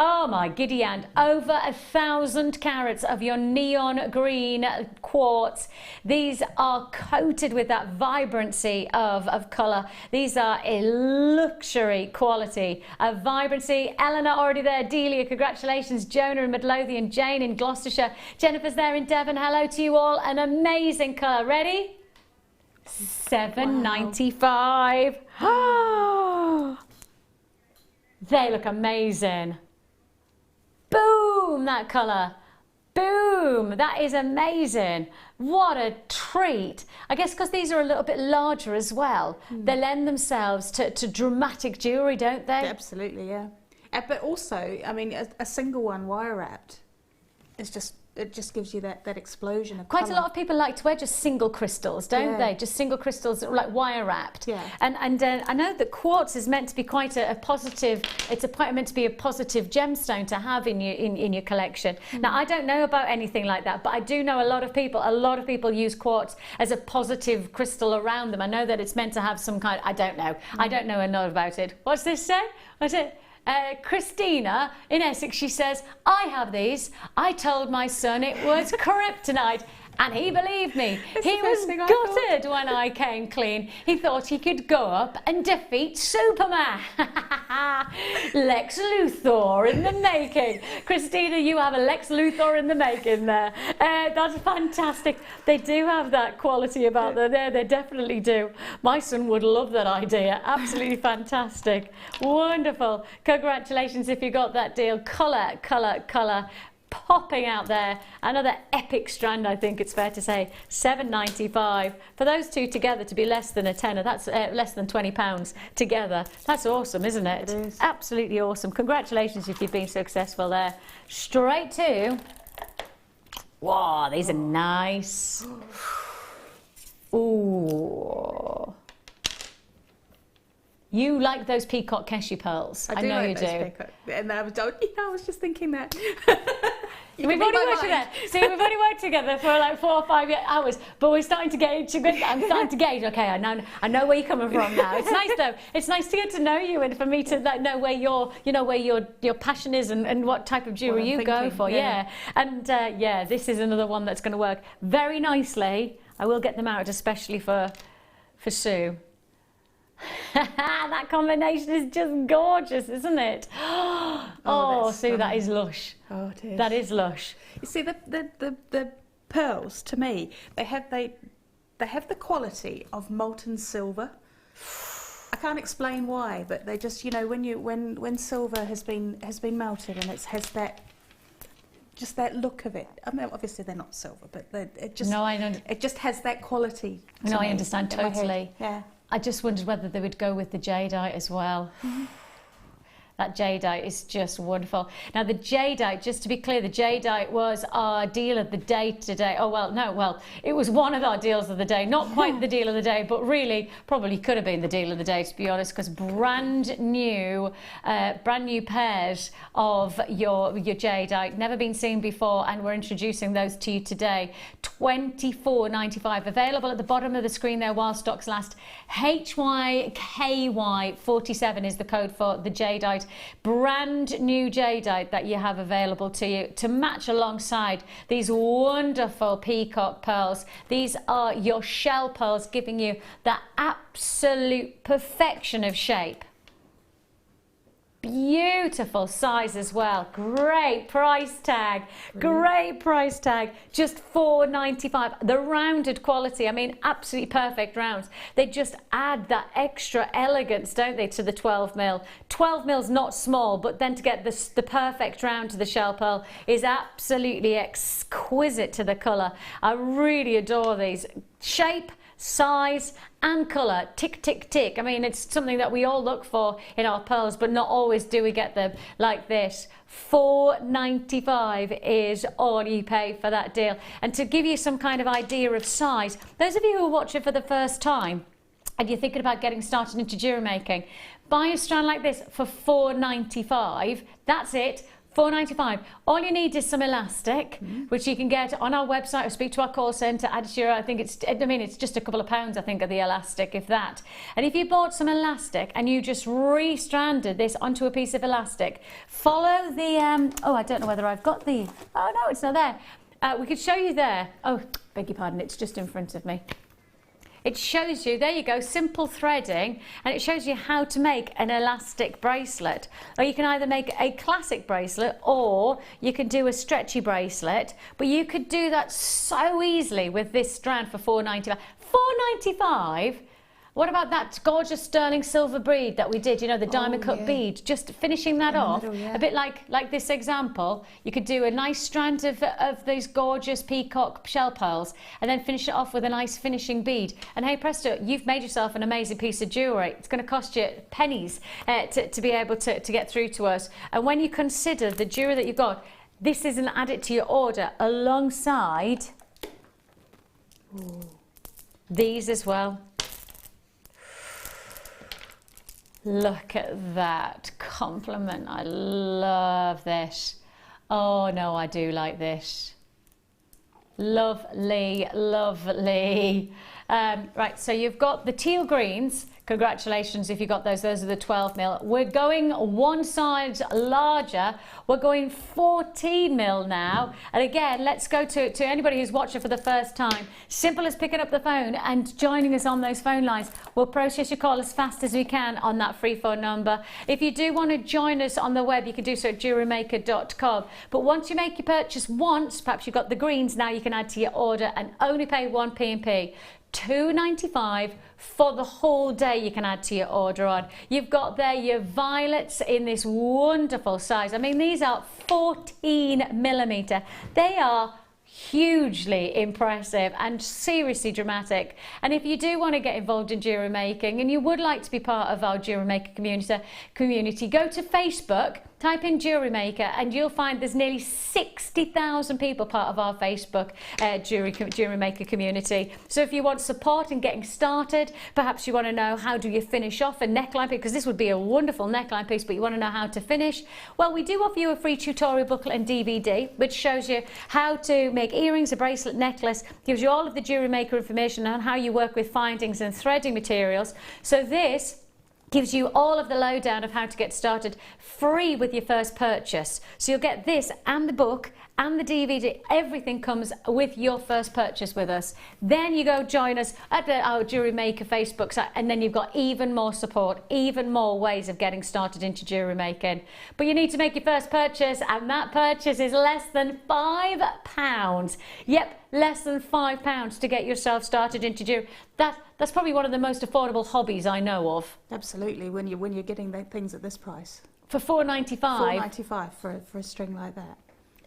Oh my giddy aunt, over 1,000 carats of your neon green quartz. These are coated with that vibrancy of colour. These are a luxury quality of vibrancy. Eleanor already there, Delia, congratulations. Jonah in Midlothian, Jane in Gloucestershire, Jennifer's there in Devon. Hello to you all, an amazing colour. Ready? $7.95. Wow. They look amazing. Boom, that colour. Boom, that is amazing. What a treat. I guess because these are a little bit larger as well, they lend themselves to dramatic jewellery, don't they? Absolutely, yeah. But also, I mean, a single one wire wrapped is just, it just gives you that explosion of Quite colour. a lot of people like to wear just single crystals, don't they? Just single crystals, like wire wrapped. Yeah. And I know that quartz is meant to be quite a positive. It's meant to be a positive gemstone to have in your collection. Now I don't know about anything like that, but I do know a lot of people use quartz as a positive crystal around them. I know that it's meant to have some kind. I don't know. I don't know enough about it. What's this say? What's it? Christina in Essex, she says, I have these. I told my son it was kryptonite, and he believed me. He was gutted when I came clean. He thought he could go up and defeat Superman. Lex Luthor in the making. Christina, you have a Lex Luthor in the making there. That's fantastic. They do have that quality about them there. They definitely do. My son would love that idea. Absolutely fantastic. Wonderful. Congratulations if you got that deal. Colour, colour, colour. Popping out there. Another epic strand, I think it's fair to say. $7.95 for those two together to be less than a tenner. That's less than £20 together. That's awesome, isn't it? It is. Absolutely awesome. Congratulations if you've been successful there. Straight to, wow, these are nice. Ooh. You like those peacock cashew pearls. I know you do. And I was just thinking that. We've only worked together. See, we've only worked together for like 4 or 5 hours, but we're starting to gauge. I'm starting to gauge. Okay, I know where you're coming from now. It's nice though. It's nice to get to know you and for me to know where your passion is and what type of jewellery you go for. Yeah. And yeah, this is another one that's going to work very nicely. I will get them out, especially for Sue. That combination is just gorgeous, isn't it? Oh, Sue, that is lush. Oh, it is. That is lush. You see, the pearls, to me, they have the quality of molten silver. I can't explain why, but they just, you know, when silver has been melted and it has that. Just that look of it. I mean, obviously they're not silver, but it just has that quality. No, I understand totally. Yeah. I just wondered whether they would go with the jadeite as well. That jadeite is just wonderful. Now the jadeite, just to be clear, the jadeite was our deal of the day today. Oh well, no, well, it was one of our deals of the day. Not quite the deal of the day, but really probably could have been the deal of the day, to be honest, because brand new pairs of your jadeite, never been seen before, and we're introducing those to you today. $24.95, available at the bottom of the screen there while stocks last. HYKY47 is the code for the jadeite. Brand new jadeite that you have available to you to match alongside these wonderful peacock pearls. These are your shell pearls, giving you the absolute perfection of shape. Beautiful size as well. Great price tag. Great price tag. Just $4.95. The rounded quality, I mean, absolutely perfect rounds. They just add that extra elegance, don't they, to the 12 mil. 12 mil's not small, but then to get the perfect round to the shell pearl is absolutely exquisite to the colour. I really adore these. Shape, size and colour, tick, tick, tick. I mean, it's something that we all look for in our pearls, but not always do we get them like this. $4.95 is all you pay for that deal. And to give you some kind of idea of size, those of you who are watching for the first time and you're thinking about getting started into jewellery making, buy a strand like this for $4.95. That's it. $4.95. All you need is some elastic, which you can get on our website or speak to our call centre. Add to your, it's just a couple of pounds, I think, of the elastic, if that. And if you bought some elastic and you just re-stranded this onto a piece of elastic, follow the, oh, I don't know whether I've got the, oh no, it's not there. We could show you there. Oh, beg your pardon, it's just in front of me. It shows you, there you go, simple threading, and it shows you how to make an elastic bracelet. Or you can either make a classic bracelet or you can do a stretchy bracelet, but you could do that so easily with this strand for $4.95. $4.95? What about that gorgeous sterling silver bead that we did, you know, the diamond cut bead, just finishing that off, a bit like this example. You could do a nice strand of these gorgeous peacock shell pearls and then finish it off with a nice finishing bead. And hey presto, you've made yourself an amazing piece of jewellery. It's going to cost you pennies to be able to get through to us. And when you consider the jewellery that you've got, this isn't added to your order alongside these as well. Look at that compliment. I love this. Oh no, I do like this. Lovely, lovely. Right, so you've got the teal greens. Congratulations if you got those. Those are the 12 mil. We're going one size larger. We're going 14 mil now. And again, let's go to anybody who's watching for the first time. Simple as picking up the phone and joining us on those phone lines. We'll process your call as fast as we can on that free phone number. If you do want to join us on the web, you can do so at jewellerymaker.com. But once you make your purchase once, perhaps you've got the greens, now you can add to your order and only pay 1 P&P. $2.95 for the whole day you can add to your order on. You've got there your violets in this wonderful size. I mean, these are 14mm. They are hugely impressive and seriously dramatic. And if you do want to get involved in jewellery making and you would like to be part of our Jewellery Maker community, go to Facebook, type in Jewellery Maker, and you'll find there's nearly 60,000 people part of our Facebook Jewellery Maker community. So if you want support in getting started, perhaps you want to know how do you finish off a neckline, because this would be a wonderful neckline piece, but you want to know how to finish, well, we do offer you a free tutorial booklet and DVD, which shows you how to make earrings, a bracelet, necklace, gives you all of the Jewellery Maker information on how you work with findings and threading materials. So this gives you all of the lowdown of how to get started free with your first purchase. So you'll get this and the book and the DVD. Everything comes with your first purchase with us. Then you go join us at our Jewellery Maker Facebook site, and then you've got even more support, even more ways of getting started into jewellery making. But you need to make your first purchase, and that purchase is less than £5. Yep, less than £5 to get yourself started into jewellery. That's probably one of the most affordable hobbies I know of. Absolutely, when you're getting things at this price. For $4.95. $4.95 for a string like that.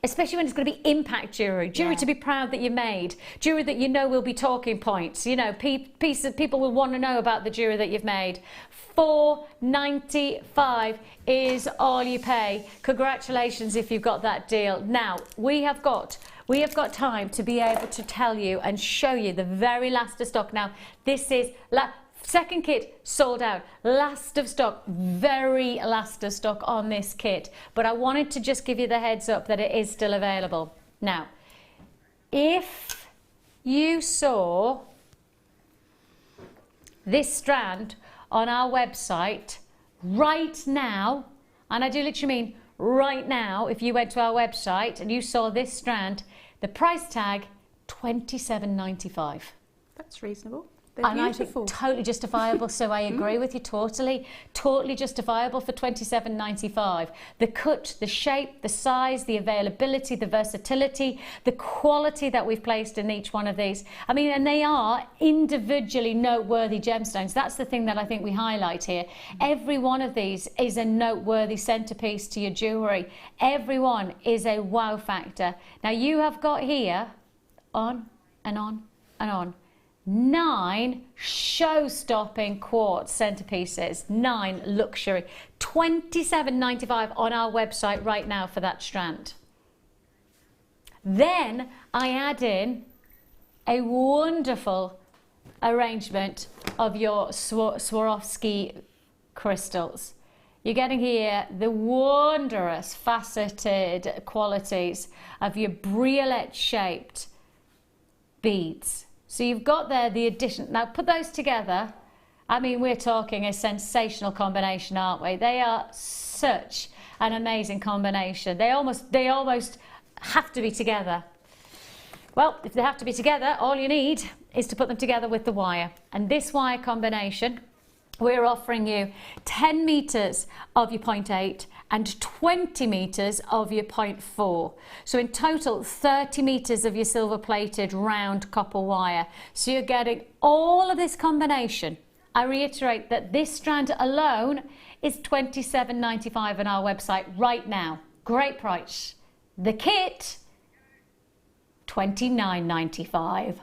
especially when it's going to be impact jewellery, jewellery to be proud that you made, jewellery that you know will be talking points, you know, people will want to know about the jewellery that you've made. $4.95 is all you pay. Congratulations if you've got that deal. Now, we have got time to be able to tell you and show you the very last of stock. Now, this is second kit sold out, last of stock, very last of stock on this kit, but I wanted to just give you the heads up that it is still available. Now, if you saw this strand on our website right now, and I do literally mean right now, if you went to our website and you saw this strand, the price tag $27.95. That's reasonable. They're and beautiful. I think totally justifiable, so I agree with you totally justifiable for $27.95. The cut, the shape, the size, the availability, the versatility, the quality that we've placed in each one of these. I mean, and they are individually noteworthy gemstones. That's the thing that I think we highlight here. Every one of these is a noteworthy centerpiece to your jewellery. Every one is a wow factor. Now you have got here, on and on and on, 9 show-stopping quartz centerpieces, 9 luxury, $27.95 on our website right now for that strand. Then I add in a wonderful arrangement of your Swarovski crystals. You're getting here the wondrous faceted qualities of your briolette shaped beads. So you've got there the addition. Now put those together. I mean, we're talking a sensational combination, aren't we? They are such an amazing combination. They almost have to be together. Well, if they have to be together, all you need is to put them together with the wire. And this wire combination, we're offering you 10 meters of your 0.8 and 20 meters of your 0.4. So in total, 30 meters of your silver plated round copper wire. So you're getting all of this combination. I reiterate that this strand alone is $27.95 on our website right now. Great price. The kit, $29.95.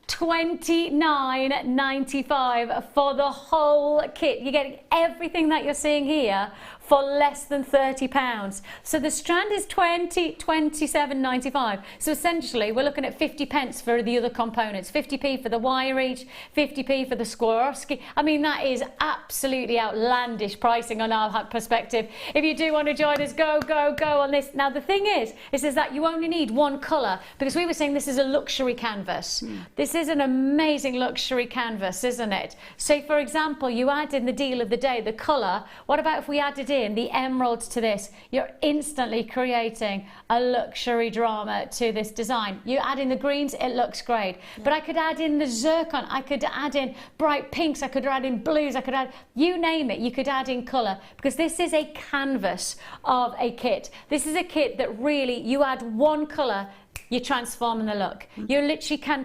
$29.95 for the whole kit. You're getting everything that you're seeing here for less than £30. So the strand is $27.95. So essentially we're looking at 50 pence for the other components, 50p for the wire each, 50p for the Swarovski. I mean, that is absolutely outlandish pricing on our perspective. If you do want to join us, go on this. Now the thing is that you only need one colour, because we were saying this is a luxury canvas. This is an amazing luxury canvas, isn't it? So for example, you add in the deal of the day, the colour. What about if we added in the emerald to this? You're instantly creating a luxury drama to this design. You add in the greens, it looks great. Yeah. But I could add in the zircon, I could add in bright pinks, I could add in blues, I could add, you name it, you could add in colour, because this is a canvas of a kit. This is a kit that really, you add one colour, you're transforming the look. You literally can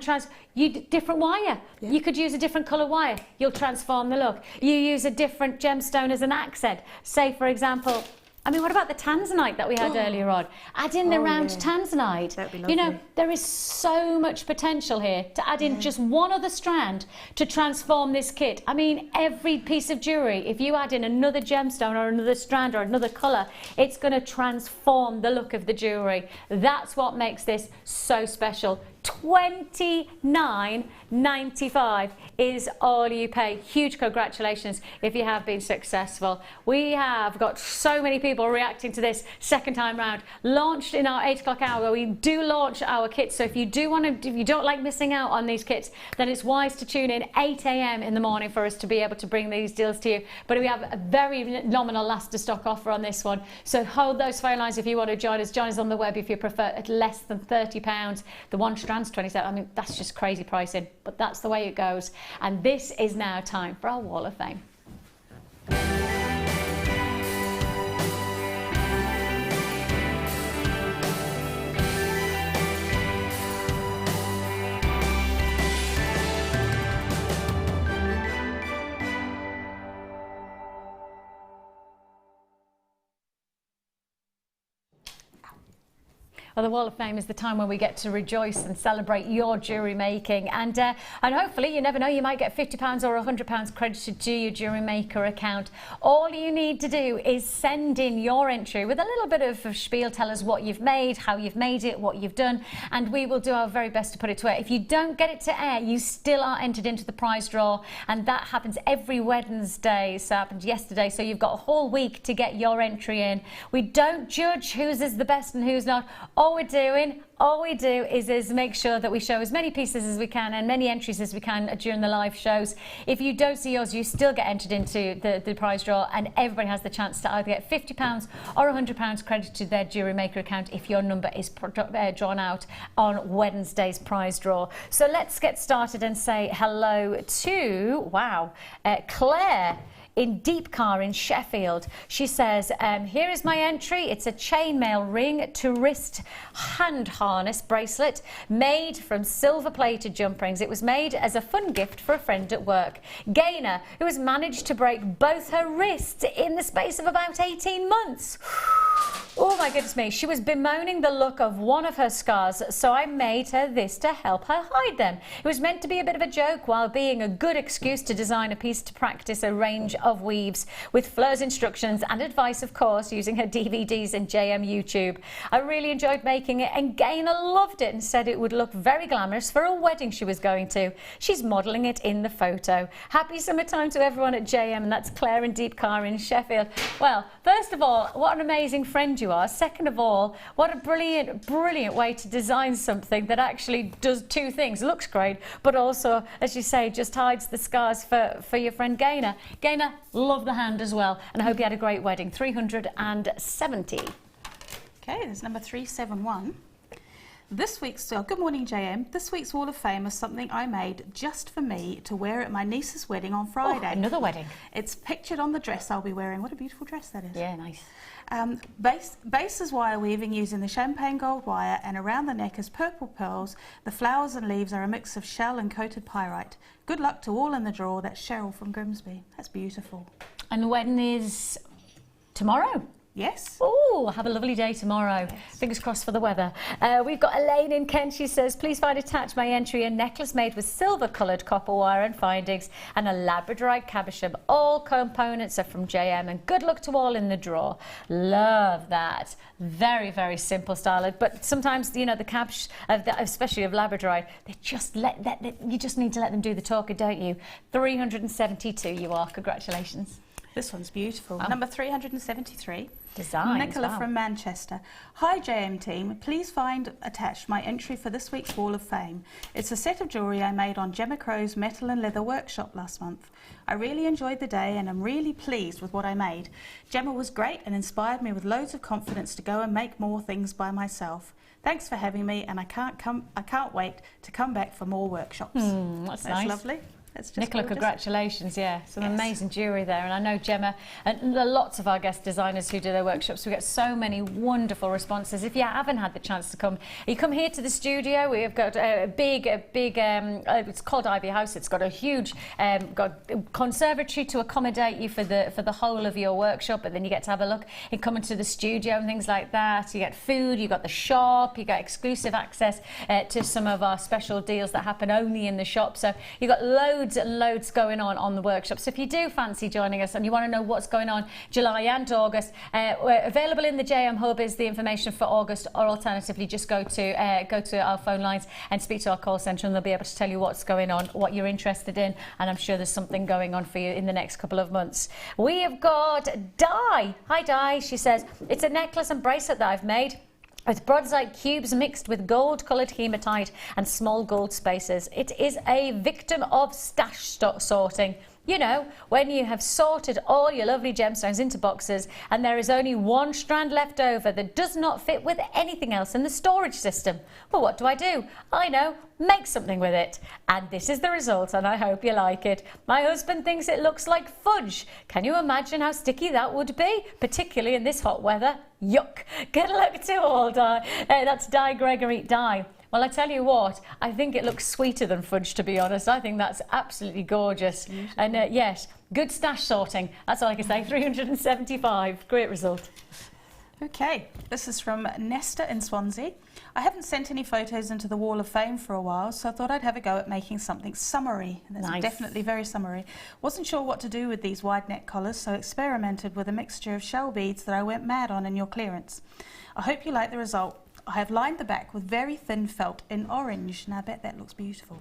different wire. Yeah. You could use a different colour wire. You'll transform the look. You use a different gemstone as an accent. Say, for example, I mean, what about the Tanzanite that we had earlier on? Add in the round Tanzanite. That'd be lovely. You know, there is so much potential here to add in just one other strand to transform this kit. I mean, every piece of jewellery, if you add in another gemstone or another strand or another colour, it's going to transform the look of the jewellery. That's what makes this so special. $29.95 is all you pay. Huge congratulations if you have been successful. We have got so many people reacting to this second time round. Launched in our 8 o'clock hour, we do launch our kits. So if you don't like missing out on these kits, then it's wise to tune in 8 a.m. in the morning for us to be able to bring these deals to you. But we have a very nominal last of stock offer on this one. So hold those phone lines if you want to join us. Join us on the web if you prefer, at less than £30. The one strand's 27. I mean, that's just crazy pricing, but that's the way it goes. And this is now time for our Wall of Fame. Well, the Wall of Fame is the time when we get to rejoice and celebrate your jewellery making, and hopefully, you never know, you might get £50 or £100 credited to your Jewellery Maker account. All you need to do is send in your entry with a little bit of a spiel. Tell us what you've made, how you've made it, what you've done, and we will do our very best to put it to air. If you don't get it to air, you still are entered into the prize draw, and that happens every Wednesday. So it happened yesterday, so you've got a whole week to get your entry in. We don't judge whose is the best and who's not. All we do is make sure that we show as many pieces as we can and many entries as we can during the live shows. If you don't see yours, you still get entered into the prize draw, and everybody has the chance to either get £50 or £100 credited to their Jewellery Maker account if your number is drawn out on Wednesday's prize draw. So let's get started and say hello to, Claire in Deep Carr in Sheffield. She says, here is my entry. It's a chainmail ring to wrist hand harness bracelet made from silver plated jump rings. It was made as a fun gift for a friend at work. Gaynor, who has managed to break both her wrists in the space of about 18 months. Oh my goodness me, she was bemoaning the look of one of her scars, so I made her this to help her hide them. It was meant to be a bit of a joke while being a good excuse to design a piece to practice a range of weaves with Fleur's instructions and advice, of course, using her DVDs and JM YouTube. I really enjoyed making it, and Gaynor loved it and said it would look very glamorous for a wedding she was going to. She's modelling it in the photo. Happy summertime to everyone at JM, and that's Claire in Deep Carr in Sheffield. Well, first of all, what an amazing friend you are. Second of all, what a brilliant way to design something that actually does two things. Looks great, but also, as you say, just hides the scars for your friend Gaynor. Gaynor, love the hand as well, and I hope you had a great wedding. 370. Okay, there's number 371. This week's, good morning JM, this week's Wall of Fame is something I made just for me to wear at my niece's wedding on Friday. Oh, another wedding. It's pictured on the dress I'll be wearing. What a beautiful dress that is. Yeah, nice. Base is wire weaving using the champagne gold wire, and around the neck is purple pearls. The flowers and leaves are a mix of shell and coated pyrite. Good luck to all in the draw. That's Cheryl from Grimsby. That's beautiful. And the wedding is tomorrow. Yes. Oh, have a lovely day tomorrow. Yes. Fingers crossed for the weather. We've got Elaine in Kent. She says, please find attached my entry, a necklace made with silver-coloured copper wire and findings and a labradorite cabochon. All components are from JM, and good luck to all in the draw. Love that. Very, very simple style. But sometimes, you know, the cabochon, especially of labradorite, they just you just need to let them do the talking, don't you? 372 you are. Congratulations. This one's beautiful. Oh. Number 373. Design. Nicola from Manchester. Hi JM team, please find attached my entry for this week's Wall of Fame. It's a set of jewellery I made on Gemma Crow's Metal and Leather workshop last month. I really enjoyed the day and I'm really pleased with what I made. Gemma was great and inspired me with loads of confidence to go and make more things by myself. Thanks for having me, and I can't wait to come back for more workshops. That's nice. Lovely. Nicola, congratulations. Yeah, some amazing jewellery there, and I know Gemma and lots of our guest designers who do their workshops, we get so many wonderful responses. If you haven't had the chance to come, you come here to the studio. We have got a big it's called Ivy House. It's got a huge got conservatory to accommodate you for the whole of your workshop, but then you get to have a look and come into the studio and things like that. You get food, you got the shop, you got exclusive access to some of our special deals that happen only in the shop. So you got loads and loads going on the workshop. So if you do fancy joining us and you want to know what's going on July and August, we're available in the JM Hub is the information for August, or alternatively just go to our phone lines and speak to our call centre, and they'll be able to tell you what's going on, what you're interested in, and I'm sure there's something going on for you in the next couple of months. We have got Di. Hi Di. She says, it's a necklace and bracelet that I've made with broadside cubes mixed with gold-coloured hematite and small gold spaces. It is a victim of stash sorting. You know, when you have sorted all your lovely gemstones into boxes and there is only one strand left over that does not fit with anything else in the storage system. Well, what do? I know, make something with it. And this is the result, and I hope you like it. My husband thinks it looks like fudge. Can you imagine how sticky that would be, particularly in this hot weather? Yuck. Good luck to all, Di. That's Di Gregory. Di. Well, I tell you what, I think it looks sweeter than fudge, to be honest. I think that's absolutely gorgeous. And yes, good stash sorting. That's all I can say. 375. Great result. Okay, this is from Nesta in Swansea. I haven't sent any photos into the Wall of Fame for a while, so I thought I'd have a go at making something summery. And that's definitely very summery. Wasn't sure what to do with these wide neck collars, so experimented with a mixture of shell beads that I went mad on in your clearance. I hope you like the result. I have lined the back with very thin felt in orange. Now I bet that looks beautiful.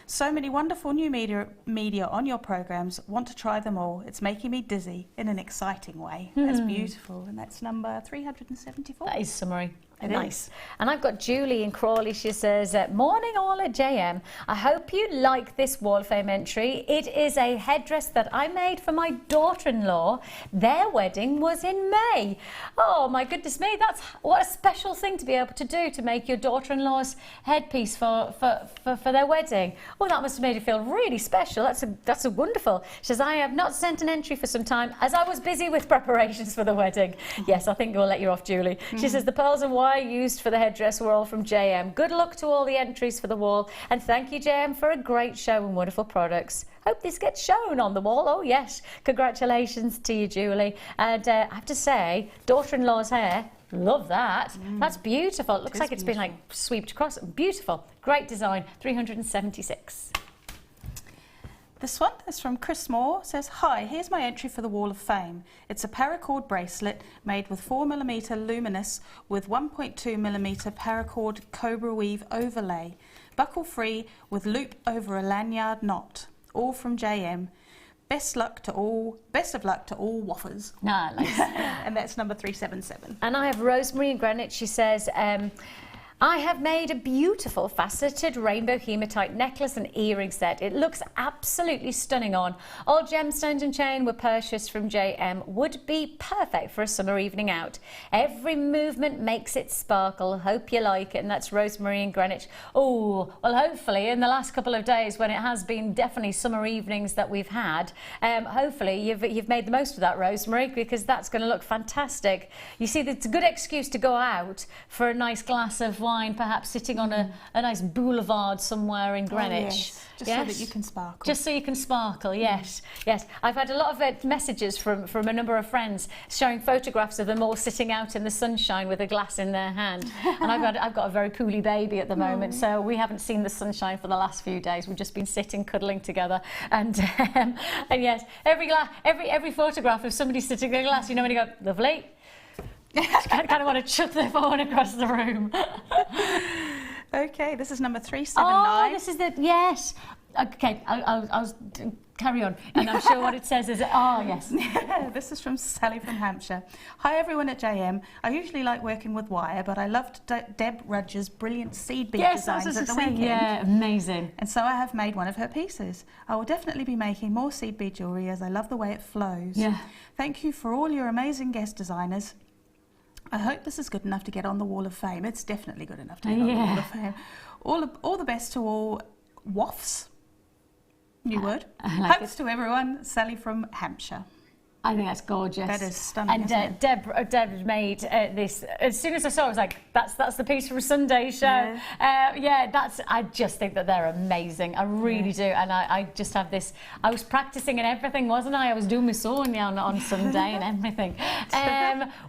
So many wonderful new media on your programs. Want to try them all. It's making me dizzy in an exciting way. That's beautiful. And that's number 374. That is summery. Nice. And I've got Julie in Crawley. She says, morning all at JM. I hope you like this Wall of Fame entry. It is a headdress that I made for my daughter-in-law. Their wedding was in May. Oh my goodness me, that's what a special thing to be able to do, to make your daughter-in-law's headpiece for their wedding. Oh, that must have made you feel really special. That's a wonderful. She says, I have not sent an entry for some time as I was busy with preparations for the wedding. Yes, I think we'll let you off, Julie. She says, the pearls and wire used for the headdress were all from JM. Good luck to all the entries for the wall, and thank you, JM, for a great show and wonderful products. Hope this gets shown on the wall. Oh yes, congratulations to you, Julie. And I have to say, daughter-in-law's hair, love that. That's beautiful. It looks like it's been like swept across. Beautiful, great design. 376. This one is from Chris Moore. Says, hi, here's my entry for the Wall of Fame. It's a paracord bracelet made with 4mm luminous with 1.2mm paracord cobra weave overlay, buckle free with loop over a lanyard knot. All from JM. Best of luck to all waffers. Nice. And that's number 377. And I have Rosemary in Greenwich. She says, I have made a beautiful faceted rainbow hematite necklace and earring set. It looks absolutely stunning on. All gemstones and chain were purchased from JM. Would be perfect for a summer evening out. Every movement makes it sparkle. Hope you like it. And that's Rosemary in Greenwich. Oh, well, hopefully in the last couple of days, when it has been definitely summer evenings that we've had, hopefully you've made the most of that, Rosemary, because that's going to look fantastic. You see, it's a good excuse to go out for a nice glass of wine, perhaps sitting on a nice boulevard somewhere in Greenwich. Yes. Just so that you can sparkle. Just so you can sparkle, yes. Yes, I've had a lot of messages from a number of friends showing photographs of them all sitting out in the sunshine with a glass in their hand. And I've got a very poorly baby at the moment, so we haven't seen the sunshine for the last few days. We've just been sitting cuddling together, and yes, every photograph of somebody sitting in a glass, you know, when you go, lovely. kind of want to chuck their phone across the room. Okay, this is number 379. Oh, this is yes. Okay, I'll carry on, and I'm sure what it says is, oh yes. This is from Sally from Hampshire. Hi everyone at JM. I usually like working with wire, but I loved Deb Rudge's brilliant seed bead designs at the weekend. Yeah, amazing. And so I have made one of her pieces. I will definitely be making more seed bead jewellery as I love the way it flows. Yeah. Thank you for all your amazing guest designers. I hope this is good enough to get on the Wall of Fame. It's definitely good enough to get on the Wall of Fame. All the best to all WAFs. New word. Hopes to everyone. Sally from Hampshire. I think that's gorgeous. That is stunning. And Deb made this. As soon as I saw it, I was like, that's the piece from Sunday's show. I just think that they're amazing. I really do. And I just have this. I was practicing and everything, wasn't I? I was doing my sewing on Sunday and everything.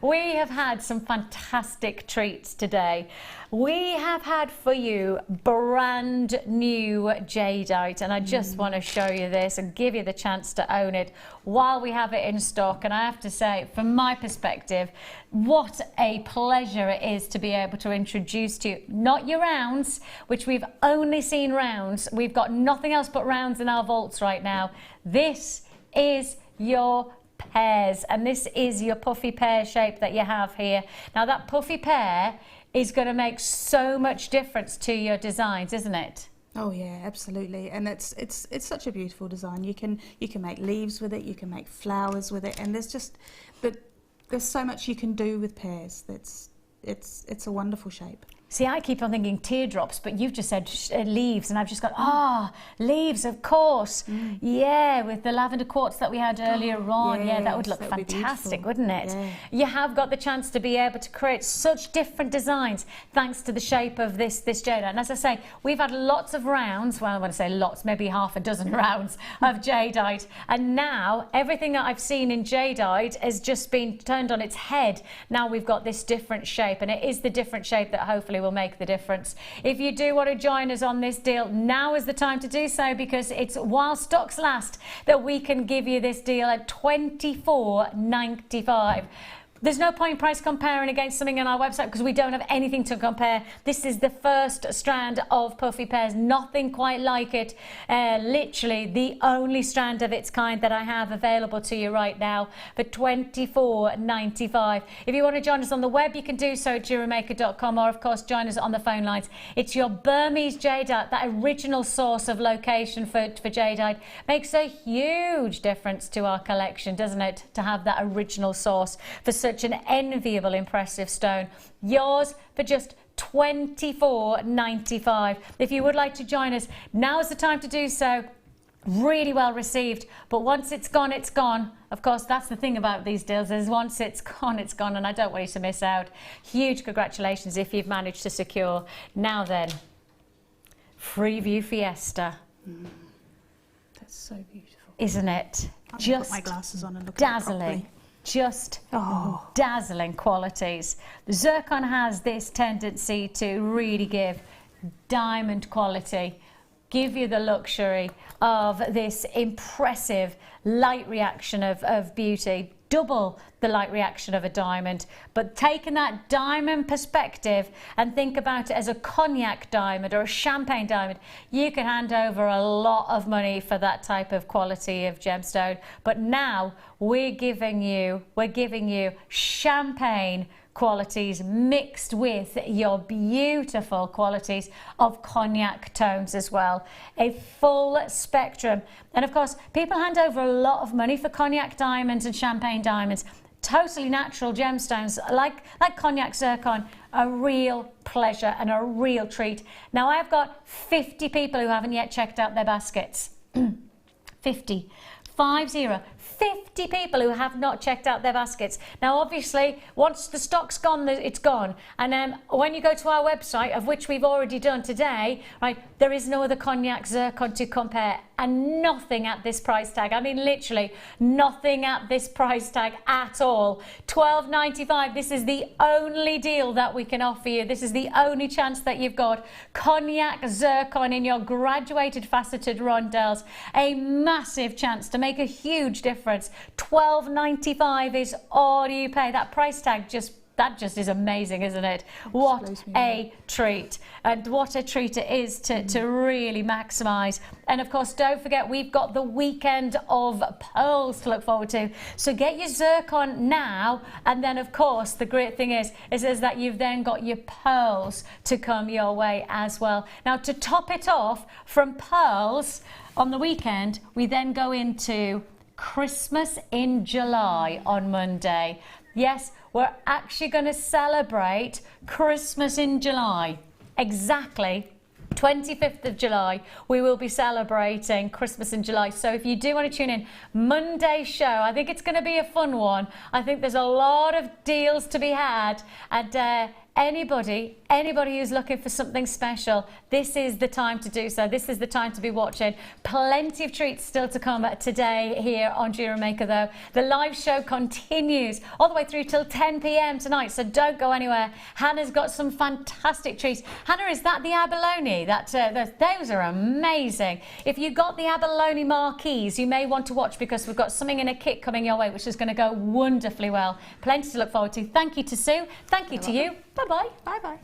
We have had some fantastic treats today. We have had for you brand new Jadeite, and I just want to show you this and give you the chance to own it while we have it in stock. And I have to say, from my perspective, what a pleasure it is to be able to introduce to you, not your rounds, which we've only seen rounds. We've got nothing else but rounds in our vaults right now. This is your pears, and this is your puffy pear shape that you have here. Now that puffy pear is going to make so much difference to your designs, isn't it? Oh yeah, absolutely. And it's such a beautiful design. You can make leaves with it, you can make flowers with it, and there's so much you can do with pears. It's a wonderful shape. See, I keep on thinking teardrops, but you've just said leaves, and I've just got, leaves, of course. Yeah, with the lavender quartz that we had earlier on. Yeah, that would look fantastic, wouldn't it? Yeah. You have got the chance to be able to create such different designs thanks to the shape of this jadeite. And as I say, we've had lots of rounds, well, I want to say lots, maybe half a dozen rounds of jadeite. And now everything that I've seen in jadeite has just been turned on its head. Now we've got this different shape, and it is the different shape that hopefully will make the difference. If you do want to join us on this deal, now is the time to do so, because it's while stocks last that we can give you this deal at $24.95. There's no point price comparing against something on our website because we don't have anything to compare. This is the first strand of puffy pears, nothing quite like it. Literally the only strand of its kind that I have available to you right now for $24.95. If you want to join us on the web, you can do so at jewellerymaker.com, or of course join us on the phone lines. It's your Burmese jadeite, that original source of location for jadeite. Makes a huge difference to our collection, doesn't it, to have that original source for such an enviable, impressive stone. Yours for just $24.95. If you would like to join us, now is the time to do so. Really well received, but once it's gone, it's gone. Of course, that's the thing about these deals, is once it's gone, and I don't want you to miss out. Huge congratulations if you've managed to secure. Now then, Freeview Fiesta. That's so beautiful, isn't it? I'm just put my glasses on and look dazzling. Just dazzling qualities. The zircon has this tendency to really give diamond quality, give you the luxury of this impressive light reaction of beauty, double the light reaction of a diamond. But taking that diamond perspective and think about it as a cognac diamond or a champagne diamond, you can hand over a lot of money for that type of quality of gemstone. But now we're giving you champagne qualities mixed with your beautiful qualities of cognac tones as well. A full spectrum. And of course, people hand over a lot of money for cognac diamonds and champagne diamonds. Totally natural gemstones like cognac zircon. A real pleasure and a real treat. Now I've got 50 people who haven't yet checked out their baskets. 50 people who have not checked out their baskets. Now obviously once the stock's gone, it's gone, and when you go to our website, of which we've already done today, right, there is no other cognac zircon to compare, and nothing at this price tag. I mean literally nothing at this price tag at all. $12.95. This is the only deal that we can offer you. This is the only chance that you've got. Cognac zircon in your graduated faceted rondelles. A massive chance to make a huge difference. $12.95 is all you pay. That price tag just is amazing, isn't it? What a treat, and what a treat it is to really maximise. And of course, don't forget, we've got the weekend of pearls to look forward to. So get your zircon now, and then of course the great thing is that you've then got your pearls to come your way as well. Now to top it off, from pearls on the weekend, we then go into Christmas in July on Monday. Yes, we're actually going to celebrate Christmas in July. Exactly 25th of July, we will be celebrating Christmas in July. So if you do want to tune in, Monday's show, I think it's going to be a fun one. I think there's a lot of deals to be had, and anybody who's looking for something special, this is the time to do so. This is the time to be watching. Plenty of treats still to come today here on Jewellery Maker though. The live show continues all the way through till 10 p.m. tonight, so don't go anywhere. Hannah's got some fantastic treats. Hannah, is that the abalone? Those are amazing. If you got the abalone marquees, you may want to watch, because we've got something in a kit coming your way which is going to go wonderfully well. Plenty to look forward to. Thank you to Sue. Thank you to you. Bye-bye. Bye-bye.